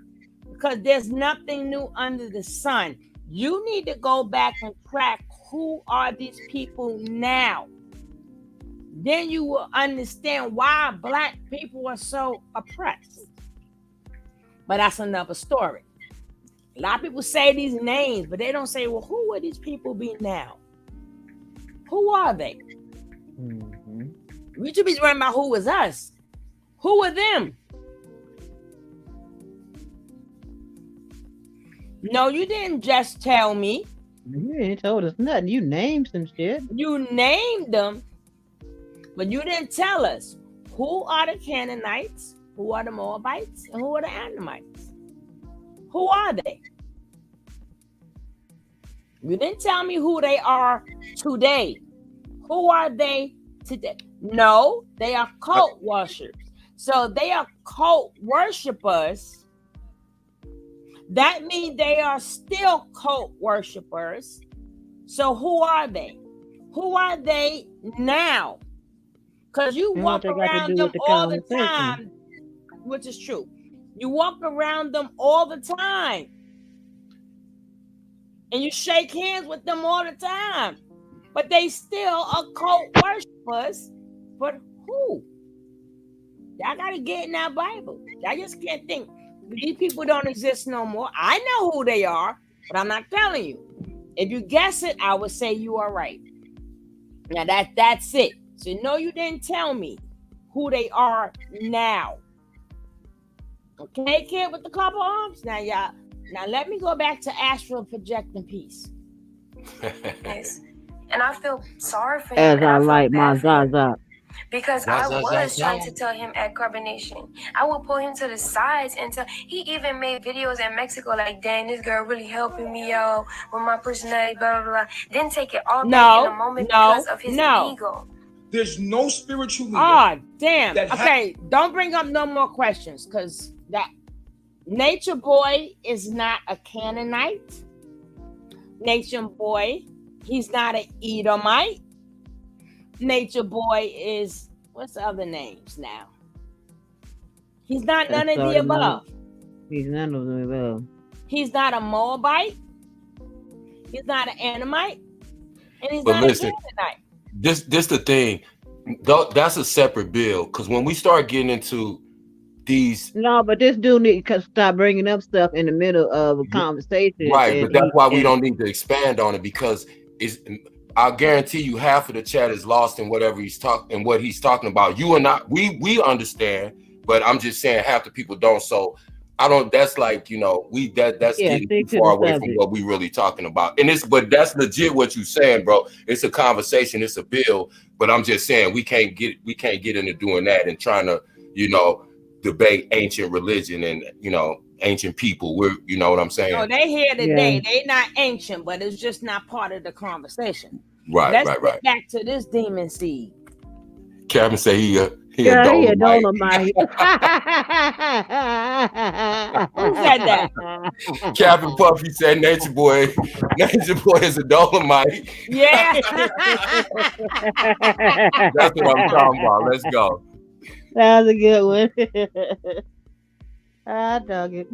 Speaker 1: because there's nothing new under the sun, you need to go back and track who are these people now. Then you will understand why black people are so oppressed. But that's another story. A lot of people say these names, but they don't say, well, who would these people be now? Who are they? We should be worrying about who was us. Who are them? No, you didn't just tell me.
Speaker 14: You ain't told us nothing. You named some shit.
Speaker 1: You named them, but you didn't tell us who are the Canaanites, who are the Moabites, and who are the Edomites. Who are they? You didn't tell me who they are today. Who are they today? No, they are cult worshippers. So they are cult worshipers. That means they are still cult worshipers. So who are they? Who are they now? Because you walk around them all the time, which is true. You walk around them all the time. And you shake hands with them all the time. But they still are cult worshipers. But who? Y'all got to get in that Bible. I just can't think. These people don't exist no more. I know who they are, but I'm not telling you. If you guess it, I would say you are right. Now that's it. So no, you didn't tell me who they are now. Okay, kid with the couple arms? Now, y'all. Now let me go back to astral projecting piece.
Speaker 3: Yes. And I feel sorry for
Speaker 14: him. As I like my Zaza.
Speaker 3: Because I was trying to tell him at Carbonation. I would pull him to the sides and tell. He even made videos in Mexico like, dang, this girl really helping me out with my personality, blah, blah, blah. Then take it all back in a moment because of his ego.
Speaker 2: There's no spiritual leader.
Speaker 1: Oh, damn. Okay, don't bring up no more questions because that Nature Boy is not a Canaanite. Nature Boy, he's not an Edomite. Nature Boy is, what's the other names now? He's not none of the above.
Speaker 14: He's none of the above.
Speaker 1: He's not a Moabite. He's not an Anamite. And he's
Speaker 6: But
Speaker 1: not
Speaker 6: listen,
Speaker 1: a Canaanite.
Speaker 6: This the thing. That's a separate bill, because when we start getting into these,
Speaker 14: no, but this dude need to stop bringing up stuff in the middle of a conversation.
Speaker 6: Right? But that's why we don't need to expand on it, because I guarantee you half of the chat is lost in whatever he's talking and what he's talking about. You and I, we understand, but I'm just saying half the people don't. So I don't. That's like, that's getting too far away from what we really talking about. And but that's legit what you saying, bro. It's a conversation. It's a bill. But I'm just saying we can't get into doing that and trying to debate ancient religion and ancient people. You know what I'm saying?
Speaker 1: No, they here today. They not ancient, but it's just not part of the conversation.
Speaker 6: Right.
Speaker 1: Let's get back to this demon seed.
Speaker 6: Kevin say he a
Speaker 14: Dolomite.
Speaker 1: Who said that?
Speaker 6: Captain Puffy said Nature Boy is a Dolomite.
Speaker 1: Yeah.
Speaker 6: That's what I'm talking about. Let's go.
Speaker 14: That was a good one. I dug it.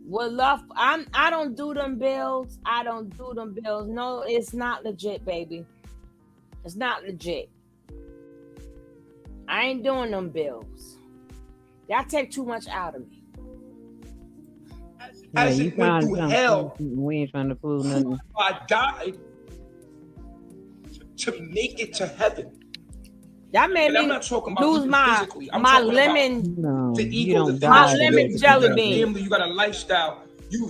Speaker 1: Well, love, I don't do them bills. No, it's not legit, baby. It's not legit. I ain't doing them bills. Y'all take too much out of me.
Speaker 5: As it went through hell,
Speaker 14: we ain't trying to prove nothing.
Speaker 5: I died to make it to heaven.
Speaker 1: Y'all made me lose my lemon.
Speaker 14: No,
Speaker 5: you don't
Speaker 1: my lemon jelly bean.
Speaker 5: You got a lifestyle.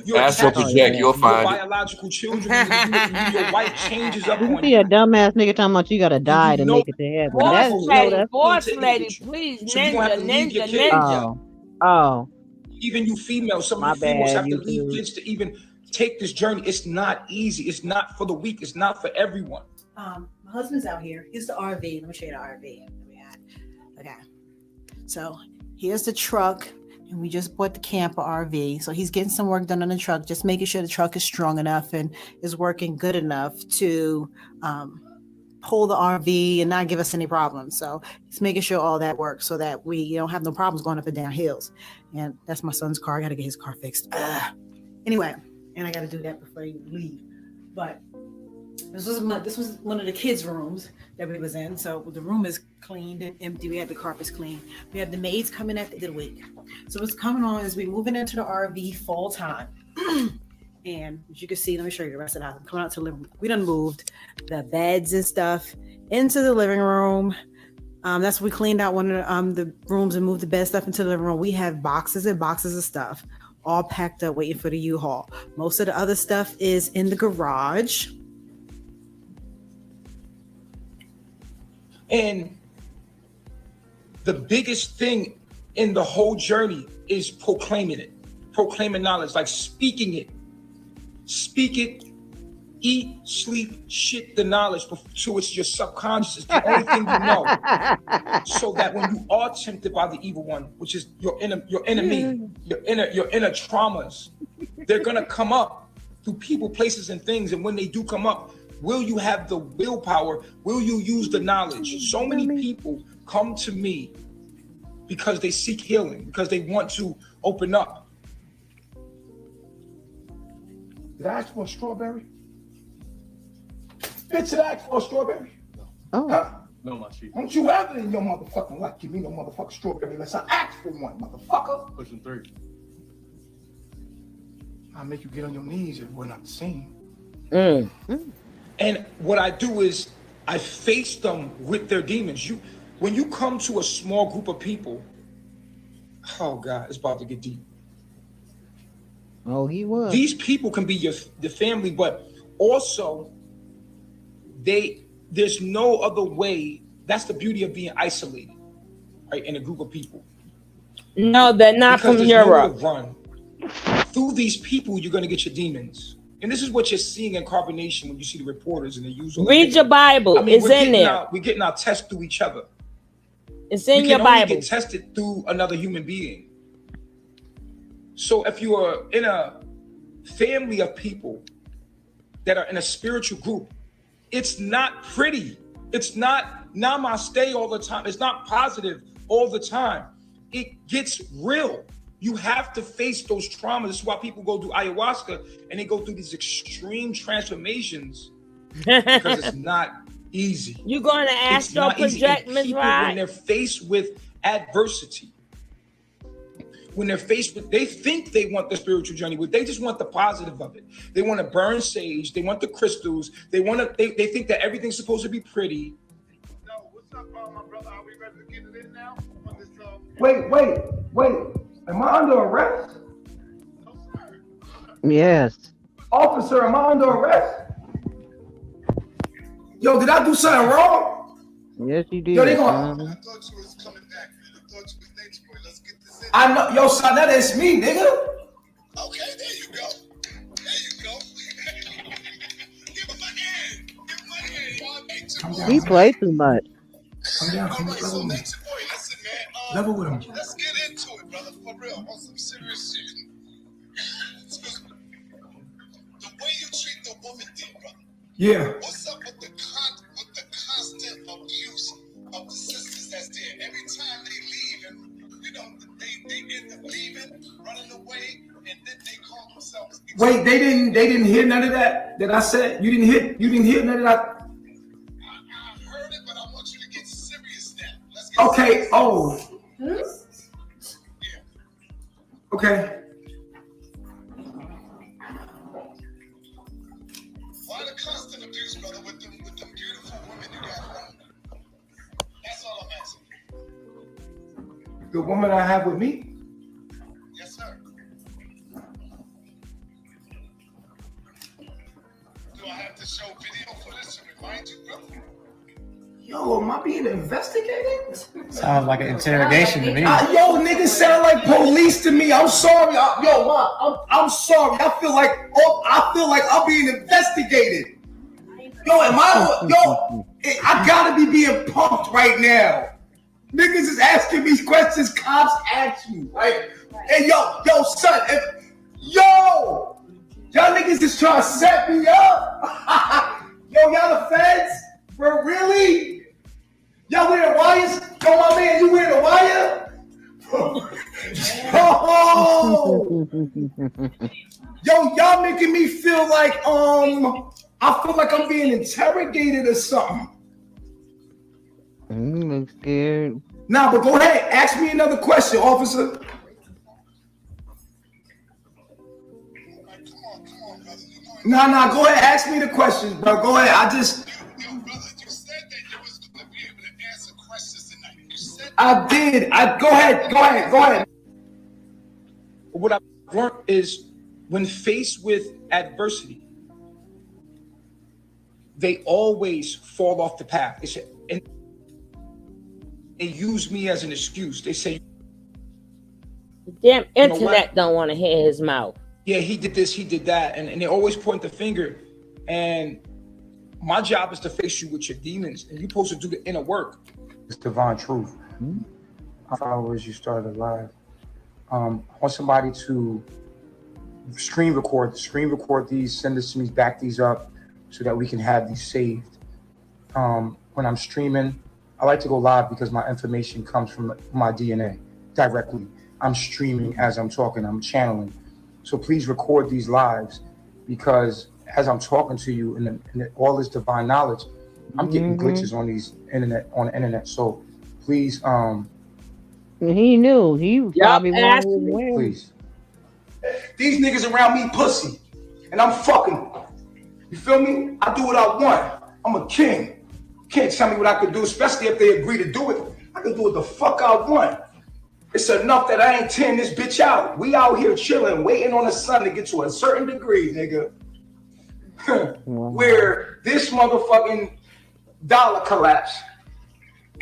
Speaker 5: You're
Speaker 6: astral project. You'll find
Speaker 5: your biological children. Your wife changes up on
Speaker 14: you. A dumbass nigga talking about you gotta die to make it to heaven.
Speaker 1: Boss lady, please, ninja.
Speaker 14: Oh.
Speaker 5: Even you females, some of you females have to leave kids to even take this journey. It's not easy. It's not for the weak. It's not for everyone.
Speaker 15: My husband's out here. Here's the RV. Let me show you the RV. Okay. So here's the truck. And we just bought the camper RV. So he's getting some work done on the truck, just making sure the truck is strong enough and is working good enough to pull the RV and not give us any problems. So he's making sure all that works so that we don't have no problems going up and down hills. And that's my son's car. I got to get his car fixed. Anyway, and I got to do that before you leave. But this was one of the kids' rooms that we was in. So the room is cleaned and empty. We had the carpets clean. We have the maids coming at the end of the week. So what's coming on is we moving into the RV full time. And as you can see, let me show you the rest of the house. I'm coming out to the living room. We done moved the beds and stuff into the living room. That's when we cleaned out one of the rooms and moved the bed stuff into the living room. We have boxes and boxes of stuff all packed up waiting for the U-Haul. Most of the other stuff is in the garage.
Speaker 5: And the biggest thing in the whole journey is proclaiming it, proclaiming knowledge, like speaking it. Speak it, eat, sleep, shit the knowledge so it's your subconscious. It's the only thing you know. So that when you are tempted by the evil one, which is your enemy, your inner traumas, they're gonna come up through people, places, and things. And when they do come up, will you have the willpower? Will you use the knowledge? So many people come to me because they seek healing, because they want to open up. Did I ask for a strawberry? Bitch, did I ask for a strawberry?
Speaker 14: No. Oh.
Speaker 5: Huh?
Speaker 16: No, my chief.
Speaker 5: Don't you ever in your motherfucking life give me no motherfucking strawberry unless I ask for one, motherfucker.
Speaker 16: Pushing 3.
Speaker 5: I'll make you get on your knees if we're not the same.
Speaker 14: Mm.
Speaker 5: And what I do is I face them with their demons. When you come to a small group of people, oh God, it's about to get deep.
Speaker 14: Oh, he was.
Speaker 5: These people can be the family, but also there's no other way. That's the beauty of being isolated, right? In a group of people.
Speaker 1: No, they're not
Speaker 5: because
Speaker 1: from Europe.
Speaker 5: Run. Through these people, you're going to get your demons. And this is what you're seeing in carbonation when you see the reporters and they use all
Speaker 1: read your Bible. It's in there.
Speaker 5: We're getting our tests through each other.
Speaker 1: It's in your Bible.
Speaker 5: We get tested through another human being. So if you are in a
Speaker 2: family of people that are in a spiritual group, it's not pretty. It's not namaste all the time. It's not positive all the time. It gets real. You have to face those traumas. This is why people go do ayahuasca and they go through these extreme transformations because it's not easy.
Speaker 1: You're going to astral project, Ms. Rod?
Speaker 2: When they're faced with adversity, when they're faced with, they think they want the spiritual journey, but they just want the positive of it. They want to burn sage. They want the crystals. They think that everything's supposed to be pretty.
Speaker 5: No, what's up, my brother? Are we ready to get it in now? On this,
Speaker 2: Wait. Am I under arrest?
Speaker 5: No, sir.
Speaker 14: Yes.
Speaker 2: Officer, am I under arrest? Yo, did I do something wrong?
Speaker 14: Yes, you did.
Speaker 2: Yo, they gonna...
Speaker 5: I thought you was coming back. I thought you was natureboy. Let's get this in.
Speaker 2: I know, yo, son, that is me, nigga.
Speaker 5: Okay, there you go. Give him my hand.
Speaker 14: He played too much.
Speaker 2: Come down.
Speaker 5: All right, so natureboy, listen, man.
Speaker 2: Level with him.
Speaker 5: Let's get into it, brother. For real, on some serious shit. The way you treat the woman did, brother.
Speaker 2: Yeah.
Speaker 5: What's up with the constant abuse of the sisters that's there? Every time they leave, and they end up leaving, running away, and then they call themselves.
Speaker 2: Wait, they didn't hear none of that I said. You didn't hear none of that.
Speaker 5: I heard it, but I want you to get serious now. Let's get
Speaker 2: Okay.
Speaker 5: serious.
Speaker 2: Oh.
Speaker 5: Yeah.
Speaker 2: Okay.
Speaker 5: Why the constant abuse, brother, with them beautiful women you got around? That's all I'm asking.
Speaker 2: The woman I have with me.
Speaker 5: Yes, sir. Do I have to show video footage to remind you, brother?
Speaker 2: Yo, am I being investigated?
Speaker 16: Sounds like an interrogation to me.
Speaker 2: Yo, niggas sound like police to me. I'm sorry. I'm sorry. I feel like I'm being investigated. Yo, I gotta be being pumped right now. Niggas is asking me questions cops ask you. Like, hey, yo, son, y'all niggas is trying to set me up. Yo, y'all the feds? Bro, really? Y'all wearing wires? Yo, my man, you wearing a wire? Oh! Yo, y'all making me feel like I feel like I'm being interrogated or something.
Speaker 14: I'm scared.
Speaker 2: Nah, but go ahead, ask me another question, officer. Nah, go ahead, ask me the questions, bro. Go ahead.
Speaker 5: Yo, brother, you said that you was going to be able to answer questions tonight. You said
Speaker 2: I did. Go ahead. What I've learned is when faced with adversity, they always fall off the path. They use me as an excuse. They say,
Speaker 1: the damn internet don't want to hear his mouth.
Speaker 2: Yeah, he did this, he did that. And they always point the finger. And my job is to face you with your demons. And you're supposed to do the inner work. It's divine truth. Followers, you started live. I want somebody to screen record these, send this to me, back these up so that we can have these saved. When I'm streaming, I like to go live because my information comes from my DNA directly. I'm streaming as I'm talking, I'm channeling. So please record these lives because as I'm talking to you and all this divine knowledge, I'm getting glitches on the internet. So please,
Speaker 14: he knew. He probably wanted to win.
Speaker 2: Please. These niggas around me pussy, and I'm fucking. You feel me? I do what I want. I'm a king. Can't tell me what I could do, especially if they agree to do it. I can do what the fuck I want. It's enough that I ain't tearing this bitch out. We out here chilling, waiting on the sun to get to a certain degree, nigga. Where this motherfucking dollar collapse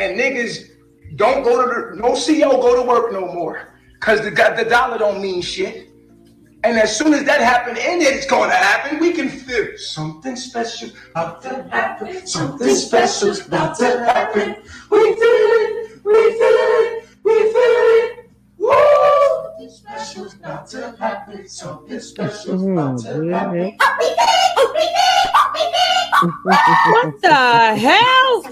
Speaker 2: and niggas don't go to no CEO go to work no more because the dollar don't mean shit. And as soon as that happens, and it's going to happen, we can feel something special about to happen. Something special about to happen. We feel it. Woo! special's about to happen. Something special's
Speaker 14: Oh,
Speaker 2: about to happen.
Speaker 14: goodness.
Speaker 1: What the hell?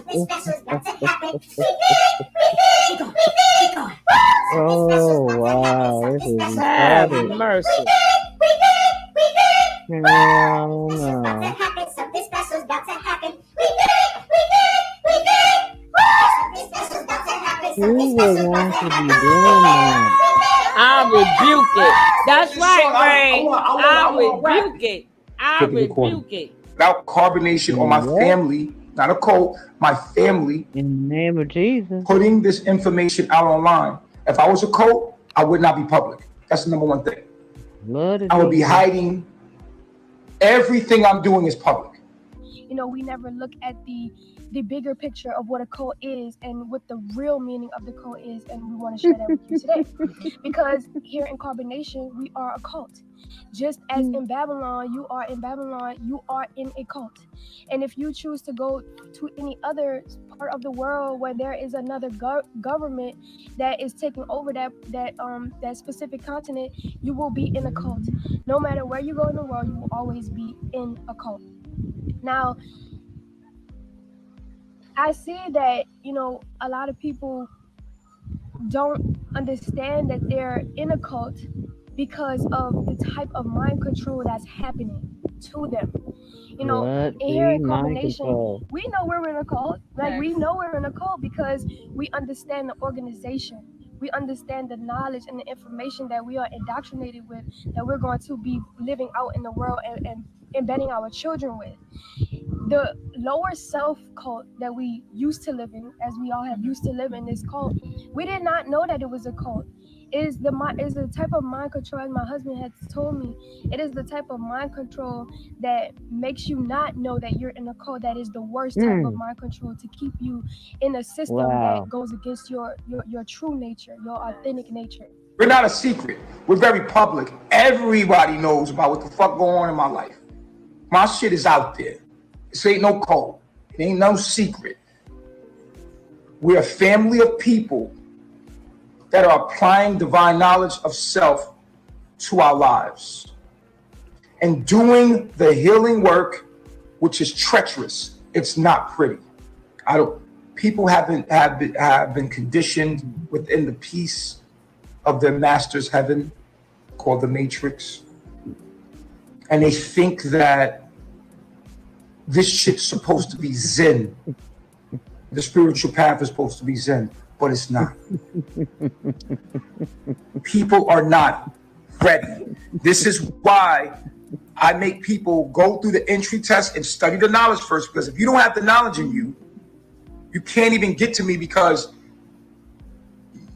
Speaker 14: Oh, wow. This is
Speaker 1: Have
Speaker 14: retarded.
Speaker 1: mercy.
Speaker 14: Hell no. Who would want to be doing that?
Speaker 1: I rebuke it. That's
Speaker 2: This
Speaker 1: right,
Speaker 2: song,
Speaker 1: Ray.
Speaker 2: I wanna rap
Speaker 1: rebuke it. I rebuke it.
Speaker 2: Without carbonation on my
Speaker 14: What?
Speaker 2: family, not a cult, my family,
Speaker 14: In the name of Jesus.
Speaker 2: putting this information out online. If I was a cult, I would not be public. That's the number one thing.
Speaker 14: Blood of
Speaker 2: I would be
Speaker 14: Jesus.
Speaker 2: hiding. Everything I'm doing is public.
Speaker 3: You know, we never look at the bigger picture of what a cult is and what the real meaning of the cult is, and we want to share that with you today. Because here in Carbonation, we are a cult. Just as in Babylon, you are in a cult. And if you choose to go to any other part of the world where there is another government that is taking over that specific continent, you will be in a cult. No matter where you go in the world, you will always be in a cult. Now, I see that, you know, a lot of people don't understand that they're in a cult because of the type of mind control that's happening to them. You know,
Speaker 14: What?
Speaker 3: and here in
Speaker 14: See, mind
Speaker 3: Combination,
Speaker 14: control.
Speaker 3: we know we're in a cult. Like, we know we're in a cult because we understand the organization. We understand the knowledge and the information that we are indoctrinated with, that we're going to be living out in the world and embedding our children with. The lower self cult that we used to live in, as we all have used to live in this cult, we did not know that it was a cult. It is the type of mind control, as my husband had told me, it is the type of mind control that makes you not know that you're in a cult. That is the worst type of mind control, to keep you in a system
Speaker 14: Wow.
Speaker 3: that goes against your true nature, your authentic nature.
Speaker 2: We're not a secret. We're very public. Everybody knows about what the fuck going on in my life. My shit is out there. This ain't no cult. It ain't no secret. We're a family of people that are applying divine knowledge of self to our lives and doing the healing work, which is treacherous. It's not pretty. People have been conditioned within the peace of their master's heaven, called the Matrix, and they think that this shit's supposed to be Zen. The spiritual path is supposed to be Zen, but it's not. People are not ready. This is why I make people go through the entry test and study the knowledge first, because if you don't have the knowledge in you, you can't even get to me, because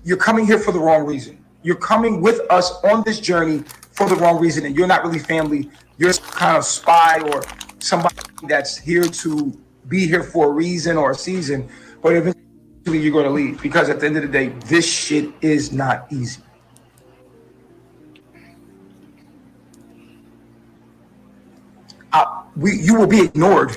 Speaker 2: you're coming here for the wrong reason. You're coming with us on this journey for the wrong reason, and you're not really family. You're some kind of spy or somebody that's here to be here for a reason or a season, but eventually you're going to leave, because at the end of the day, this shit is not easy. You will be ignored.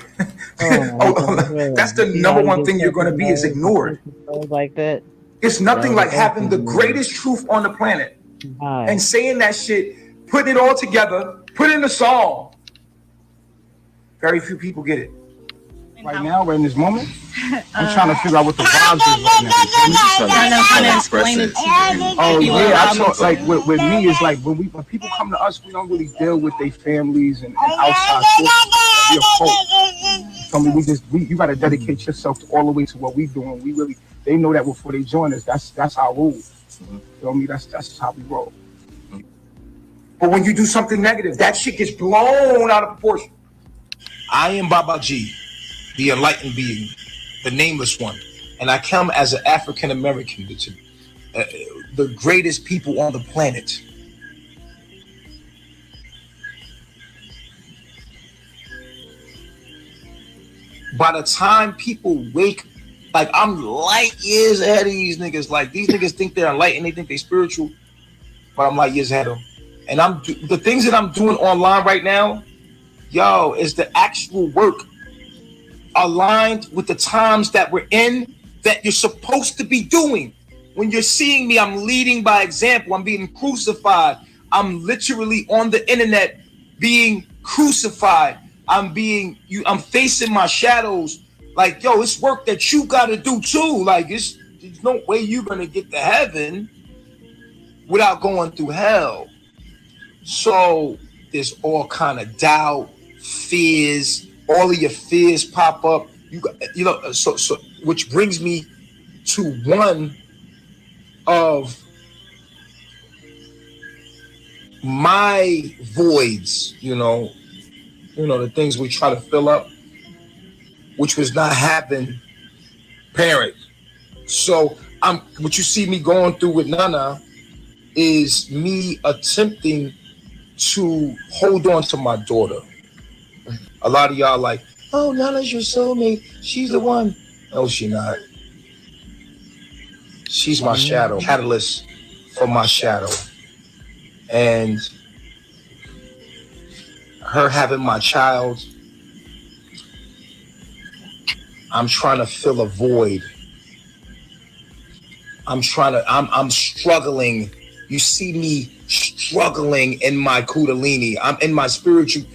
Speaker 2: That's the number one thing you're going to be, is ignored.
Speaker 14: Like that.
Speaker 2: It's nothing like having the greatest truth on the planet and saying that shit, putting it all together, put it in a song. Very few people get it. Right now, we're in this moment. I'm trying to figure out what the vibes is right now. Oh yeah, I saw, like with me is like when people come to us, we don't really deal with their families and outside sources. We're a cult. So I mean, you gotta dedicate yourself all the way to what we doing. They know that before they join us. That's our rule. You know me? That's how we roll. But when you do something negative, that shit gets blown out of proportion. I am Baba G, the enlightened being, the nameless one, and I come as an African American, the greatest people on the planet. By the time people wake, like, I'm light years ahead of these niggas. Like, these niggas think they're enlightened, they think they're spiritual, but I'm light years ahead of them. And the things that I'm doing online right now, yo, is the actual work aligned with the times that we're in, that you're supposed to be doing. when you're seeing me, I'm leading by example. I'm being crucified. I'm literally on the internet being crucified. I'm facing my shadows. Like, yo, it's work that you gotta do too. Like, there's no way you're gonna get to heaven without going through hell. So there's all kind of doubt, fears. All of your fears pop up. So which brings me to one of my voids. The things we try to fill up, which was not happen. Parent. So what you see me going through with Nana is me attempting to hold on to my daughter. A lot of y'all like, oh, Nana's your soulmate. She's the one. No, she not. She's my shadow, catalyst for my shadow. And her having my child, I'm trying to fill a void. I'm struggling. You see me struggling in my kundalini. I'm in my spiritually,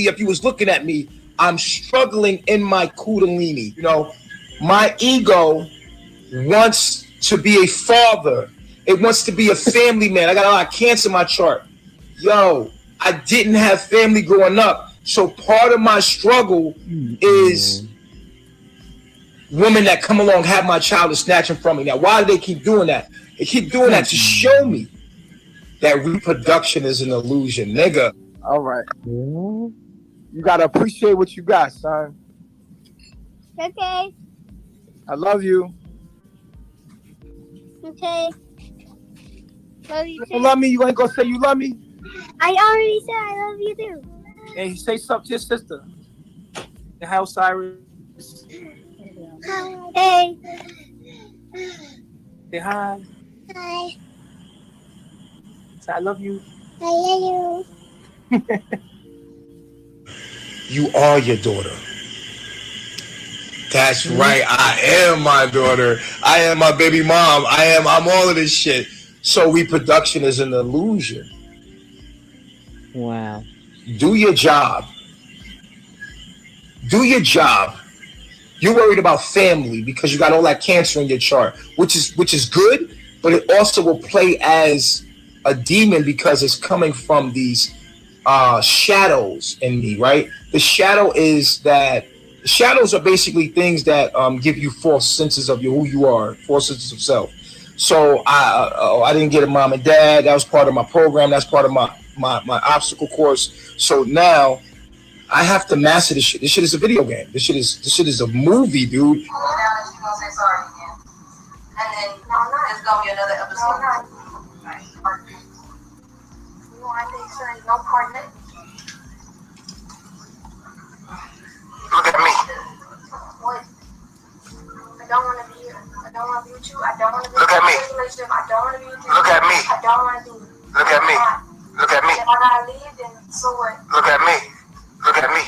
Speaker 2: if you was looking at me, I'm struggling in my kundalini. My ego wants to be a father. It wants to be a family man. I got a lot of cancer in my chart. Yo, I didn't have family growing up. So part of my struggle is women that come along, have my child, and snatch them from me. Now, why do they keep doing that? They keep doing that to show me that reproduction is an illusion, nigga.
Speaker 17: All right. You gotta appreciate what you got, son.
Speaker 18: Okay.
Speaker 17: I love you.
Speaker 18: Okay. Love you
Speaker 17: You
Speaker 18: too.
Speaker 17: don't love me? You ain't gonna say you love me?
Speaker 18: I already said I love you too.
Speaker 17: And say something to your sister. And how Cyrus?
Speaker 18: Hey.
Speaker 17: Say hi.
Speaker 18: Hi.
Speaker 17: Say I love you.
Speaker 18: I love you.
Speaker 2: You are your daughter. That's right. I am my daughter. I am my baby mom. I'm all of this shit. So reproduction is an illusion.
Speaker 14: Wow.
Speaker 2: Do your job. Do your job. You're worried about family because you got all that cancer in your chart, which is good, but it also will play as a demon because it's coming from these shadows in me, right? The shadows are basically things that give you false senses of who you are, false senses of self. So I didn't get a mom and dad. That was part of my program. That's part of my obstacle course. So now I have to master this shit. This shit is a video game. This shit is a movie, dude.
Speaker 19: You're gonna say sorry again. And then there's gonna be another episode. No, I think so. No partner.
Speaker 5: Look at me.
Speaker 19: What? I don't want to be here. I don't want to be with you. I don't want to be
Speaker 5: Look at me.
Speaker 19: in a relationship. I don't want to be with you.
Speaker 5: Look at me.
Speaker 19: I don't want to do it.
Speaker 5: Look at me. Look at me.
Speaker 19: If I gotta leave, then so what?
Speaker 5: Look at me. Look at me.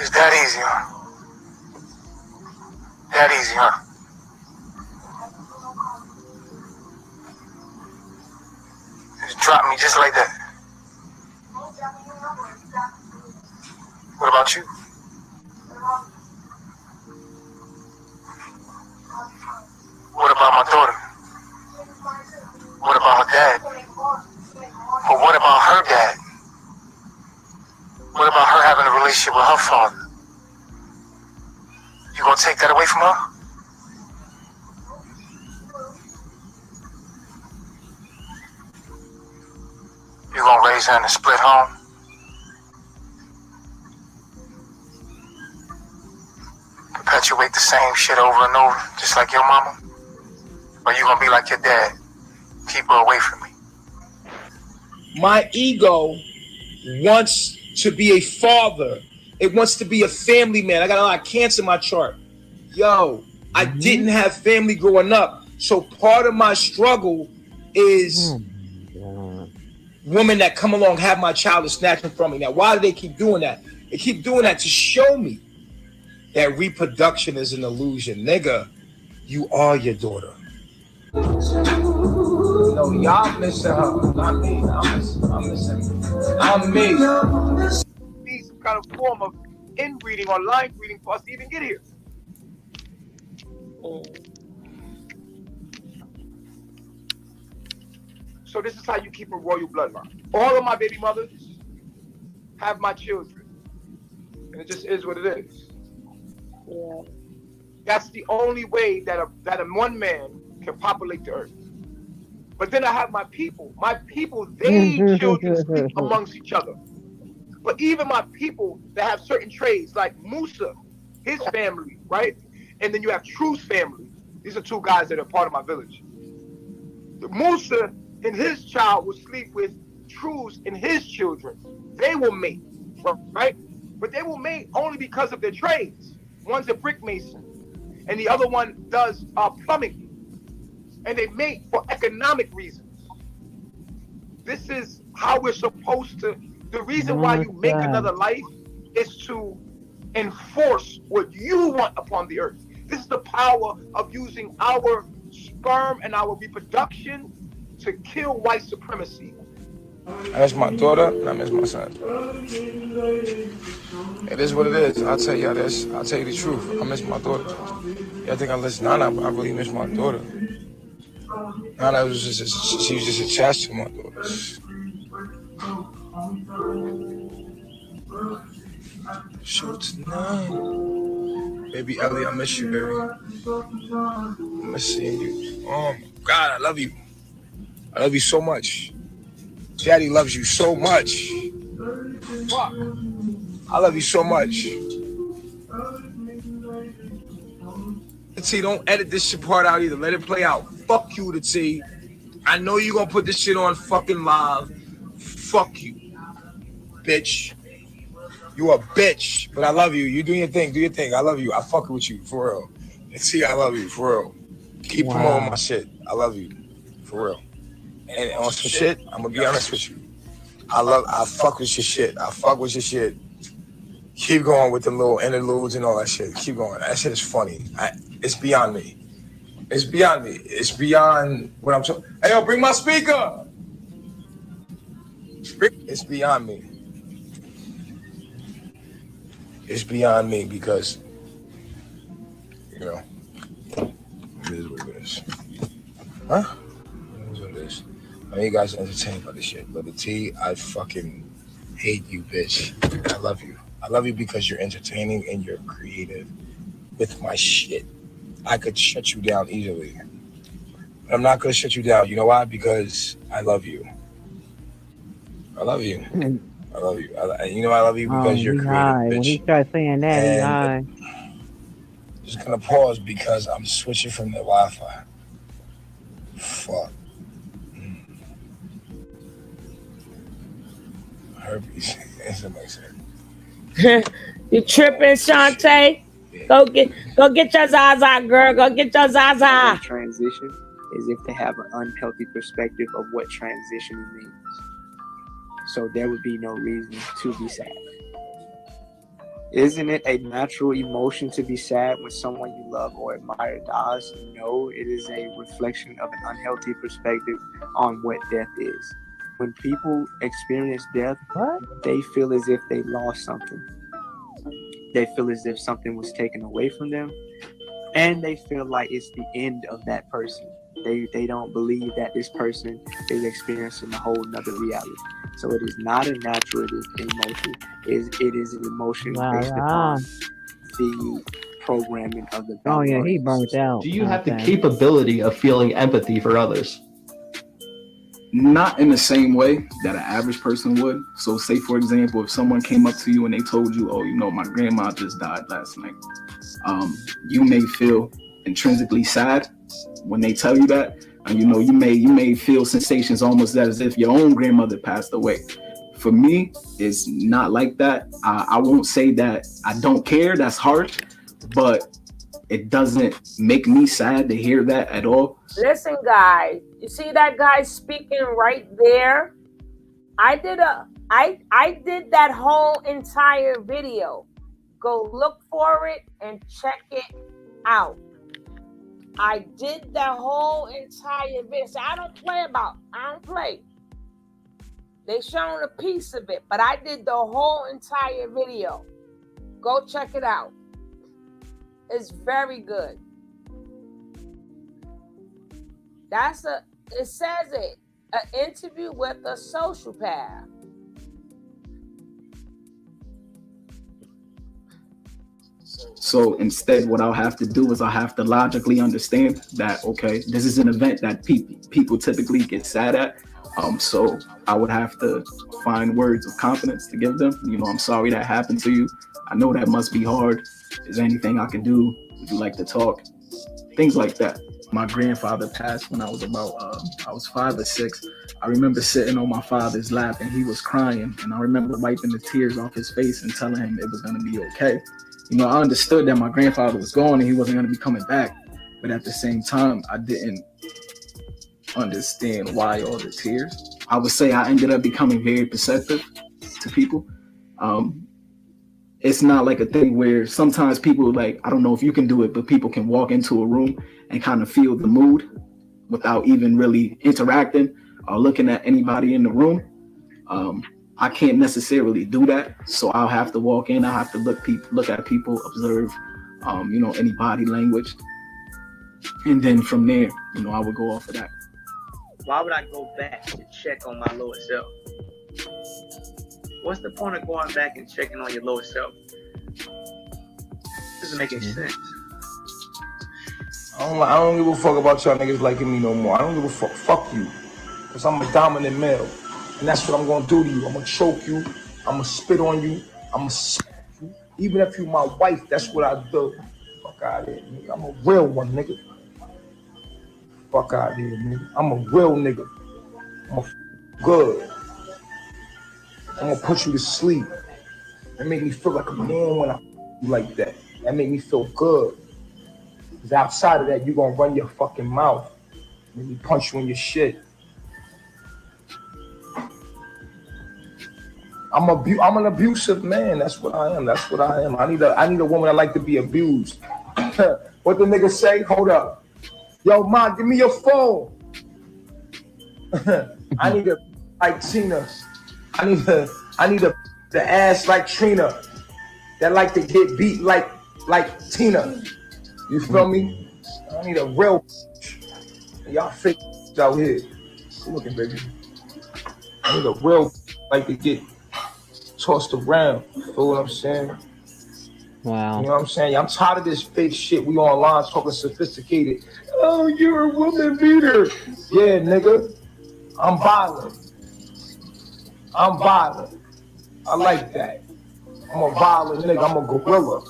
Speaker 5: It's that easy, huh? That easy, huh? Just drop me just like that. What about you? What about my daughter? What about her dad? But what about her dad? What about her having a relationship with her father? You gonna take that away from her? You gonna raise her in a split home? Perpetuate the same shit over and over, just like your mama? Or you gonna be like your dad? Keep her away from me.
Speaker 2: My ego wants to be a father. It wants to be a family man. I got a lot of cancer in my chart. Yo, I didn't have family growing up. So part of my struggle is women that come along, have my child, and snatch them from me. Now, why do they keep doing that? They keep doing that to show me that reproduction is an illusion. Nigga, you are your daughter. No, y'all missing her, not me. I'm me.
Speaker 5: Need some kind of form of inbreeding or line breeding for us to even get here. So this is how you keep a royal bloodline. All of my baby mothers have my children. And it just is what it is.
Speaker 1: Yeah.
Speaker 5: That's the only way that a one man can populate the earth. But then I have my people. My people, they children sleep amongst each other. But even my people that have certain trades, like Musa, his family, right? And then you have True's family. These are two guys that are part of my village. Musa and his child will sleep with True's and his children. They will mate, right? But they will mate only because of their trades. One's a brick mason, and the other one does plumbing. And they mate for economic reasons. This is how we're supposed to. The reason why you make another life is to enforce what you want upon the earth. This is the power of using our sperm and our reproduction to kill white supremacy.
Speaker 2: I miss my daughter and I miss my son. It is what it is. I'll tell y'all this. I'll tell you the truth. I miss my daughter. Y'all think I listen? Nah, I really miss my daughter. Nah, she was just attached to my daughter. Shoot tonight. Baby Ellie, I miss you, baby. I miss seeing you. Oh my God, I love you. I love you so much. Daddy loves you so much. Fuck. I love you so much. The T, don't edit this shit part out either. Let it play out. Fuck you, the T. I know you gonna put this shit on fucking live. Fuck you, bitch. You a bitch, but I love you. You do your thing. Do your thing. I love you. I fuck with you, for real. The T, I love you, for real. Keep promoting my shit. I love you, for real. And on some shit, I'm gonna be honest with you. I fuck with your shit. I fuck with your shit. Keep going with the little interludes and all that shit. Keep going. That shit is funny. It's beyond me. It's beyond me. It's beyond what I'm talking. Hey, yo, bring my speaker. It's beyond me. It's beyond me because, you know, it is what it is. Huh? It is what it is. I know you guys are entertained by this shit, but the T, I fucking hate you, bitch. I love you. I love you because you're entertaining and you're creative with my shit. I could shut you down easily. But I'm not gonna shut you down. You know why? Because I love you. I love you. I love you. You know I love you because you're creative, bitch.
Speaker 14: When he starts saying that, he high.
Speaker 2: Just gonna pause because I'm switching from the Wi-Fi. Fuck. Herpes. Somebody said.
Speaker 1: You tripping, Shantae? Go get your Zaza, girl. Go get your Zaza.
Speaker 10: Transition is if they have an unhealthy perspective of what transition means. So there would be no reason to be sad. Isn't it a natural emotion to be sad when someone you love or admire dies? No, it is a reflection of an unhealthy perspective on what death is. When people experience death, they feel as if they lost something. They feel as if something was taken away from them, and they feel like it's the end of that person. They don't believe that this person is experiencing a whole nother reality. So it is not a natural emotion. It is an emotion based upon the programming of the
Speaker 14: Oh yeah, he burnt out.
Speaker 20: Do you have the capability of feeling empathy for others?
Speaker 21: Not in the same way that an average person would. So say, for example, if someone came up to you and they told you, oh, you know, my grandma just died last night. You may feel intrinsically sad when they tell you that. And, you know, you may feel sensations almost as if your own grandmother passed away. For me, it's not like that. I won't say that I don't care. That's hard. But it doesn't make me sad to hear that at all.
Speaker 1: Listen, guys, you see that guy speaking right there? I did that whole entire video. Go look for it and check it out. I did that whole entire video. So I don't play. They shown a piece of it, but I did the whole entire video. Go check it out. It's very good. It says it, an interview with a sociopath.
Speaker 21: So instead, what I'll have to do is I'll have to logically understand that, okay, this is an event that people typically get sad at. So I would have to find words of confidence to give them. You know, I'm sorry that happened to you. I know that must be hard. Is there anything I can do? Would you like to talk? Things like that. My grandfather passed when I was I was 5 or 6. I remember sitting on my father's lap and he was crying. And I remember wiping the tears off his face and telling him it was going to be okay. You know, I understood that my grandfather was gone and he wasn't going to be coming back. But at the same time, I didn't understand why all the tears. I would say I ended up becoming very perceptive to people. It's not like a thing where sometimes people, like, I don't know if you can do it, but people can walk into a room and kind of feel the mood without even really interacting or looking at anybody in the room. I can't necessarily do that. So I'll have to walk in. I'll have to look at people, observe, you know, any body language. And then from there, you know, I would go off of that.
Speaker 8: Why would I go back to check on my lower self? What's the point of going back and checking on your lower self? Doesn't make any sense.
Speaker 2: I don't give a fuck about y'all niggas liking me no more. I don't give a fuck. Fuck you. Because I'm a dominant male. And that's what I'm going to do to you. I'm going to choke you. I'm going to spit on you. I'm going to spit you. Even if you my wife, that's what I do. Fuck out of here, nigga. I'm a real one, nigga. Fuck out of here, nigga. I'm a real nigga. I'm a good. I'm going to put you to sleep. That make me feel like a man when I like that. That make me feel good. Because outside of that, you're going to run your fucking mouth. Make me punch you in your shit. I'm an abusive man. That's what I am. That's what I am. I need a woman that like to be abused. What the nigga say? Hold up. Yo, Ma, give me your phone. I need a like Tina. I need a the ass like Trina. That like to get beat like Tina. You feel me? I need a real y'all fake out here. Good looking, baby. I need a real like to get tossed around. You feel what I'm saying?
Speaker 14: Wow.
Speaker 2: You know what I'm saying? I'm tired of this fake shit. We online talking sophisticated. Oh, you're a woman beater. Yeah, nigga. I'm violent. I like that. I'm a violent nigga. I'm a gorilla.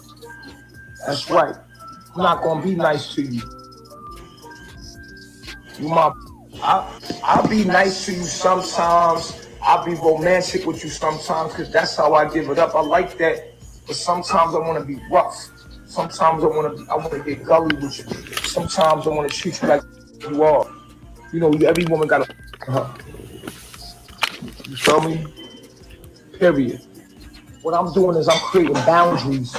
Speaker 2: That's right. I'm not gonna be nice to you. I'll be nice to you sometimes. I'll be romantic with you sometimes because that's how I give it up. I like that. But sometimes I want to be rough. Sometimes I want to get gully with you. Sometimes I want to treat you like you are. You know, every woman got a You feel me? Period. What I'm doing is I'm creating boundaries.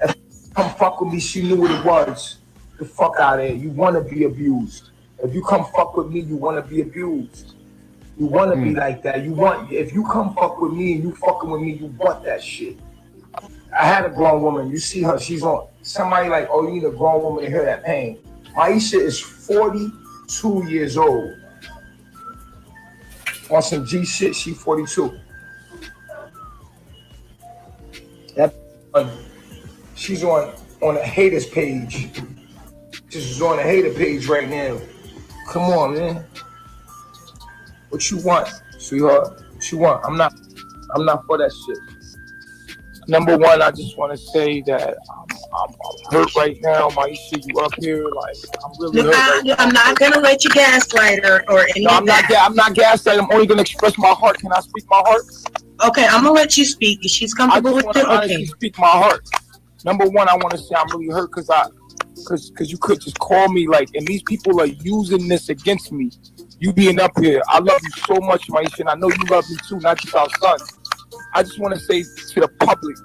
Speaker 2: If you come fuck with me, she knew what it was. Get the fuck out of here. You want to be abused. If you come fuck with me, you want to be abused. You want to be like that. If you come fuck with me and you fucking with me, you want that shit. I had a grown woman. You see her. She's on. Somebody like, oh, you need a grown woman to hear that pain. Maisha is 42 years old. On some G shit, she 42. She's on a haters page. She's on a hater page right now. Come on, man. What you want, sweetheart? What you want? I'm not for that shit. Number one, I just want to say that I'm hurt right now. Maisha, you up here? Like, I'm really hurt right now.
Speaker 4: I'm not gonna let you gaslight her or anything.
Speaker 2: No, I'm not gaslighting. I'm only gonna express my heart. Can I speak my heart?
Speaker 4: Okay, I'm gonna let you speak. If she's comfortable with it,
Speaker 2: I just want to speak my heart. Number one, I want to say I'm really hurt because
Speaker 17: because you could just call me like, and these people are using this against me. You being up here, I love you so much, Maisha, and I know you love me too, not just our son. I just want to say to the public,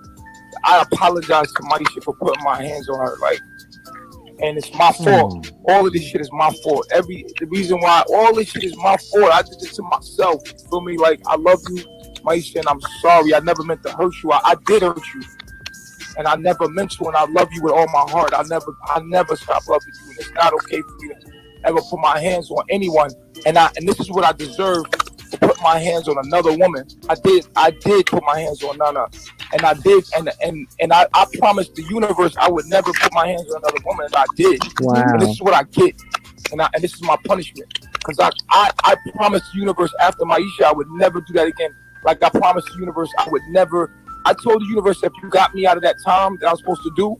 Speaker 17: I apologize to Maisha for putting my hands on her, like, and it's my fault. All of this shit is my fault. The reason why all this shit is my fault, I did it to myself. You feel me? Like, I love you, Maisha, and I'm sorry. I never meant to hurt you. I did hurt you. And I never meant to, and I love you with all my heart. I never stop loving you. And it's not okay for me to ever put my hands on anyone. And this is what I deserve, to put my hands on another woman. I did put my hands on Nana. And I did, and I promised the universe I would never put my hands on another woman, and I did.
Speaker 14: Wow.
Speaker 17: And this is what I get, and this is my punishment, because I promised the universe after Maisha I would never do that again. Like I promised the universe I would never. I told the universe if you got me out of that time that I was supposed to do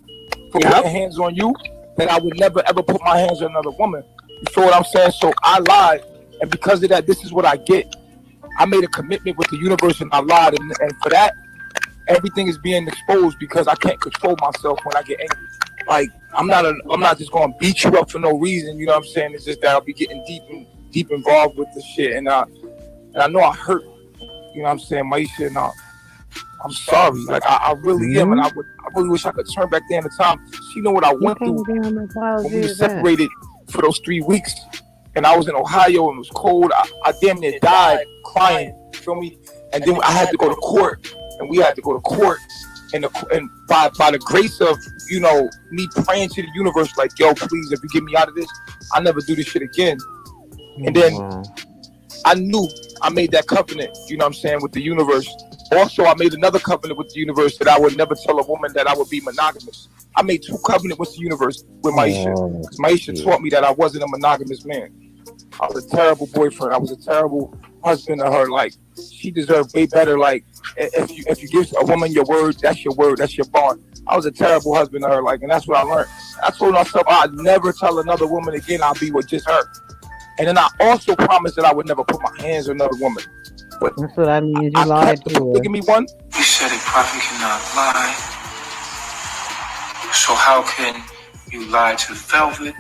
Speaker 17: for putting hands on you, that I would never ever put my hands on another woman. You feel what I'm saying? So I lied, and because of that, this is what I get. I made a commitment with the universe, and I lied, and for that, everything is being exposed because I can't control myself when I get angry. Like I'm not just gonna beat you up for no reason. You know what I'm saying? It's just that I'll be getting deep involved with the shit, and I know I hurt. You know what I'm saying, Maisha, and I'm sorry. Like I really am, and I really wish I could turn back there in the time. She know what I went through when we were separated for those 3 weeks, and I was in Ohio and it was cold. I damn near died crying. You feel me? And then I had to go to court. And we had to go to court, and by the grace of, you know, me praying to the universe, like, yo, please, if you get me out of this, I'll never do this shit again. And then I knew I made that covenant, you know what I'm saying, with the universe. Also, I made another covenant with the universe that I would never tell a woman that I would be monogamous. I made 2 covenants with the universe with Maisha, because Maisha taught me that I wasn't a monogamous man. I was a terrible boyfriend. I was a terrible husband to her. Like, she deserved way better. Like, if you give a woman your word, that's your bond. I was a terrible husband to her. Like, and that's what I learned. I told myself I'd never tell another woman again I'll be with just her. And then I also promised that I would never put my hands on another woman. But
Speaker 14: that's what I mean. You lied to her.
Speaker 17: Give me one.
Speaker 5: You said a prophet cannot lie. So how can you lie to Velvet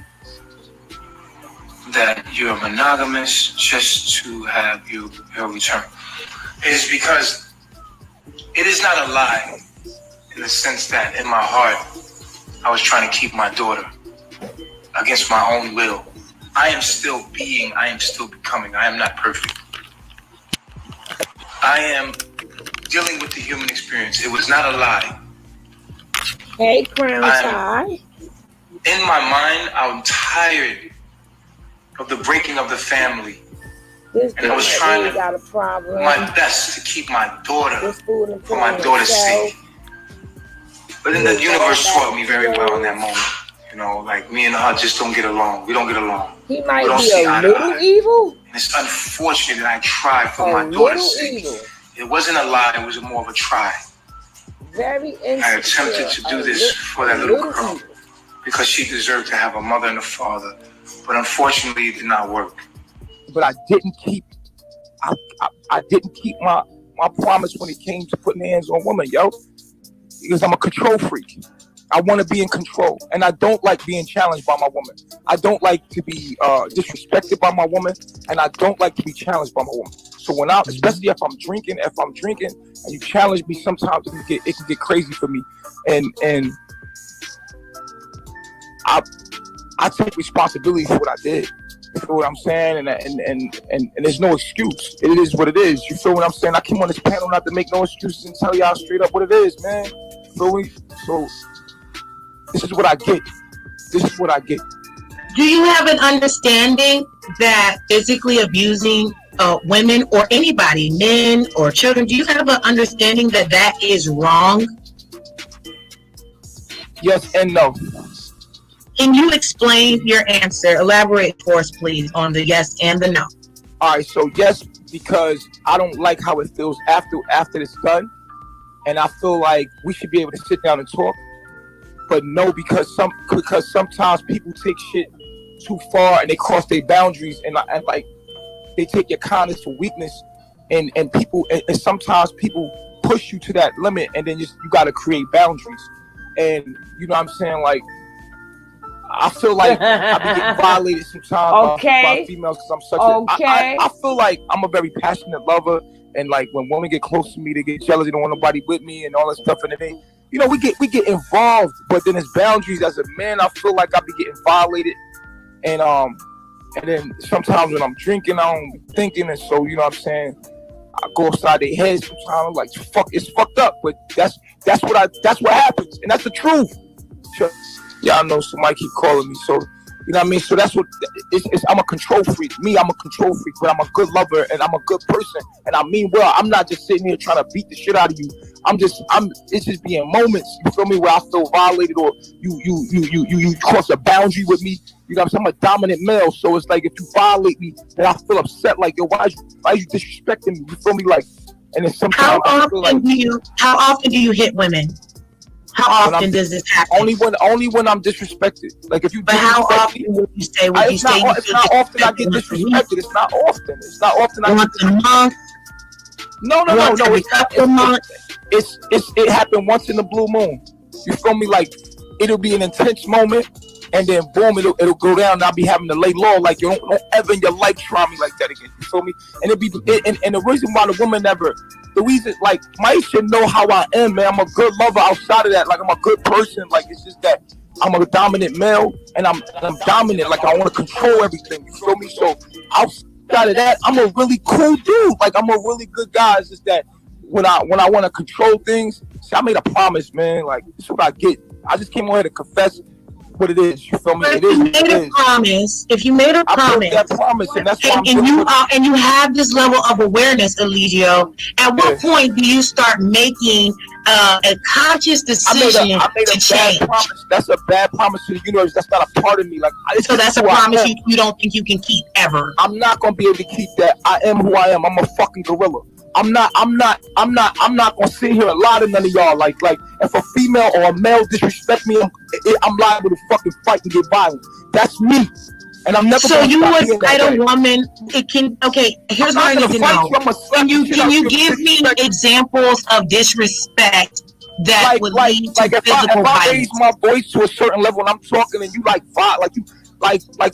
Speaker 5: that you're monogamous just to have your return? It is because it is not a lie in the sense that in my heart I was trying to keep my daughter against my own will. I am still being, I am still becoming. I am not perfect. I am dealing with the human experience. It was not a lie.
Speaker 1: Hey, Crown Tie.
Speaker 5: In my mind, I'm tired of the breaking of the family. And I was trying my best to keep my daughter for my daughter's sake. But then the universe taught me very well in that moment. You know, like me and her just don't get along. We don't get along.
Speaker 1: He might be a little evil.
Speaker 5: And it's unfortunate that I tried for my daughter's sake. It wasn't a lie, it was more of a try.
Speaker 1: Very insecure.
Speaker 5: I attempted to do this for that little girl because she deserved to have a mother and a father. But unfortunately, it did not work.
Speaker 17: But I didn't keep my promise when it came to putting hands on women, yo. Because I'm a control freak. I want to be in control. And I don't like being challenged by my woman. I don't like to be disrespected by my woman. And I don't like to be challenged by my woman. So when especially if I'm drinking and you challenge me, sometimes it can get crazy for me. And I take responsibility for what I did. You feel what I'm saying? And there's no excuse. It is what it is. You feel what I'm saying? I came on this panel not to make no excuses and tell y'all straight up what it is, man. You feel me? So this is what I get. This is what I get.
Speaker 4: Do you have an understanding that physically abusing women or anybody, men or children, do you have an understanding that that is wrong?
Speaker 17: Yes and no.
Speaker 4: Can you explain your answer? Elaborate for us, please, on the yes and the no.
Speaker 17: All right, so yes, because I don't like how it feels after it's done, and I feel like we should be able to sit down and talk. But no, because sometimes people take shit too far and they cross their boundaries, and like they take your kindness for weakness, and sometimes people push you to that limit, and then you got to create boundaries. And you know what I'm saying, like I feel like I be getting violated sometimes by females because I'm such I feel like I'm a very passionate lover, and like when women get close to me, they get jealous. They don't want nobody with me and all that stuff. And then you know, we get involved, but then there's boundaries. As a man, I feel like I be getting violated, and then sometimes when I'm drinking, I don't be thinking, and so you know what I'm saying. I go upside their head sometimes, like fuck, it's fucked up, but that's what happens, and that's the truth. Sure. Yeah, I know somebody keep calling me, so you know what I mean. So that's what it's. I'm a control freak. I'm a control freak, but I'm a good lover and I'm a good person, and I mean well. I'm not just sitting here trying to beat the shit out of you. It's just being moments. You feel me? Where I feel violated, or you cross a boundary with me. You know what I'm saying? I'm a dominant male, so it's like if you violate me, then I feel upset. Like, yo, why are you disrespecting me? You feel me? Like, and then sometimes
Speaker 4: how often do you hit women? How often does this happen?
Speaker 17: Only when I'm disrespected. Like if you.
Speaker 4: But how often would you say?
Speaker 17: It's not often I get disrespected. It's not often. It's not often.
Speaker 4: Once a month.
Speaker 17: No. It happened once in the blue moon. You feel me? Like it'll be an intense moment, and then boom, it'll go down. And I'll be having to lay low. Like you don't ever in your life try me like that again. You feel me? And and the reason why the woman never. The reason, like, Mike should know how I am, man. I'm a good lover outside of that. Like, I'm a good person. Like, it's just that I'm a dominant male, and I'm dominant. Like, I want to control everything. You feel me? So, outside of that, I'm a really cool dude. Like, I'm a really good guy. It's just that when I want to control things, see, I made a promise, man. Like, this is what I get. I just came on here to confess what it is. You feel me?
Speaker 4: If you made a promise,
Speaker 17: that promise, and that's
Speaker 4: and you have this level of awareness, Eligio. At what point do you start making a conscious decision to change?
Speaker 17: Promise. That's a bad promise to the universe. That's not a part of me. Like,
Speaker 4: so that's a promise you don't think you can keep ever.
Speaker 17: I'm not gonna be able to keep that. I am who I am. I'm a fucking gorilla. I'm not gonna sit here and lie to none of y'all. Like if a female or a male disrespect me, I'm liable to fucking fight and get violent. That's me, and I'm never.
Speaker 4: So you would fight a woman? It can. Okay, here's what I need to know. Can you give me examples of disrespect that would lead to physical violence?
Speaker 17: If I raise my voice to a certain level and I'm talking and you like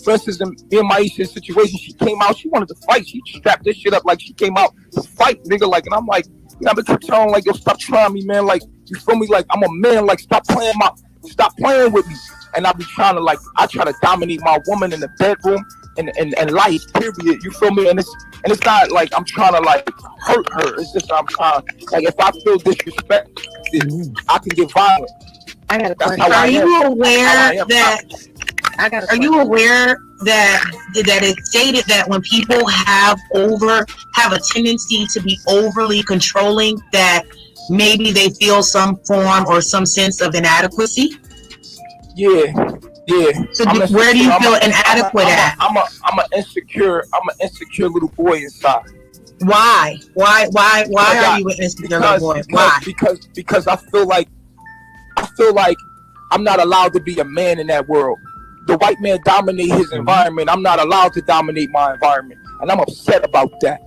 Speaker 17: for instance, in Maisha's situation, she came out, she wanted to fight, she strapped this shit up like she came out to fight, nigga. Like, and I'm like, you know, I've been telling like, yo, stop trying me, man. Like, you feel me? Like, I'm a man. Like, stop playing with me. And I be trying to, like, I try to dominate my woman in the bedroom and life, period. You feel me? And it's not like I'm trying to like hurt her. It's just I'm trying, like, if I feel disrespect, I can get violent.
Speaker 15: I got a question.
Speaker 4: Are you aware that it's stated that when people have a tendency to be overly controlling, that maybe they feel some form or some sense of inadequacy?
Speaker 17: Yeah.
Speaker 4: So where do you feel inadequate at?
Speaker 17: I'm an insecure little boy inside.
Speaker 4: Why are you an insecure little boy? Why?
Speaker 17: Because I feel like I'm not allowed to be a man in that world. The white man dominates his environment. I'm not allowed to dominate my environment, and I'm upset about that.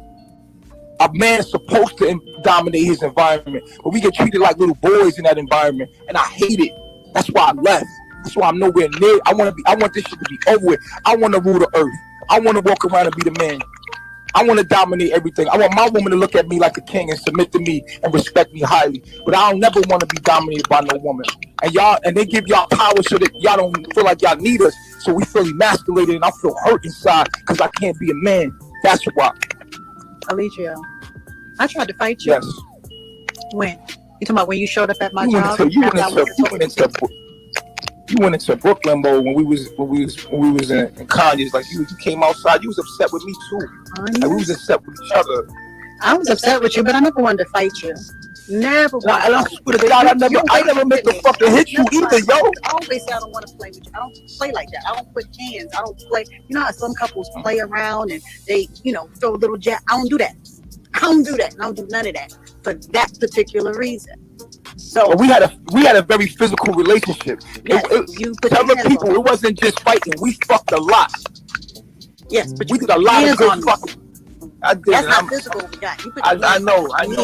Speaker 17: A man's supposed to dominate his environment, but we get treated like little boys in that environment, and I hate it. That's why I left. That's why I'm nowhere near. I want this shit to be over with. I want to rule the earth. I want to walk around and be the man. I want to dominate everything. I want my woman to look at me like a king and submit to me and respect me highly. But I don't never want to be dominated by no woman. And they give y'all power so that y'all don't feel like y'all need us. So we feel emasculated and I feel hurt inside because I can't be a man. That's why.
Speaker 15: Eligio, I tried to fight you.
Speaker 17: Yes.
Speaker 15: When? You talking about when you showed up at my job?
Speaker 17: You went into Brooklyn mode when we was in Kanye's. Like you came outside. You was upset with me too. Like we was upset with each other.
Speaker 15: I was upset with you, but I never wanted to fight you. Never.
Speaker 17: I never meant to fucking hit you either, yo.
Speaker 15: I always say I don't want to play with you. I don't play like that. I don't put hands. I don't play. You know how some couples play around and they, throw a little jab. I don't do that. I don't do none of that for that particular reason. So
Speaker 17: we had a very physical relationship.
Speaker 15: Yes,
Speaker 17: tell the people it wasn't just fighting. We fucked a lot.
Speaker 15: Yes, but
Speaker 17: we did a lot of good fucking. I did.
Speaker 7: That's not physical over that. You put your
Speaker 17: I
Speaker 7: hands
Speaker 17: know.
Speaker 7: on me.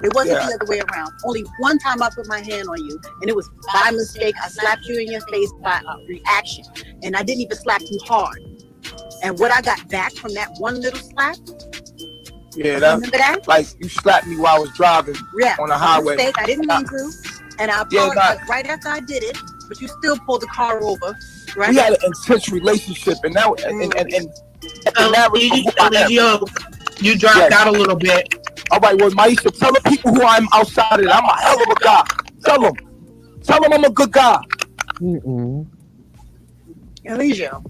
Speaker 7: It wasn't the other way around. Only one time I put my hand on you, and it was by mistake. I slapped you in your face by reaction, and I didn't even slap you hard. And what I got back from that one little slap.
Speaker 17: Yeah,
Speaker 7: remember that?
Speaker 17: Like you slapped me while I was driving on the highway.
Speaker 7: Mistake. I didn't mean to, and I apologized right after I did it. But you still pulled the car over. Right?
Speaker 17: We had an intense relationship, and now
Speaker 4: you dropped out a little bit.
Speaker 17: All right, well, Maisha, tell the people who I'm outside of it. I'm a hell of a guy. Tell them I'm a good guy.
Speaker 7: Alicia.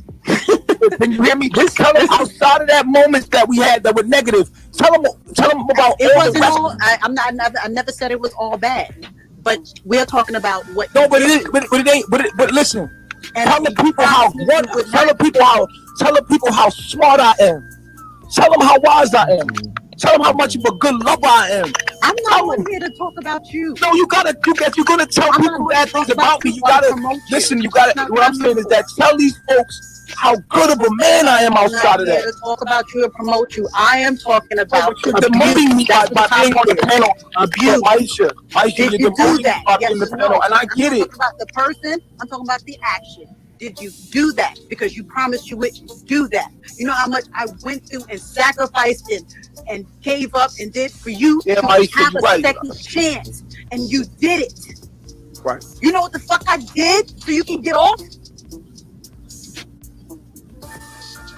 Speaker 17: Can you hear me? Tell them outside of that moments that we had that were negative. Tell them about
Speaker 7: it. Wasn't all. I never said it was all bad. But we're talking about what.
Speaker 17: No, but it is. But it ain't. But listen. Tell the people how smart I am. Tell them how wise I am. Tell them how much of a good lover I am.
Speaker 7: I'm not here to talk about you.
Speaker 17: No, you're gonna tell people bad things about me. You gotta listen. You gotta. What I'm saying is that tell these folks how good of a man I am outside of that.
Speaker 7: I'm not here to talk about you or promote you. I am talking about
Speaker 17: demoting me by being on the panel. Abuse. Aisha, you're demoting me by being on the panel, and I get it.
Speaker 7: I'm talking about the person. I'm talking about the action. Did you do that? Because you promised you would do that. You know how much I went through and sacrificed and gave up and did for you to have a second chance, and you did it.
Speaker 17: Right.
Speaker 7: You know what the fuck I did so you can get off?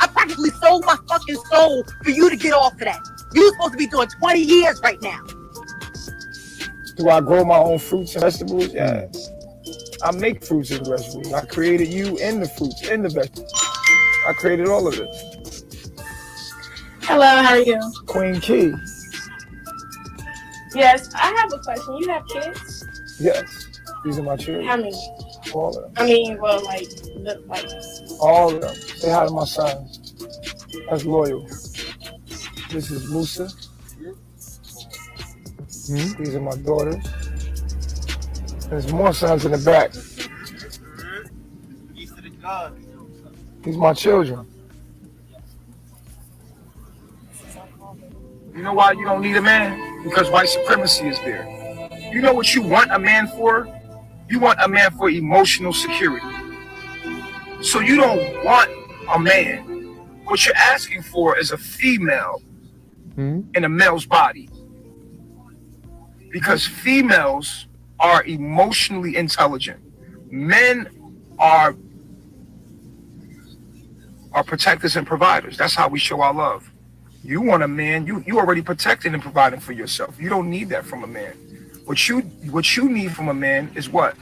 Speaker 7: I practically sold my fucking soul for you to get off of that. You're supposed to be doing 20 years right now.
Speaker 17: Do I grow my own fruits and vegetables? Yeah. I make fruits and vegetables. I created you and the fruits and the vegetables. I created all of this.
Speaker 22: Hello, how are you?
Speaker 17: Queen Key.
Speaker 22: Yes, I have a question. You have kids?
Speaker 17: Yes. These are my children.
Speaker 22: How many?
Speaker 17: All of them.
Speaker 22: I mean, well, like.
Speaker 17: All of them. Say hi to my sons. That's loyal. This is Musa. These are my daughters. There's more sons in the back. These are my children. You know why you don't need a man? Because white supremacy is there. You know what you want a man for? You want a man for emotional security. So you don't want a man. What you're asking for is a female in a male's body. Because females are emotionally intelligent. Men are protectors and providers. That's how we show our love. You want a man, you already protected and providing for yourself. You don't need that from a man. What you need from a man is what?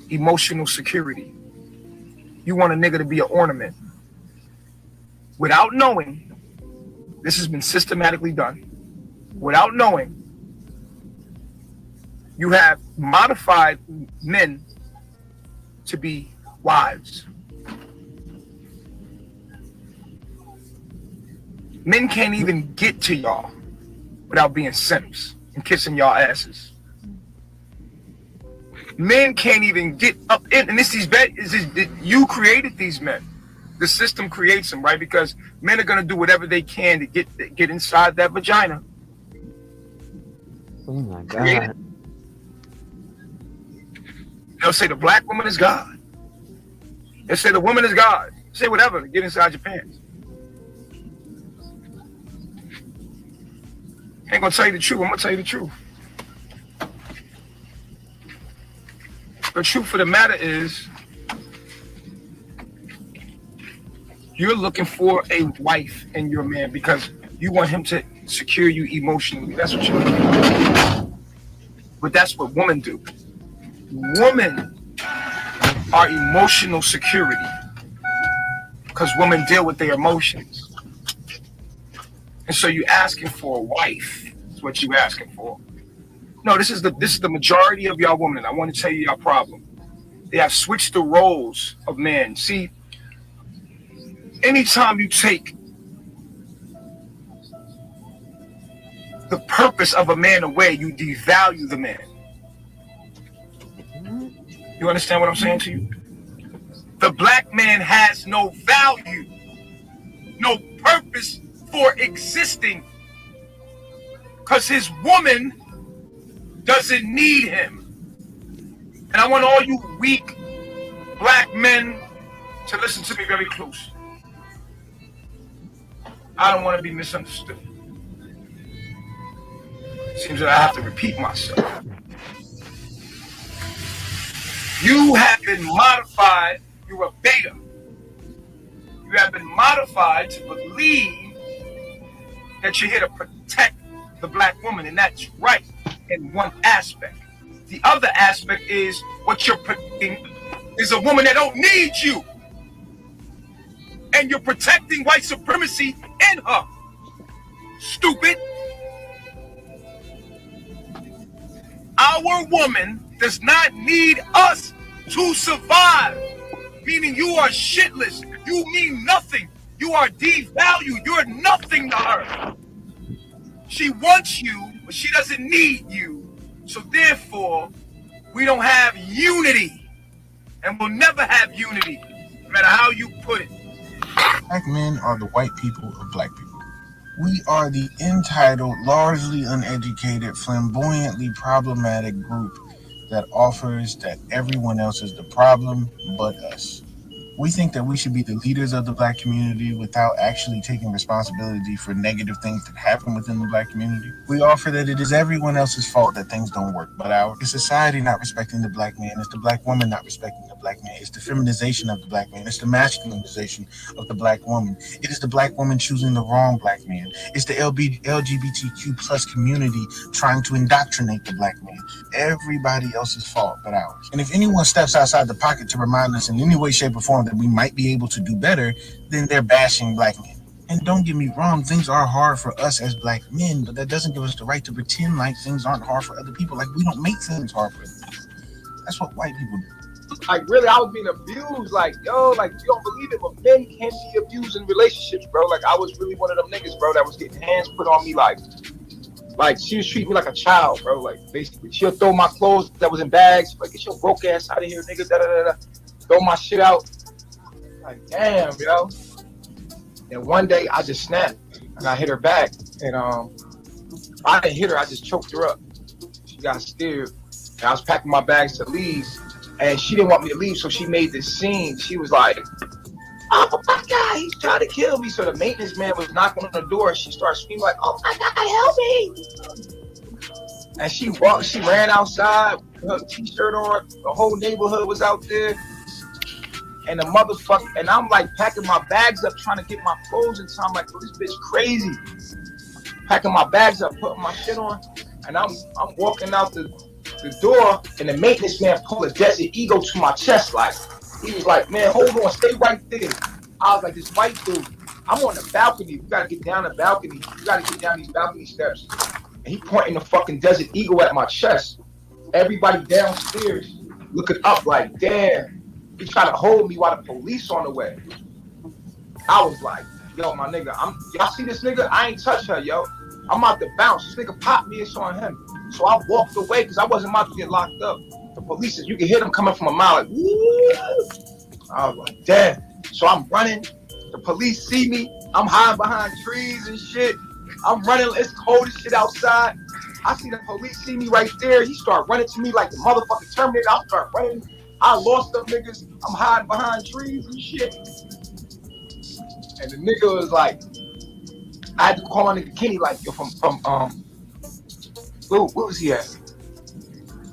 Speaker 17: Emotional security. You want a nigga to be an ornament. Without knowing, this has been systematically done. Without knowing, you have modified men to be wives. Men can't even get to y'all without being simps and kissing y'all asses. Men can't even get up in, and you created these men. The system creates them, right? Because men are gonna do whatever they can to get inside that vagina.
Speaker 23: Oh my God.
Speaker 17: They'll say the black woman is God. They'll say the woman is God. Say whatever to get inside your pants. I ain't gonna tell you the truth. I'm gonna tell you the truth. The truth of the matter is, you're looking for a wife in your man because you want him to secure you emotionally. That's what you're looking for. But that's what women do. Women are emotional security because women deal with their emotions. And so you're asking for a wife. That's what you're asking for. No, this is the majority of y'all women. I want to tell you y'all problem. They have switched the roles of men. See, anytime you take the purpose of a man away, you devalue the man. You understand what I'm saying to you? The black man has no value, no purpose for existing because his woman doesn't need him. And I want all you weak black men to listen to me very close. I don't want to be misunderstood. Seems that I have to repeat myself. You have been modified. You're a beta. You have been modified to believe that you're here to protect the black woman, and that's right in one aspect. The other aspect is what you're protecting is a woman that don't need you, and you're protecting white supremacy in her. Stupid. Our woman does not need us to survive, meaning you are shitless. You mean nothing. You are devalued. You're nothing to her. She wants you, but she doesn't need you. So therefore, we don't have unity, and we'll never have unity, no matter how you put it.
Speaker 11: Black men are the white people of black people. We are the entitled, largely uneducated, flamboyantly problematic group that offers that everyone else is the problem but us. We think that we should be the leaders of the black community without actually taking responsibility for negative things that happen within the black community. We offer that it is everyone else's fault that things don't work but ours. It's society not respecting the black man. It's the black woman not respecting the black man. It's the feminization of the black man. It's the masculinization of the black woman. It is the black woman choosing the wrong black man. It's the LGBTQ plus community trying to indoctrinate the black man. Everybody else's fault but ours. And if anyone steps outside the pocket to remind us in any way, shape, or form that we might be able to do better, then they're bashing black men. And don't get me wrong, things are hard for us as black men, but that doesn't give us the right to pretend like things aren't hard for other people. Like, we don't make things hard for other people. That's what white people do.
Speaker 17: Like, really, I was being abused. Like, yo, like, you don't believe it, but men can be abused in relationships, bro. Like, I was really one of them niggas, bro, that was getting hands put on me. Like she was treating me like a child, bro. Like, basically, she'll throw my clothes that was in bags. Like, get your broke ass out of here, nigga. Da, da, da, da. Throw my shit out. Like, damn, yo. And one day I just snapped and I hit her back. And I didn't hit her, I just choked her up. She got scared. And I was packing my bags to leave. And she didn't want me to leave, so she made this scene. She was like, oh my God, he's trying to kill me. So the maintenance man was knocking on the door. She started screaming like, oh my God, help me. And she ran outside with her t-shirt on. The whole neighborhood was out there. And the motherfucker, and I'm like packing my bags up, trying to get my clothes in time. Like, oh, this bitch crazy. Packing my bags up, putting my shit on. And I'm walking out the door, and the maintenance man pulled a Desert Eagle to my chest. Like, he was like, man, hold on, stay right there. I was like, this white dude, I'm on the balcony. We gotta get down the balcony. We gotta get down these balcony steps. And he pointing the fucking Desert Eagle at my chest. Everybody downstairs looking up like, damn. He tried to hold me while the police on the way. I was like, yo, my nigga, y'all see this nigga? I ain't touch her, yo. I'm about to bounce. This nigga popped me, it's on him. So I walked away because I wasn't about to get locked up. The police, you can hear them coming from a mile, like, woo! I was like, damn. So I'm running. The police see me. I'm hiding behind trees and shit. I'm running. It's cold as shit outside. I see the police see me right there. He start running to me like the motherfucking Terminator. I start running. I lost them niggas. I'm hiding behind trees and shit. And the nigga was like, I had to call my nigga Kenny, like, yo, where was he at?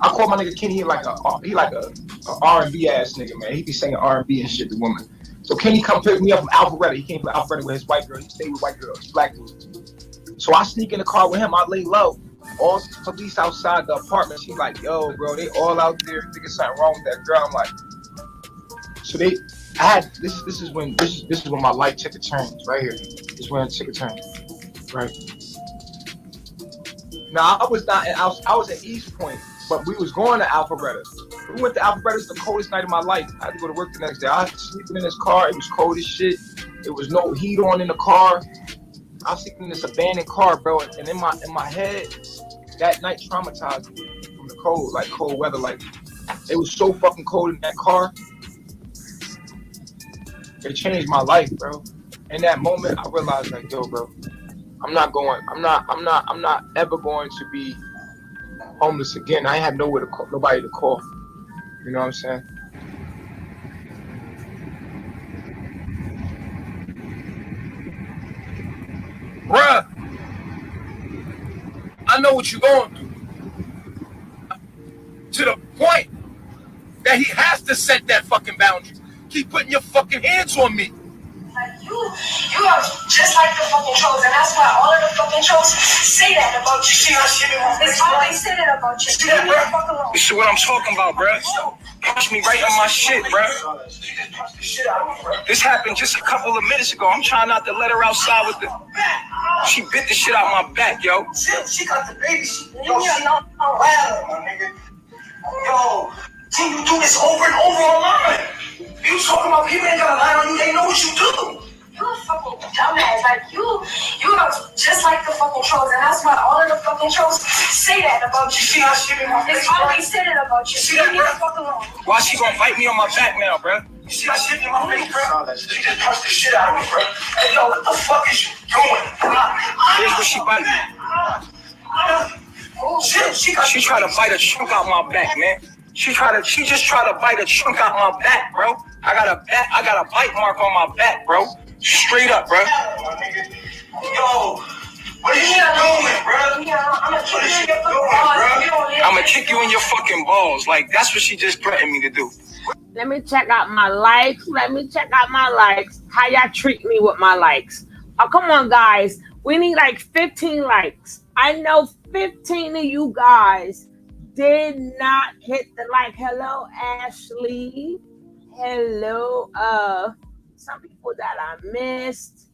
Speaker 17: I called my nigga Kenny. He like a R&B ass nigga, man. He be singing R&B and shit to women. So Kenny come pick me up from Alpharetta. He came from Alpharetta with his white girl. He stayed with white girls, black dudes. So I sneak in the car with him. I lay low. All the police outside the apartment. She like, yo, bro, they all out there. Think it's something wrong with that girl. I'm like, so this is when my life took a turn. Right here. This is when it took a turn. Right. Now I was at East Point, but we was going to Alpharetta. We went to Alpharetta. It's the coldest night of my life. I had to go to work the next day. I was sleeping in this car. It was cold as shit. There was no heat on in the car. I was sleeping in this abandoned car, bro. And in my head, that night traumatized me from the cold, like cold weather. Like, it was so fucking cold in that car. It changed my life, bro.
Speaker 2: in that moment, I realized like, yo, bro, I'm not ever going to be homeless again. I have nowhere to call, nobody to call. You know what I'm saying?
Speaker 17: Bruh, I know what you're going through. To the point that he has to set that fucking boundary. Keep putting your fucking hands on me.
Speaker 3: Like you are just like the fucking trolls, and that's why all of the fucking trolls say that about you. See that shit in my face? They always say that about you. Leave me the fuck alone.
Speaker 5: This is what I'm talking about, bruh. Punch me right on my shit, bruh. This happened just a couple of minutes ago. I'm trying not to let her outside with the... She bit the shit out my back, yo.
Speaker 3: She got the baby. Leave me alone. Wow, my nigga. Yo, can you do this over and over online? You talking about people ain't gotta lie on you, they know what you do. You a fucking dumbass. Like you are just like the fucking trolls, and that's why all of the fucking trolls say that about you.
Speaker 17: See how she in my face?
Speaker 3: They always say that about you.
Speaker 17: See that,
Speaker 3: Leave me the fuck alone.
Speaker 5: Why she gonna bite me on my back now, bruh?
Speaker 17: You see that shit in my face, bro? She just punched the shit out of me, bro. Hey, yo, what the fuck is you doing?
Speaker 5: Here's where she bite me. She tried to bite a chunk out my back, man. She just tried to bite a chunk out my back, bro. I got a bite mark on my back, bro. Straight up, bro.
Speaker 17: Yo, what is you doing, bro?
Speaker 5: I'ma kick you in your fucking balls. Like, that's what she just threatened me to do.
Speaker 1: Let me check out my likes. How y'all treat me with my likes. Oh, come on, guys. We need like 15 likes. I know 15 of you guys did not hit the like. Hello, Ashley. Hello, some people that I missed.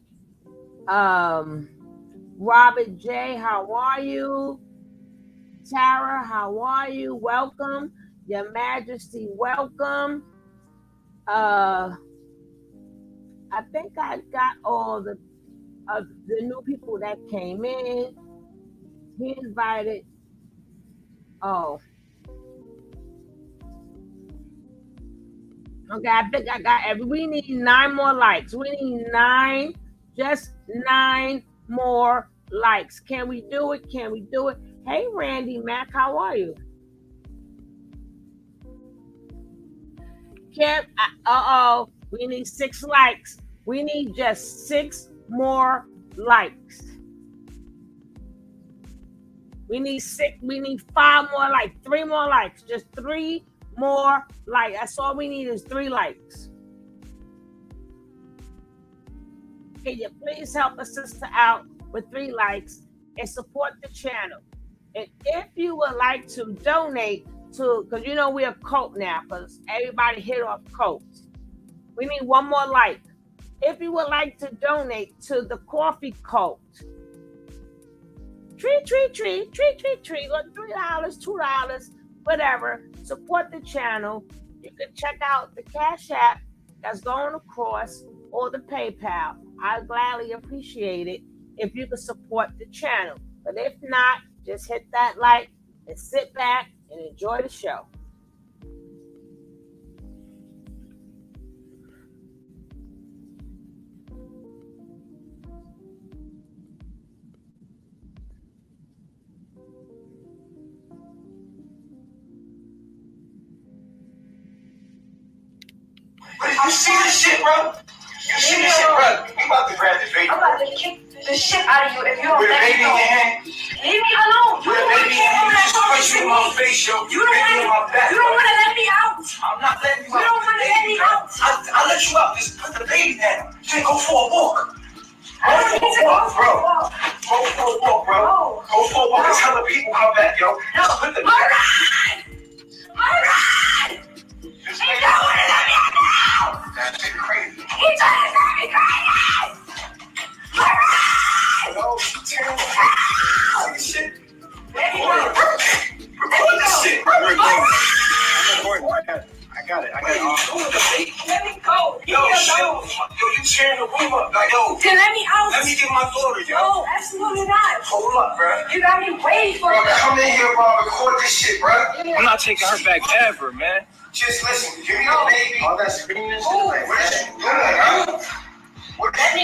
Speaker 1: Robert J, how are you? Tara, how are you? Welcome. Your Majesty, welcome. I think I got all the new people that came in. He invited. Oh. Okay, I think I got we need 9 more likes. We need 9, just 9 more likes. Can we do it? Can we do it? Hey, Randy Mac, how are you? We need 6 likes. We need just 6 more likes. We need 5 more likes, 3 more likes, just 3 more likes. That's all we need is 3 likes. Can you please help a sister out with 3 likes and support the channel? And if you would like to donate to, because you know we're a cult now, because everybody hit off cults. We need 1 more like. If you would like to donate to the coffee cult, treat. Look, $3, $2, whatever. Support the channel. You can check out the Cash App that's going across or the PayPal. I gladly appreciate it if you can support the channel. But if not, just hit that like and sit back and enjoy the show.
Speaker 17: You see this shit, bro? You see this shit, bro? You about to grab this baby.
Speaker 3: I'm about to kick the shit out of you if you don't
Speaker 17: with a
Speaker 3: let
Speaker 17: baby
Speaker 3: me
Speaker 17: in
Speaker 3: go.
Speaker 17: your hand.
Speaker 3: Leave me alone.
Speaker 17: With a baby in your hand, you just punch me in my face, yo.
Speaker 3: You don't want to let me out.
Speaker 17: I'm not letting you out.
Speaker 3: You don't want to let me out.
Speaker 17: I'll let you out. Just put the baby down. You can't go for a walk.
Speaker 3: I don't need to go for a walk.
Speaker 17: Go for a walk, bro. Go for a walk. There's hella people come back, yo.
Speaker 3: No. Alright. He don't want to let me out now.
Speaker 17: That shit crazy.
Speaker 3: He trying to let me crazy. Alright.
Speaker 17: Yo, take this shit.
Speaker 3: Let me go.
Speaker 17: Record this shit.
Speaker 3: I got it. Let me go.
Speaker 17: Yo, you tearing the room up. Like, yo.
Speaker 3: Then let me out.
Speaker 17: Let me get my daughter, yo.
Speaker 3: No, absolutely not.
Speaker 17: Hold up, bro.
Speaker 3: You got me waiting for
Speaker 17: Bro, come in here, bro. Record this shit, bro.
Speaker 5: I'm not taking her back ever, man.
Speaker 17: Just listen. Give me the baby. All that screaming and shit. Like, what is she doing, bro?
Speaker 3: Let me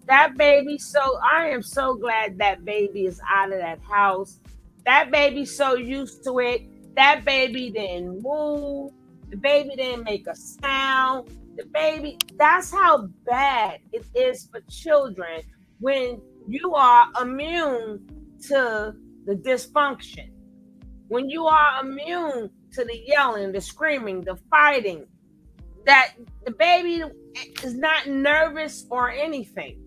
Speaker 1: That baby, so I am so glad that baby is out of that house. That baby's so used to it. That baby didn't move. The baby didn't make a sound. The baby, that's how bad it is for children when you are immune to the dysfunction. When you are immune to the yelling, the screaming, the fighting, that the baby is not nervous or anything.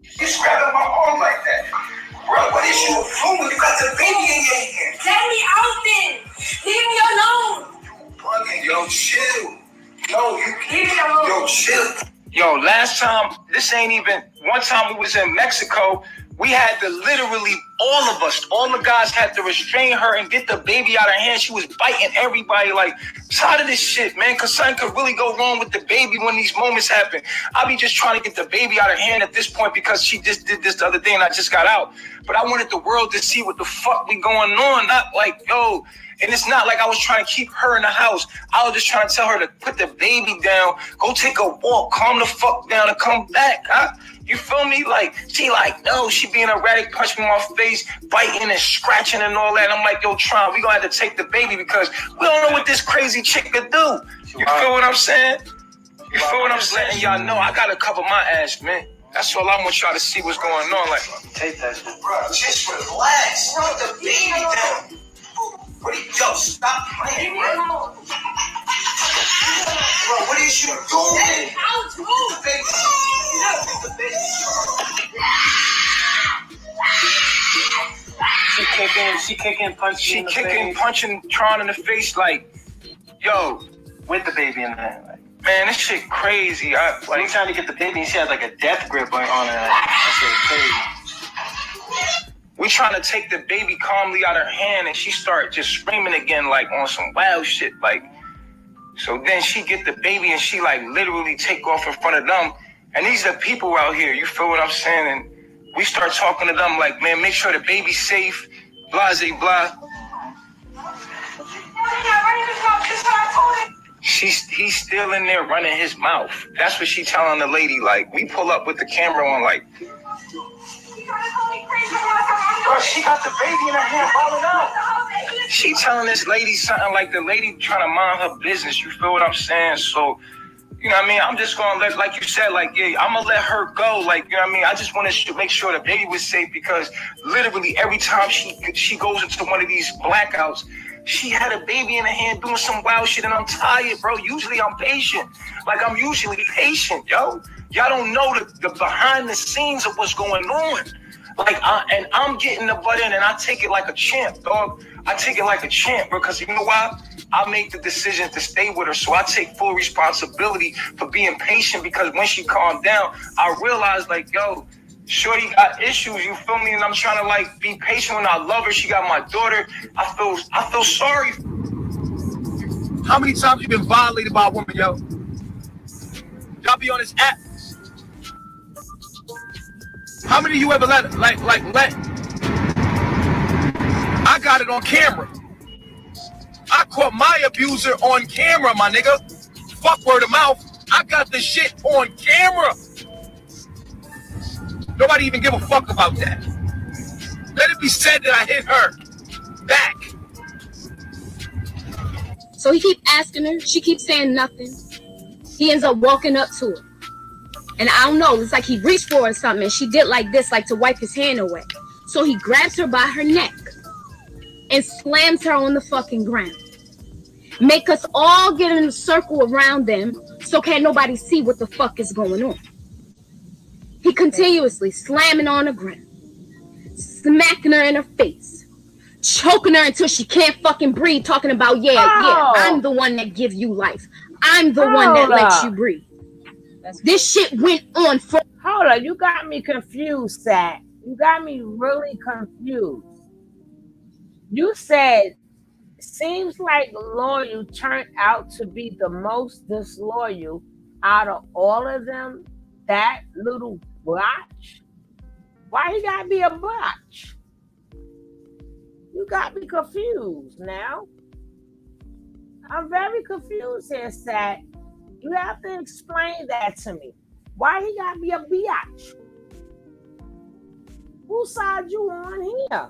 Speaker 5: You grabbing my arm like that. Bro, what is you doing? You got the baby in your hand.
Speaker 3: Let me out then. Leave me alone.
Speaker 5: Bugging, yo, chill. Yo, you leave me alone. Yo, chill. Yo, last time, this ain't even, one time we was in Mexico, we had to literally, all of us, all the guys had to restrain her and get the baby out of her hand. She was biting everybody. Like, tired of this shit, man, because something could really go wrong with the baby when these moments happen. I be just trying to get the baby out of her hand at this point because she just did this the other day and I just got out. But I wanted the world to see what the fuck we going on. Not like, yo, and it's not like I was trying to keep her in the house. I was just trying to tell her to put the baby down, go take a walk, calm the fuck down and come back, huh? You feel me? Like, she like, no, she being erratic, punching me in my face, biting and scratching and all that. I'm like, yo, Tron, we gonna have to take the baby because we don't know what this crazy chick could do. You feel what I'm saying? You feel what I'm saying? Letting y'all know I gotta cover my ass, man. That's all I want y'all to see what's going on. Like, take that shit. Bro, just relax. Put the baby down. Yo, stop playing, bro. Bro, what is you doing? She punching Tron in the face like, yo, with the baby in there. Like, man, this shit crazy. Like, trying to get the baby, and she had like a death grip on her. That shit crazy. We trying to take the baby calmly out of her hand, and she start just screaming again, like on some wild shit, like. So then she get the baby, and she like literally take off in front of them. And these are people out here. You feel what I'm saying? And we start talking to them like, man, make sure the baby's safe. Blah, blah. He's still in there running his mouth. That's what she telling the lady. Like, we pull up with the camera on, like. Bro, she got the baby in her hand, balling out. She telling this lady something like the lady trying to mind her business. You feel what I'm saying? So, you know what I mean? I'm just gonna let, like you said, like, yeah, I'm gonna let her go. Like, you know what I mean? I just want to make sure the baby was safe because literally every time she goes into one of these blackouts, she had a baby in her hand doing some wild shit, and I'm tired, bro. Usually I'm patient. Like, I'm usually patient, yo. Y'all don't know the behind the scenes of what's going on. Like, I'm getting the butt in, and I take it like a champ, dog. I take it like a champ, because you know why? I make the decision to stay with her, so I take full responsibility for being patient, because when she calmed down, I realized, like, yo, shorty got issues, you feel me? And I'm trying to, like, be patient when I love her. She got my daughter. I feel sorry.
Speaker 17: How many times you been violated by a woman, yo? Y'all be on this app. How many of you ever let? I got it on camera. I caught my abuser on camera, my nigga. Fuck word of mouth. I got the shit on camera. Nobody even give a fuck about that. Let it be said that I hit her back.
Speaker 9: So he keep asking her. She keeps saying nothing. He ends up walking up to her. And I don't know, it's like he reached for her or something, and she did like this, like to wipe his hand away. So he grabs her by her neck and slams her on the fucking ground. Make us all get in a circle around them so can't nobody see what the fuck is going on. He continuously slamming on the ground, smacking her in her face, choking her until she can't fucking breathe, talking about, yeah, I'm the one that gives you life. I'm the one that lets you breathe. This shit went on for...
Speaker 1: Hold on, you got me confused, Zach. You got me really confused. You said, seems like Loyal turned out to be the most disloyal out of all of them. That little botch? Why he gotta be a botch? You got me confused now. I'm very confused here, Zach. You have to explain that to me. Why he gotta be a biatch? Whose side you on here?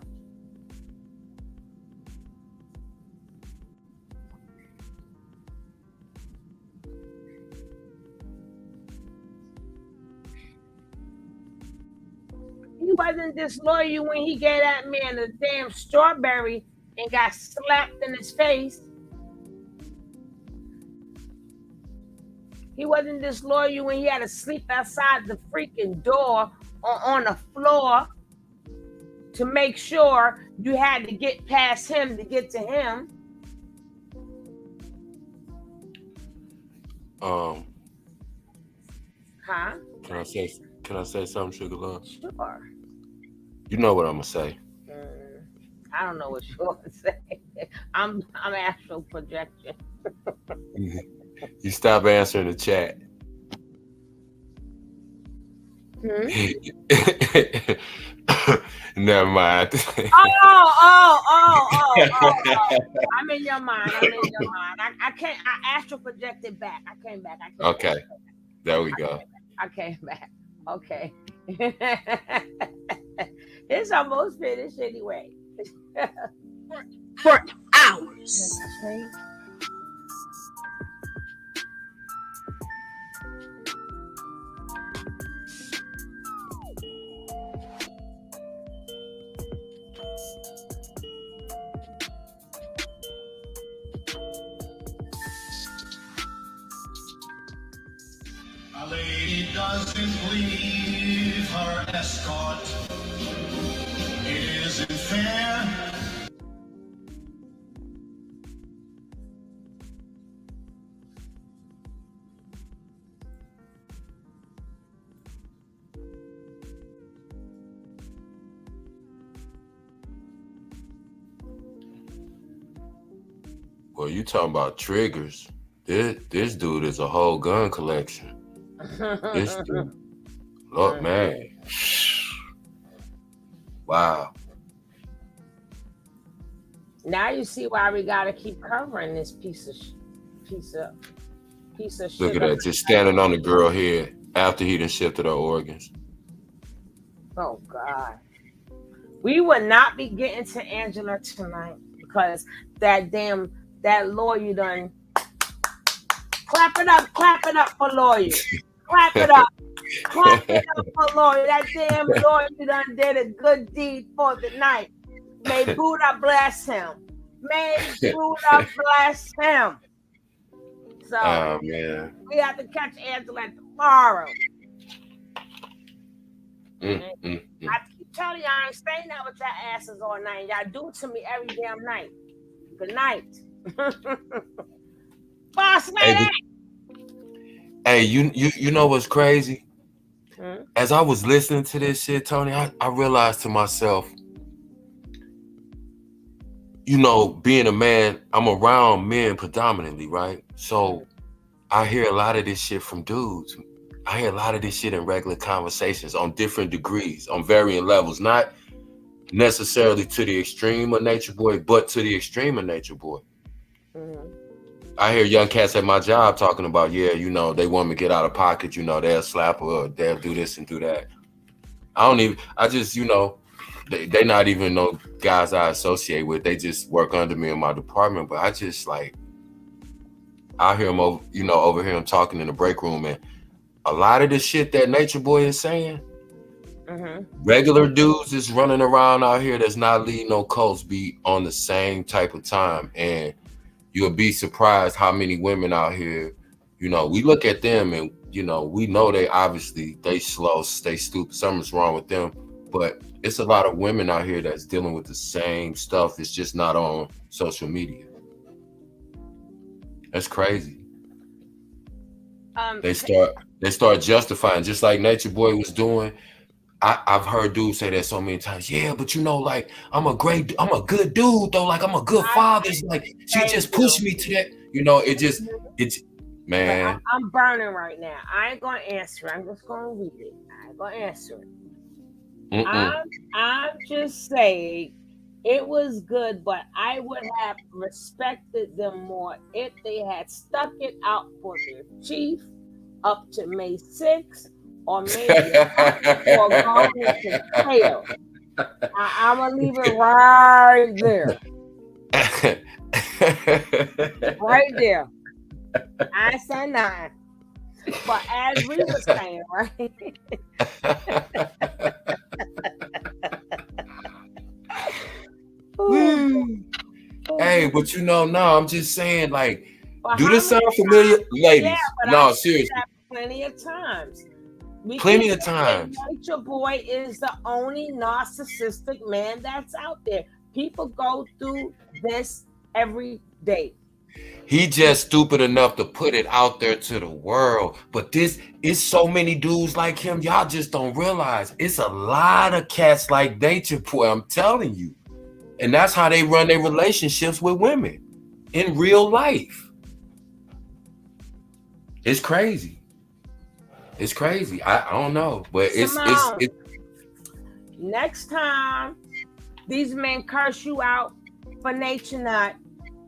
Speaker 1: He wasn't disloyal when he gave that man a damn strawberry and got slapped in his face. He wasn't disloyal when he had to sleep outside the freaking door or on the floor to make sure you had to get past him to get to him. Huh?
Speaker 6: Can I say something, Sugar Love?
Speaker 1: Sure.
Speaker 6: You know what I'm gonna say.
Speaker 1: I don't know what you're gonna say. I'm astral projection.
Speaker 6: You stop answering the chat. Never mind.
Speaker 1: Oh. I'm in your mind. I can't. I astral projected back. I came back.
Speaker 6: Okay. There we go.
Speaker 1: I came back. Okay. It's almost finished anyway.
Speaker 7: For hours.
Speaker 12: A lady doesn't leave her escort. It isn't fair.
Speaker 6: Well, you talking about triggers. This dude is a whole gun collection. This dude. Look, man. Wow.
Speaker 1: Now you see why we gotta keep covering this piece of shit.
Speaker 6: Look at that, just standing on the girl head after he done shifted her organs.
Speaker 1: Oh God. We would not be getting to Angela tonight because that lawyer done. Clap it up for lawyer. Clap it up for lawyer. That damn lawyer done did a good deed for the night. May Buddha bless him. May Buddha bless him. So
Speaker 6: oh man,
Speaker 1: we have to catch Angela tomorrow. I keep telling you, I ain't staying there with your asses all night. Y'all do it to me every damn night. Good night. Boss lady.
Speaker 6: Hey, you know what's crazy? As I was listening to this shit, Tony, I realized to myself, you know, being a man, I'm around men predominantly, right? So I hear a lot of this shit from dudes. I hear a lot of this shit in regular conversations on different degrees, on varying levels, not necessarily to the extreme of Nature Boy, but to the extreme of Nature Boy. I hear young cats at my job talking about, yeah, you know, they want me to get out of pocket, you know, they'll slap her, or they'll do this and do that. I just, you know, they not even no guys I associate with. They just work under me in my department. But I just like, I hear them overhear them talking in the break room, and a lot of the shit that Nature Boy is saying, regular dudes is running around out here that's not leading no cults be on the same type of time. And you'll be surprised how many women out here, you know, we look at them and, you know, we know they slow, stay stupid, something's wrong with them. But it's a lot of women out here that's dealing with the same stuff. It's just not on social media. That's crazy. They start justifying, just like Nature Boy was doing. I've heard dudes say that so many times. Yeah, but you know, like I'm a good dude though. Like I'm a good father. It's like she just pushed me to that. You know, it's man.
Speaker 1: I'm burning right now. I ain't gonna answer it. I'm just gonna read it. I ain't gonna answer it. I'm just saying it was good, but I would have respected them more if they had stuck it out for their chief up to May 6th or maybe or going to hell. I'm gonna leave it right there. Right there. I ain't saying nothing. But as we were saying, right?
Speaker 6: Hey, but you know, no, I'm just saying, like,
Speaker 1: But
Speaker 6: do this sound familiar, ladies?
Speaker 1: Yeah, but
Speaker 6: no,
Speaker 1: I've
Speaker 6: seriously.
Speaker 1: said that plenty of times.
Speaker 6: Plenty of times.
Speaker 1: Nature Boy is the only narcissistic man that's out there. People go through this every day.
Speaker 6: He just stupid enough to put it out there to the world. But this is so many dudes like him. Y'all just don't realize it's a lot of cats like Nature Boy. I'm telling you. And that's how they run their relationships with women in real life. It's crazy. It's crazy. I don't know, but it's
Speaker 1: next time these men curse you out for nature nut,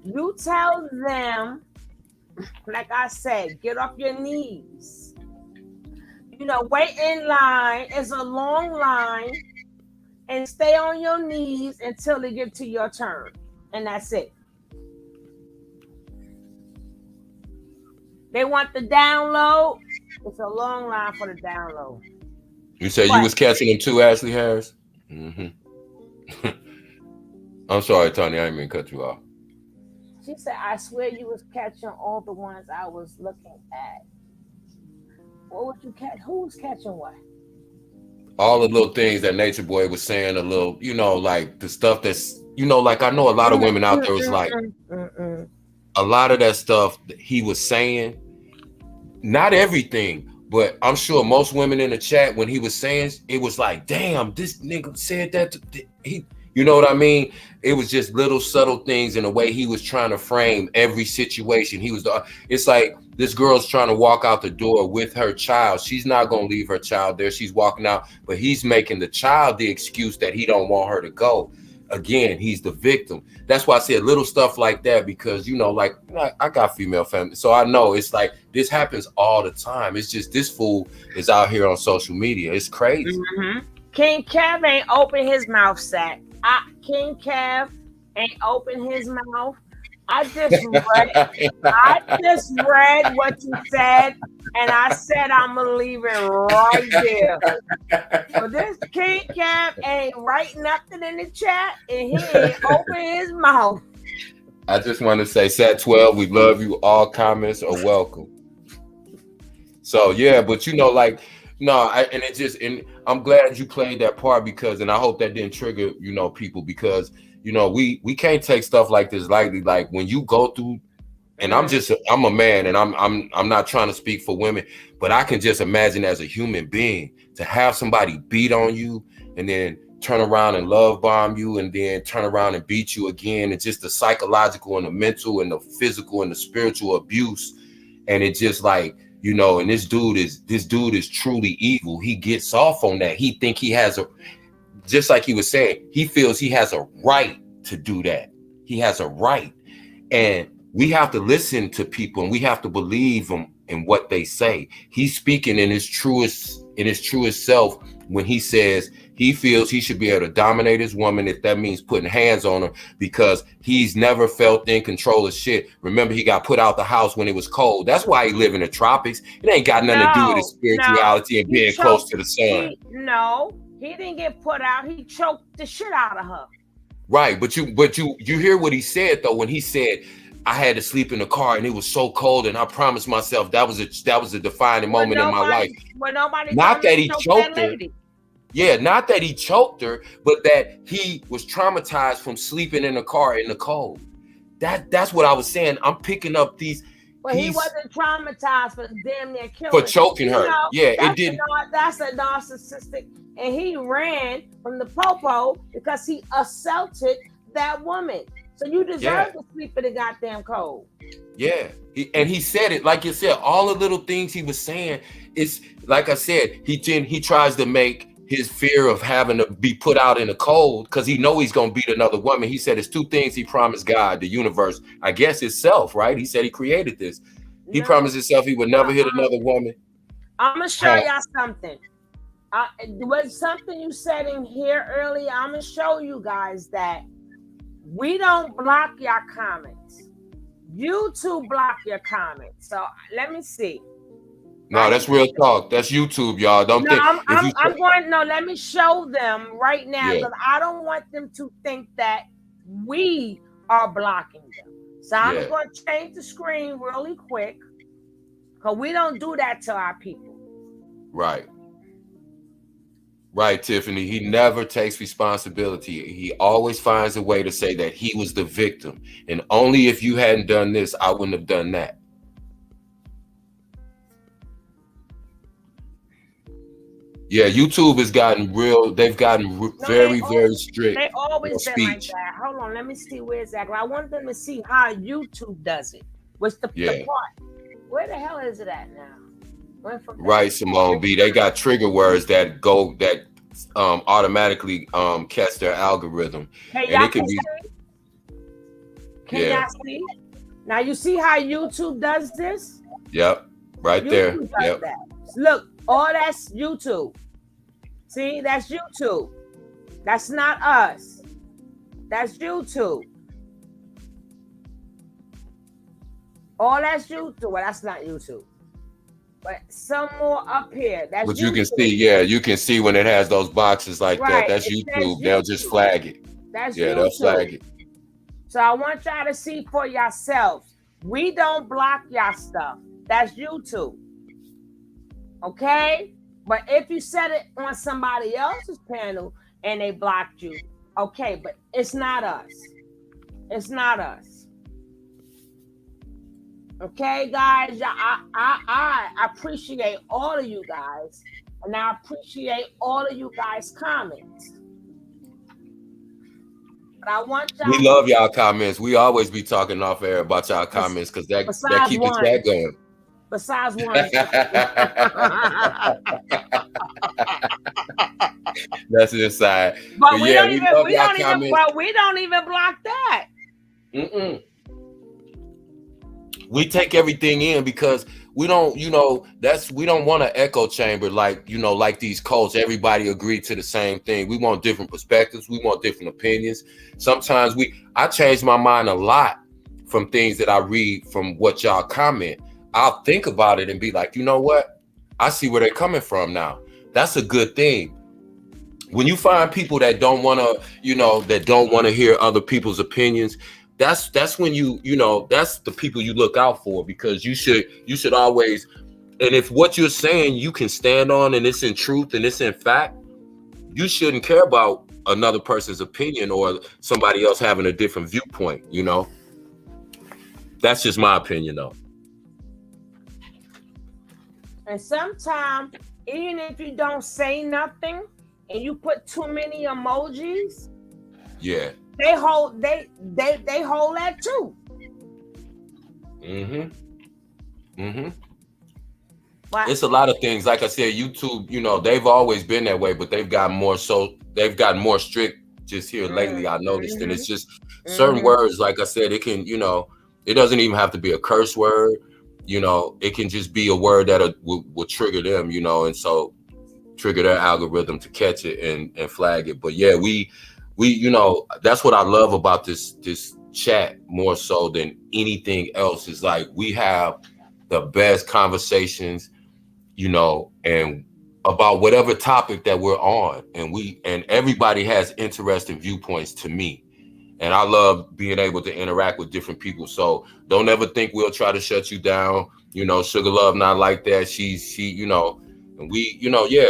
Speaker 1: you tell them, like I said, get off your knees. You know, wait in line. It's a long line, and stay on your knees until they get to your turn, and that's it. They want the download. It's a long line for the download.
Speaker 6: You said you was catching them too, Ashley Harris? Mm-hmm. I'm sorry, Tony. I didn't mean to cut you off.
Speaker 1: She said, I swear you was catching all the ones I was looking at. What would you catch? Who was catching what?
Speaker 6: All the little things that Nature Boy was saying, a little, you know, like the stuff that's, you know, like I know a lot of women out there was like, a lot of that stuff that he was saying, not everything, but I'm sure most women in the chat, when he was saying, it was like, damn, this nigga said that. He, you know what I mean? It was just little subtle things in the way he was trying to frame every situation. He was, it's like this girl's trying to walk out the door with her child. She's not going to leave her child there. She's walking out, but he's making the child the excuse that he don't want her to go. Again, he's the victim. That's why I said little stuff like that, because, you know, like I got female family. So I know it's like this happens all the time. It's just this fool is out here on social media. It's crazy.
Speaker 1: King Kev ain't open his mouth, Sack. King Kev ain't open his mouth. I just read what you said, and I said I'm gonna leave it right there. But this King Kev ain't write nothing in the chat, and he ain't open his mouth.
Speaker 6: I just want to say, Sat 12, we love you. All comments are welcome. So yeah, but you know, like, no, and I'm glad you played that part, because, and I hope that didn't trigger, you know, people, because, you know, we can't take stuff like this lightly. Like when you go through, and I'm a man, and I'm not trying to speak for women, but I can just imagine as a human being to have somebody beat on you and then turn around and love bomb you and then turn around and beat you again. And just the psychological and the mental and the physical and the spiritual abuse. And it just like, you know, and this dude is truly evil. He gets off on that. He think he has just like he was saying, he feels he has a right to do that. He has a right. And we have to listen to people, and we have to believe them in what they say. He's speaking in his truest self when he says he feels he should be able to dominate his woman, if that means putting hands on her, because he's never felt in control of shit. Remember, he got put out the house when it was cold. That's why he live in the tropics. It ain't got nothing to do with his spirituality and being close to the sun.
Speaker 1: He didn't get put out. He choked the shit out of her.
Speaker 6: Right, but you hear what he said though, when he said, I had to sleep in the car and it was so cold, and I promised myself that was a defining moment in my life. Not that he choked her. Yeah, not that he choked her, but that he was traumatized from sleeping in the car in the cold. That's what I was saying. I'm picking up these.
Speaker 1: But he wasn't traumatized for damn near killing
Speaker 6: for choking her. Yeah, it didn't.
Speaker 1: That's a narcissistic, and he ran from the popo because he assaulted that woman. So you deserve to sleep in the goddamn cold.
Speaker 6: Yeah, he said it like you said. All the little things he was saying. It's like I said. He tries to make his fear of having to be put out in the cold, because he know he's gonna beat another woman. He said it's two things he promised God, the universe, I guess itself, right? He said he created this. He promised himself he would never hit another woman.
Speaker 1: I'm gonna show y'all something. There was something you said in here earlier. I'm gonna show you guys that we don't block your comments. YouTube block your comments. So let me see.
Speaker 6: No, that's real talk. That's YouTube, y'all. Don't think.
Speaker 1: I'm going. No, let me show them right now because I don't want them to think that we are blocking them. So I'm going to change the screen really quick because we don't do that to our people.
Speaker 6: Right. Right, Tiffany. He never takes responsibility. He always finds a way to say that he was the victim. And only if you hadn't done this, I wouldn't have done that. Yeah, YouTube has gotten real. They've gotten very strict.
Speaker 1: They always been like that. Hold on, let me see where it's at. I want them to see how YouTube does it. What's the part? Where the hell is it at now?
Speaker 6: Right, Simone B. They got trigger words that go automatically catch their algorithm, and it can be.
Speaker 1: Can y'all see? Now you see how YouTube does this?
Speaker 6: Yep, right there. Yep.
Speaker 1: That. Look, all that's YouTube. See, that's YouTube. That's not us. That's YouTube. All that's YouTube. Well, that's not YouTube. But some more up here. That's
Speaker 6: but
Speaker 1: YouTube.
Speaker 6: You can see, you can see when it has those boxes like that. That's YouTube. They'll just flag it.
Speaker 1: That's
Speaker 6: YouTube. They'll flag it.
Speaker 1: So I want y'all to see for yourselves. We don't block y'all stuff. That's YouTube. Okay? But if you set it on somebody else's panel and they blocked you, okay, but it's not us. It's not us. Okay, guys, I appreciate all of you guys, and I appreciate all of you guys' comments. But I want y'all.
Speaker 6: We love y'all comments. We always be talking off air about y'all comments because that keeps the chat going.
Speaker 1: Besides one.
Speaker 6: That's inside.
Speaker 1: But we don't even block that.
Speaker 6: We take everything in because we don't, we don't want an echo chamber like these cults. Everybody agreed to the same thing. We want different perspectives. We want different opinions. Sometimes I change my mind a lot from things that I read from what y'all comment. I'll think about it and be like, you know what? I see where they're coming from now. That's a good thing. When you find people that don't want to, hear other people's opinions, that's when that's the people you look out for, because you should always, and if what you're saying you can stand on and it's in truth and it's in fact, you shouldn't care about another person's opinion or somebody else having a different viewpoint. That's just my opinion though.
Speaker 1: And sometimes, even if you don't say nothing and you put too many emojis, they hold that too.
Speaker 6: But it's a lot of things. Like I said, YouTube, they've always been that way, but they've gotten more strict just here lately, I noticed. And it's just certain words, like I said, it can, it doesn't even have to be a curse word. It can just be a word that will trigger them, and so trigger their algorithm to catch it and flag it. But yeah, we that's what I love about this chat more so than anything else, is like we have the best conversations, and about whatever topic that we're on, and everybody has interesting viewpoints to me. And I love being able to interact with different people. So don't ever think we'll try to shut you down. Sugar Love not like that. She and we,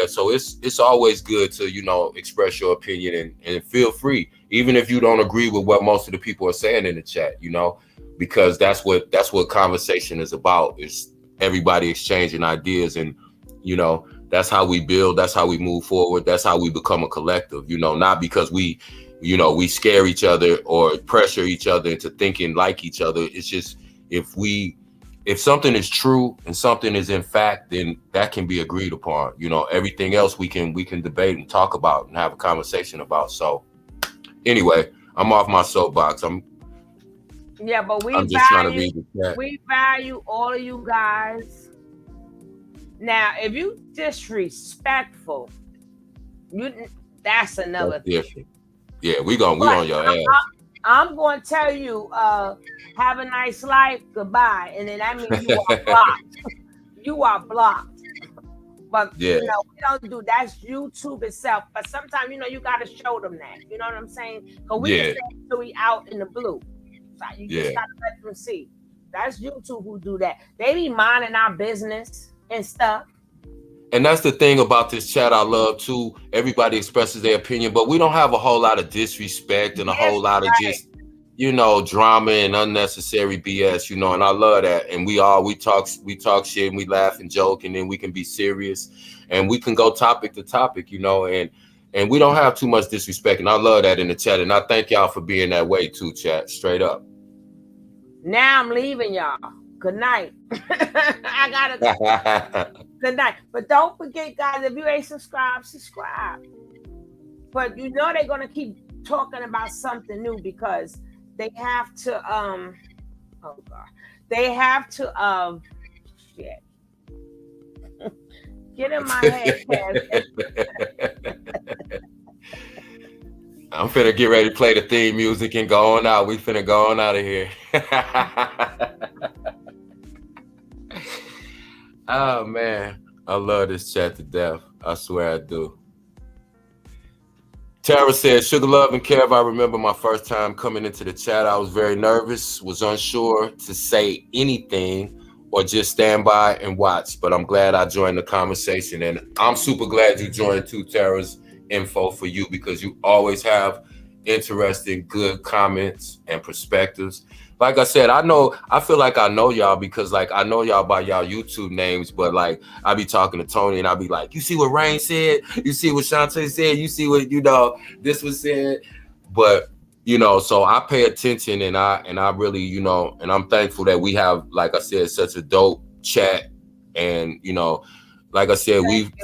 Speaker 6: so it's always good to, express your opinion and feel free, even if you don't agree with what most of the people are saying in the chat, because that's what conversation is about, is everybody exchanging ideas. And, that's how we build. That's how we move forward. That's how we become a collective, not because we scare each other or pressure each other into thinking like each other. It's just, if something is true and something is in fact, then that can be agreed upon. Everything else we can debate and talk about and have a conversation about. So anyway, I'm off my soapbox. I'm
Speaker 1: just trying to read the chat. We value all of you guys. Now, if you disrespectful, that's another
Speaker 6: thing. Different. Yeah, we on your ass.
Speaker 1: I'm going to tell you, have a nice life, goodbye, and then that means you are blocked. You are blocked. But
Speaker 6: yeah,
Speaker 1: we don't do that's YouTube itself. But sometimes you got to show them that. You know what I'm saying? Because we can say until we out in the blue. So you just got to let them see. That's YouTube who do that. They be minding our business and stuff.
Speaker 6: And that's the thing about this chat I love too. Everybody expresses their opinion, but we don't have a whole lot of disrespect and a whole lot of just, drama and unnecessary BS, and I love that. And we talk shit and we laugh and joke, and then we can be serious and we can go topic to topic, and we don't have too much disrespect. And I love that in the chat. And I thank y'all for being that way too, chat. Straight up.
Speaker 1: Now I'm leaving y'all. Good night. I gotta go. Good night. But don't forget, guys, if you ain't subscribed, subscribe. But they're gonna keep talking about something new because they have to shit. Get in my head, Kev.
Speaker 6: I'm finna get ready to play the theme music and go on out. We finna go on out of here. Oh man, I love this chat to death. I swear I do. Tara said, Sugar Love and Kev, I remember my first time coming into the chat. I was very nervous, was unsure to say anything or just stand by and watch. But I'm glad I joined the conversation. And I'm super glad you joined too, Tara's info for you, because you always have interesting, good comments and perspectives. Like I said, I feel like I know y'all because I know y'all by y'all YouTube names, but I be talking to Tony and I be like, you see what Rain said? You see what Shantae said? You see what, this was said? But, so I pay attention and I really, and I'm thankful that we have, like I said, such a dope chat. And, like I said,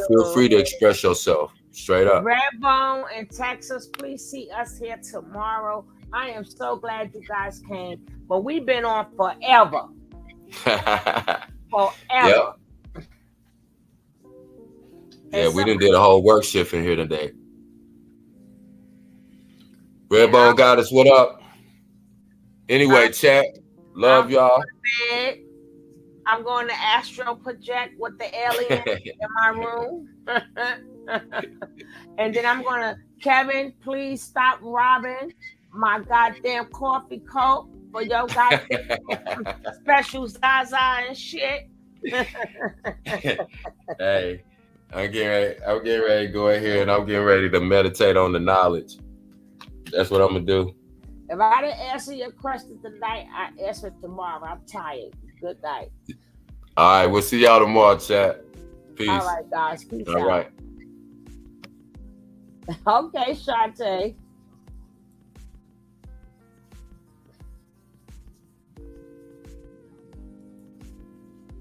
Speaker 6: feel free to express yourself straight up.
Speaker 1: Redbone in Texas, please see us here tomorrow. I am so glad you guys came, but we've been on forever. Forever.
Speaker 6: Yep. Yeah, we done did a whole work shift in here today. Redbone Goddess, what up? Anyway, chat, love y'all.
Speaker 1: I'm going to astro project with the alien in my room. And then I'm going to, Kevin, please stop robbing my goddamn coffee cup for your goddamn special Zaza and shit.
Speaker 6: Hey, I'm getting ready to go in here and I'm getting ready to meditate on the knowledge. That's what I'm gonna do.
Speaker 1: If I didn't answer your question tonight, I answer tomorrow. I'm tired. Good night.
Speaker 6: All right, we'll see y'all tomorrow, chat. Peace.
Speaker 1: All right, guys. Peace out.
Speaker 6: All right.
Speaker 1: Okay, Shantae.